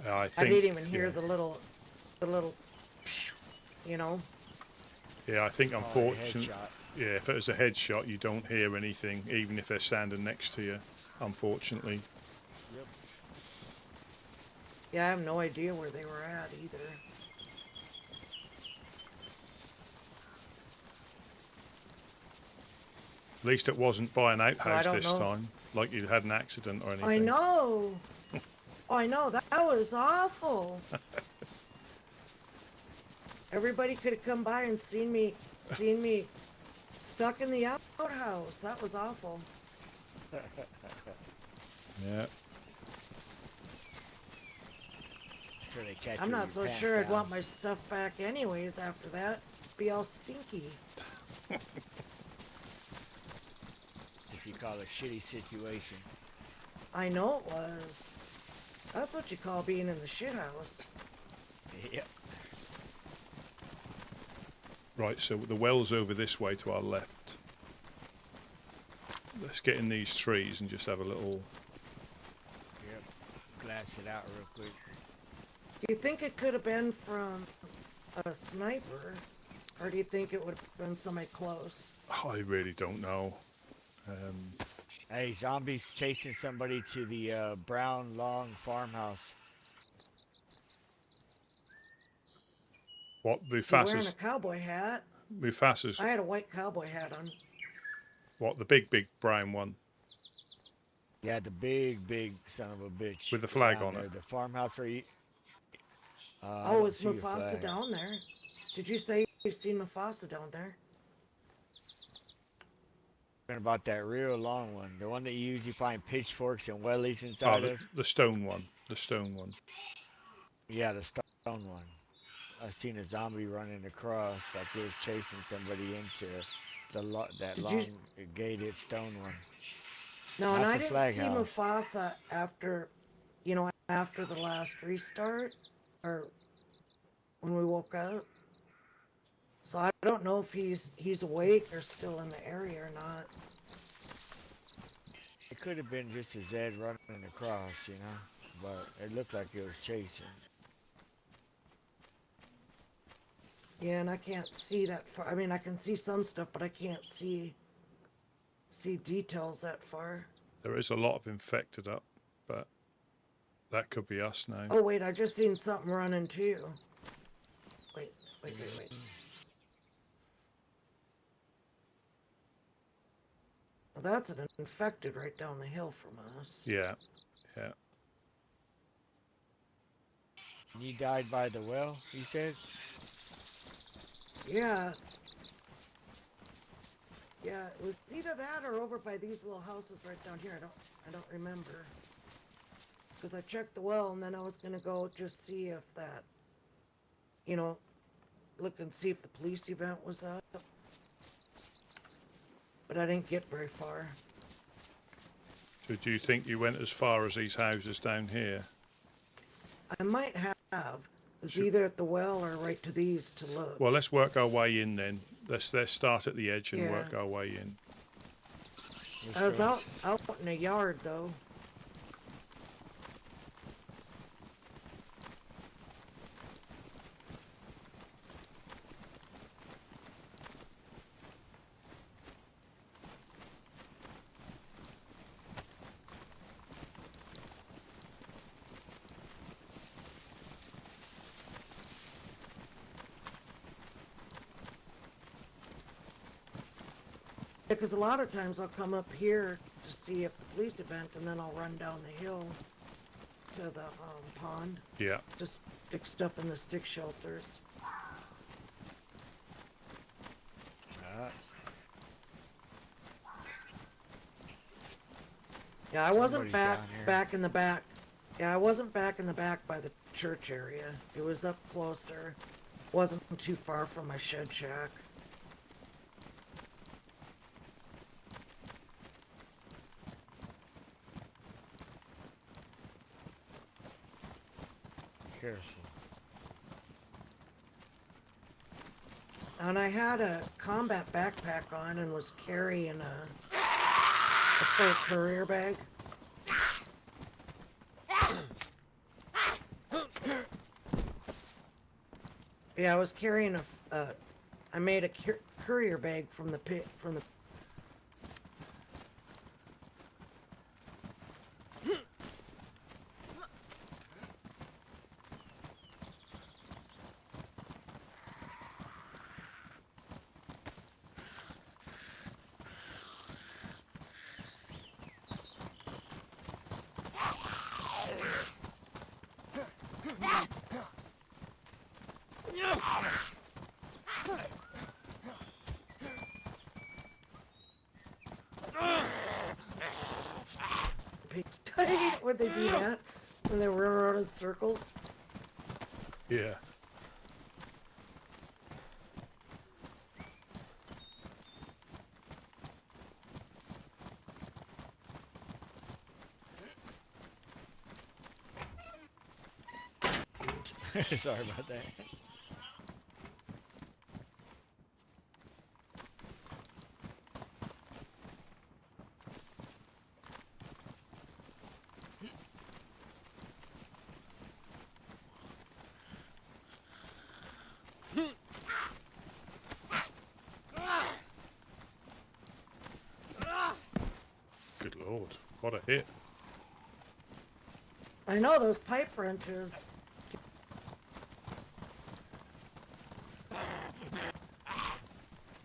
I I didn't even hear the little, you know. Yeah, I think unfortunately, headshot. yeah, if it was a headshot, you don't hear anything, even if they're standing next to you. Unfortunately. Yep. Yeah, I have no idea where they were at either. At least it wasn't by an outhouse don't this know. time, like you had an accident or anything. I know. Oh, I know. That was awful. Everybody could have come by and seen me stuck in the outhouse. That was awful. Yeah. Sure they catch I'm you not with so your pants sure I'd down. want my stuff back anyways after that. Be all stinky. If you call a shitty situation. I know it was. That's what you call being in the shithouse. Yep. Right, so the well's over this way to our left. Let's get in these trees and just have a little... Yep. Glass it out real quick. Do you think it could have been from a sniper? Or do you think it would have been somebody close? I really don't know. Hey, zombies chasing somebody to the brown long farmhouse. What, You're wearing Mufasa's... a cowboy hat. Mufasa's... I had a white cowboy hat on. What, the big brown one? Yeah, the big son of a bitch. With the flag down on there, it. The farmhouse where you... I Oh, don't is see a Mufasa flag. down there? Did you say you've seen Mufasa down there? Talking about that real long one. The one that you usually find pitchforks and wellies Oh, inside of. the stone one. The stone one. Yeah, the stone one. I've seen a zombie running across like it was chasing somebody into that Did long you- gated stone one. No, and Not I the didn't flag see house. Mufasa after, you know, after the last restart, or when we woke up. So I don't know if he's awake or still in the area or not. It could have been just a Zed running across, you know, but it looked like it was chasing. Yeah, and I can't see that far. I mean, I can see some stuff, but I can't see details that far. There is a lot of infected up, but that could be us now. Oh wait, I just seen something running too. Wait. Well, that's an infected right down the hill from us. Yeah. And you died by the well, you said? Yeah. Yeah, it was either that or over by these little houses right down here. I don't remember. Because I checked the well and then I was gonna go just see if that, you know, look and see if the police event was up. But I didn't get very far. So do you think you went as far as these houses down here? I might have. It was Should- either at the well or right to these to look. Well, let's work our way in then. Let's start at the edge and Yeah. work our way in. I was out in the yard though. Because a lot of times I'll come up here to see if the police event, and then I'll run down the hill to the pond. Yeah. Just stick stuff in the stick shelters. Yeah, I wasn't Somebody's down here. back in the back. Yeah, I wasn't back in the back by the church area. It was up closer. Wasn't too far from my shed shack. Careful. And I had a combat backpack on and was carrying a full courier bag. Yeah, I was carrying I made a courier bag from the pit, from the... Pigs. I hate when they do that, when they run around in circles. Yeah. Sorry about that. Good lord. What a hit. I know those pipe wrenches.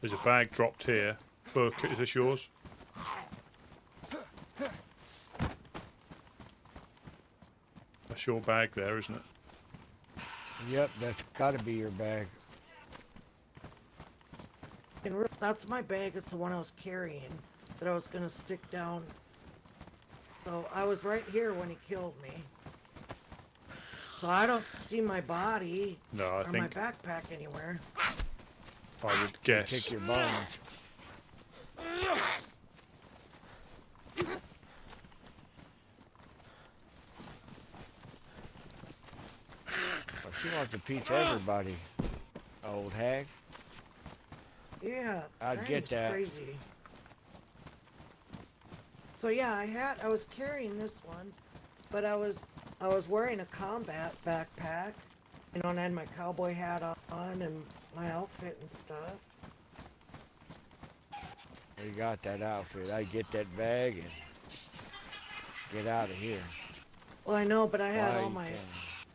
There's a bag dropped here. Book, is this yours? That's your bag there, isn't it? Yep, that's gotta be your bag. That's my bag. It's the one I was carrying that I was gonna stick down. So I was right here when he killed me. So I don't see my body No, I or my think backpack anywhere. I would guess. Kick your bones. Well, she wants a piece of everybody, old hag. Yeah, I'd get thing's that. Crazy. So yeah, I was carrying this one, but I was wearing a combat backpack, you know, and I had my cowboy hat on and my outfit and stuff. We got that outfit. I get that bag and get out of here. Well, I know, but I had Why all you my can't?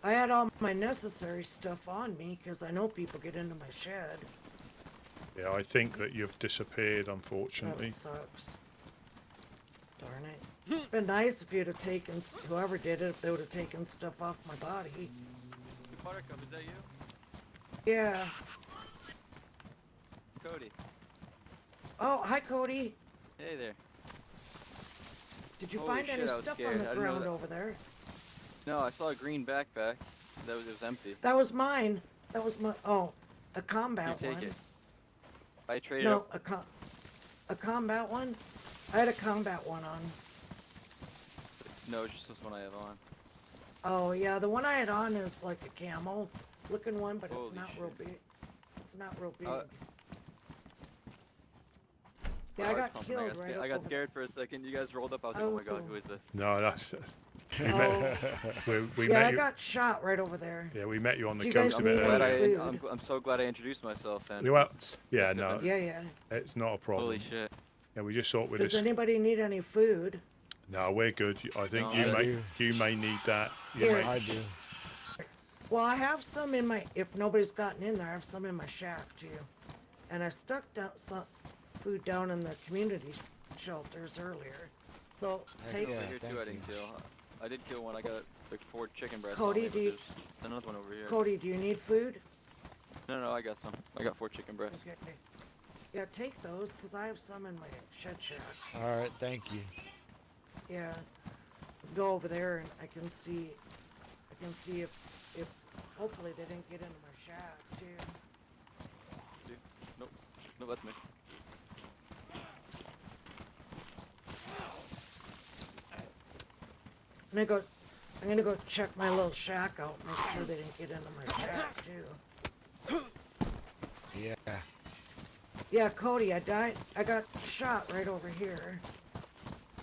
I had all my necessary stuff on me because I know people get into my shed. Yeah, I think that you've disappeared, That unfortunately. sucks. Darn it. It's been nice if you'd have taken, whoever did it, if they would have taken stuff off my body. Buttercup, is that you? Yeah. Cody. Oh, hi, Cody. Hey there. Did you Holy find shit, any I was stuff scared. on I the didn't know ground that- over there? No, I saw a green backpack. It was empty. That was mine. That was my. Oh, a You combat take one. it. I traded No, up. a combat one. I had a combat one on. No, it's just this one I have on. Oh yeah, the one I had on is like a camel looking one, but it's Holy not real shit. big. It's not real big. Yeah, I Heart got pumping. killed right I got over- scared for a second. You guys rolled up. I was like, oh my god, who is this? No, that's Oh, we yeah, met I you. got shot right over there. Yeah, we met you on the Do you guys coast a need bit any earlier. food? I'm so glad I introduced myself then. Well, yeah, Must have no, been- Yeah, yeah. it's not a problem. Holy shit. Yeah, we just thought we'd Does just. anybody need any food? No, we're good. I think No, you I may do. you may need that. You Here. may, I do. Well, I have some in my. If nobody's gotten in there, I have some in my shack too. And I stuck down some food down in the community shelters earlier. So take. Yeah, Here thank too, I didn't you. kill. I did kill one. I got like 4 chicken breasts. Cody, on me, do you- but there's another one over here. Cody, do you need food? No, I got some. I got 4 chicken breasts. Okay. Yeah, take those because I have some in my shed shack. All right, thank you. Yeah. Go over there and I can see if hopefully they didn't get into my shack too. No, that's me. I'm gonna go check my little shack out, make sure they didn't get into my shack too. Yeah. Yeah, Cody, I got shot right over here.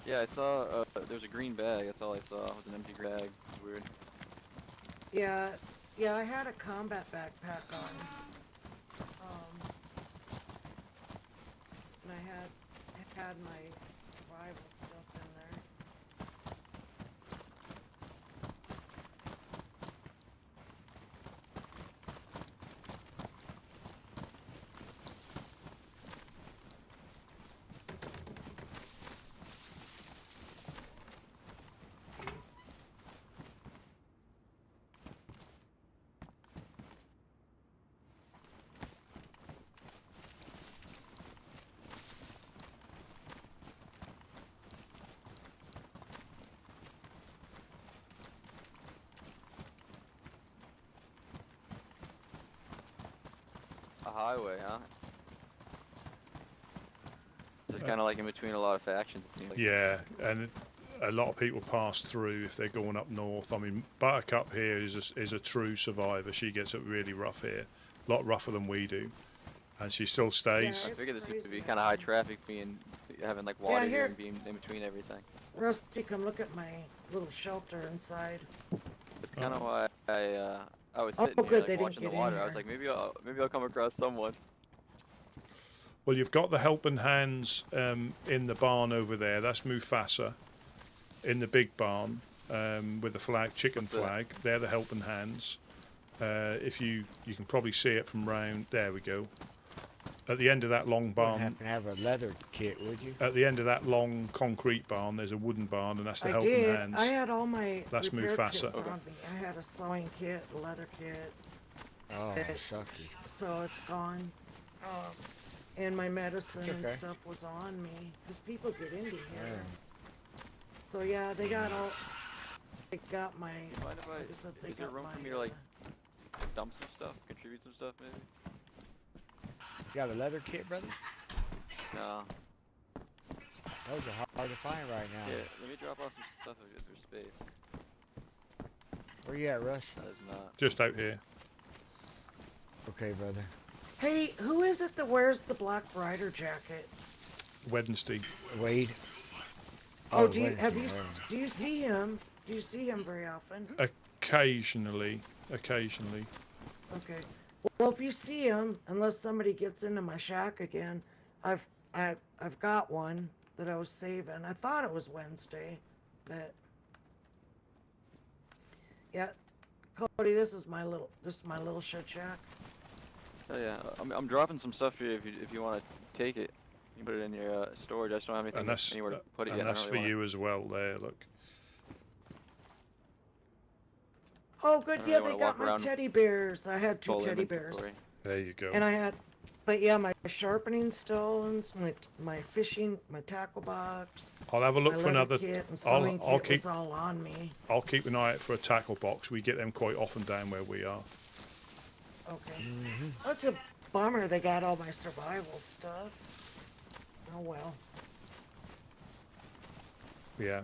Yeah, I saw. There's a green bag. That's all I saw. It was an empty bag. It was weird. Yeah, I had a combat backpack on. And I had my survival stuff in there. A highway, huh? It's kind of like in between a lot of factions. It seems like. yeah, and a lot of people pass through if they're going up north. I mean, Buttercup here is a true survivor. She gets it really rough here, a lot rougher than we do, and she still stays. I figured this used to be Crazy, kind of high traffic, having like water here here- and being in between everything. Rusty, come look at my little shelter inside. It's kind of why I was Oh, sitting here good, like they didn't watching the get in water. I was here. like, maybe I'll come across someone. Well, you've got the helping hands in the barn over there. That's Mufasa in the big barn with the flag, chicken What's that? flag. They're the helping hands. If you can probably see it from round. There we go. At the end of that long Wouldn't barn, happen to have a leather kit, would you? at the end of that long concrete barn, there's a wooden barn, and that's the I helping did. hands. I had all my That's repair Mufasa. kits Okay. on me. I had a sewing kit, a leather kit, Oh, It- sucky. so it's gone. And my medicine It's and okay. stuff was on me because people get into here. Yeah. So yeah, they got all. They got my. You mind if like I said, they is there got room my, for me to like dump some stuff, contribute some stuff maybe? You got a leather kit, brother? No. Those are hard to find right now. Yeah, let me drop off some stuff if there's space. Where you at, Russ? That is not. Just out here. Okay, brother. Hey, who is it that wears the black rider jacket? Wednesday. Wade. Oh, I didn't see him. do you see him? Do you see him very often? Occasionally. Okay. Well, if you see him, unless somebody gets into my shack again, I've got one that I was saving. I thought it was Wednesday, but yeah, Cody, this is my little shed shack. Oh yeah, I'm dropping some stuff here if you want to take it. You can put it in your storage. I just don't have anything anywhere to put it yet. And that's for you as well. There, look. Oh, good. I Yeah, really they wanna got walk my around teddy bears. I had 2 full teddy bears, inventory. There you go. and but yeah, my sharpening stones, my fishing, my tackle box, I'll have a look my for leather another. kit and sewing I'll kit keep. was all on me. I'll keep an eye out for a tackle box. We get them quite often down where we are. Okay. Oh, it's a bummer they got all my survival stuff. Oh well. Yeah.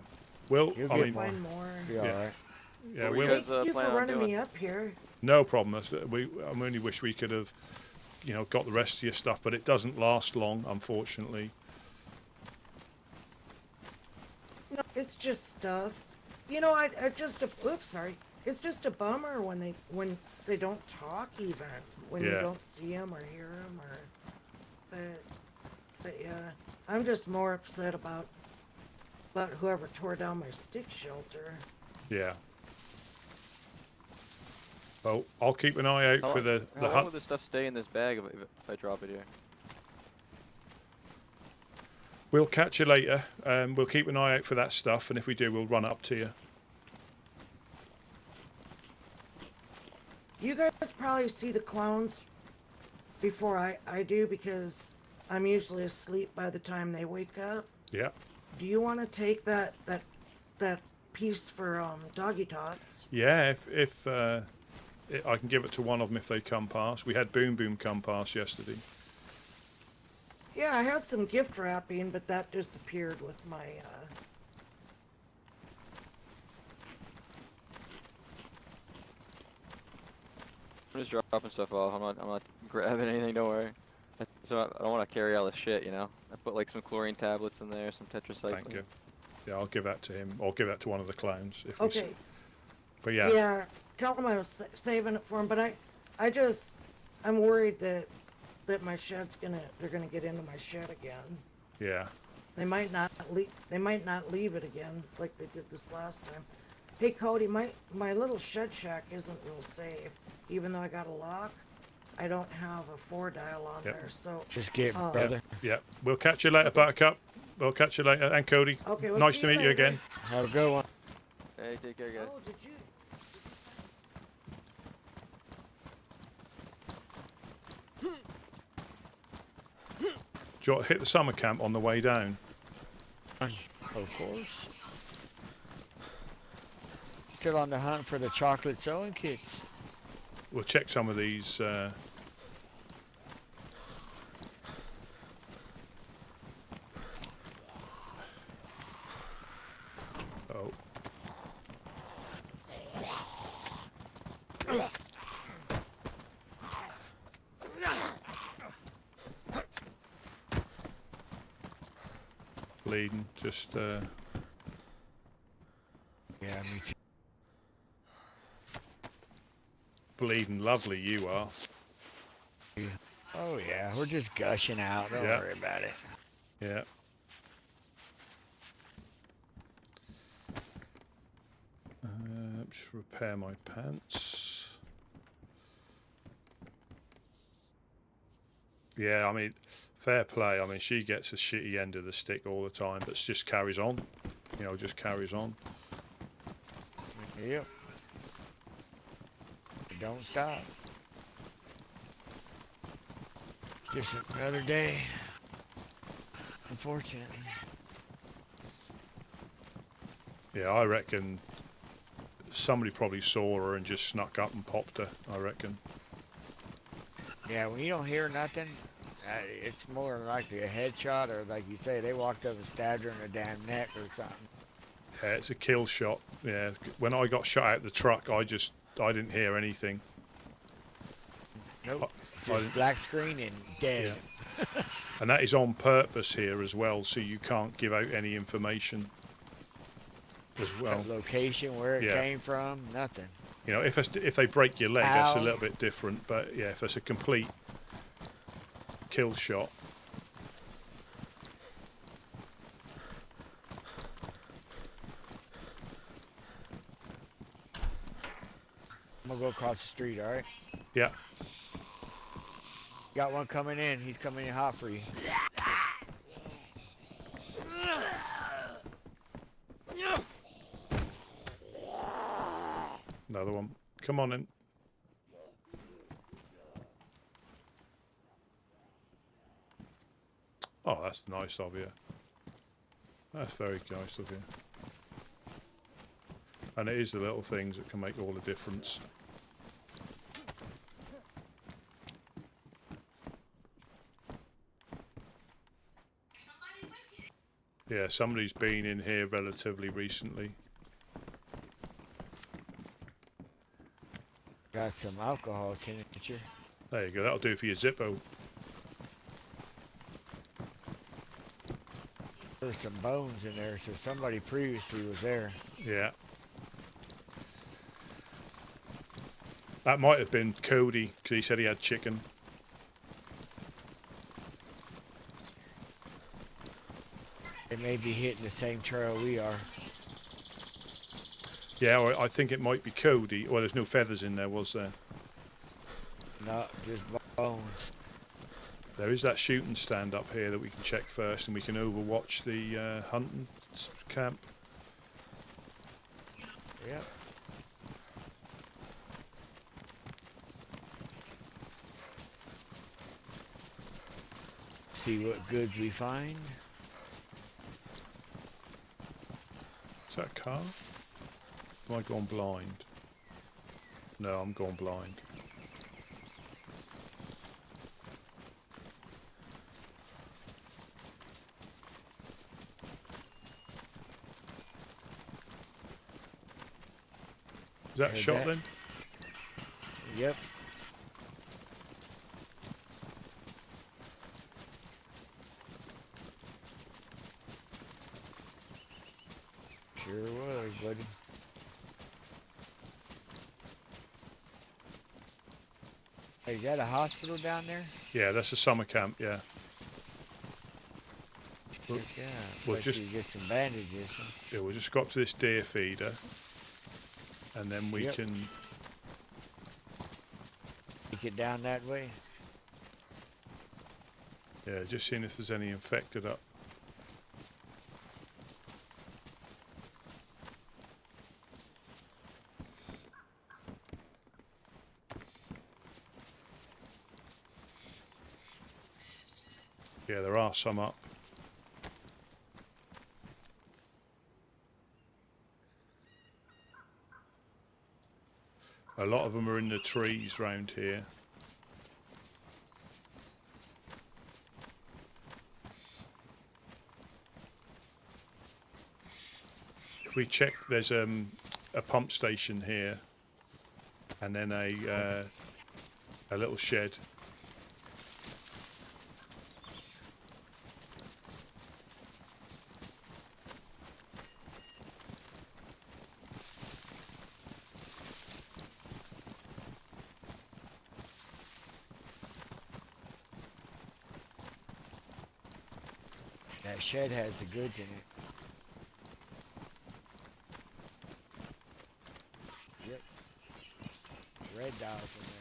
Well, You'll I get mean, more. Find more. Be Yeah. alright. yeah, What were you we'll. guys, Thank you plan for on running doing? me up here. No problem. I only wish we could have, got the rest of your stuff, but it doesn't last long, unfortunately. No, it's just stuff. You know, I just oops, sorry. It's just a bummer when they don't talk even when you Yeah. don't see them or hear them but yeah, I'm just more upset about whoever tore down my stick shelter. Yeah. Well, I'll keep an eye out for the How long hut. will this stuff stay in this bag if I drop it here? We'll catch you later. We'll keep an eye out for that stuff, and if we do, we'll run up to you. You guys probably see the clowns before I do because I'm usually asleep by the time they wake up. Yeah. Do you want to take that piece for doggy tots? Yeah. If I can give it to one of them if they come past. We had Boom Boom come past yesterday. Yeah, I had some gift wrapping, but that disappeared with my I'm just dropping stuff off. I'm not grabbing anything. Don't worry. So I don't want to carry all this shit, you know. I put like some chlorine tablets in there, some tetracycline. Thank you. Yeah, I'll give that to him. I'll give that to one of the clowns. If Okay. But yeah. Yeah, tell them I was saving it for him, but I'm worried that my shed's they're gonna get into my shed again. Yeah. They might not leave it again like they did this last time. Hey Cody, my little shed shack isn't real safe. Even though I got a lock, I don't have a 4-dial on there, so Just get Oh. brother. Yeah. We'll catch you later, Buttercup. We'll catch you later. And Cody. okay. Well, Nice see to meet you later. again. Have a good one. Hey, take care, guys. Oh, did you? Do you want to hit the summer camp on the way down? Of course. Still on the hunt for the chocolate sewing kits. We'll check some of these. Oh. Bleeding, just Yeah, me too. bleeding lovely you are. Oh yeah, we're just gushing out. Don't Yeah. worry about it. Yeah. Just repair my pants. Yeah, I mean, fair play. I mean, she gets the shitty end of the stick all the time, but just carries on. Just carries on. Yep. Don't stop. Just another day. Unfortunately. Yeah, I reckon somebody probably saw her and just snuck up and popped her, I reckon. Yeah, when you don't hear nothing, it's more likely a headshot, or like you say, they walked up and stabbed her in the damn neck or something. Yeah, it's a kill shot. Yeah, when I got shot out the truck, I didn't hear anything. Nope. I Just didn't- black screen and dead. And that is on purpose here as well, so you can't give out any information. as well. Location, where it Yeah. came from, nothing. You know, if they break your leg, that's a Ow. little bit different. But yeah, if it's a complete kill shot. I'm gonna go across the street, alright? Yeah. Got one coming in. He's coming in hot for you. Another one. Come on in. Oh, that's nice of you. That's very nice of you. And it is the little things that can make all the difference. Yeah, somebody's been in here relatively recently. Got some alcohol tincture. There you go, that'll do for your Zippo. There's some bones in there, so somebody previously was there. Yeah. That might have been Cody, because he said he had chicken. They may be hitting the same trail we are. Yeah, I think it might be Cody. Well, there's no feathers in there, was there? No, just bones. There is that shooting stand up here that we can check first, and we can overwatch the hunting camp. Yep. See what goods we find. Is that a car? Am I gone blind? No, I'm gone blind. Is that a Heard shot that. then? Yep. Sure was, buddy. Hey, is that a hospital down there? Yeah, that's a summer camp, yeah. Well- Yeah. well, Bet just- you get some bandages. Huh? Yeah, we'll just go up to this deer feeder, and then we Yep. can... Take it down that way. Yeah, just seeing if there's any infected up. Yeah, there are some up. A lot of them are in the trees round here. If we check, there's a pump station here, and then a little shed. That shed has the goods in it. Yep. Red dot's in there.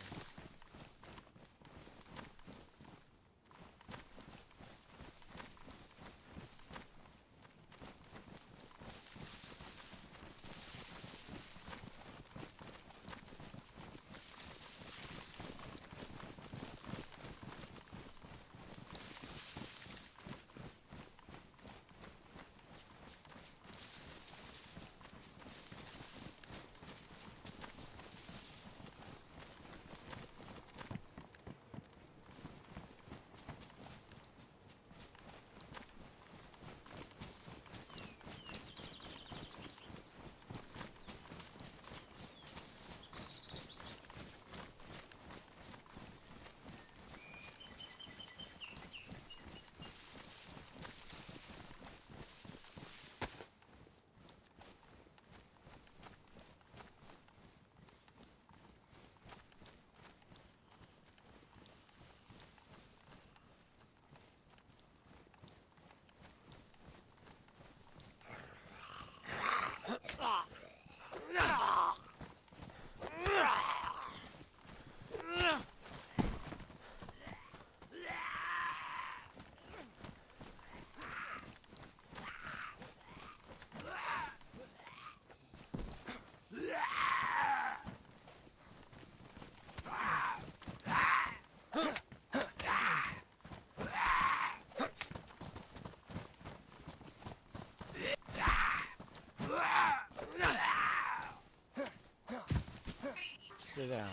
it down.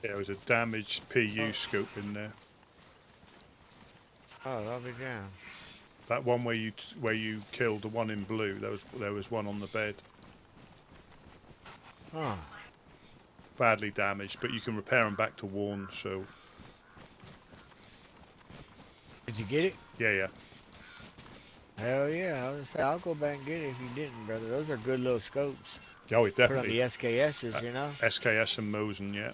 There was a damaged PU scope in there. Oh, I'll be down. That one where you killed the one in blue. There was one on the bed. Huh. Badly damaged, but you can repair them back to worn. So Did you get it? yeah. Hell yeah. I was say, I'll go back and get it if you didn't, brother. Those are good little scopes. Oh, it Put on definitely. the SKSs, you know? SKS and Mosen, yeah.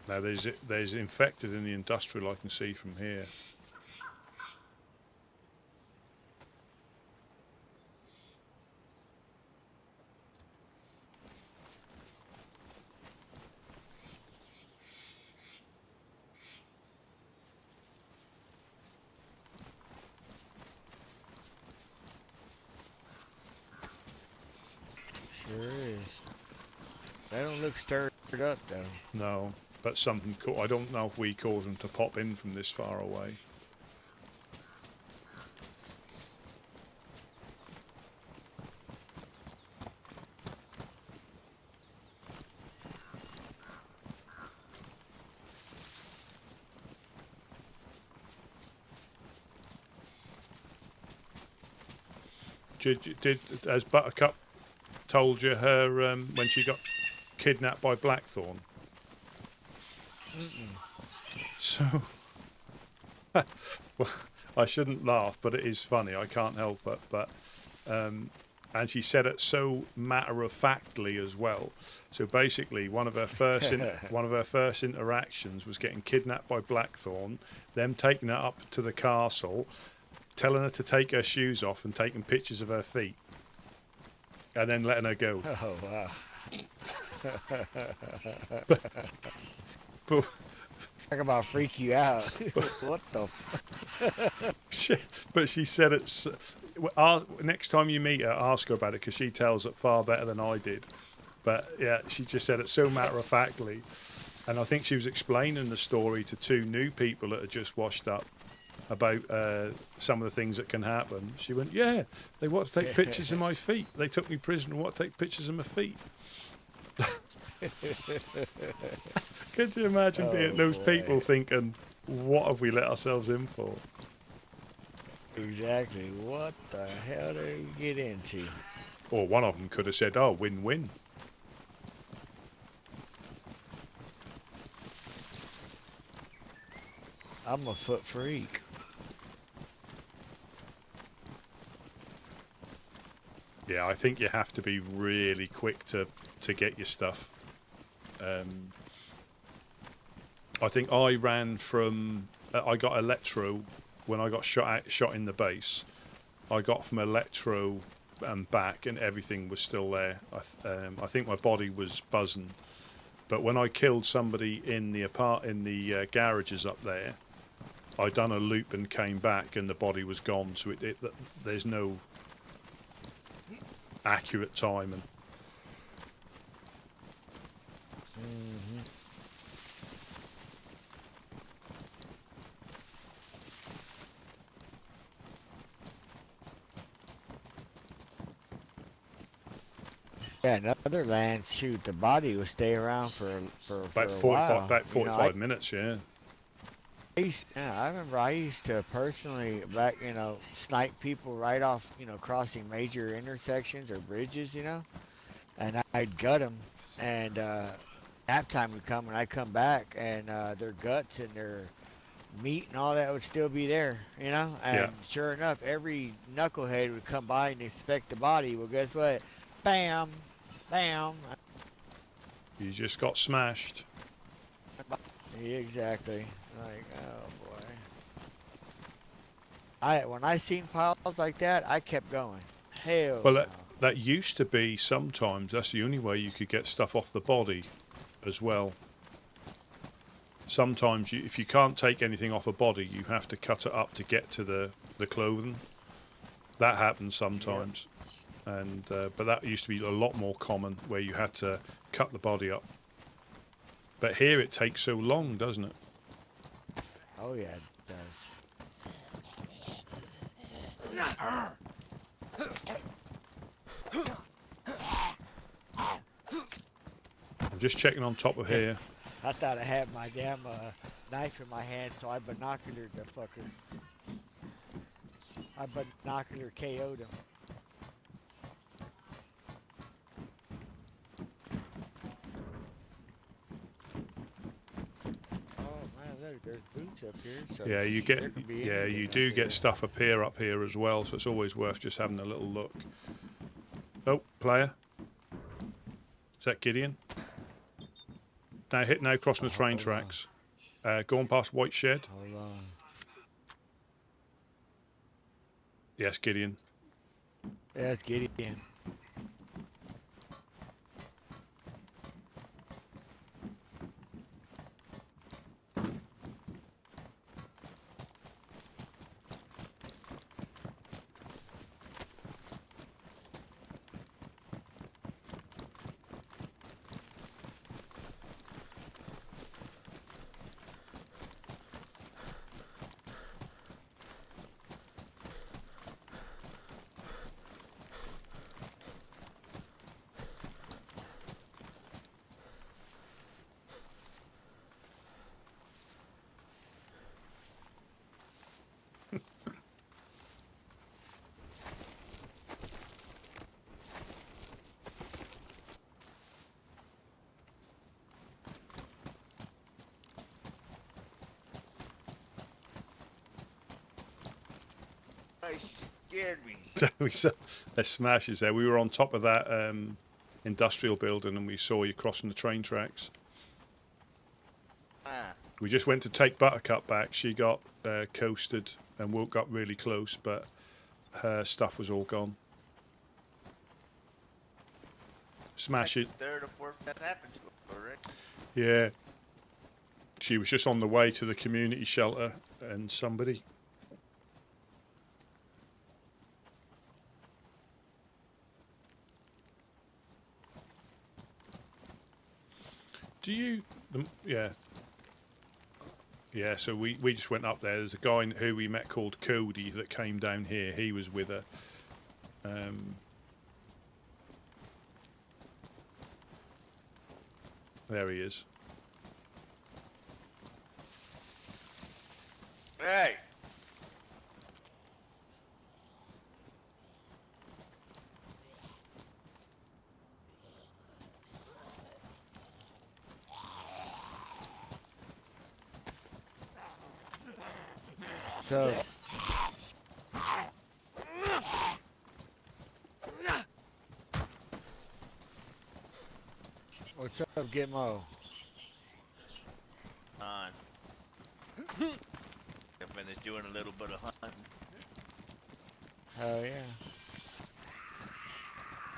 Now there's infected in the industrial I can see from here. Sure is. They don't look stirred up, though. No, but something cool. I don't know if we caused them to pop in from this far away. Did as Buttercup told you her when she got kidnapped by Blackthorn? So, well, I shouldn't laugh, but it is funny. I can't help it. But and she said it so matter-of-factly as well. So basically, one of her first interactions was getting kidnapped by Blackthorn, them taking her up to the castle, telling her to take her shoes off and taking pictures of her feet, and then letting her go. Oh, wow. But Talk about freak you out. What the? but she said it's. Next time you meet her, ask her about it because she tells it far better than I did. But yeah, she just said it so matter-of-factly, and I think she was explaining the story to two new people that had just washed up about some of the things that can happen. She went, yeah, they want to take pictures of my feet. They took me prisoner and want to take pictures of my feet. Could you imagine being those people thinking, what have we let ourselves in for? Exactly. What the hell did you get into? Or one of them could have said, oh, win-win. I'm a foot freak. Yeah, I think you have to be really quick to get your stuff. I think I ran from. I got electro when I got shot in the base. I got from electro and back, and everything was still there. I think my body was buzzing, but when I killed somebody in the garages up there, I done a loop and came back, and the body was gone. So there's no accurate timing. Yeah, in other lands, shoot, the body will stay around for About a 45, while. about 45 minutes, yeah. I remember I used to personally snipe people right off, crossing major intersections or bridges, and I'd gut them, and nap time would come, and I'd come back, and their guts and their meat and all that would still be there, and Yeah. sure enough, every knucklehead would come by and inspect the body. Well, guess what? Bam, bam. You just got smashed. Yeah, exactly. Like, oh boy. When I seen piles like that, I kept going. Hell. Well, no. that used to be sometimes. That's the only way you could get stuff off the body, as well. Sometimes, if you can't take anything off a body, you have to cut it up to get to the clothing. That happens sometimes, and but that used to be a lot more common, where you had to cut the body up. But here it takes so long, doesn't it? Oh yeah, it does. I'm just checking on top of here. I thought I had my damn knife in my hand, so I binoculared the fucker. I binocular KO'd him. Look, there's boots up here. So Yeah, you there could be anything you up do here. get stuff up here as well. So it's always worth just having a little look. Oh, player. Is that Gideon? Now crossing the train tracks. Going past White Shed. Hold on. Yes, Gideon. Yeah, it's Gideon. Scared me. We saw there's smashes there. We were on top of that industrial building, and we saw you crossing the train tracks. We just went to take Buttercup back. She got coasted and woke up really close, but her stuff was all gone. Smash it. Third or fourth that happened to her, right? Yeah. She was just on the way to the community shelter, and somebody. Do you? Yeah. Yeah, so we just went up there. There's a guy who we met called Cody that came down here. He was with her. There he is. Hey! So. What's up, Gitmo? time. I finished doing a little bit of hunting. Hell yeah.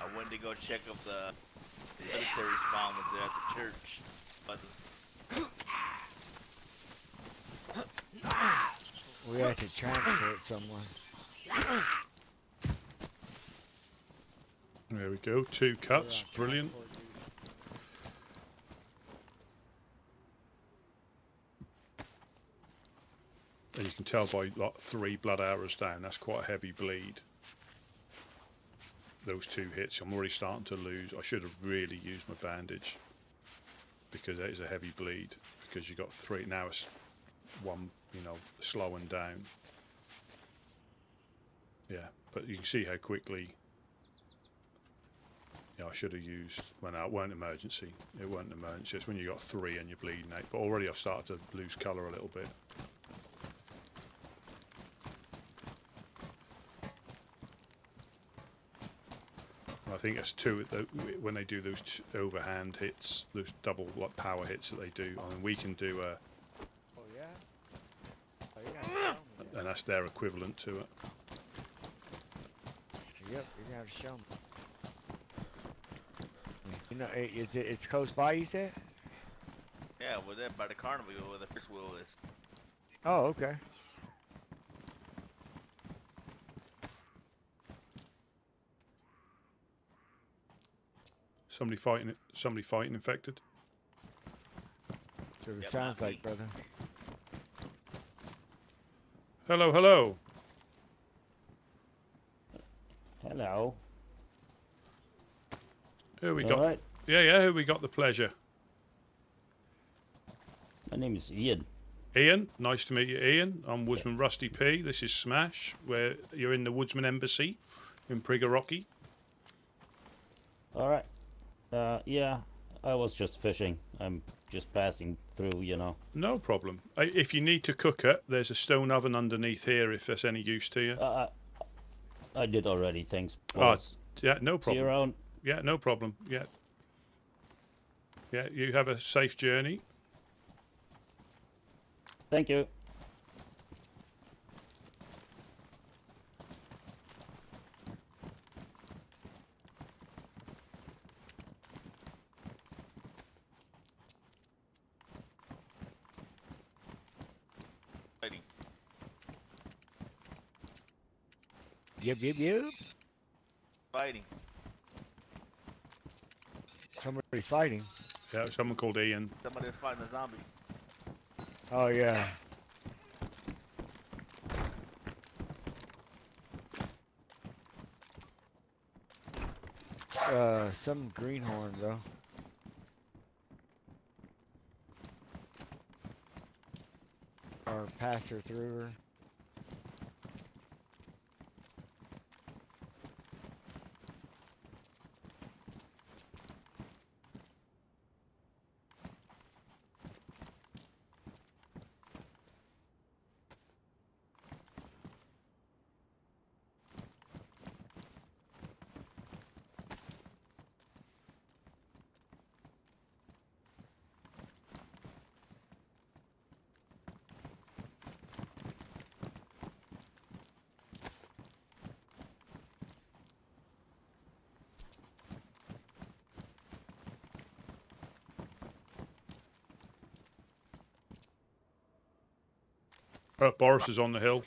I went to go check up the military spawn was there at the church. But We have to transport someone. There we go. 2 cuts. Brilliant. And you can tell by like 3 blood arrows down, that's quite a heavy bleed. Those 2 hits, I'm already starting to lose. I should have really used my bandage because that is a heavy bleed. Because you got 3 now. It's 1, you know, slowing down. Yeah, but you can see how quickly. Yeah, I should have used. Well, no, it weren't emergency. It weren't an emergency. It's when you got 3 and you're bleeding out. But already I've started to lose colour a little bit. I think it's 2 when they do those overhand hits, those double like power hits that they do. I mean, we can do a, Oh yeah? Oh yeah. and that's their equivalent to it. Yep, you're gonna have to show me. You know, it's close by, you said? yeah, we're there by the carnival where the first wheel is. Oh, okay. Somebody fighting it. Somebody fighting infected. So it Yep, sounds not me. like, brother. Hello, hello. Hello. Who we All got? right. Yeah. Who we got the pleasure? My name is Ian. Ian. Nice to meet you, Ian. I'm Woodsman Rusty P. This is Smash, where you're in the Woodsman Embassy in Prigorocki. All right. Yeah, I was just fishing. I'm just passing through, you know. No problem. If you need to cook it, there's a stone oven underneath here if there's any use to you. I did already, thanks. Oh, boss. yeah, no See you problem. around. Yeah, no problem. Yeah. Yeah, you have a safe journey. Thank you. Fighting. Yep. Fighting. Somebody's fighting. Yeah, someone called Ian. Somebody's fighting a zombie. Oh yeah. Some greenhorn though. Or pass her through her. Boris is on the hill.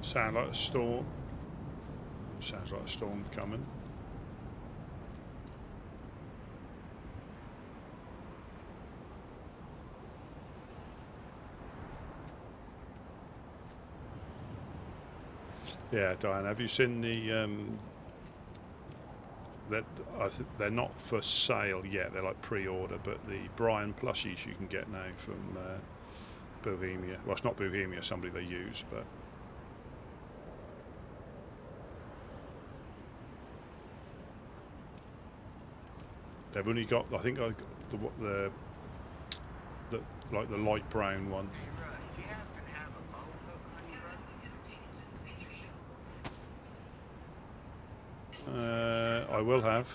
Sound like a storm. Sounds like a storm coming. Yeah, Diane, have you seen the that they're not for sale yet, they're like pre-order, but the Brian plushies you can get now from Bohemia. Well, it's not Bohemia, somebody they use, but they've only got, I think, the like the light brown one. Hey Russ, do you happen to have a boat hook on you, brother? I will have.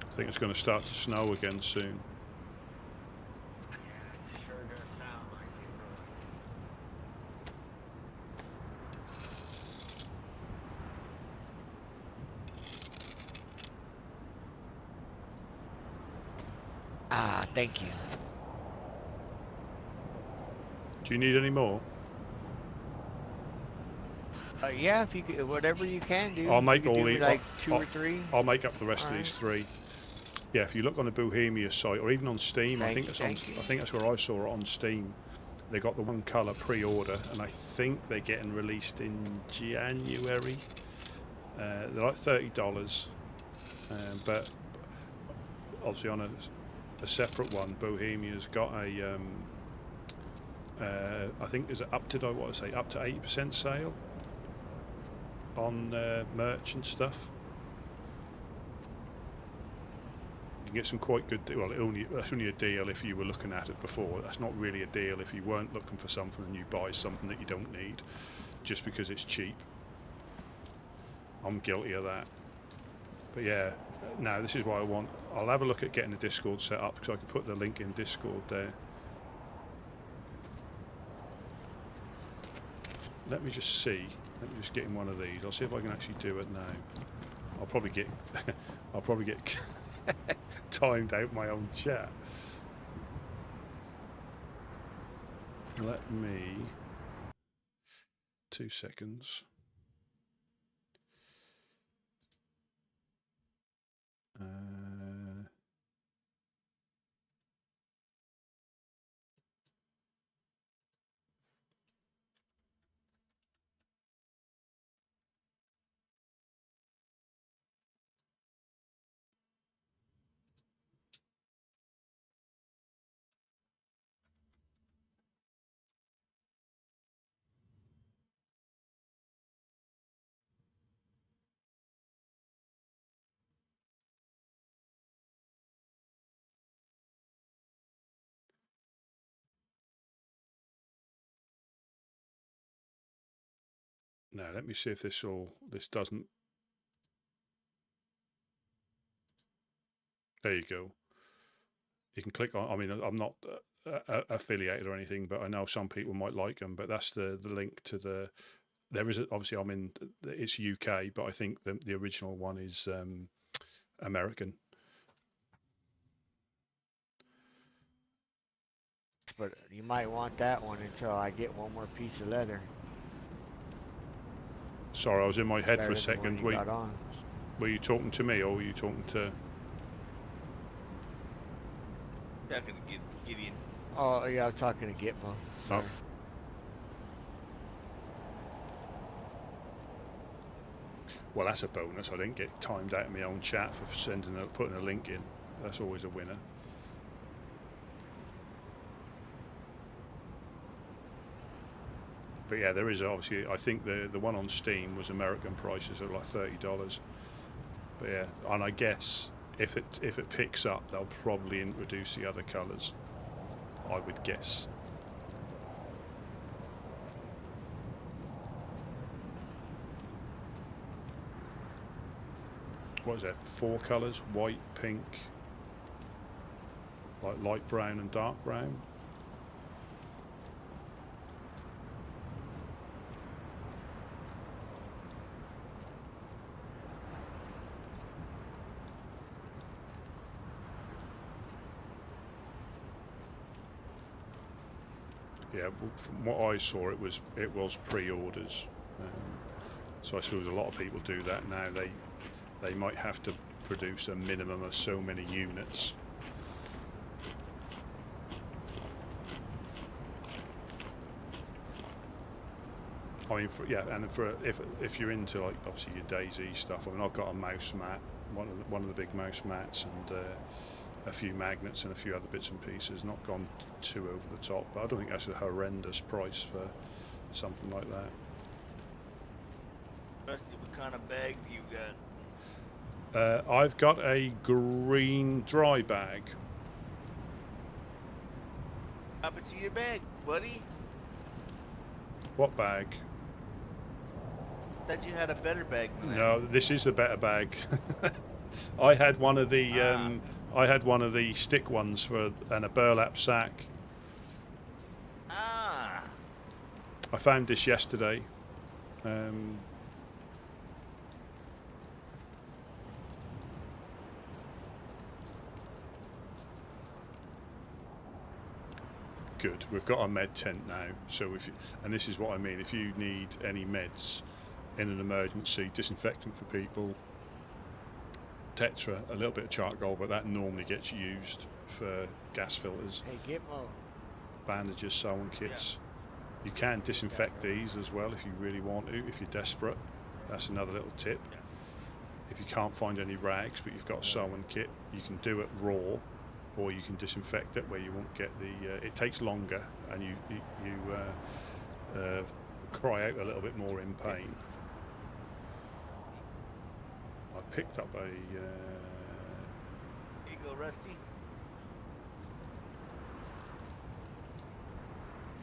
I think it's going to start to snow again soon. Yeah, it sure does sound like it, brother. Ah, thank you. Do you need any more? Yeah, if you could, whatever you can do. I'll If make you could all do the. like 2 or 3. I'll make up the rest of Alright. these 3. Yeah, if you look on the Bohemia site or even on Steam, I Thank think you, it's on. thank you. I think that's where I saw it on Steam. They got the one color pre-order, and I think they're getting released in January. They're like $30, but obviously on a separate one, Bohemia's got a. I think is it up to, I want to say up to 80% sale on merch and stuff. You can get some quite good. Well, that's only a deal if you were looking at it before. That's not really a deal if you weren't looking for something and you buy something that you don't need, just because it's cheap. I'm guilty of that. But yeah, no, this is what I want. I'll have a look at getting the Discord set up, because I can put the link in Discord there. Let me just see. Let me just get in one of these. I'll see if I can actually do it now. I'll probably get timed out my own chat. Let me 2 seconds. Now let me see if this doesn't. There you go. You can click on. I mean, I'm not affiliated or anything, but I know some people might like them. But that's the link to the. There is obviously I'm in. It's UK, but I think the original one is American. But you might want that one until I get one more piece of leather. Sorry, I was in my head for Better a than the second. one you got on. Were you talking to me or were you talking to? Talking to Gideon. Oh yeah, I was talking to Gitmo. Sorry. Well, that's a bonus. I didn't get timed out in my own chat for putting a link in. That's always a winner. But yeah, there is obviously. I think the one on Steam was American prices at like $30. But yeah, and I guess if it picks up, they'll probably introduce the other colours. I would guess. What is that? 4 colours: white, pink, like light brown and dark brown. Yeah, from what I saw, it was pre-orders. So I suppose a lot of people do that now. They might have to produce a minimum of so many units. I mean, if you're into like obviously your DayZ stuff. I mean, I've got a mouse mat, one of the big mouse mats, and a few magnets and a few other bits and pieces. Not gone too over the top, but I don't think that's a horrendous price for something like that. Rusty, what kind of bag do you got? I've got a green dry bag. Hop into your bag, buddy. What bag? Thought you had a better bag than that. No, this is the better bag. I had one of the stick ones and a burlap sack. Ah. I found this yesterday. Good. We've got a med tent now, so and this is what I mean. If you need any meds in an emergency, disinfectant for people, Tetra, a little bit of charcoal, but that normally gets used for gas filters. Hey, Gitmo. Bandages, sewing kits. Yeah. You can disinfect these as well if you really want to, if you're desperate. That's another little tip. Yeah. If you can't find any rags, but you've got a sewing kit, you can do it raw, or you can disinfect it where you won't get the. It takes longer, and you cry out a little bit more in pain. I picked up a. Here you go, Rusty.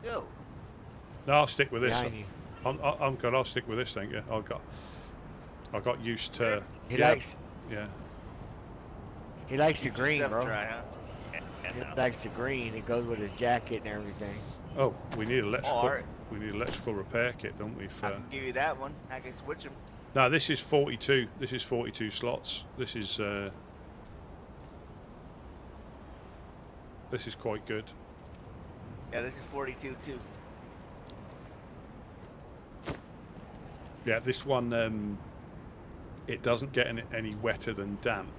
Go. No, I'll stick with this. I'm good. I'll stick with this. Thank you. I got used to. He yeah, likes. Yeah. He likes the green, bro. Try, huh? He likes the green. It goes with his jacket and everything. Oh, we need electrical. All right. We need electrical repair kit, don't we? I can give you that one. I can switch them. No, this is 42. This is 42 slots. This is quite good. Yeah, this is 42 too. Yeah, this one it doesn't get any wetter than damp,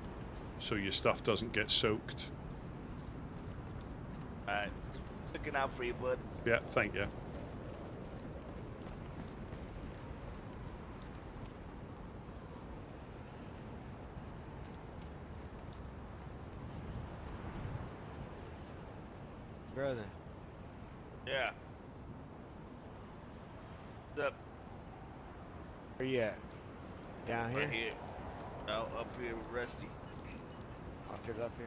so your stuff doesn't get soaked. Alright, looking out for you, bud. Yeah, thank you. Brother. Yeah. What's up? Where you at? Down here? Right here. No, up here with Rusty. I'll sit up here.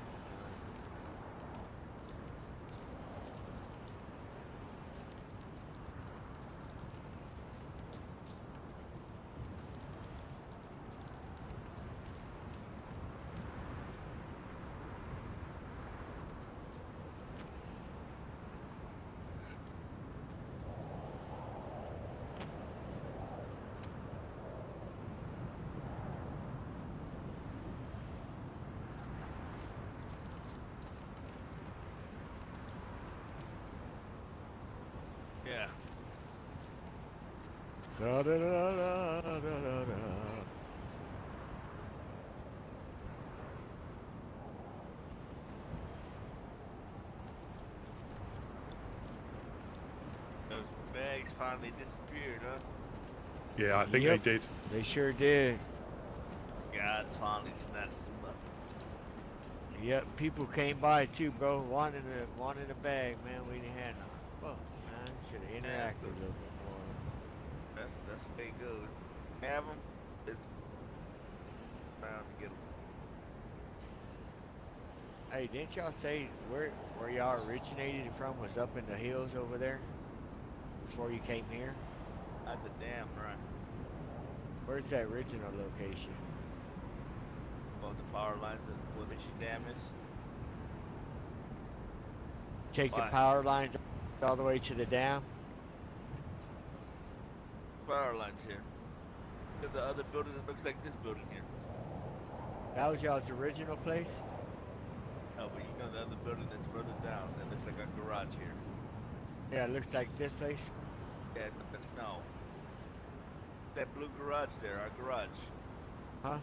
Yeah. Da, da, da, da, da, da, da. Those bags finally disappeared, huh? Yeah, I think Yep. they did. They sure did. God's finally snatched them up. Yep, people came by too, bro, wanting a bag, man. We didn't have none. Well, man, should have interacted a little bit more. That's the way it goes. Have them. It's bound to get them. Hey, didn't y'all say where y'all originated from was up in the hills over there before you came here? Not the damn right. Where's that original location? Above the power lines of where Michigan Dam is. Take Why? the power lines all the way to the dam? Power lines here. There's the other building that looks like this building here. That was y'all's original place? No, but you know the other building that's further down that looks like a garage here. Yeah, it looks like this place. Yeah, no. That blue garage there, our garage. Huh?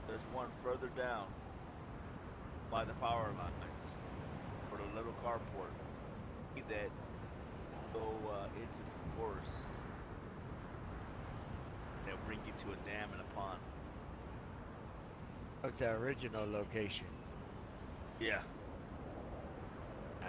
There's one further down by the power lines for the little carport. That go into the forest. They'll bring you to a dam and a pond. What's the original location? Yeah. Ah.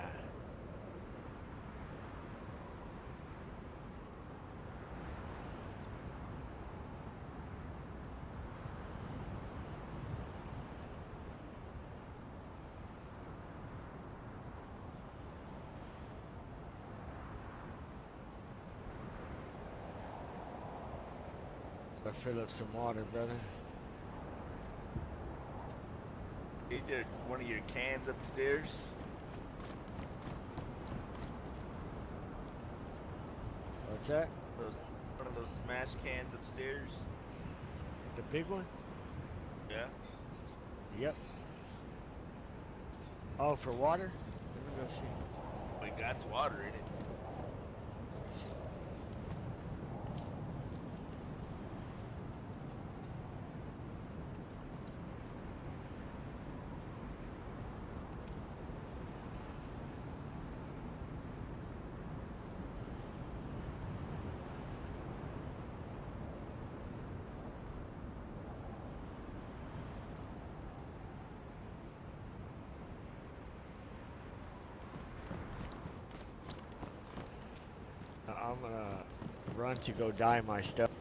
So fill up some water, brother. Is there one of your cans upstairs? What's that? One of those smash cans upstairs? The big one? Yeah. Yep. Oh, for water? Let me go see. We got water in it. I'm gonna run to go dye my stuff.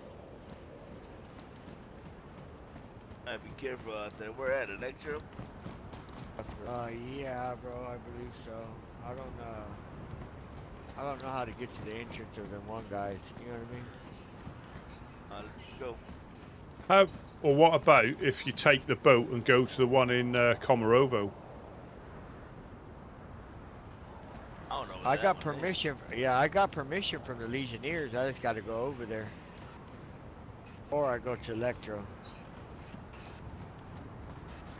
Be careful out there. We're at Electro. Yeah, bro, I believe so. I don't know how to get to the entrance of them one guys. You know what I mean? Let's go. How, or what about if you take the boat and go to the one in Komarovo? I don't know. I got permission. Yeah, I got permission from the Legionnaires. I just got to go over there. Or I go to Electro.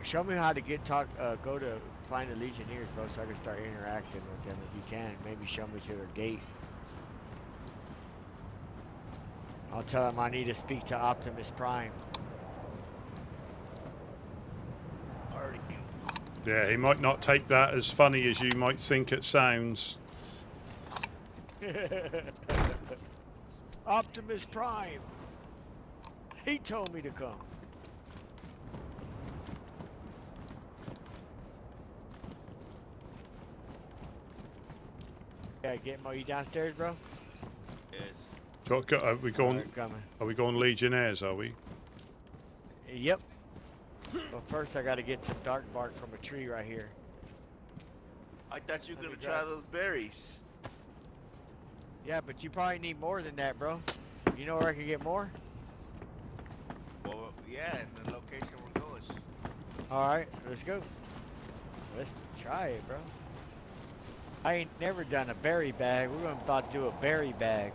Show me how to go to find the Legionnaires, bro, so I can start interacting with them if you can. Maybe show me to their gate. I'll tell them I need to speak to Optimus Prime. Yeah, he might not take that as funny as you might think it sounds. Optimus Prime. He told me to come. Yeah, Gitmo, you downstairs, bro? Yes. Are we going? Coming. Are we going Legionnaires? Are we? Yep. But first, I got to get some dark bark from a tree right here. I thought you were Let gonna me try grab- those berries. Yeah, but you probably need more than that, bro. You know where I can get more? Well, yeah, in the location we're going. All right, let's go. Let's try it, bro. I ain't never done a berry bag. We're gonna about to do a berry bag.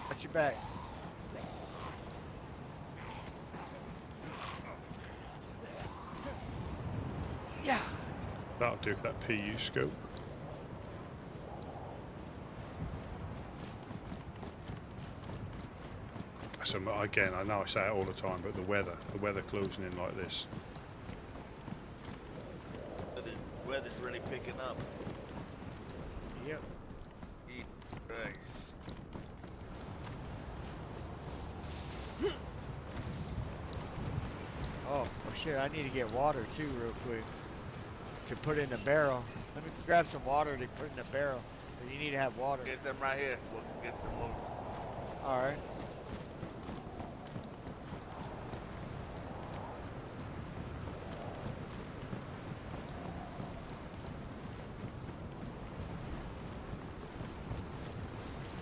Got your back. Yeah. That'll do for that PU scope. So again, I know I say it all the time, but the weather closing in like this. The weather's really picking up. Yep. Christ. Oh shit, I need to get water too real quick to put in the barrel. Let me grab some water to put in the barrel. You need to have water. Get them right here. We'll get some more. Alright.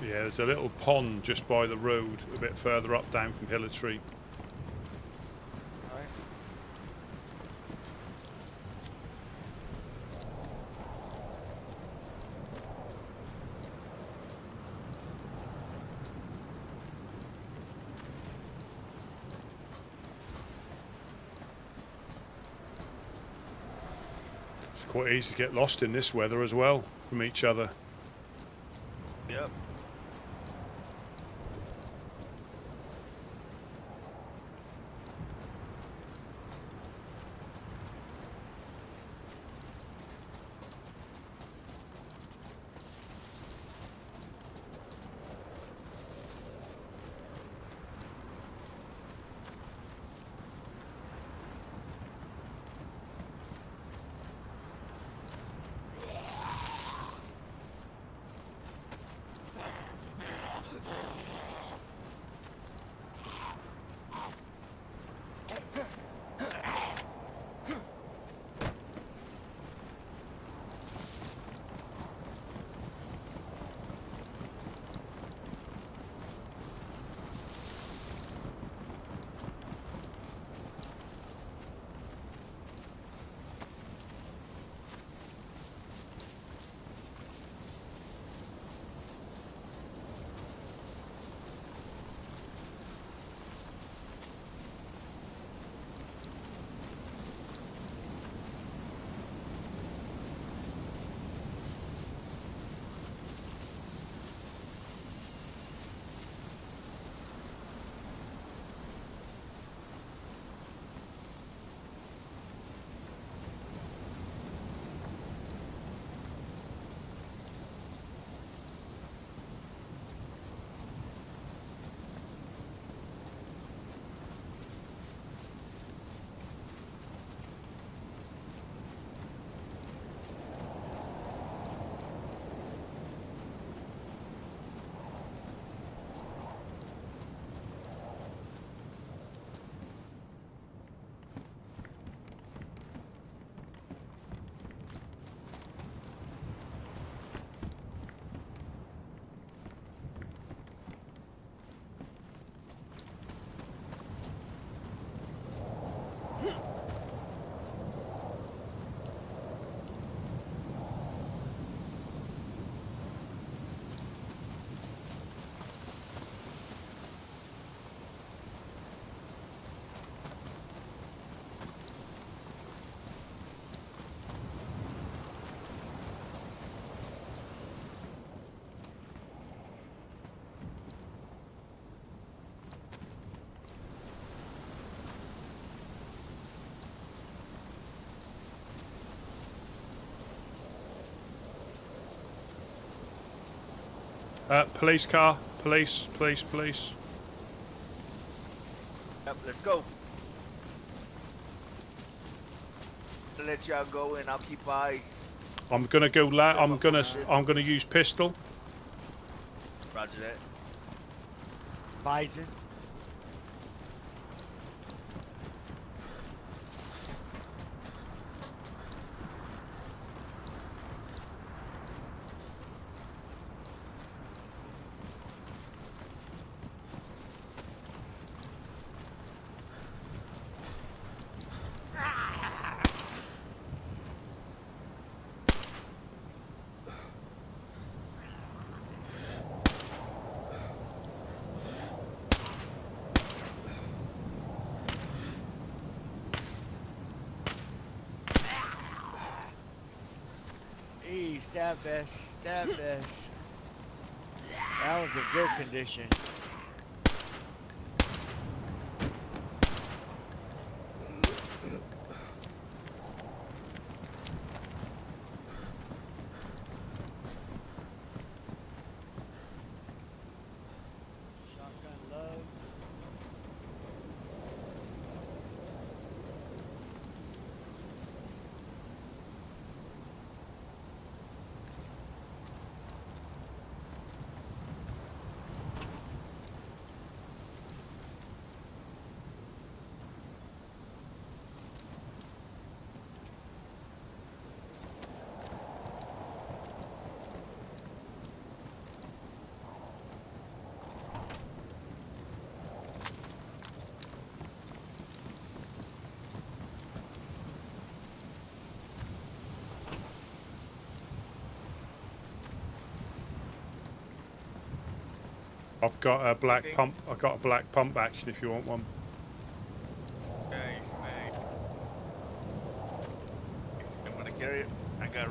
Yeah, there's a little pond just by the road, a bit further up down from Hiller Tree. Alright. It's quite easy to get lost in this weather as well from each other. Yep. Police car. Police. Yep, let's go. I'll let y'all go and I'll keep eyes. I'm gonna go. I'm gonna use pistol. Roger that. Bison. Stab vest, stab vest. That was a good condition. Shotgun love. I've got a black Okay. pump. I've got a black pump action if you want one. Thanks, man. I'm gonna carry it. I got.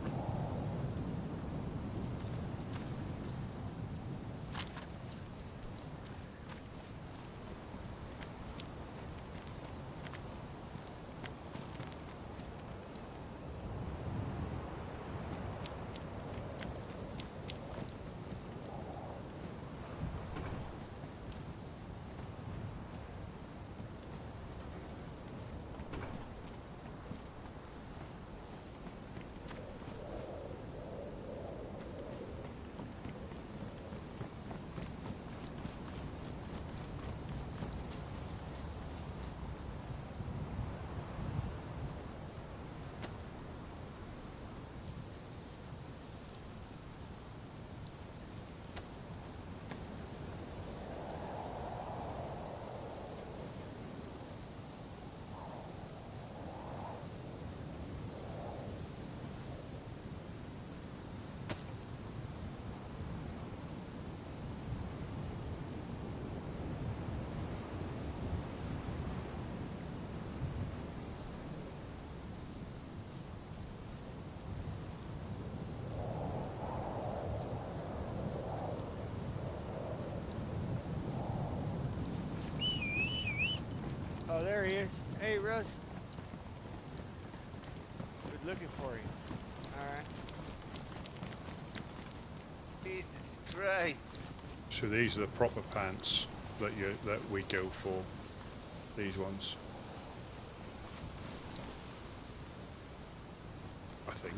Oh, there he is. Hey, Russ. Good looking for you. Alright. Jesus Christ. So these are the proper pants that we go for. These ones. I think.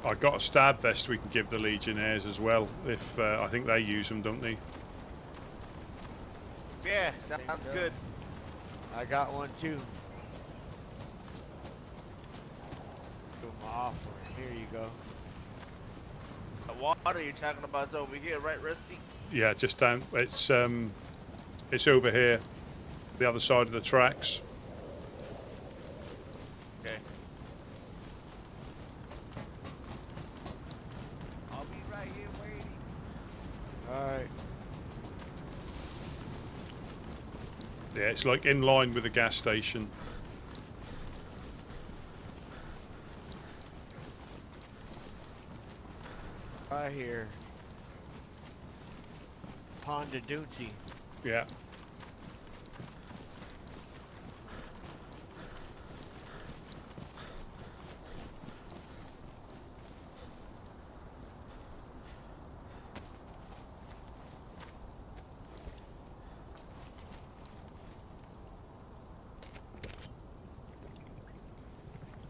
I got a stab vest we can give the Legionnaires as well. If I think they use them, don't they? Yeah, sounds good. I got one too. Do my offer. Here you go. The water you're talking about is over here, right, Rusty? Yeah, just down. It's over here, the other side of the tracks. Okay. I'll be right here waiting. Alright. Yeah, it's like in line with the gas station. Right here. Ponda Dunty. Yeah.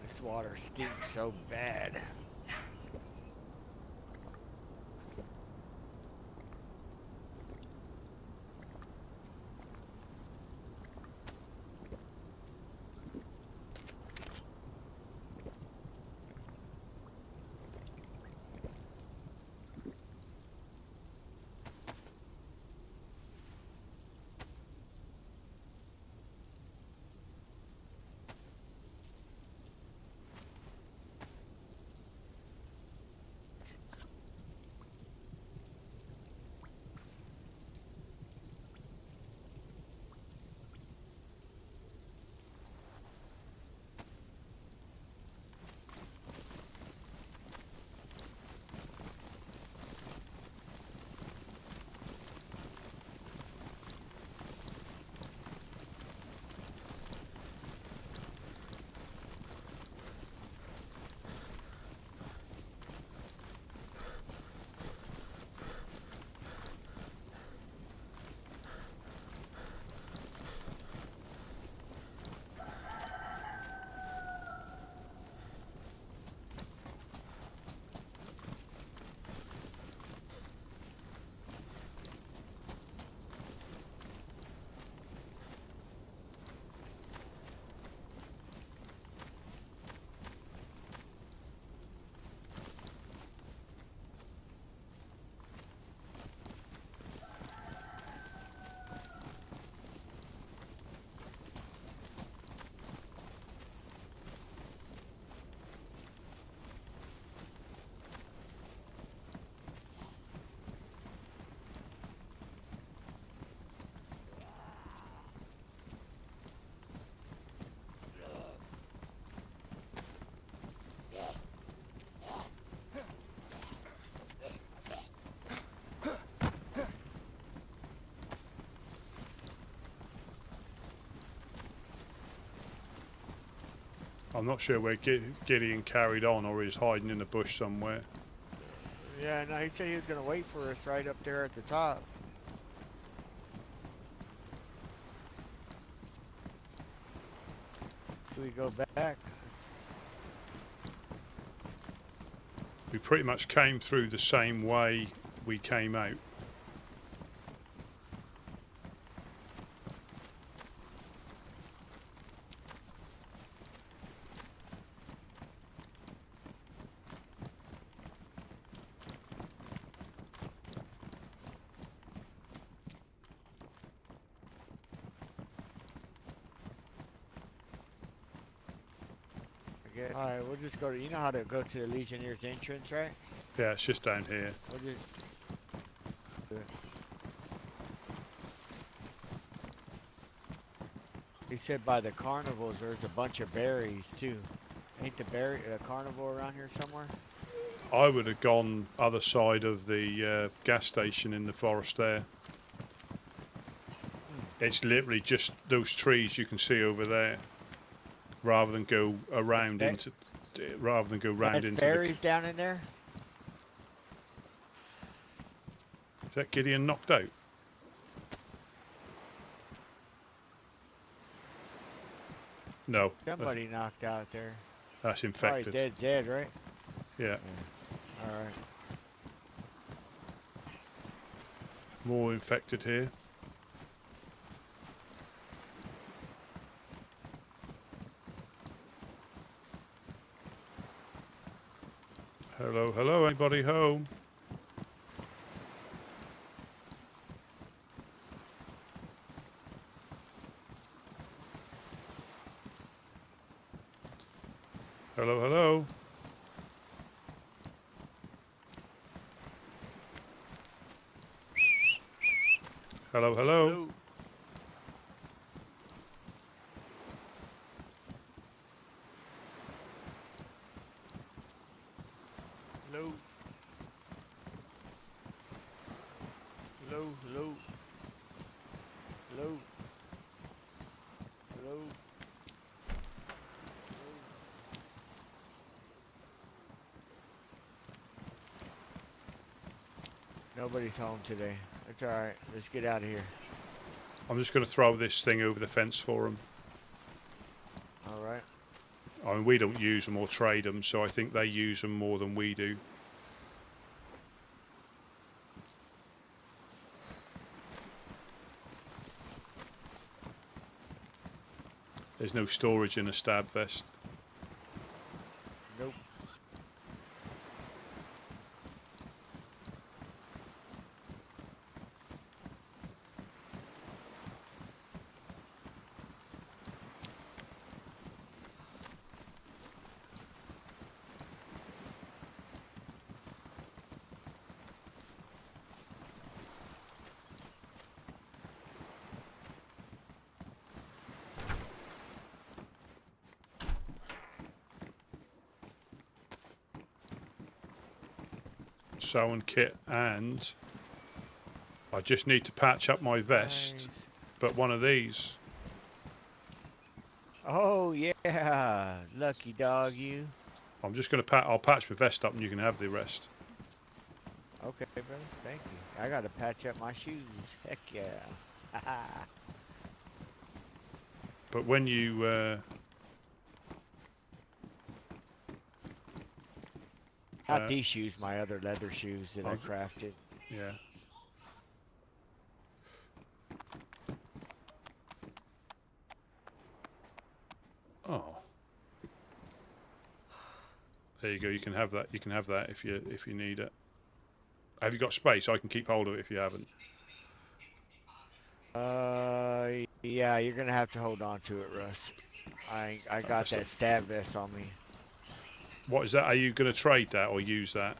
This water stinks so bad. I'm not sure where Gideon carried on, or he's hiding in a bush somewhere. Yeah, no, he said he was gonna wait for us right up there at the top. Do we go back? We pretty much came through the same way we came out. Alright, we'll just go to, you know how to go to the Legionnaires entrance, right? Yeah, it's just down here. We'll just... He said by the carnivals there's a bunch of berries too. Ain't the carnivore around here somewhere? I would have gone other side of the gas station in the forest there. It's literally just those trees you can see over there, rather than go around into, berries down in there. Is that Gideon knocked out? No. Somebody knocked out there. That's infected. Probably dead, right? Yeah. Alright. More infected here. Hello, hello, anybody home? Hello, hello. Hello, hello. Hello. Hello. Hello, hello. Hello. Hello. Nobody's home today. It's alright. Let's get out of here. I'm just going to throw this thing over the fence for them. Alright. I mean, we don't use them or trade them, so I think they use them more than we do. There's no storage in a stab vest. Nope. Sewing kit, and I just need to patch up my vest. Nice. But one of these. Oh yeah, lucky dog you. I'm just going to I'll patch my vest up and you can have the rest. Okay, brother. Thank you. I gotta patch up my shoes. Heck yeah. But when you Not these shoes, my other leather shoes that I crafted. yeah. Oh. There you go. You can have that. You can have that if you need it. Have you got space? I can keep hold of it if you haven't. Yeah, you're gonna have to hold on to it, Russ. I got that stab vest on me. What is that? Are you going to trade that or use that?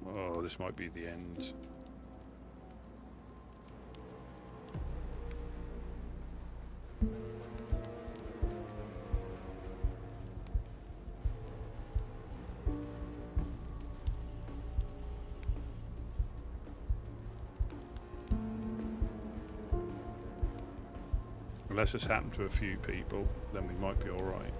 Oh, this might be the end. Unless it's happened to a few people, then we might be alright.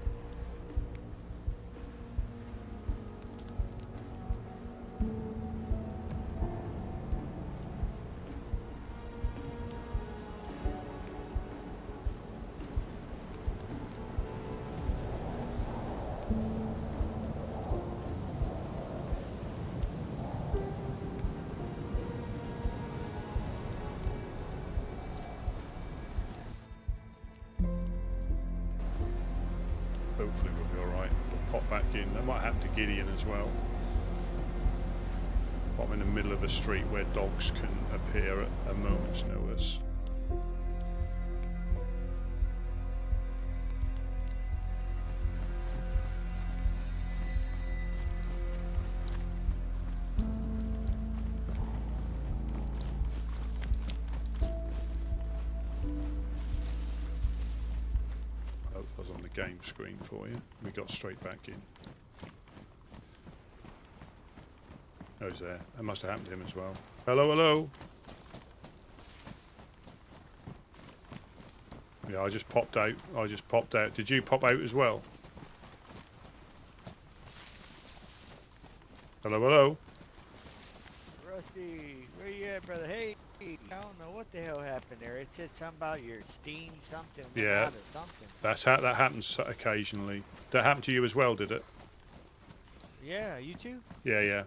Hopefully we'll be alright. We'll pop back in. That might happen to Gideon as well. Pop in the middle of a street where dogs can appear at a moment's notice. On the game screen for you. We got straight back in. Oh, he's there. That must have happened to him as well. Hello, hello. Yeah, I just popped out. Did you pop out as well? Hello, hello. Rusty, where you at, brother? Hey, I don't know what the hell happened there. It said something about your Steam something. Yeah, Or something. that happens occasionally. That happened to you as well, did it? Yeah, you too? Yeah.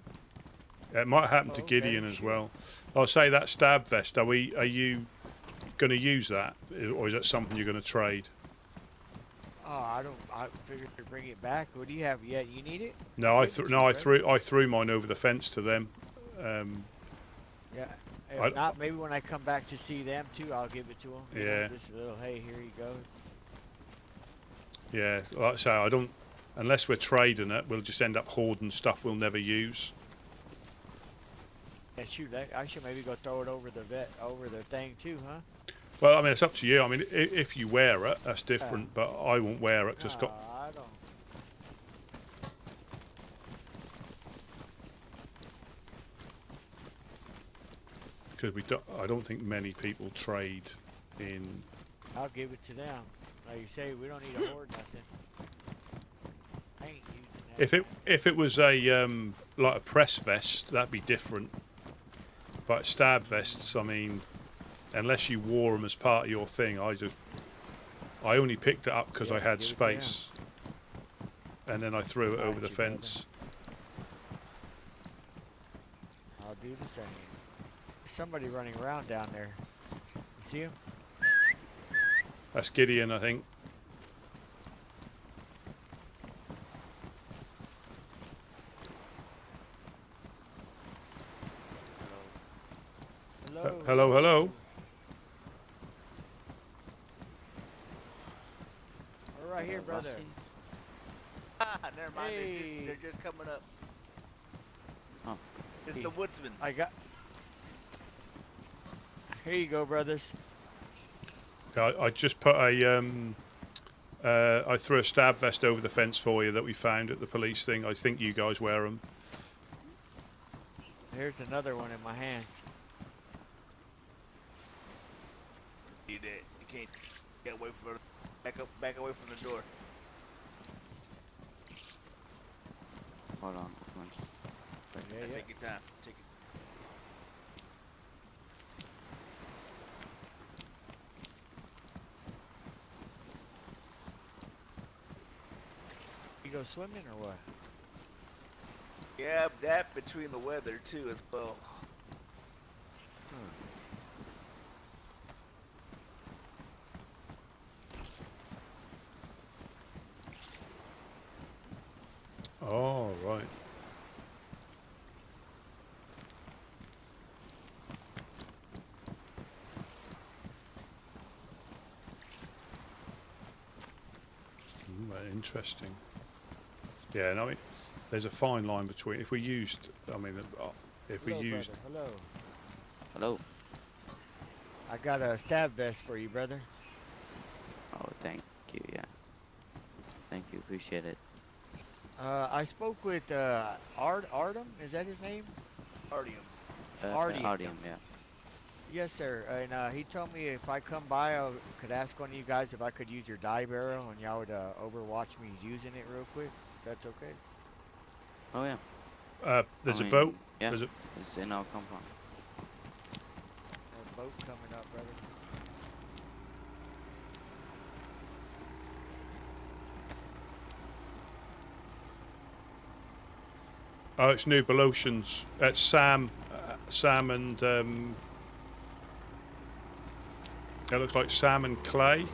It might happen to Gideon as well. I'll say that stab vest. Are you going to use that, or is that something you're going to trade? Oh, I figured to bring it back. What do you have yet? You need it? No, I threw mine over the fence to them. Yeah. If not, maybe when I come back to see them too, I'll give it to them. Yeah. Just a little, hey, here you go. Yeah, like I say, I don't. Unless we're trading it, we'll just end up hoarding stuff we'll never use. Yeah, shoot, I should maybe go throw it over the thing too, huh? Well, I mean, it's up to you. I mean, if you wear it, that's different. But I won't wear it because I don't. I don't think many people trade in. I'll give it to them. Like you say, we don't need to hoard nothing. I ain't using that. If it was a like a press vest, that'd be different. But stab vests, I mean, unless you wore them as part of your thing, I only picked it up because I had space, and then I threw it over the fence. I'll do the same. There's somebody running around down there. You see him? That's Gideon, I think. Hello. Hello. We're right here, brother. Never mind. Hey. They're just coming up. Oh. It's the Woodsmen. Here you go, brothers. I just put I threw a stab vest over the fence for you that we found at the police thing. I think you guys wear them. Here's another one in my hands. You can't get away from it. Back away from the door. Hold on. Yeah. Take your time. Take it. You go swimming or what? Yeah, that between the weather too as well. Oh, right. Interesting. Yeah, no, there's a fine line between if we used. I mean, if we used. Brother. Hello. I got a stab vest for you, brother. Oh, thank you. Yeah. Thank you. Appreciate it. I spoke with Artem. Is that his name? Artyom. Artyom. Artyom, yeah. Yes, sir. And he told me if I come by, I could ask one of you guys if I could use your dye barrel, and y'all would overwatch me using it real quick. That's okay. Oh yeah. There's I a boat. mean, Yeah. There's a, It's in our compound. A boat coming up, brother. oh, it's New Belotians. It's Sam and it looks like Sam and Clay.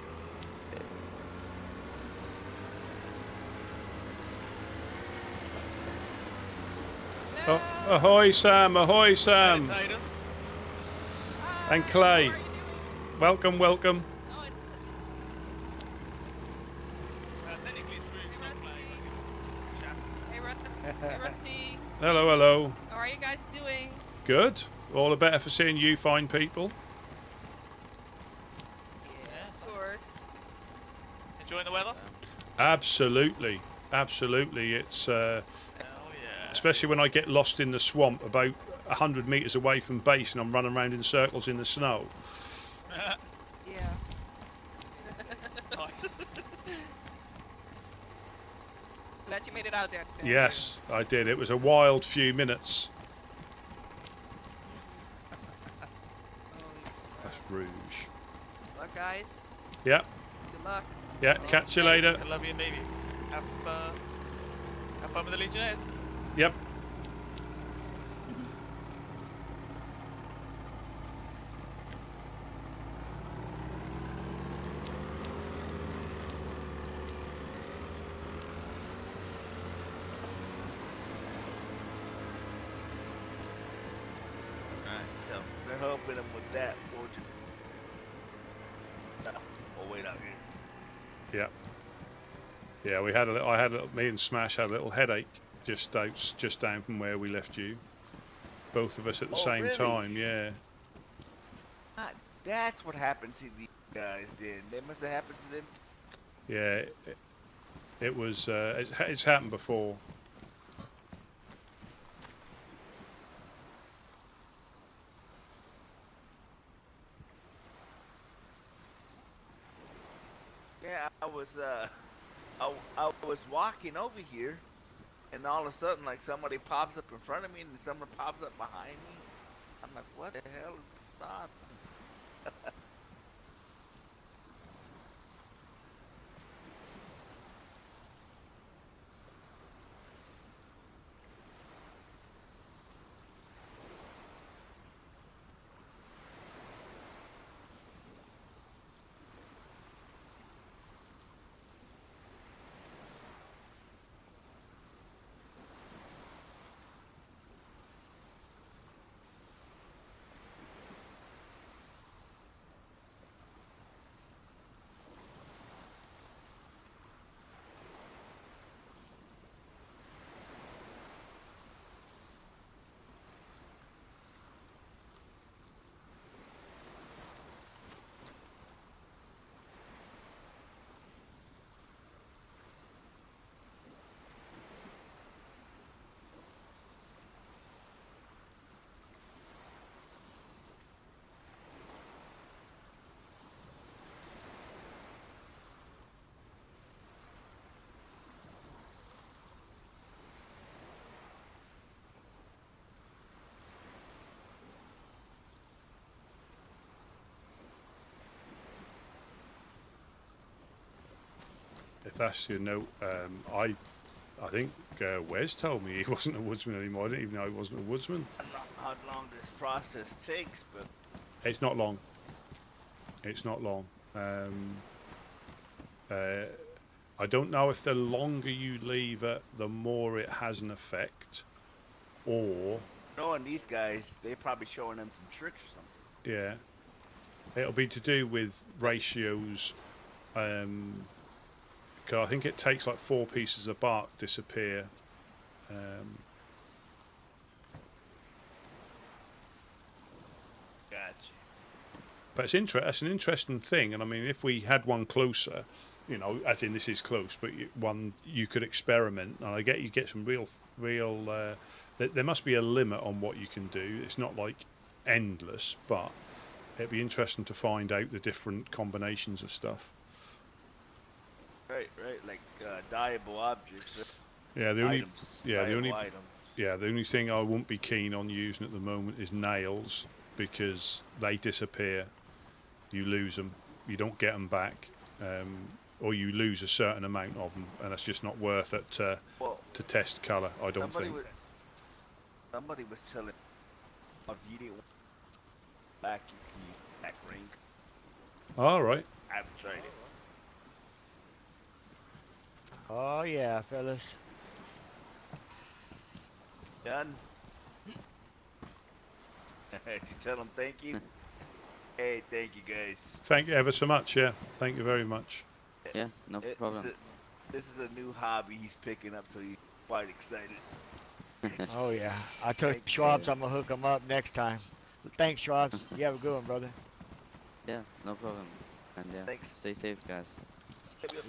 Oh, ahoy, Sam! Ahoy, Sam! And Clay. Welcome, welcome. Hey, Rusty. Hello, hello. How are you guys doing? Good. All the better for seeing you fine people. Yeah, of course. Enjoying the weather? Absolutely, absolutely. It's Yeah. especially when I get lost in the swamp about 100 meters away from base and I'm running around in circles in the snow. Yeah. Glad you made it out there. Yes, I did. It was a wild few minutes. That's Rouge. Good luck, guys. Yeah, Good luck. yeah. Catch you later. I love you, Navy. Have fun with the Legionnaires. Yep. Alright, so they're helping him with that, fortune. Oh, wait out here. Yeah. Yeah, we had a little, me and Smash had a little headache just down from where we left you. Both of us at the Oh, same really? time, yeah. Ah, that's what happened to these guys then. That must have happened to them. Yeah, it was, it's happened before. Yeah, I was walking over here, and all of a sudden, like, somebody pops up in front of me, and someone pops up behind me. I'm like, what the hell is going on? If that's your note, I think Wes told me he wasn't a woodsman anymore. I didn't even know he wasn't a woodsman. I don't know how long this process takes, but It's not long. It's not long. I don't know if the longer you leave it, the more it has an effect, or knowing these guys, they're probably showing them some tricks or something. yeah, it'll be to do with ratios. 'Cause I think it takes like 4 pieces of bark disappear. Gotcha. But it's an interesting thing, and I mean, if we had one closer, you know, as in this is close, but one you could experiment, and you get some real. There must be a limit on what you can do. It's not like endless, but it'd be interesting to find out the different combinations of stuff. Right, like dyeable objects. Yeah, the only Items, yeah the only dyeable items. yeah the only thing I won't be keen on using at the moment is nails, because they disappear. You lose them, you don't get them back, or you lose a certain amount of them, and it's just not worth it to test colour. I don't think. Somebody was telling if you didn't want black, you can use black ring. All right. I haven't tried it. Oh yeah, fellas. Done. Did you tell them thank you? Hey, thank you guys. Thank you ever so much. Yeah, thank you very much. Yeah, no problem. This is a new hobby he's picking up, so he's quite excited. Oh yeah. I told Schwab's I'm gonna hook him up next time. Thanks, Schwab's. You have a good one, brother. Yeah, no problem. And yeah, Thanks. stay safe, guys.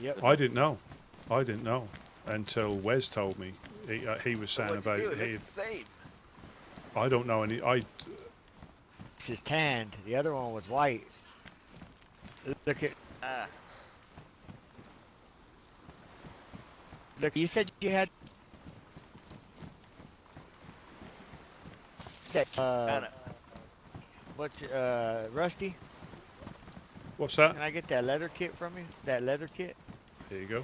Yep. I didn't know until Wes told me. He was saying about It's the same. I don't know any. This is tanned. The other one was white. Look at. Look, you said you had that. What's Rusty? What's that? Can I get that leather kit from you? That leather kit? Here you go.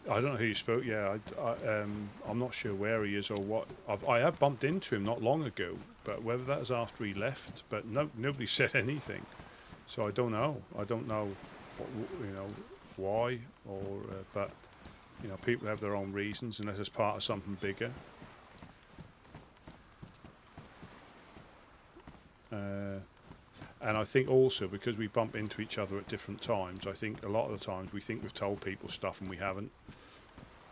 I don't know who you spoke. Yeah, I'm not sure where he is or what. I have bumped into him not long ago, but whether that was after he left. But nobody said anything, so I don't know. I don't know, why or. But people have their own reasons, unless it's part of something bigger. And I think also because we bump into each other at different times, I think a lot of the times we think we've told people stuff and we haven't.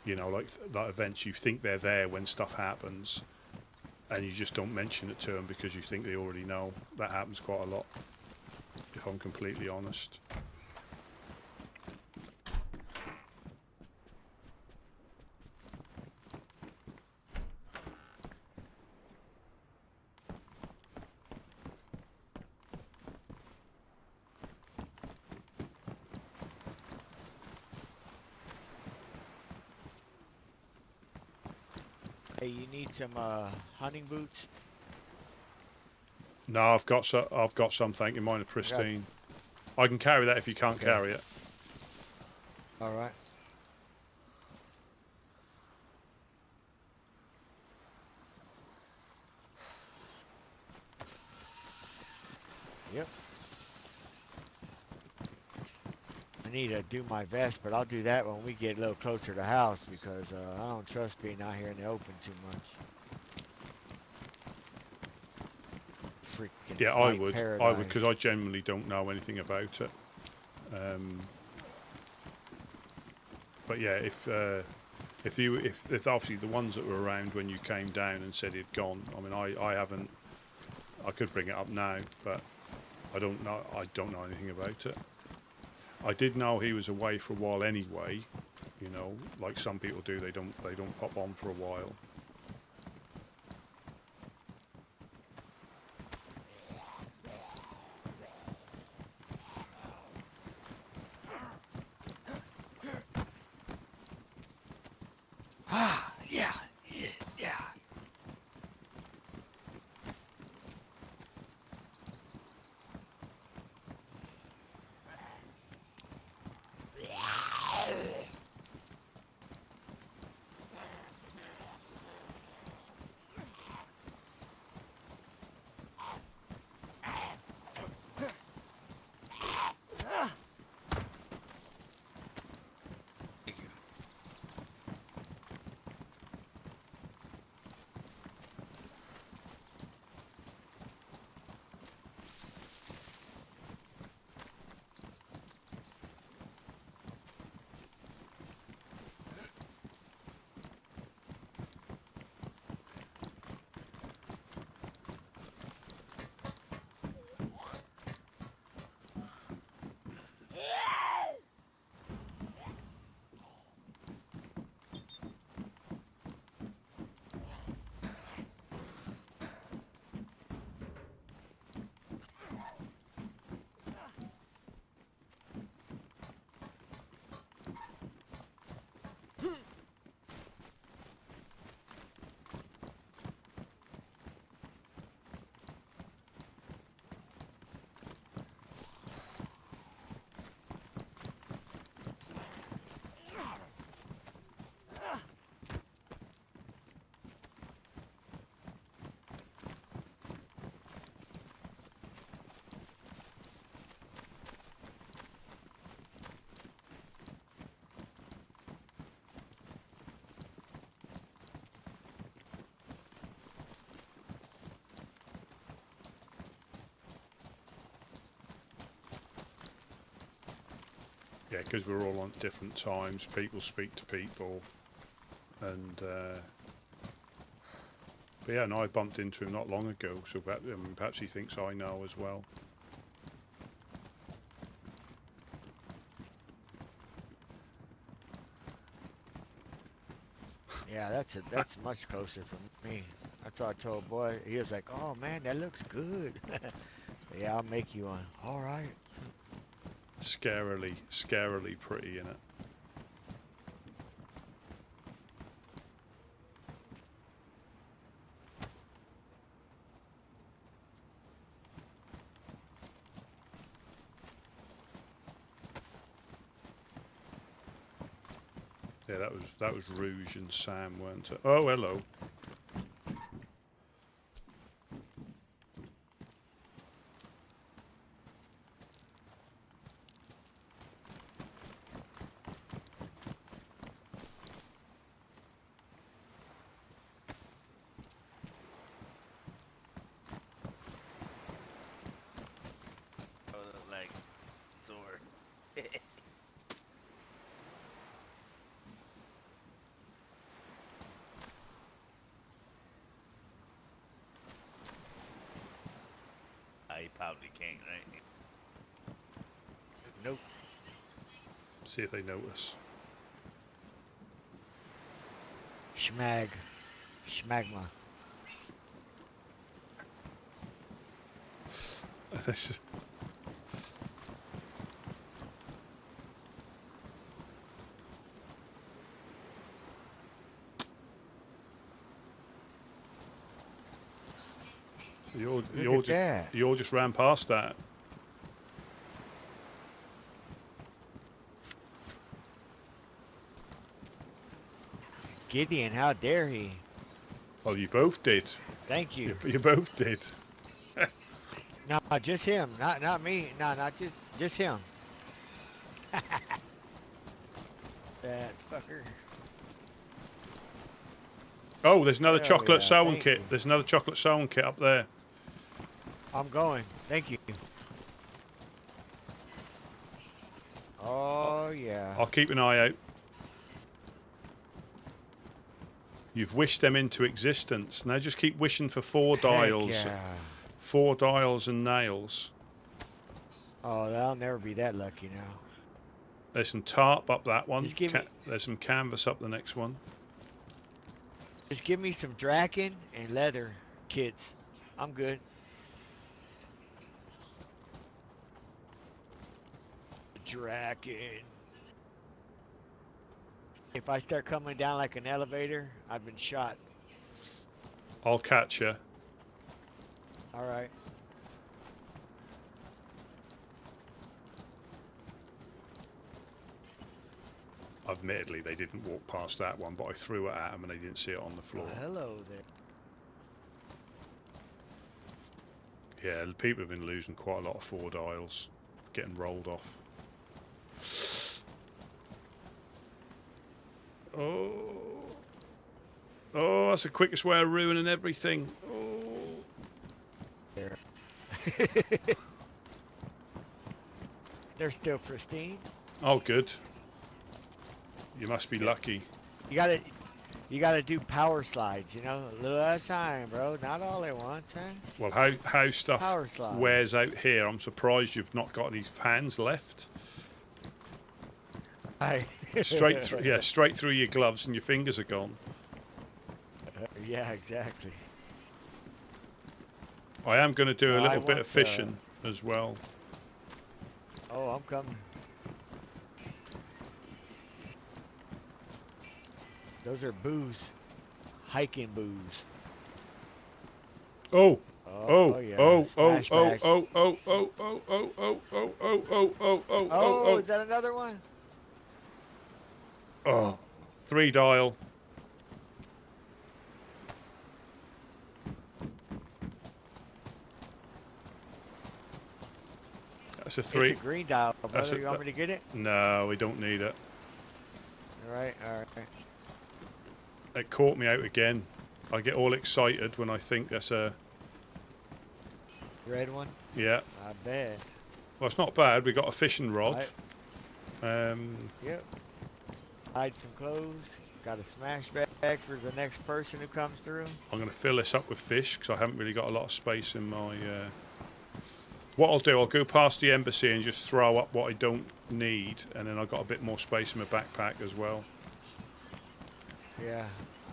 Like that events, you think they're there when stuff happens, and you just don't mention it to them because you think they already know. That happens quite a lot, if I'm completely honest. Hey, you need some hunting boots? No, I've got some. Thank you. Mine are pristine. I can carry that if you can't carry it. All right. Yep. I need to do my vest, but I'll do that when we get a little closer to the house because I don't trust being out here in the open too much. Freaking Yeah, I would, because paradise. I generally don't know anything about it. But yeah, if obviously the ones that were around when you came down and said he'd gone. I mean, I haven't. I could bring it up now, but I don't know. I don't know anything about it. I did know he was away for a while anyway. Like some people do. They don't pop on for a while. Yeah. Yeah, because we're all on different times. People speak to people, and but yeah, no, I bumped into him not long ago, so perhaps he thinks I know as well. Yeah, that's much closer from me. That's what I told boy. He was like, "Oh man, that looks good." Yeah, I'll make you one. All right. Scarily pretty in it. Yeah, that was Rouge and Sam, weren't it? Oh, hello. Like, sword. He probably can't, right? Nope. See if they notice. Schmagma. This is- You all just ran past that. Gideon, how dare he? Well, you both did. Thank you. You both did. No, just him, not me. No, not just him. That fucker. Oh, there's another Hell chocolate yeah, sewing thank kit. you. There's another chocolate sewing kit up there. I'm going. Thank you. Oh yeah. I'll keep an eye out. You've wished them into existence. Now just keep wishing for 4 dials. Yeah. 4 dials and nails. Oh, I'll never be that lucky now. There's some tarp up that one. Just give me- There's some canvas up the next one. Just give me some Draken and leather kits. I'm good. Draken. If I start coming down like an elevator, I've been shot. I'll catch you. All right. Admittedly, they didn't walk past that one, but I threw it at them and they didn't see it on the floor. Hello there. Yeah, people have been losing quite a lot of 4 dials, getting rolled off. Oh, that's the quickest way of ruining everything. Oh. There. They're still pristine. Oh, good. You must be lucky. You gotta do power slides, you know, a little at a time, bro. Not all at once, huh? Well, how stuff Power slide. wears out here, I'm surprised you've not got any fans left. Straight through, yeah, straight through your gloves and your fingers are gone. Yeah, exactly. I am going to do a I little bit want, of fishing as well. Oh, I'm coming. Those are booze. Hiking booze. Oh. Yeah. Oh, Smash bash. Oh, is that another one? Oh, 3 dial. That's a 3. It's a green dial, That's brother. You want me to get it? No, we don't need it. All right. It caught me out again. I get all excited when I think that's a... Red one? Yeah. I bet. Well, it's not bad. We got a fishing rod. Yep. Hide some clothes. Got a smash bag for the next person who comes through. I'm going to fill this up with fish because I haven't really got a lot of space in my... What I'll do, I'll go past the embassy and just throw up what I don't need, and then I've got a bit more space in my backpack as well. Yeah,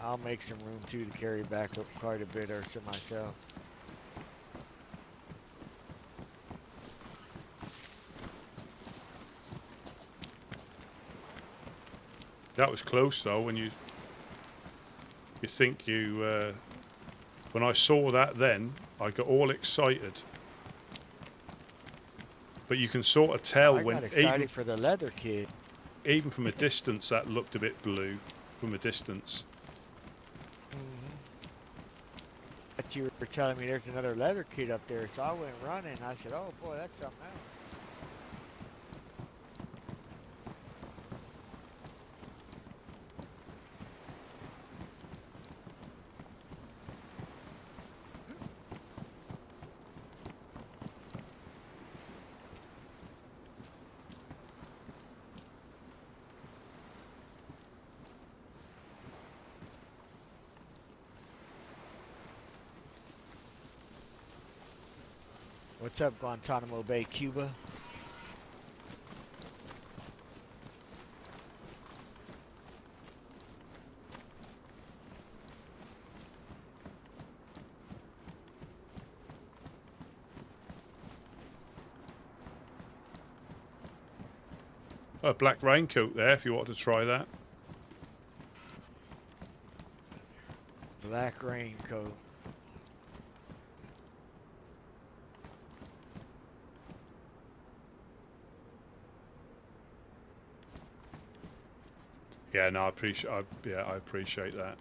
I'll make some room too to carry back up quite a bit or so myself. That was close though. When you think you... when I saw that then, I got all excited. But you can sort of tell I got excited for the leather kid. Even from a distance, that looked a bit blue. From a distance. But you were telling me there's another leather kid up there, so I went running. I said, "Oh boy, that's something else." What's up, Guantanamo Bay, Cuba? A black raincoat there if you want to try that. Black raincoat. Yeah, no, I appreciate that.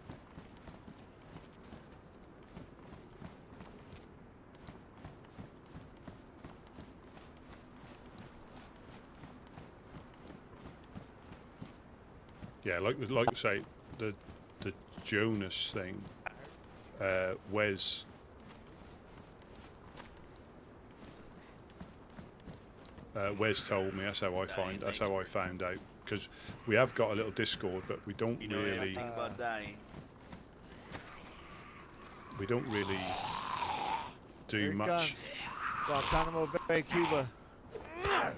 Yeah, like I say, the Jonas thing, Wes told me. That's how I found out. Because we have got a little Discord, but we don't really. About dying. We don't really do much. Guantanamo Bay, Cuba. Yeah,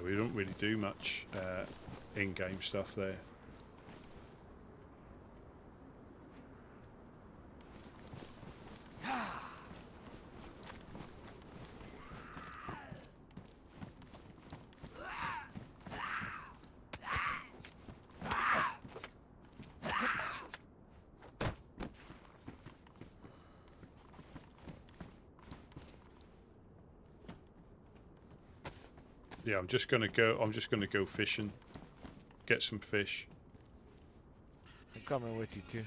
we don't really do much in-game stuff there. Yeah, I'm just gonna go fishing, get some fish. I'm coming with you too.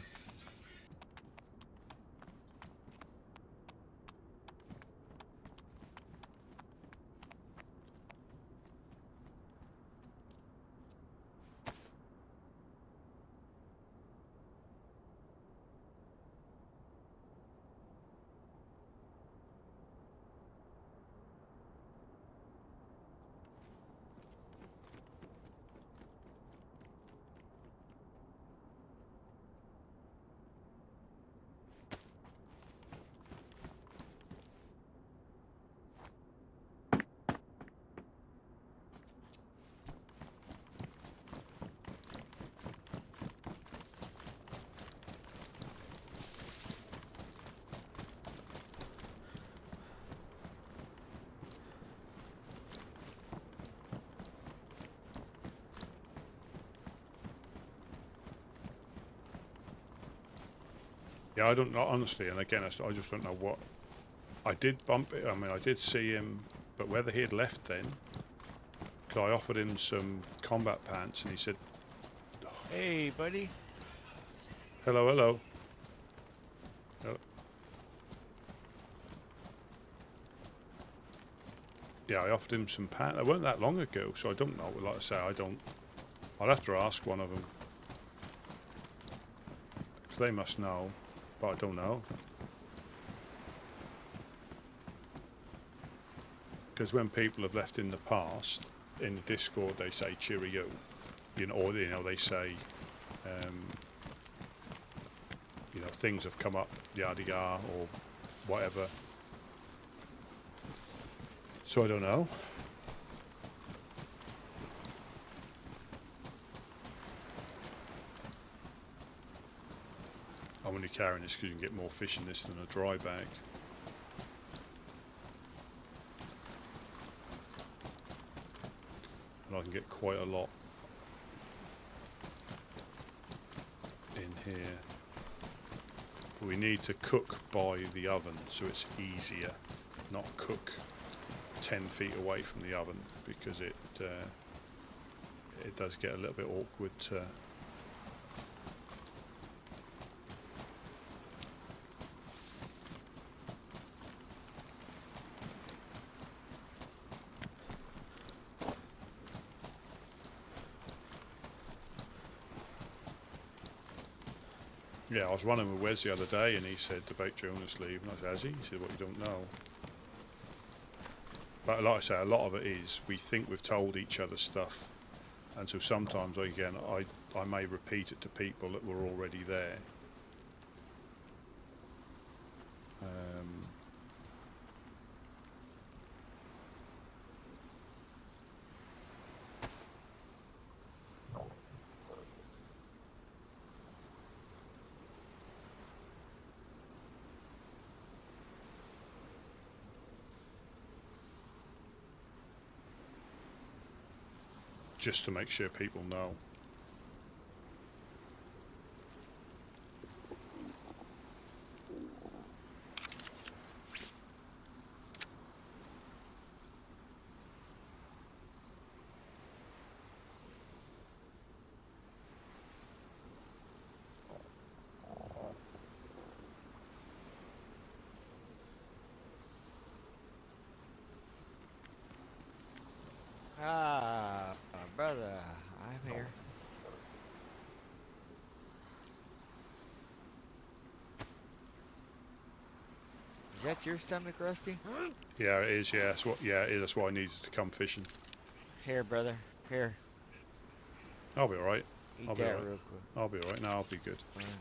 Yeah, I don't know, honestly, and again, I just don't know what... I did bump it, I mean, I did see him, but whether he had left then, because I offered him some combat pants, and he said... Oh, hey, buddy. Hello, hello. Yeah, I offered him some pants. It weren't that long ago, so I don't know. Like I say, I'll have to ask one of them. they must know, but I don't know. Because when people have left in the past, in the Discord, they say cheerio, you know, or they say, things have come up, yada yada, or whatever. So I don't know. I'm only carrying this because you can get more fish in this than a dry bag. And I can get quite a lot in here. But we need to cook by the oven so it's easier, not cook 10 feet away from the oven, because it does get a little bit awkward to yeah, I was running with Wes the other day and he said about Jonas leaving. I said, has he? He said, what, you don't know? But like I say, a lot of it is we think we've told each other stuff, and so sometimes I may repeat it to people that were already there. Just to make sure people know. Ah, brother, I'm here. Is that your stomach, Rusty? Yeah, it is. Yeah, that's why I needed to come fishing. Here, brother. Here. I'll be all right. Eat I'll be that all right. real quick. I'll be all right. No, I'll be good. All right.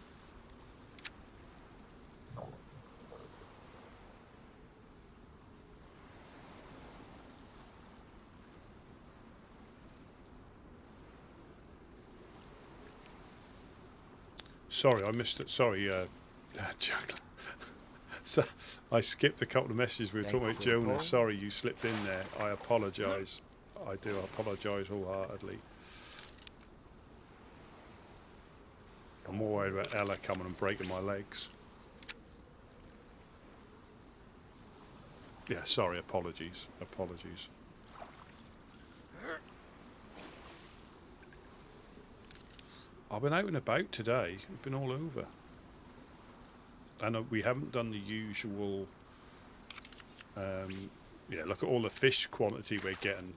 Sorry, I missed it. Sorry, Jack. So I skipped a couple of messages. We were talking about Jonas. Sorry, you slipped in there. I apologise. I do apologise wholeheartedly. I'm more worried about Ella coming and breaking my legs. Yeah, sorry, apologies. Apologies. I've been out and about today. I've been all over. And we haven't done the usual... yeah, look at all the fish quantity we're getting.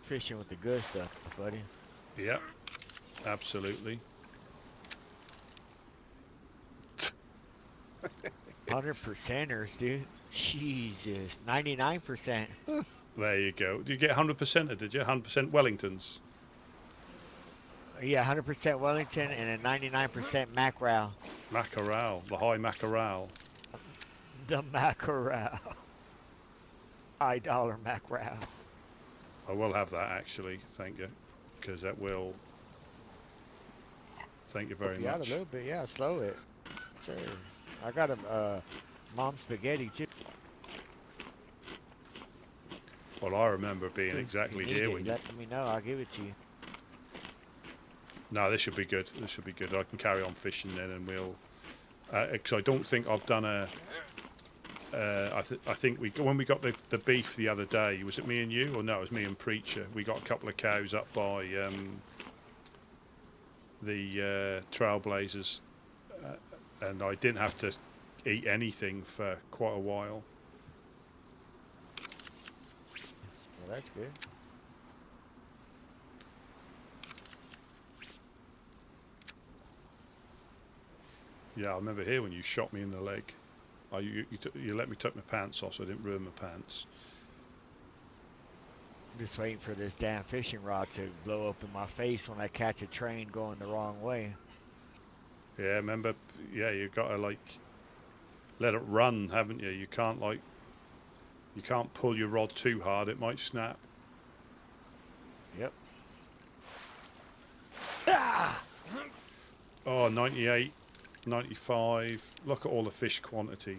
Fishing with the good stuff, buddy. Yeah, absolutely. 100%ers, dude. Jesus, 99%. There you go. Did you get 100%? Did you 100% Wellingtons? Yeah, 100% Wellington and a 99% mackerel. Mackerel, the high mackerel. The mackerel. High dollar mackerel. I will have that actually, thank you, because that will. Thank you very Yeah, a much. little bit. Yeah, slow it. Sure. I got a mom spaghetti too. Well, I remember being exactly If you need here it, when you. let me know. I'll give it to you. No, this should be good. This should be good. I can carry on fishing then, and we'll. Because I don't think I've done a. I think when we got the beef the other day, was it me and you, or no? It was me and Preacher. We got a couple of cows up by the Trailblazers, and I didn't have to eat anything for quite a while. Well, that's good. Yeah, I remember here when you shot me in the leg. You let me take my pants off so I didn't ruin my pants. I'm just waiting for this damn fishing rod to blow up in my face when I catch a train going the wrong way. Yeah, remember, yeah, you got to like let it run, haven't you? You can't pull your rod too hard, it might snap. Yep. Oh, 98, 95. Look at all the fish quantity.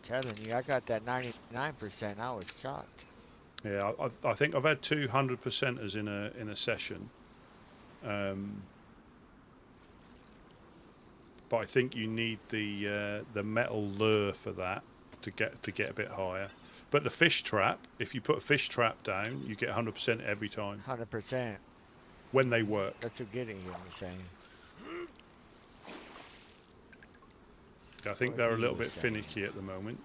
Telling you, I got that 99%. I was shocked. Yeah, I think I've had 200%ers in a session. But I think you need the metal lure for that to get a bit higher. But the fish trap, if you put a fish trap down, you get 100% every time. 100%. When they work. That's what getting you, I'm saying. I think they're a little bit finicky at the moment.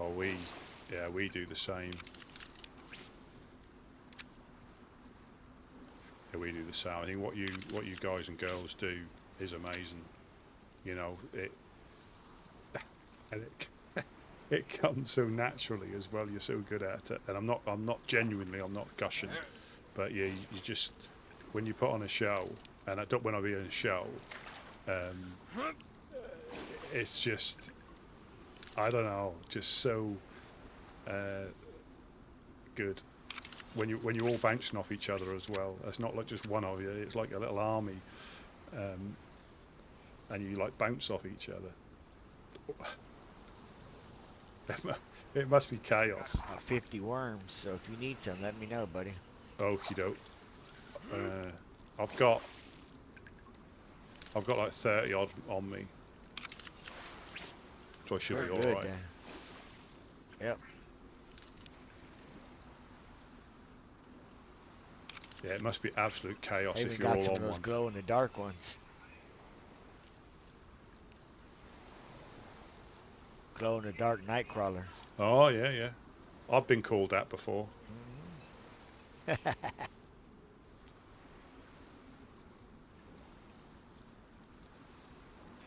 Oh, we do the same. Yeah, we do the same. I think what you guys and girls do is amazing. You know, it comes so naturally as well. You're so good at it, and I'm not genuinely, I'm not gushing, but yeah, you just, when you put on a show, and when I be in a show, it's just, I don't know, just so good. When you're all bouncing off each other as well. It's not like just one of you. It's like a little army, and you like bounce off each other. It must be chaos. 50 worms. So if you need some, let me know, buddy. Okie doke. I've got like 30 odd on me, so I should be all right. Yep. Yeah, it must be absolute chaos I even if you're got all some on of those one. glow in the dark ones. Glow in the dark nightcrawler. Oh yeah, yeah. I've been called that before.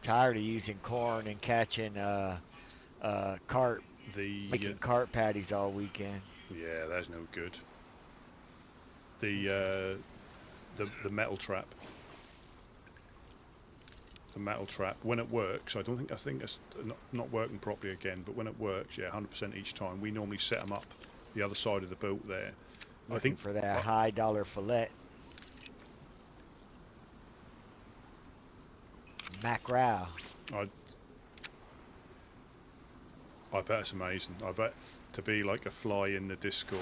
Tired of using corn and catching carp. Making carp patties all weekend. Yeah, that's no good. The metal trap. The metal trap, when it works, I think it's not working properly again, but when it works, yeah, 100% each time. We normally set them up the other side of the boat there. Looking I think for that high dollar fillet. Mackerel. I bet it's amazing. I bet to be like a fly in the Discord,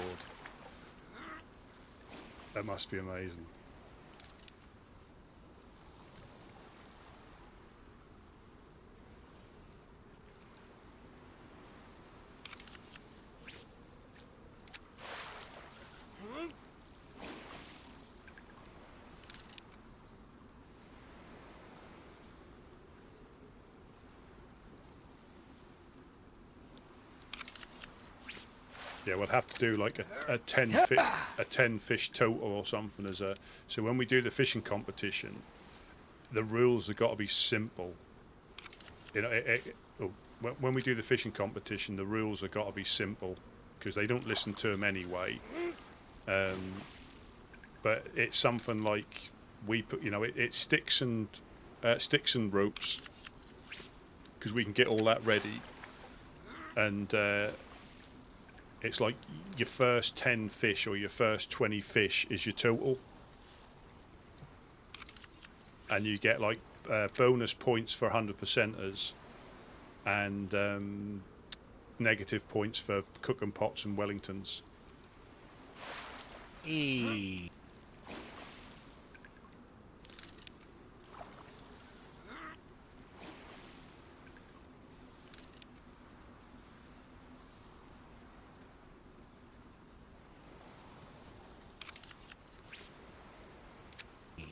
that must be amazing. Yeah, we'll have to do like a 10 fish total or something as a. So when we do the fishing competition, the rules have got to be simple. You know, when we do the fishing competition, the rules have got to be simple because they don't listen to them anyway. But it's something like we put, you know, it's sticks and ropes because we can get all that ready, and. It's like your first 10 fish or your first 20 fish is your total. And you get like bonus points for 100%ers and negative points for cooking pots and Wellingtons.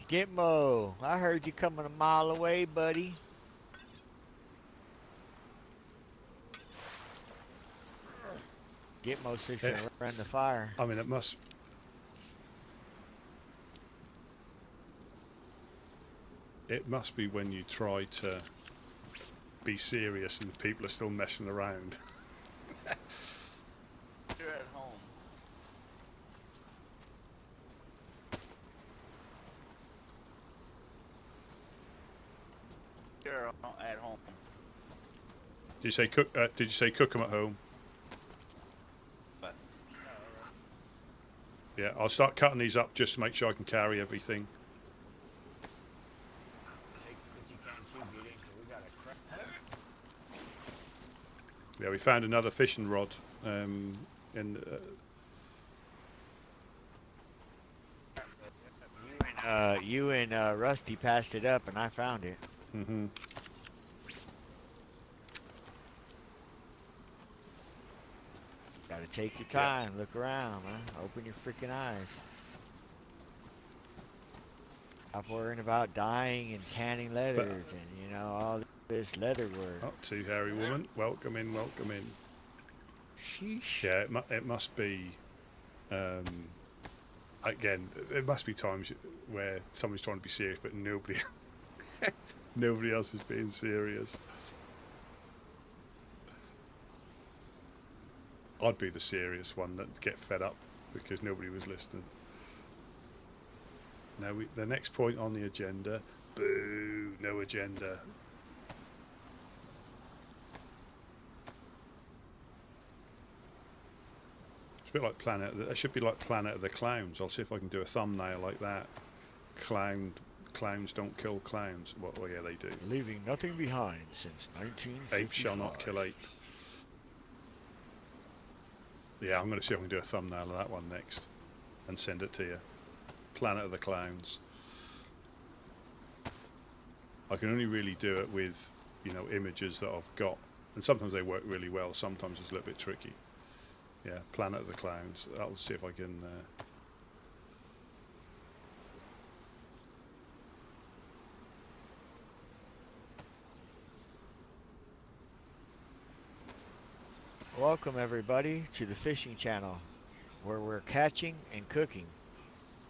Gitmo, I heard you coming a mile away, buddy. Gitmo's fixing to run the fire. I mean, it must be when you try to be serious and people are still messing around. You're at home. You're at home. Did you say cook? Did you say cook them at home? But Yeah, I'll start cutting these up just to make sure I can carry everything. Yeah, we found another fishing rod. You and Rusty passed it up, and I found it. Mm-hmm. Gotta take your time, look around, man. Open your freaking eyes. Stop worrying about dyeing and tanning leathers and, you know, all this leather work. Oh, two hairy woman. Welcome in, welcome in. Sheesh. Yeah, it must be. Again, there must be times where somebody's trying to be serious, but nobody else is being serious. I'd be the serious one that'd get fed up because nobody was listening. Now, the next point on the agenda. Boo! No agenda. It's a bit like Planet. It should be like Planet of the Clowns. I'll see if I can do a thumbnail like that. Clowns don't kill clowns. Well, yeah, they do. Leaving nothing behind since 1955. Apes shall not kill apes. Yeah, I'm going to see if I can do a thumbnail of that one next and send it to you. Planet of the Clowns. I can only really do it with, you know, images that I've got, and sometimes they work really well. Sometimes it's a little bit tricky. Yeah, Planet of the Clowns. I'll see if I can. Welcome everybody to the fishing channel, where we're catching and cooking.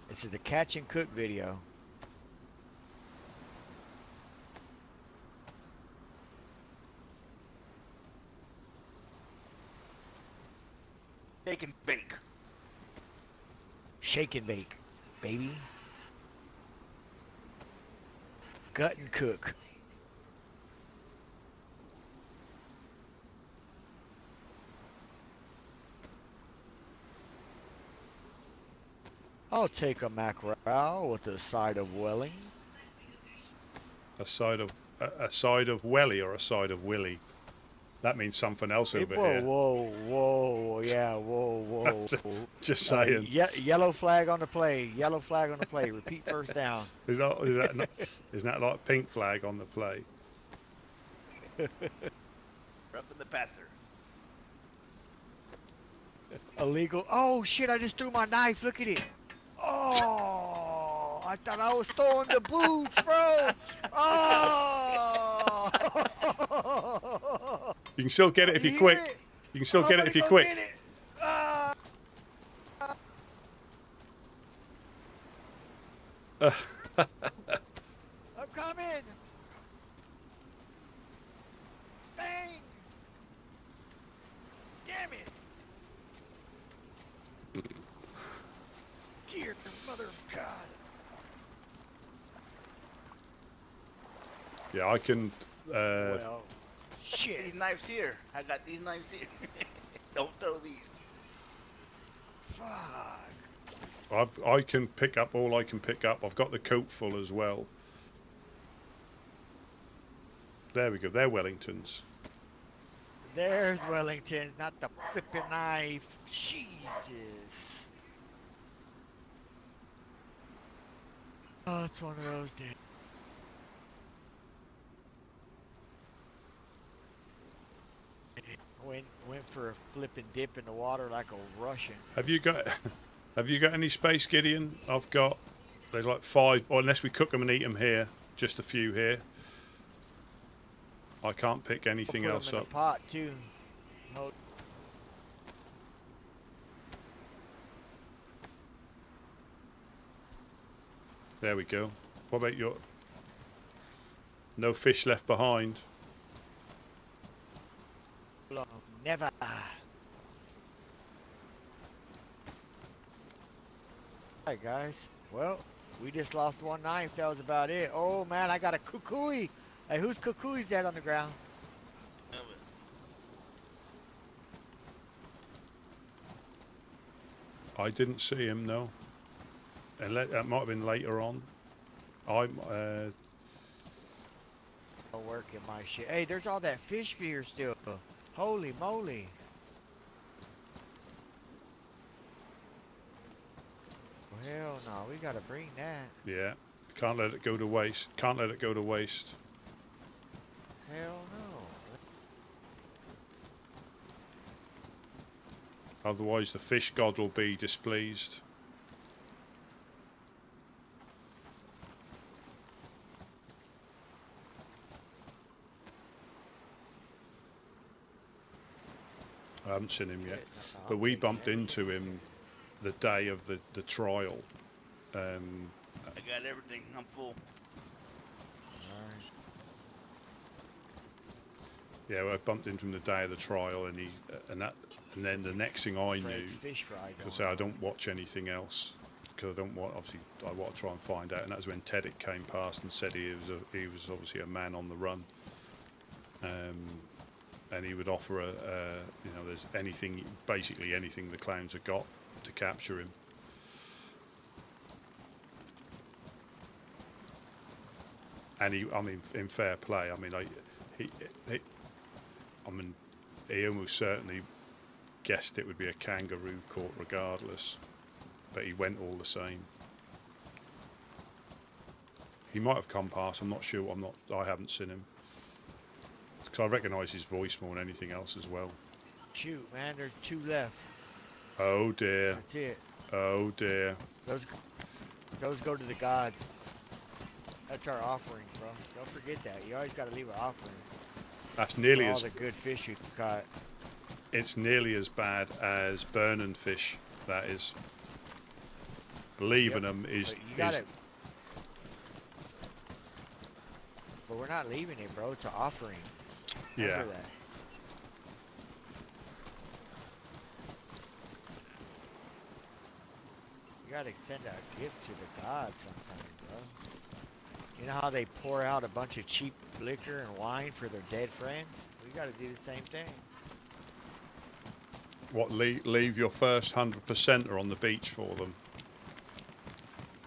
This is a catch and cook video. shake and bake. Shake and bake, baby. Gut and cook. I'll take a mackerel with a side of welling. A side of welly or a side of willy? That means something else over here. Whoa, yeah, whoa. Just saying. Yellow flag on the play. Yellow flag on the play. Repeat first down. Isn't that like pink flag on the play? Roughing the passer. Illegal. Oh shit! I just threw my knife. Look at it. Oh, I thought I was throwing the boots, bro. Oh. You can still get it if you're quick. You can still get it if you're quick. I'm coming. Bang. Damn it. Dear mother of God. Yeah, I can. Well, shit. These knives here. I got these knives here. Don't throw these. Fuck. I can pick up all I can pick up. I've got the coat full as well. There we go. They're Wellingtons. There's Wellington's, not the flipping knife. Jesus. Oh, it's one of those days. Went for a flipping dip in the water like a Russian. Have you got any space, Gideon? I've got. There's like 5, or unless we cook them and eat them here, just a few here. I can't pick anything I'll put else 'em in up. a pot too. No. There we go. What about your? No fish left behind. Never. Alright guys, well, we just lost one knife, that was about it. Oh man, I got a kukui. Hey, whose kukui is that on the ground? I didn't see him, no. And that might have been later on. I'll work in my shit. Hey, there's all that fish here still. Holy moly. Well, hell no, we gotta bring that. Yeah, can't let it go to waste. Can't let it go to waste. Hell no. Otherwise, the fish god will be displeased. I haven't seen him yet, but we bumped into him the day of the trial. I got everything. I'm full. Yeah, well, I bumped into him the day of the trial, and and then the next thing I knew, because I don't watch anything else, because I don't want, obviously, I want to try and find out, and that was when Teddick came past and said he was obviously a man on the run, and he would offer there's anything, basically anything the clowns have got to capture him. And he fair play, he almost certainly guessed it would be a kangaroo court regardless, but he went all the same. He might have come past, I'm not sure, I haven't seen him. Because I recognise his voice more than anything else as well. Shoot, man, there's 2 left. Oh dear. That's it. Oh dear. Those go to the gods. That's our offering, bro. Don't forget that. You always gotta leave an offering. That's nearly all as the good fish you caught. It's nearly as bad as burning fish. That is. Leaving them is. But you got it. But we're not leaving it, bro. It's an offering. Remember that. You gotta send a gift to the gods sometime, bro. You know how they pour out a bunch of cheap liquor and wine for their dead friends? We gotta do the same thing. What, leave your first 100%er on the beach for them?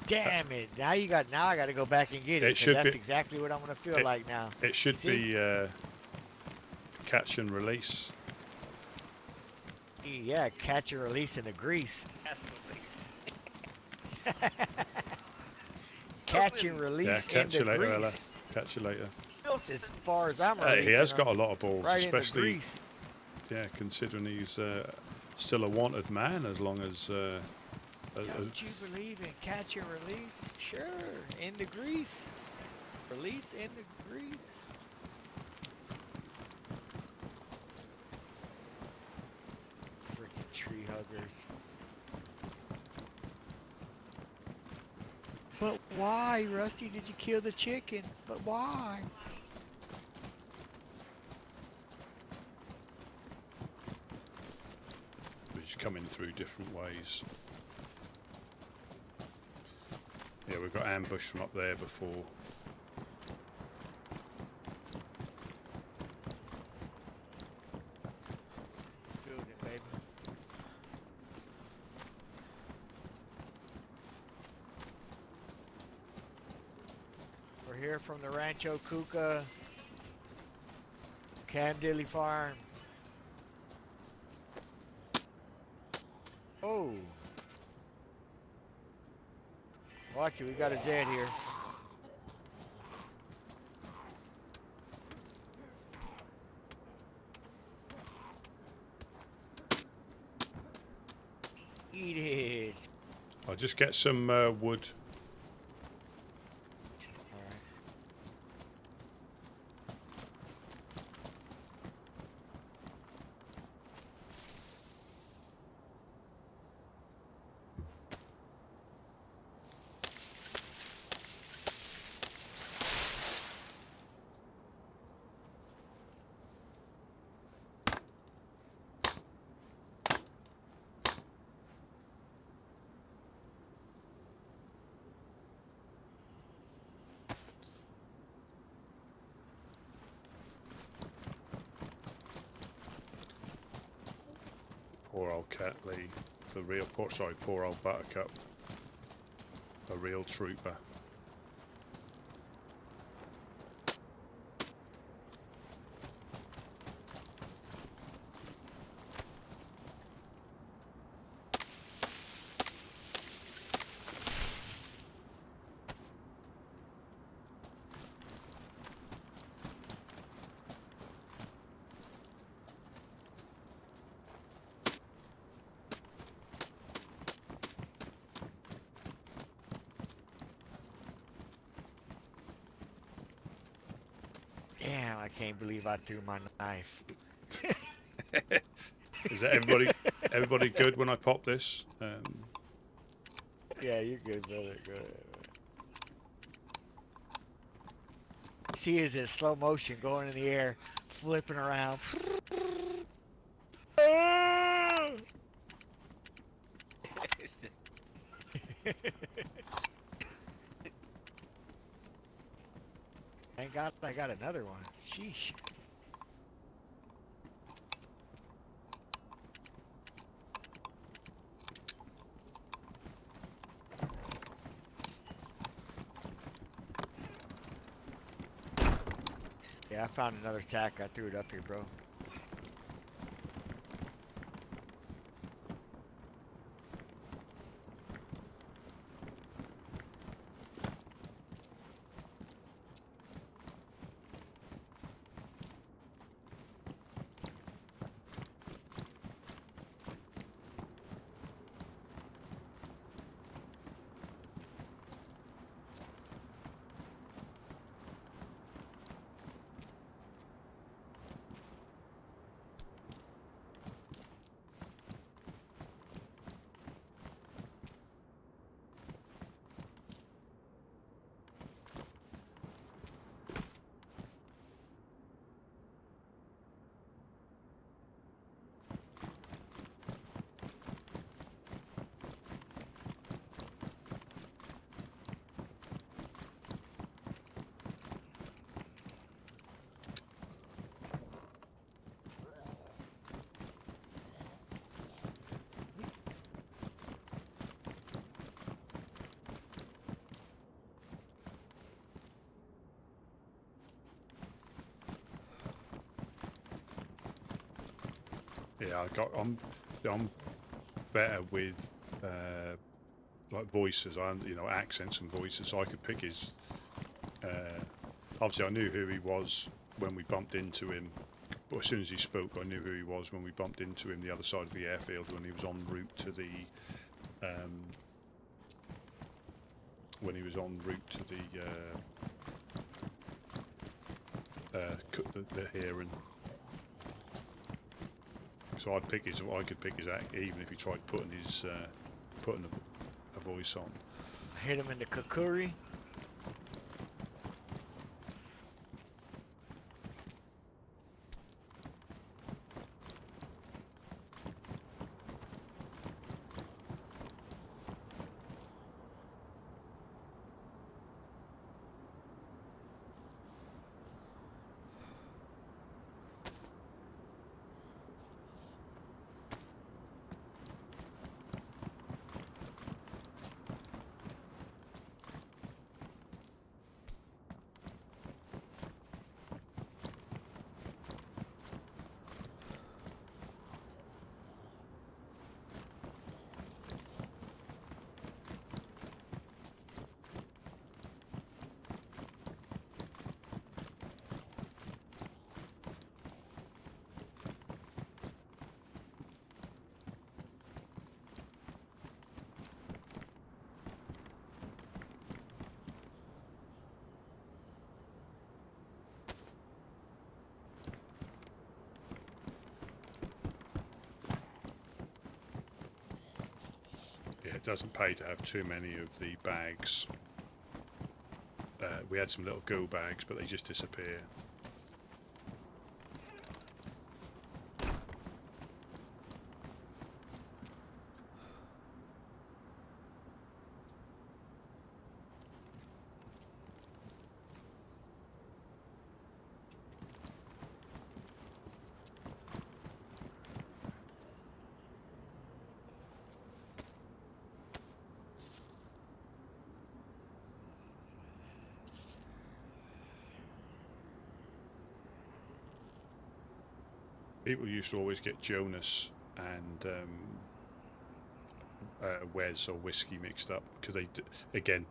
Damn it! Now I gotta go back and get it. That's exactly what I'm gonna feel like now. It should be catch and release. Yeah, catch and release in the grease. Catch and release in the later, grease. Ella. Catch you later. As far as I'm releasing he has got a lot of balls, right especially considering he's still a wanted man. As long as don't you believe in catch and release? Sure, in the grease. Release in the grease. Freaking tree huggers. But why, Rusty, did you kill the chicken? But why? He's coming through different ways. Yeah, we've got ambush from up there before. Build it, baby. We're here from the Rancho Cuca, Cam Dilly Farm. Oh. Watch it, we got a jet here. Eat it. I'll just get some wood. Alright. Poor old Catley, the real poor old Buttercup, a real trooper. Damn, I can't believe I threw my knife. Is that everybody good when I pop this? Yeah, you're good, brother. Good. See it in slow motion going in the air, flipping around. Thank God I got another one. Sheesh. Yeah, I found another sack. I threw it up here, bro. Yeah, I'm better with like voices, accents and voices. So I could pick his. Obviously, I knew who he was when we bumped into him. But as soon as he spoke, I knew who he was when we bumped into him the other side of the airfield when he was en route to the. When he was en route to the hearing. So I could pick his act even if he tried putting a voice on. Hit him in the kakuri. it doesn't pay to have too many of the bags. We had some little go bags, but they just disappear. People used to always get Jonas and Wes or Whiskey mixed up because again,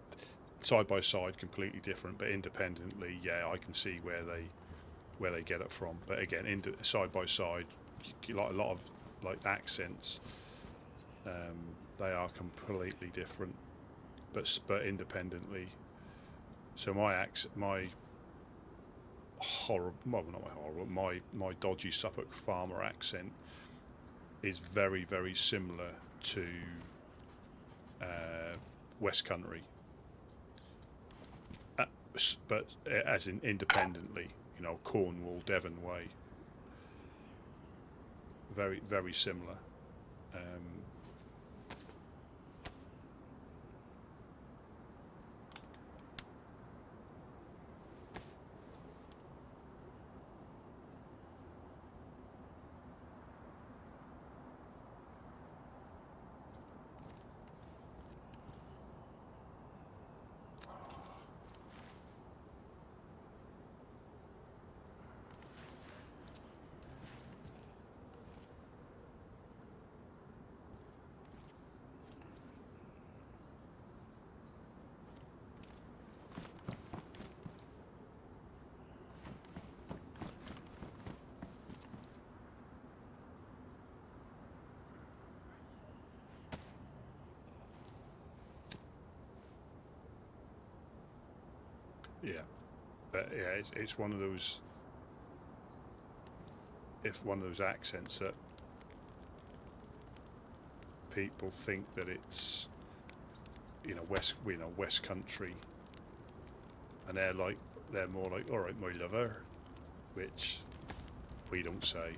side by side, completely different, but independently, yeah, I can see where they get it from. But again, side by side, like a lot of like accents, they are completely different, but independently. So my horrible, well, not my horrible, my dodgy Suffolk farmer accent is very, very similar to West Country, but as in independently, you know, Cornwall, Devon way. Very, very similar. Yeah, but yeah, it's one of those. If one of those accents that people think that it's, you know, West Country, and they're more like, all right, my lover, which we don't say.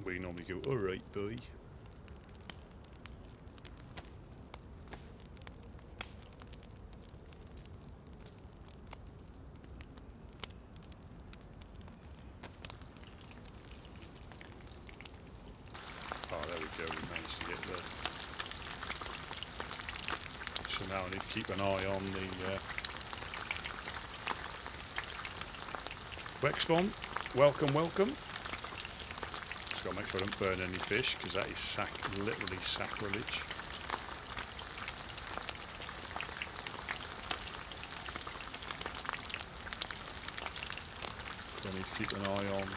We normally go, all right, boy. Oh, there we go. We managed to get there. So now I need to keep an eye on the Wexbon. Welcome, welcome. Just got to make sure I don't burn any fish, because that is literally sacrilege. So I need to keep an eye on.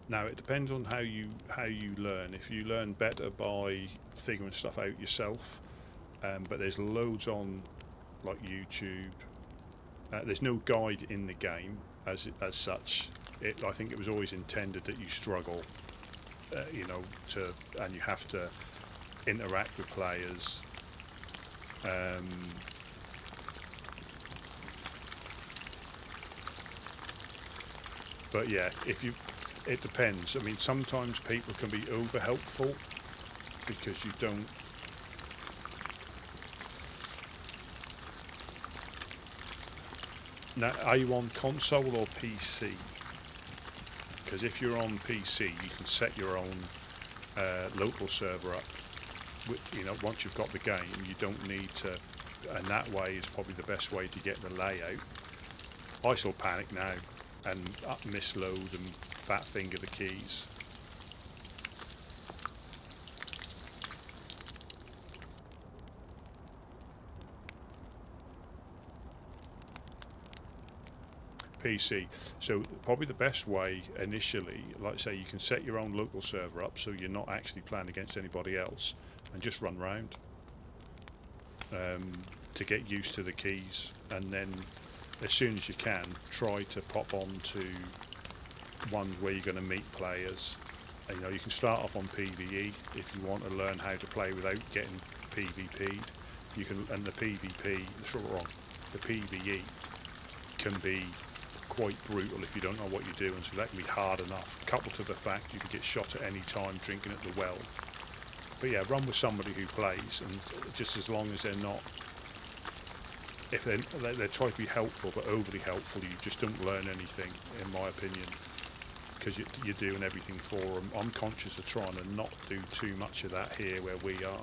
Now it depends on how you learn. If you learn better by figuring stuff out yourself, but there's loads on like YouTube. There's no guide in the game as such. I think it was always intended that you struggle, you know, and you have to interact with players. But yeah, it depends. I mean, sometimes people can be over helpful because you don't. Now, are you on console or PC? Because if you're on PC, you can set your own local server up. You know, once you've got the game, you don't need to. And that way is probably the best way to get the layout. I still panic now and misload and fat finger the keys. PC. So probably the best way initially, like I say, you can set your own local server up so you're not actually playing against anybody else, and just run round to get used to the keys, and then as soon as you can, try to pop on to ones where you're going to meet players. And, you know, you can start off on PvE if you want to learn how to play without getting PvP'd. You can, and the PvP, the PvE can be quite brutal if you don't know what you're doing, so that can be hard enough, coupled to the fact you can get shot at any time drinking at the well. But yeah, run with somebody who plays, and just as long as they're not, if they're trying to be helpful but overly helpful, you just don't learn anything, in my opinion, because you're doing everything for them. I'm conscious of trying to not do too much of that here where we are.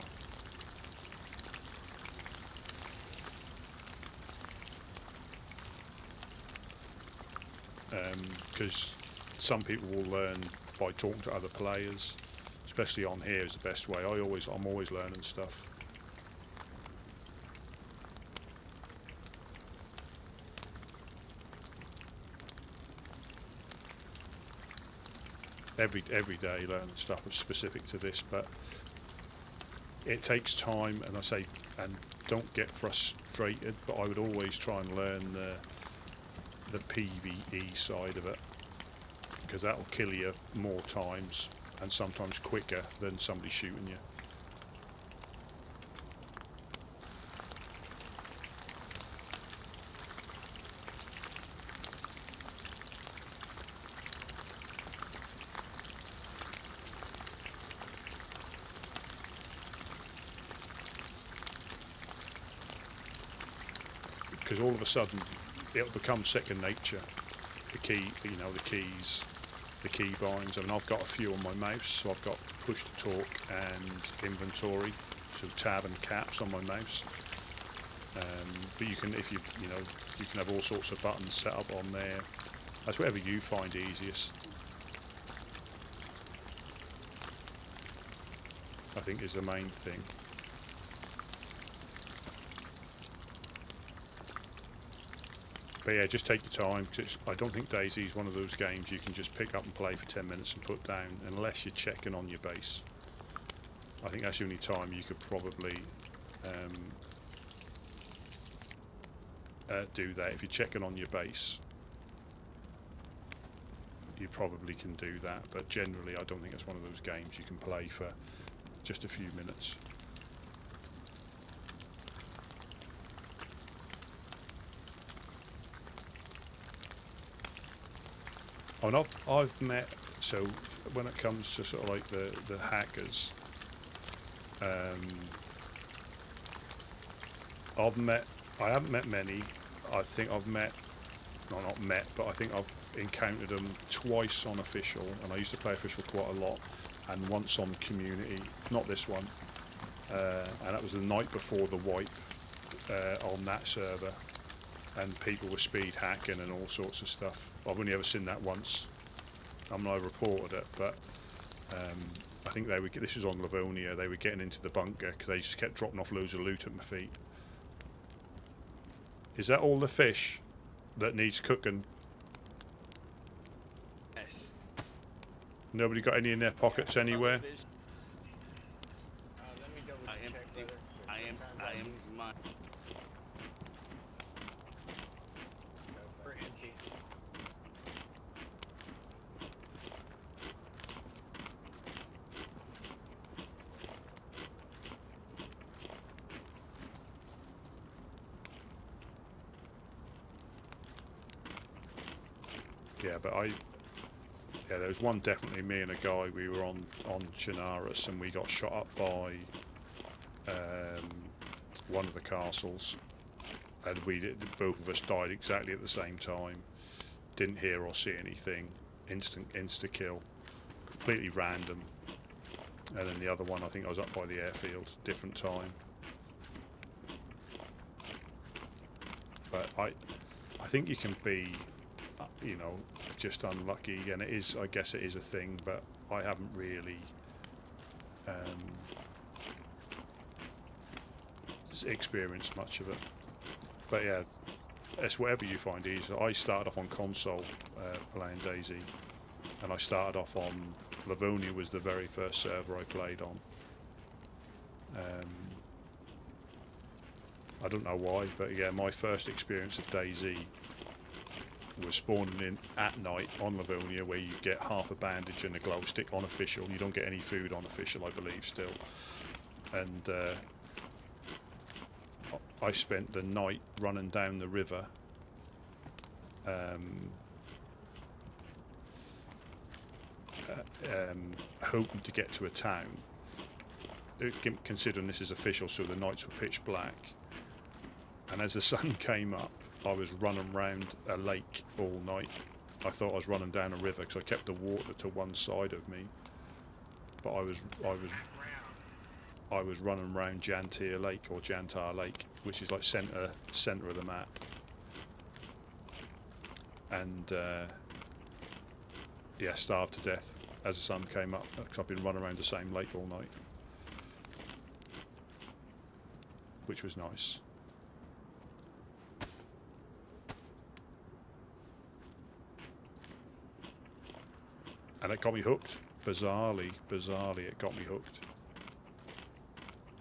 Because some people will learn by talking to other players, especially on here is the best way. I'm always learning stuff. Every day learning stuff is specific to this, but it takes time, and I say, and don't get frustrated, but I would always try and learn the PvE side of it, because that'll kill you more times and sometimes quicker than somebody shooting you. Because all of a sudden it'll become second nature. The key, you know, the keys, the key binds. I mean, I've got a few on my mouse, so I've got push to talk and inventory, so tab and caps on my mouse. But you can, if you know, you can have all sorts of buttons set up on there. That's whatever you find easiest. I think is the main thing. But yeah, just take your time, because I don't think DayZ is one of those games you can just pick up and play for 10 minutes and put down, unless you're checking on your base. I think that's the only time you could probably do that. If you're checking on your base, you probably can do that, but generally I don't think it's one of those games you can play for just a few minutes. And I've met, so when it comes to sort of like the hackers, I haven't met many. I think I've met, no, not met, but I think I've encountered them twice on official, and I used to play official quite a lot, and once on community, not this one, and that was the night before the wipe on that server, and people were speed hacking and all sorts of stuff. I've only ever seen that once. I mean, I reported it, but I think they were. This was on Livonia. They were getting into the bunker because they just kept dropping off loads of loot at my feet. Is that all the fish that needs cooking? Yes. Nobody got any in their pockets anywhere? Let me double check. I am mine. We're empty. Yeah, but there was one definitely, me and a guy, we were on Chernarus, and we got shot up by one of the castles, and both of us died exactly at the same time. Didn't hear or see anything. Insta kill, completely random. And then the other one, I think I was up by the airfield, different time. But I think you can be, you know, just unlucky, and it is, I guess it is a thing, but I haven't really experienced much of it. But yeah, it's whatever you find easy. I started off on console playing DayZ, and I started off on Livonia was the very first server I played on. I don't know why, but yeah, my first experience of DayZ was spawning in at night on Livonia, where you get half a bandage and a glow stick on official. You don't get any food on official, I believe, still. And I spent the night running down the river, hoping to get to a town. Considering this is official, so the nights were pitch black. And as the sun came up, I was running round a lake all night. I thought I was running down a river because I kept the water to one side of me, but I was running round Jantir Lake or Jantar Lake, which is like center of the map. And yeah, starved to death as the sun came up because I've been running around the same lake all night, which was nice. And it got me hooked. Bizarrely, it got me hooked.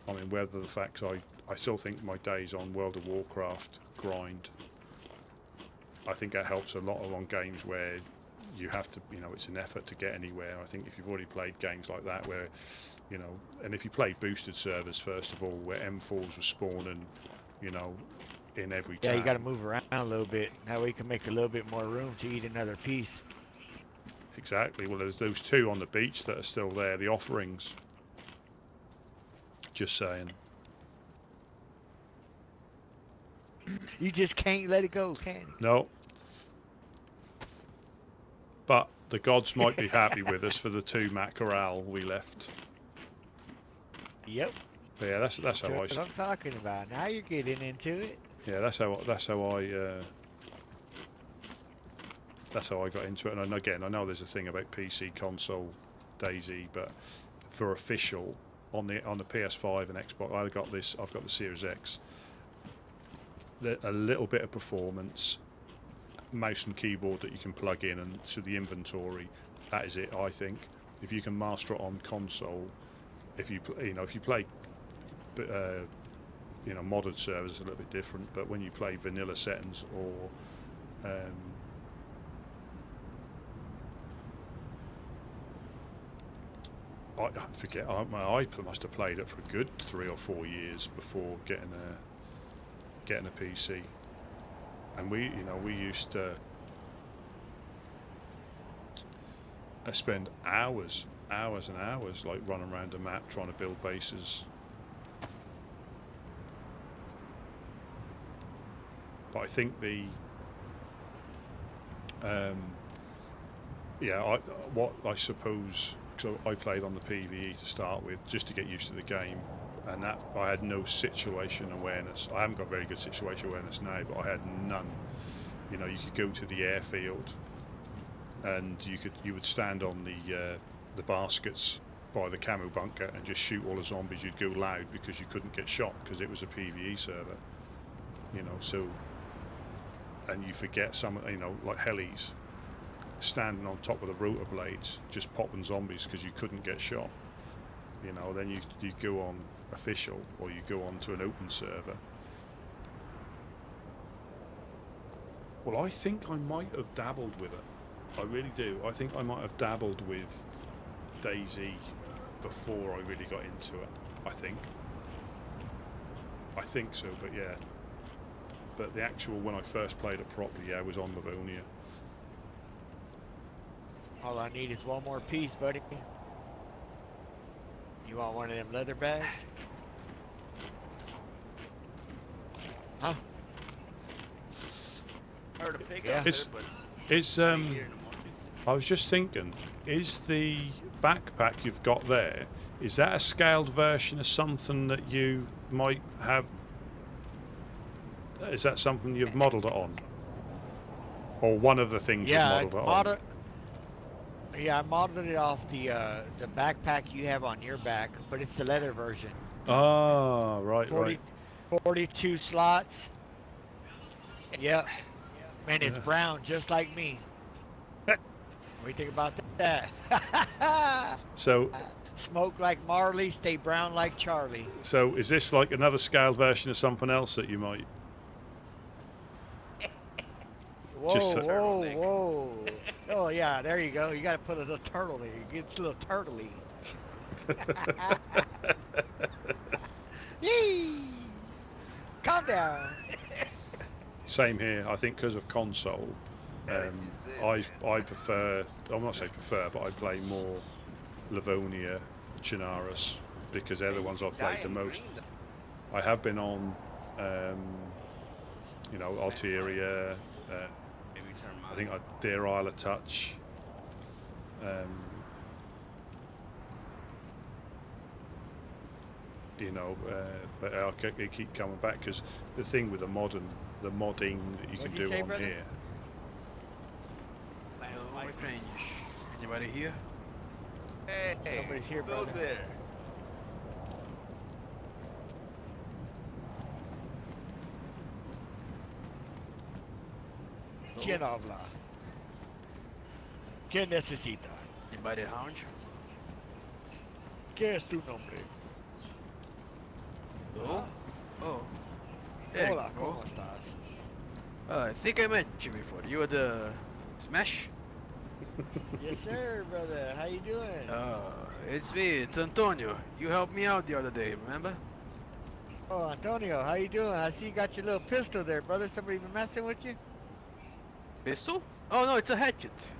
I mean, whether the facts, I still think my days on World of Warcraft grind, I think that helps a lot on games where you have to, you know, it's an effort to get anywhere. I think if you've already played games like that where, you know, and if you played boosted servers, first of all, where M4s were spawning, you know, in every town. Yeah, you got to move around a little bit. That way you can make a little bit more room to eat another piece. Exactly. Well, there's those two on the beach that are still there, the offerings. Just saying. You just can't let it go, can you? No. But the gods might be happy with us for the 2 mackerel we left. Yep. But yeah, that's how what I'm talking about. Now you're getting into it. Yeah, that's how I got into it. And again, I know there's a thing about PC, console, DayZ, but for official on the PS5 and Xbox, I've got the Series X. A little bit of performance, mouse and keyboard that you can plug in, and to the inventory. That is it, I think. If you can master it on console, if you play modded servers, it's a little bit different. But when you play vanilla settings or I forget. I must have played it for a good 3 or 4 years before getting a PC. And we used to spend hours and hours like running around the map trying to build bases. But I think so I played on the PvE to start with, just to get used to the game, and that I had no situation awareness. I haven't got very good situation awareness now, but I had none. You know, you could go to the airfield, and you would stand on the baskets by the camo bunker and just shoot all the zombies. You'd go loud because you couldn't get shot because it was a PvE server. You know, so, and you forget some, you know, like helis, standing on top of the rotor blades just popping zombies because you couldn't get shot. You know, then you go on official or you go on to an open server. Well, I think I might have dabbled with it. I really do. I think I might have dabbled with DayZ before I really got into it. I think so, but yeah. But the actual, when I first played it properly, yeah, I was on Livonia. All I need is one more piece, buddy. You want one of them leather bags? Huh? Hard to pick Yeah. up It's- there, but Is I was just thinking, is the backpack you've got there, is that a scaled version of something that you might have? Is that something you've modelled it on, or one of the things Yeah, you've modelled it on? Yeah, I modeled it off the backpack you have on your back, but it's the leather version. Ah, right, 42 slots. Yep. Man, it's Yeah. brown just like me. What do you think about that? So, Smoke like Marley, stay brown like Charlie. so is this like another scaled version of something else that you might? Whoa, Just so- whoa, whoa. Oh, yeah, there you go. You got to put a little turtle in. It gets a little turtley. Yee! Calm down. Same here. I think because of console, I prefer. I'm not say prefer, but I play more Livonia, Chernarus, because they're the ones I've played the most. I have been on, you know, Alteria. I think Deer Isle a touch. You know, but I keep coming back because the thing with the modding that you can do on brother? here. Hello, my friends. Anybody here? Hey, Nobody's here, go brother. there. ¿Quién habla? ¿Qué necesita? Anybody around? ¿Qué es tu nombre? Oh? Oh. There Hola, you go. ¿cómo estás? I think I met you before. You are the Smash? Yes, sir, brother. How you doing? It's me. It's Antonio. You helped me out the other day, remember? Oh, Antonio, how you doing? I see you got your little pistol there, brother. Somebody been messing with you? Pistol? Oh no, it's a hatchet.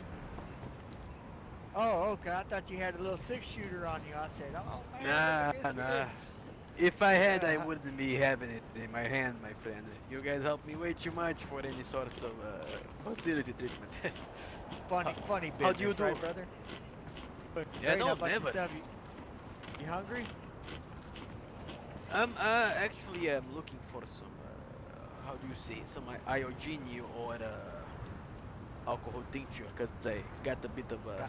Oh, okay. I thought you had a little 6-shooter on you. I said, oh, man. Nah, look at this nah. kid. If I had, I Yeah. wouldn't be having it in my hand, my friend. You guys help me way too much for any sort of hostility treatment. Funny business, how do you do? right, brother? But Yeah, great, no, how about never. yourself? You hungry? Actually, I'm looking for some, how do you say, some iogene or alcohol tincture, because I got a bit of a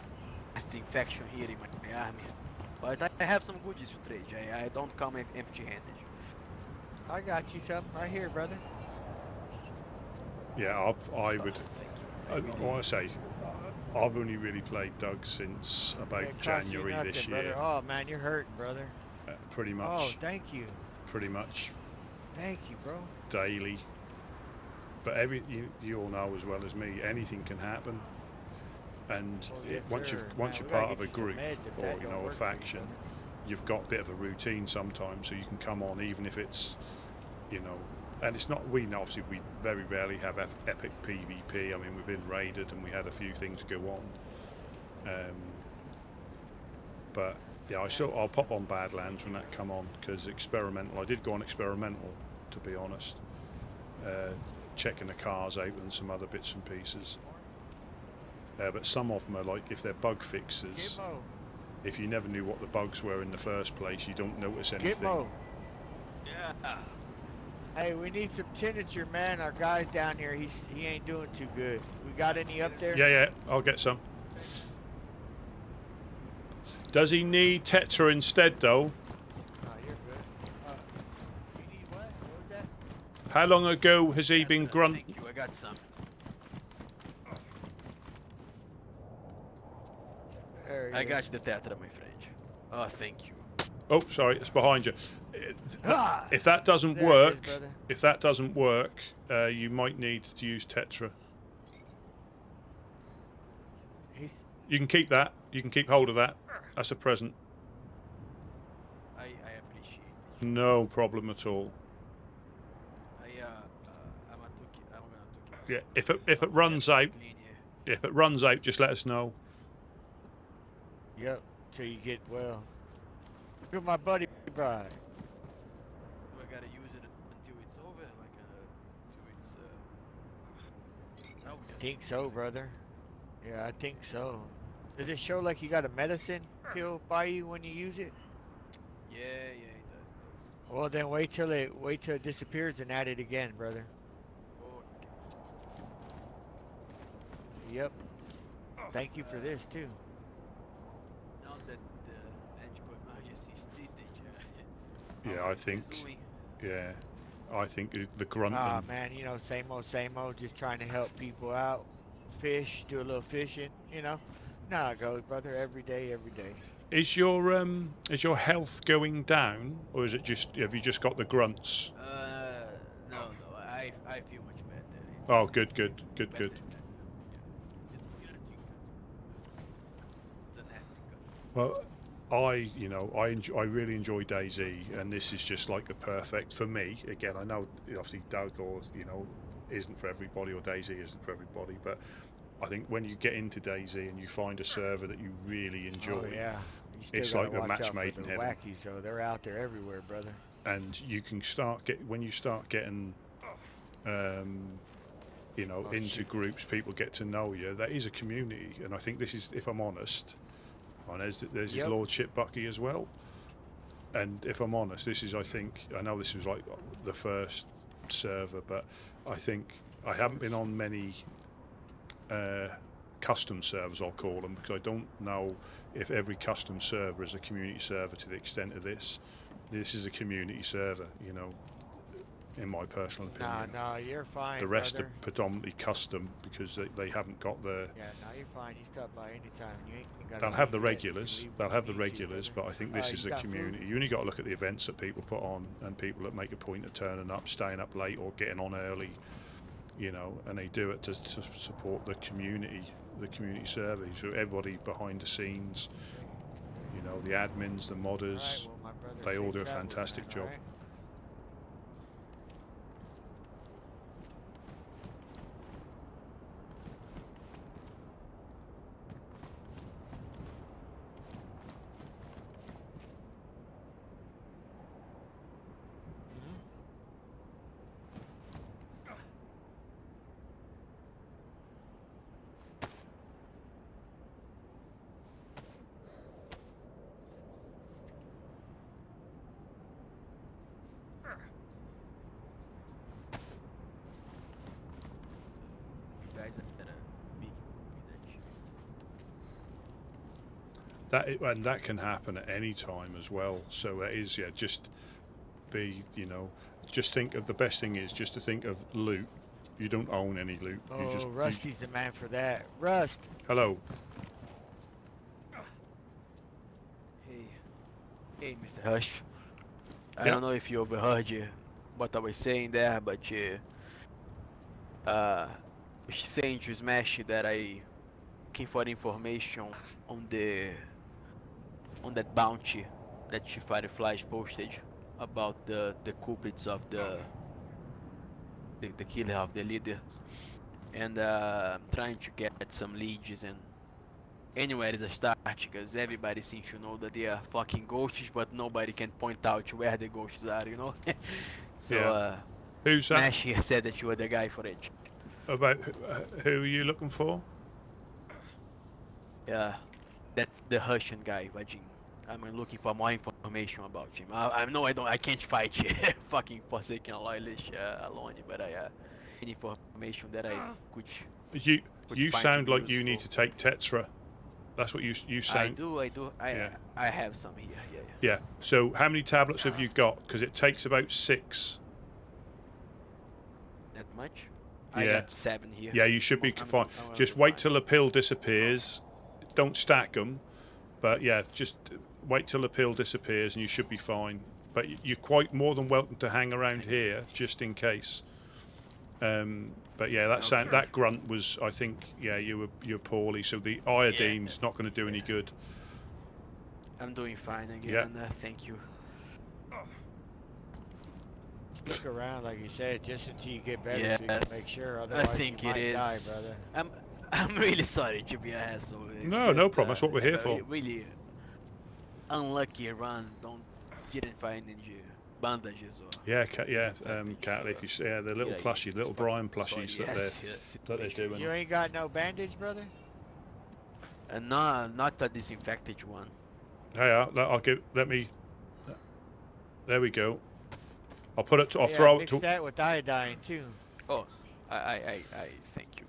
nasty infection here in my army. But I have some goodies to trade. I don't come empty-handed. I got you some right here, brother. Yeah, I would. Thank you. I want to say, I've only really played Doug since about It costs you January nothing, this brother. year. Oh, man, you're hurting, brother. Pretty Oh, much, thank you. pretty much Thank you, bro. daily. But you all know as well as me, anything can happen. And Oh, yes, once sir. you're Man, we part gotta of get a you some group meds if or that don't a work for you, faction, brother. you've got a bit of a routine sometimes, so you can come on even if it's, and it's not. We obviously we very rarely have epic PvP. I mean, we've been raided and we had a few things go on. But yeah, I'll pop on Badlands when that come on because experimental. I did go on experimental, to be honest, checking the cars out and some other bits and pieces. But some of them are like if they're bug fixes. Gitmo. If you never knew what the bugs were in the first place, you don't notice anything. Gitmo. Yeah. Hey, we need some temperature, man. Our guy's down here. He ain't doing too good. We got any up there? Yeah, I'll get some. Does he need Tetra instead, though? Oh, you're good. You need what? What was that? How long ago has he been grunt? Thank you, I got some. There I you got you the tetra, my friend. Oh, thank you. Oh, sorry, it's behind you. Ah, If that doesn't there it is, work, brother. you might need to use Tetra. He's, You can keep that. You can keep hold of that. That's a present. I appreciate it. No problem at all. I'm gonna took it. Yeah, if it runs out, just let us know. yep, till you get well. Look at my buddy bride. Do I gotta use it until it's over? Like, until it's, I think so, brother. Yeah, I think so. Does it show like you got a medicine pill by you when you use it? Yeah, it does. Well, then wait till it disappears and add it again, brother. Okay. Yep. Thank you for this too. Now that the Magical Emergency is danger. Yeah, I think. Yeah. I think the grunt. Ah, and, man, you know, same old, just trying to help people out. Fish, do a little fishing, you know. Nah, it goes, brother, every day, every day. Is your health going down, or is it just have you just got the grunts? No, I feel much better. Oh, good. Well, I really enjoy DayZ, and this is just like the perfect for me. Again, I know obviously Dalgor, isn't for everybody, or DayZ isn't for everybody, but I think when you get into DayZ and you find a server that you really enjoy, Oh, yeah. it's like a match made in heaven. Wacky, so they're out there everywhere, brother. And you can when you start getting, into groups, people get to know you. That is a community, and I think this is, if I'm honest, and there's his lordship Bucky as well. And if I'm honest, this is, I know this was like the first server, but I think I haven't been on many custom servers, I'll call them, because I don't know if every custom server is a community server to the extent of this. This is a community server, in my personal opinion. No, you're fine. The rest brother. are predominantly custom because they haven't got the. Yeah, no, you're fine. You stop by anytime. You ain't gotta They'll have the leave regulars. leave They'll have the when you need to, regulars, brother. but I think this You is a got food? community. You only got to look at the events that people put on, and people that make a point of turning up, staying up late, or getting on early. And they do it to support the community server. So everybody behind the scenes, the admins, the modders, Alright, well, my brother, they all safe do a travels, fantastic man, job. alright? Guys that are big That can happen at any time as well. So it is, just be, just think of, the best thing is just to think of loot. You don't own any loot. Oh, Rusty's the man for that. Rust. Hello. Hey, Mr. Hush. I don't know if you overheard what I was saying there, but she's saying to Smash that I looking for information on that bounty that she Fireflies posted about the culprits of the killer of the leader, and trying to get some leads and anywhere is a start, because everybody seems to know that they are fucking ghosts, but nobody can point out where the ghosts are, So who's that? Smash here said that you were the guy for it. About who are you looking for? Yeah, that the Russian guy, Vajin. I'm looking for more information about him. I can't fight fucking Forsaken Loyalist alone, but I any information that I could. You sound like you need to take Tetra. That's what you sound. I do. I have some here. Yeah. So how many tablets have you got? Because it takes about 6. That much? Yeah. I got 7 here. Yeah, you should be fine. Just wait till the pill disappears. Don't stack them, but just wait till the pill disappears and you should be fine. But you're quite more than welcome to hang around here just in case. But that grunt was, I think, you were poorly. So the iodine's not going to do any good. I'm doing fine again. Thank you. Look around, like you said, just until you get better, so you can make sure. Otherwise, I think you might die, is. brother. I'm really sorry to be an asshole. No problem. That's what we're here for. Really unlucky run. Didn't find any bandages or. Catleaf. The little plushies, little Brian plushies that they're doing. You ain't got no bandage, brother? No, not a disinfected one. Hey, I'll give. Let me. There we go. I'll put it. I'll throw it mix to. that with iodine too. Oh, I thank you.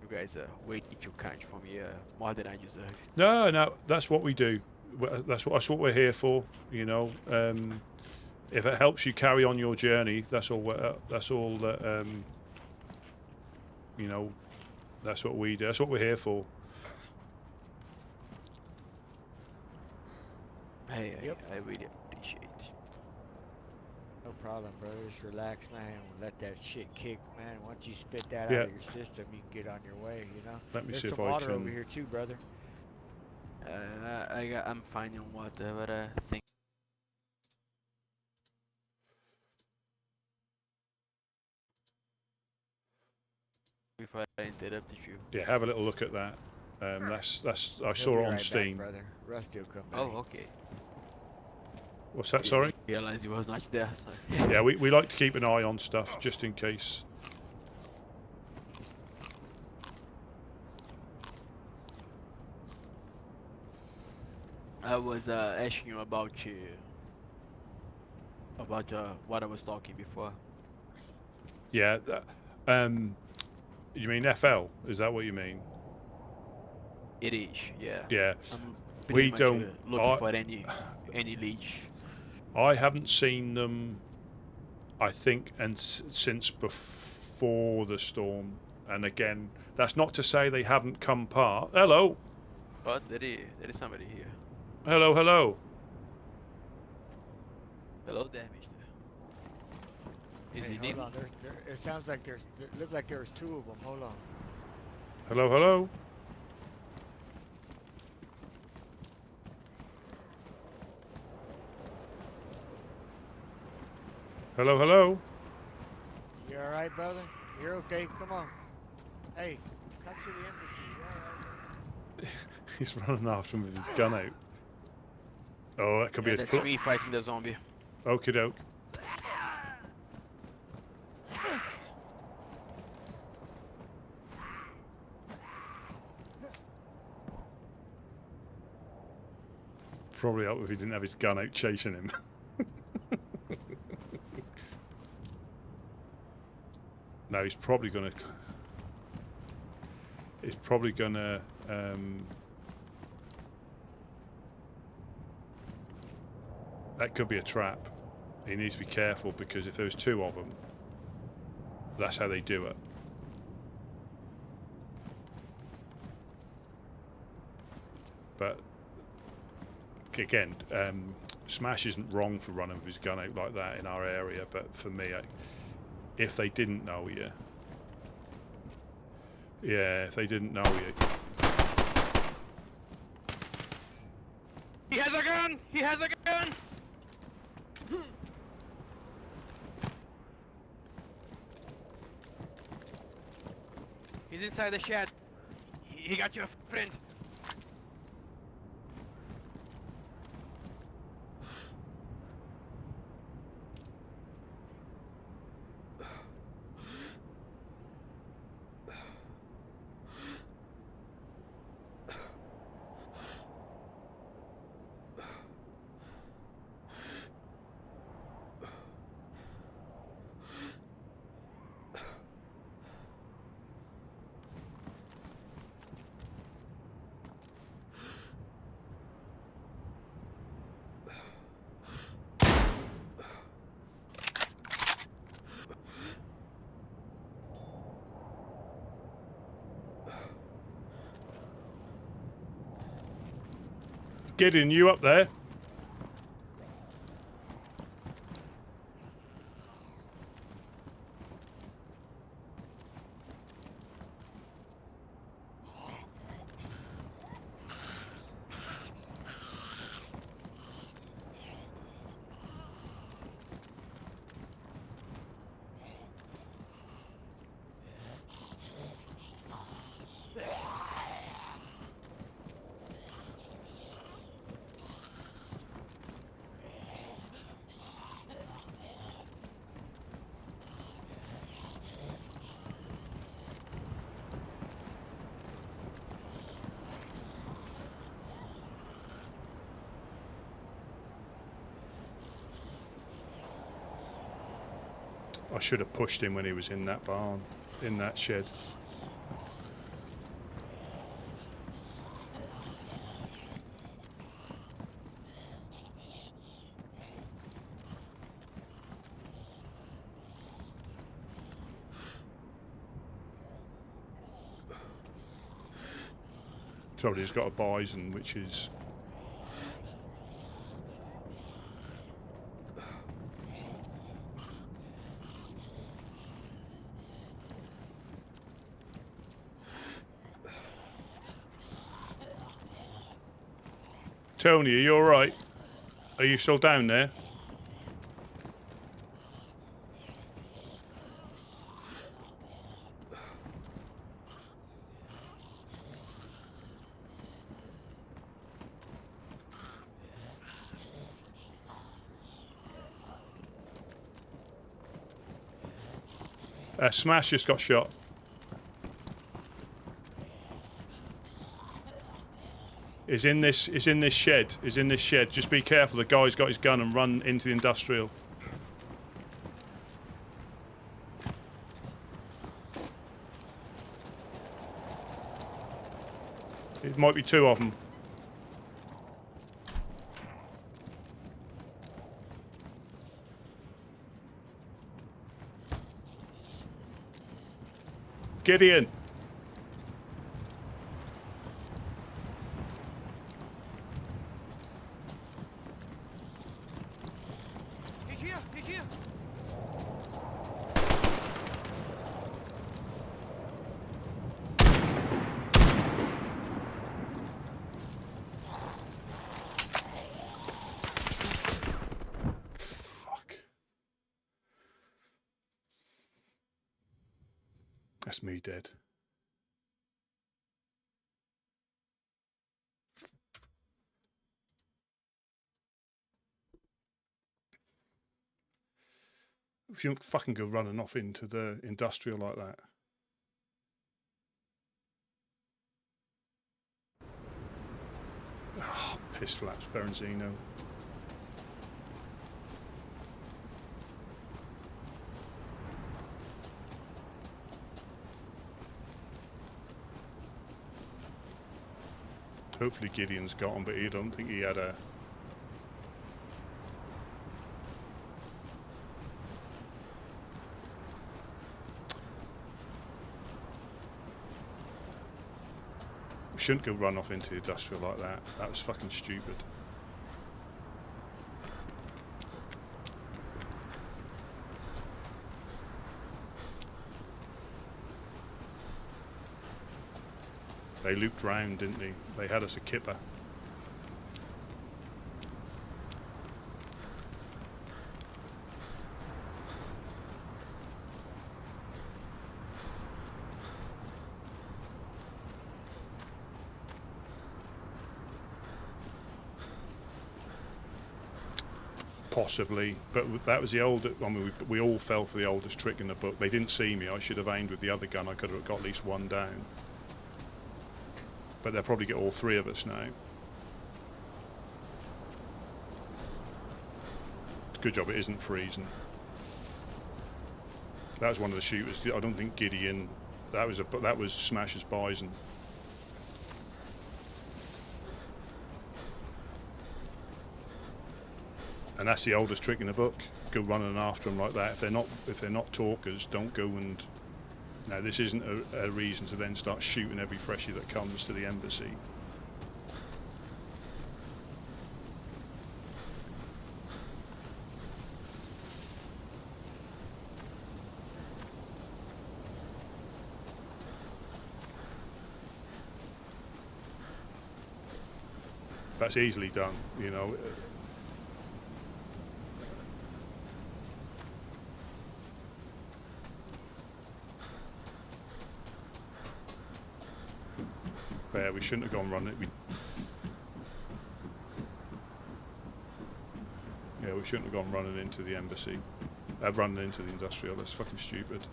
You guys are way too kind for me, more than I deserve. No, that's what we do. That's what we're here for. If it helps you carry on your journey, that's all. That's all that you know. That's what we do. That's what we're here for. Hey, Yep. I really appreciate it. No problem, brother. Just relax, man. Let that shit kick, man. Once you spit that Yeah. out of your system, you can get on your way, you know? Let me There's see if some I water can. over here too, brother. I'm finding water, but I think before I interrupted you. Yeah, have a little look at that. That's. I He'll saw be it on right Steam. back, brother. Rusty will come back. Oh, okay. What's that? Sorry. Realized he was not there. Sorry. Yeah, we like to keep an eye on stuff just in case. I was asking you about what I was talking before. Yeah. You mean FL? Is that what you mean? It is, yeah. Yeah. I'm We pretty much, don't. looking for any leads. I haven't seen them. I think since before the storm. And again, that's not to say they haven't come part. Hello. But there is somebody here. Hello. Hello. Hello there, mister. Is Hey, he hold needing? on. It sounds like look like there's two of them. Hold on. Hello. Hello. Hello. Hello. You alright, brother? You're okay? Come on. Hey, come to the embassy. You alright? He's running after him with his gun out. Oh, that could be a. That's me fighting the zombie. Okie doke. Probably help if he didn't have his gun out chasing him. No, he's probably gonna. He's probably gonna. That could be a trap. He needs to be careful because if there's two of them, that's how they do it. But again, Smash isn't wrong for running with his gun out like that in our area. But for me, if they didn't know you, yeah, if they didn't know you. He has a gun! He has a gun! He's inside the shed. He got your friend. Gideon, you up there? I should have pushed him when he was in that barn, in that shed. Somebody's got a bison, which is... Tony, are you alright? Are you still down there? Smash just got shot. Is in this shed. Is in this shed. Just be careful. The guy's got his gun and run into the industrial. It might be two of them. Gideon. He's here! He's here! Fuck. That's me dead. If you don't fucking go running off into the industrial like that. Oh, piss flaps, Berenzino. Hopefully Gideon's got him, but I don't think he had a... We shouldn't go run off into the industrial like that. That was fucking stupid. They looped round, didn't they? They had us a kipper. Possibly, but that was the old. I mean, we all fell for the oldest trick in the book. They didn't see me. I should have aimed with the other gun. I could have got at least one down. But they'll probably get all three of us now. Good job it isn't freezing. That was one of the shooters. I don't think Gideon. That was Smash's bison. And that's the oldest trick in the book. Go running after them like that. If they're not talkers, don't go and. Now this isn't a reason to then start shooting every freshie that comes to the embassy. That's easily done, you know. Yeah, we shouldn't have gone running. Yeah, we shouldn't have gone running into the embassy. Running into the industrial. That's fucking stupid.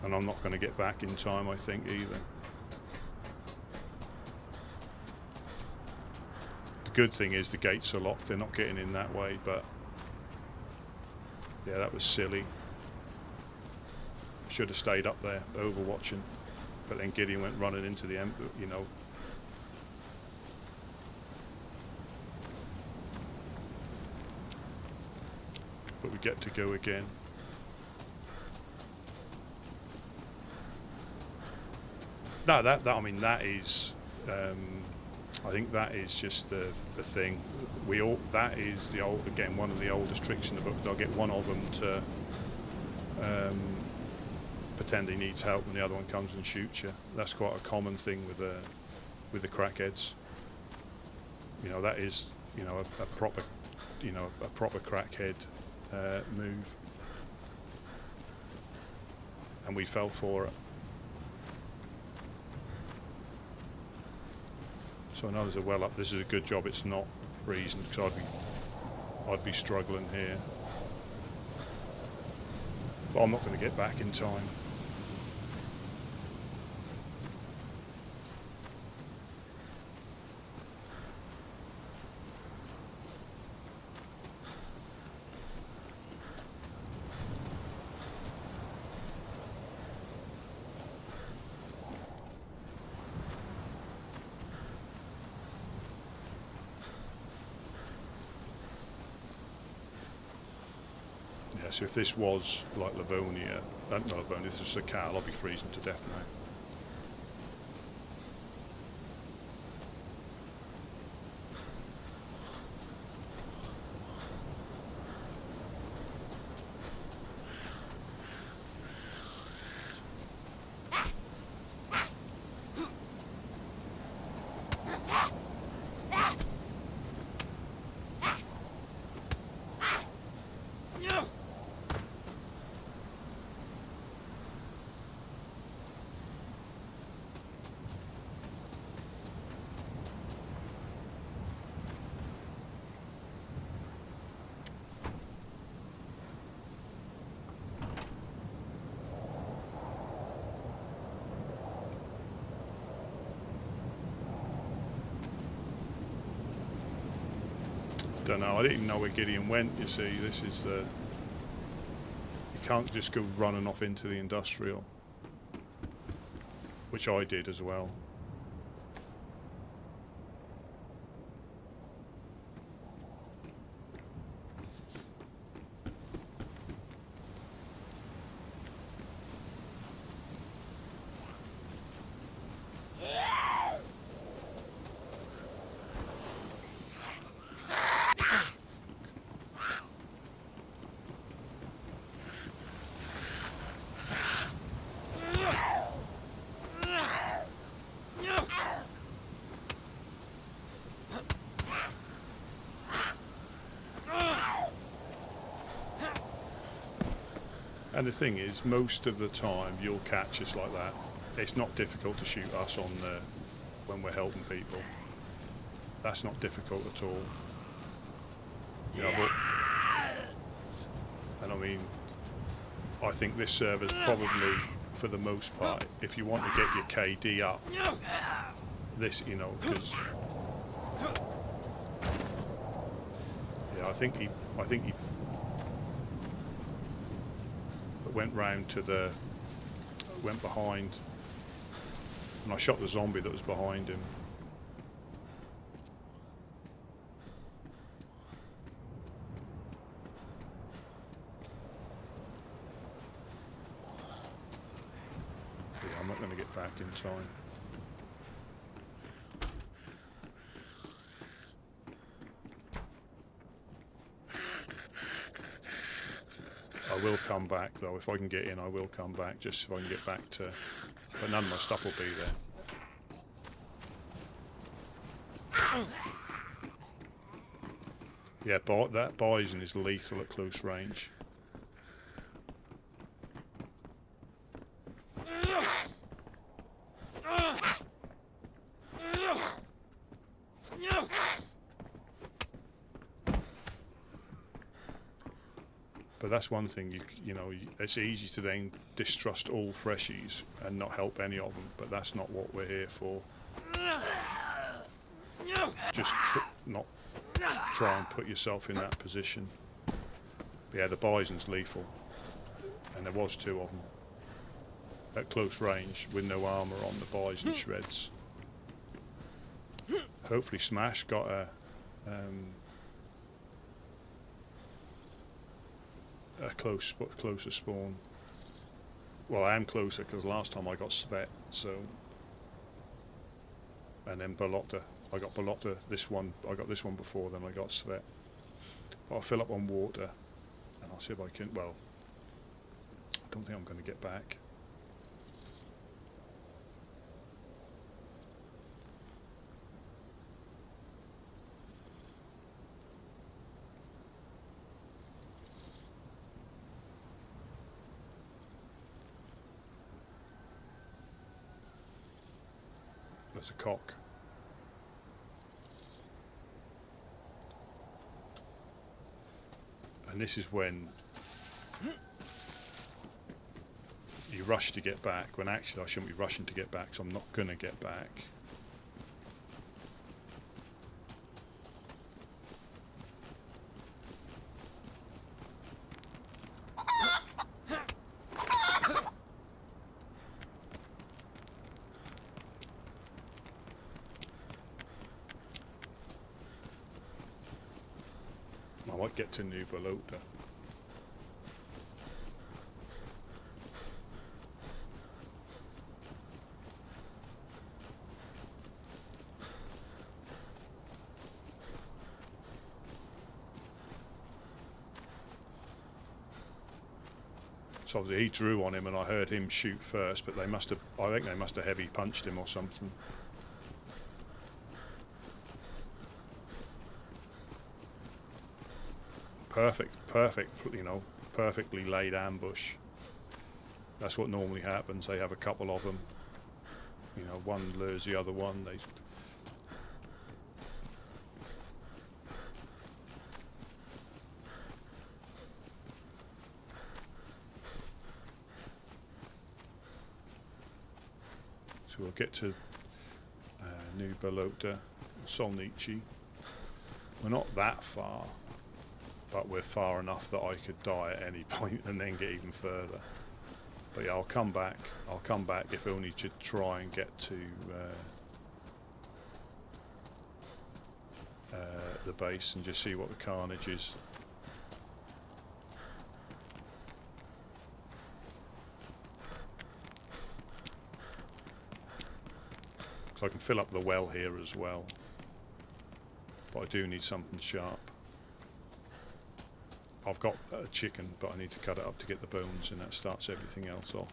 And I'm not going to get back in time, I think, either. The good thing is the gates are locked. They're not getting in that way, but... Yeah, that was silly. Should have stayed up there, overwatching. But then Gideon went running into the, you know. But we we get to go again. No, I mean, that is, I think that is just the thing. That is the old, again, one of the oldest tricks in the book. They'll get one of them to pretend he needs help, and the other one comes and shoots you. That's quite a common thing with the crackheads. You know, that is, you know, a proper, you know, a proper crackhead move, and we fell for it. So I know there's a well up. This is a good job it's not freezing, because I'd be struggling here. But I'm not going to get back in time. So if this was like Livonia, not Livonia, this is a Cal, I'll be freezing to death now. Don't know, I didn't even know where Gideon went, you see. This is the... You can't just go running off into the industrial. Which I did as well. And the thing is, most of the time you'll catch us like that. It's not difficult to shoot us on when we're helping people. That's not difficult at all. You know, and I mean, I think this server's probably, for the most part, if you want to get your KD up, this, you know, because yeah, I think he went round to went behind, and I shot the zombie that was behind him. Yeah, I'm not going to get back in time. I will come back though, if I can get in I will come back, just if I can get back to, but none of my stuff will be there. Yeah, but that bison is lethal at close range. But that's one thing, you know, it's easy to then distrust all freshies and not help any of them, but that's not what we're here for. Just not try and put yourself in that position. But yeah, the bison's lethal, and there was two of them at close range with no armour on. The bison shreds. Hopefully Smash got a a closer spawn. Well, I am closer because last time I got Svet, so. And then Balota. I got Balota, this one, I got this one before, then I got Svet. But I'll fill up on water, and I'll see if I can, well, I don't think I'm going to get back. There's a cock. And this is when you rush to get back, when actually I shouldn't be rushing to get back, so I'm not going to get back. I might get to New Balota. So obviously he drew on him and I heard him shoot first, but they must have, I think they must have heavy punched him or something. Perfect, you know, perfectly laid ambush. That's what normally happens. They have a couple of them. You know, one lures the other one. They. So we'll get to New Balota, Solnichi. We're not that far. But we're far enough that I could die at any point and then get even further. But yeah, I'll come back. I'll come back if only to try and get to the base and just see what the carnage is. So I can fill up the well here as well. But I do need something sharp. I've got a chicken, but I need to cut it up to get the bones, and that starts everything else off.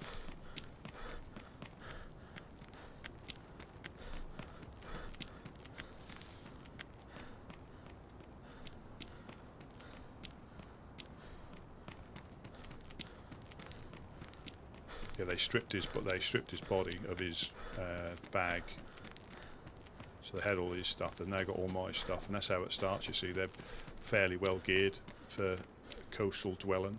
Yeah, they stripped his body of his bag. So they had all his stuff. They've now got all my stuff, and that's how it starts. You see, they're fairly well geared for coastal dwelling.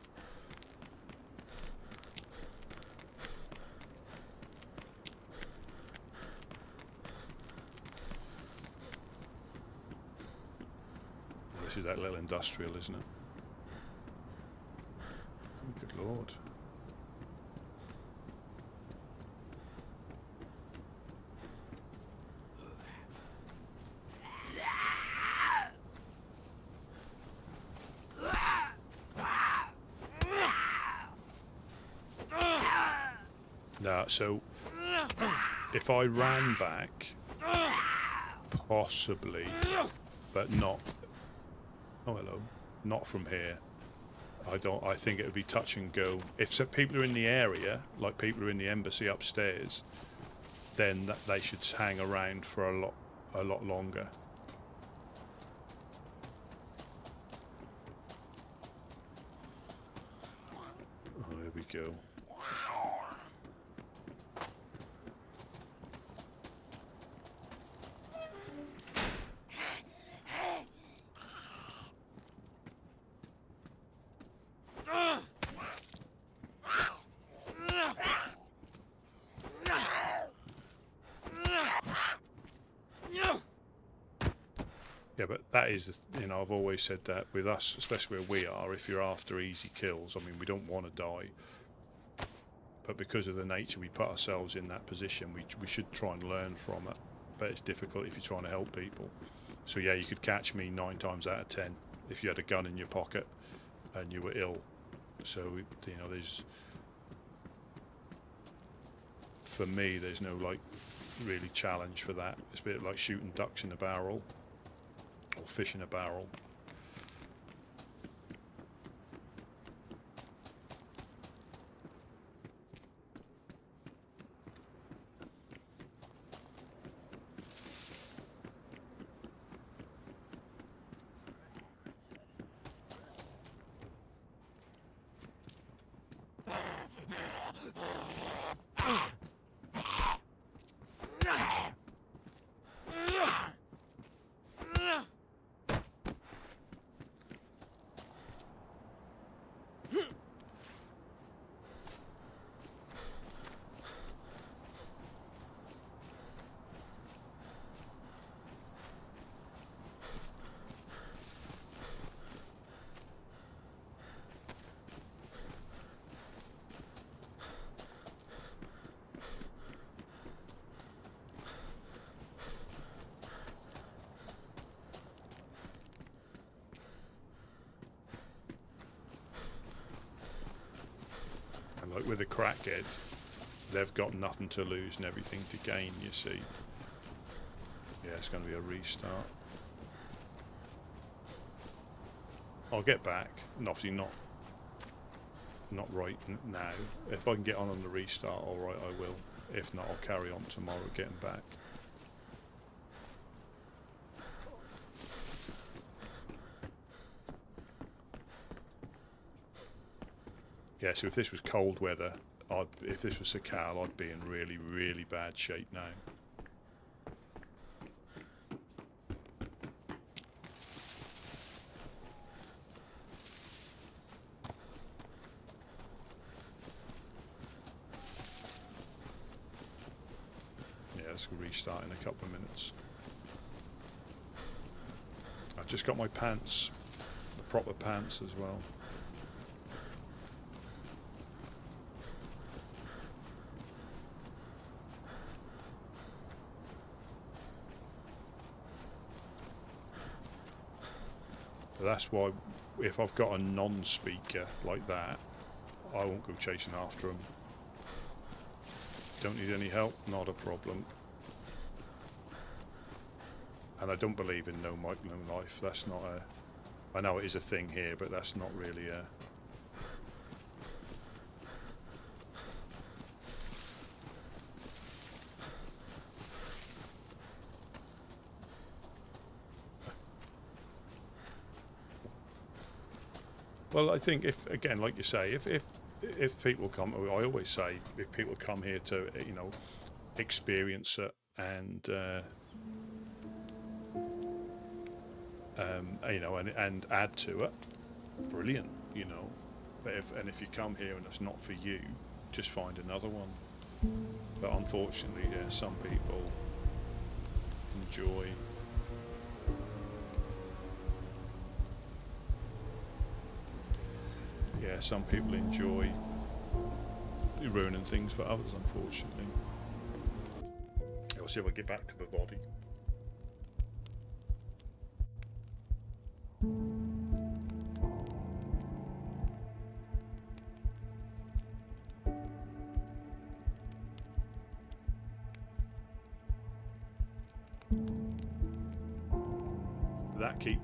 This is that little industrial, isn't it? Oh, good lord. So if I ran back, possibly, but not. Oh, hello. Not from here. I think it would be touch and go. If some people are in the area, like people are in the embassy upstairs, then they should hang around for a lot longer. Oh, here we go. Yeah, but that is, you know, I've always said that with us, especially where we are, if you're after easy kills, I mean, we don't want to die. But because of the nature we put ourselves in that position, we should try and learn from it. But it's difficult if you're trying to help people. So yeah, you could catch me 9 times out of 10 if you had a gun in your pocket and you were ill. So you know, for me, there's no like really challenge for that. It's a bit like shooting ducks in a barrel or fish in a barrel. Like with a crackhead, they've got nothing to lose and everything to gain, you see. Yeah, it's going to be a restart. I'll get back, and obviously not right now. If I can get on the restart, alright, I will. If not, I'll carry on tomorrow getting back. Yeah, so if this was cold weather, if this was Sakal, I'd be in really, really bad shape now. Yeah, let's restart in a couple of minutes. I've just got my pants, the proper pants as well. That's why if I've got a non-speaker like that, I won't go chasing after them. Don't need any help? Not a problem. And I don't believe in no mic, no life. That's not a... I know it is a thing here, but that's not really a... Well, I think if, again, like you say, if people come, I always say, if people come here to, you know, experience it and, you know, and add to it, brilliant, you know. But if you come here and it's not for you, just find another one. But unfortunately, yeah, some people enjoy. Yeah, some people enjoy ruining things for others, unfortunately. I'll see if I get back to the body.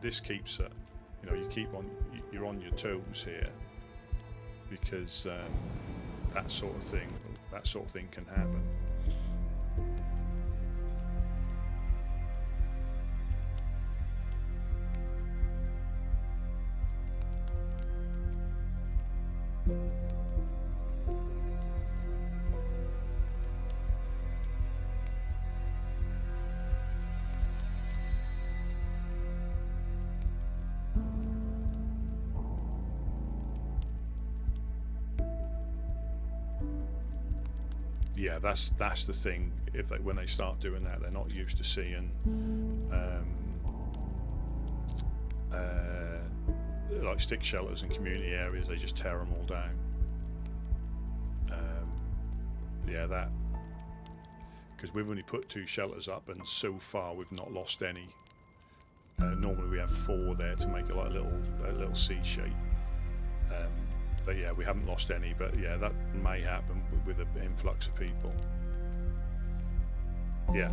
This keeps it. You know, you're on your toes here. Because that sort of thing can happen. Yeah, that's the thing. When they start doing that, they're not used to seeing like stick shelters in community areas. They just tear them all down. Yeah, that because we've only put 2 shelters up, and so far we've not lost any. Normally we have 4 there to make it like a little C shape. But yeah, we haven't lost any. But yeah, that may happen with an influx of people. Yeah.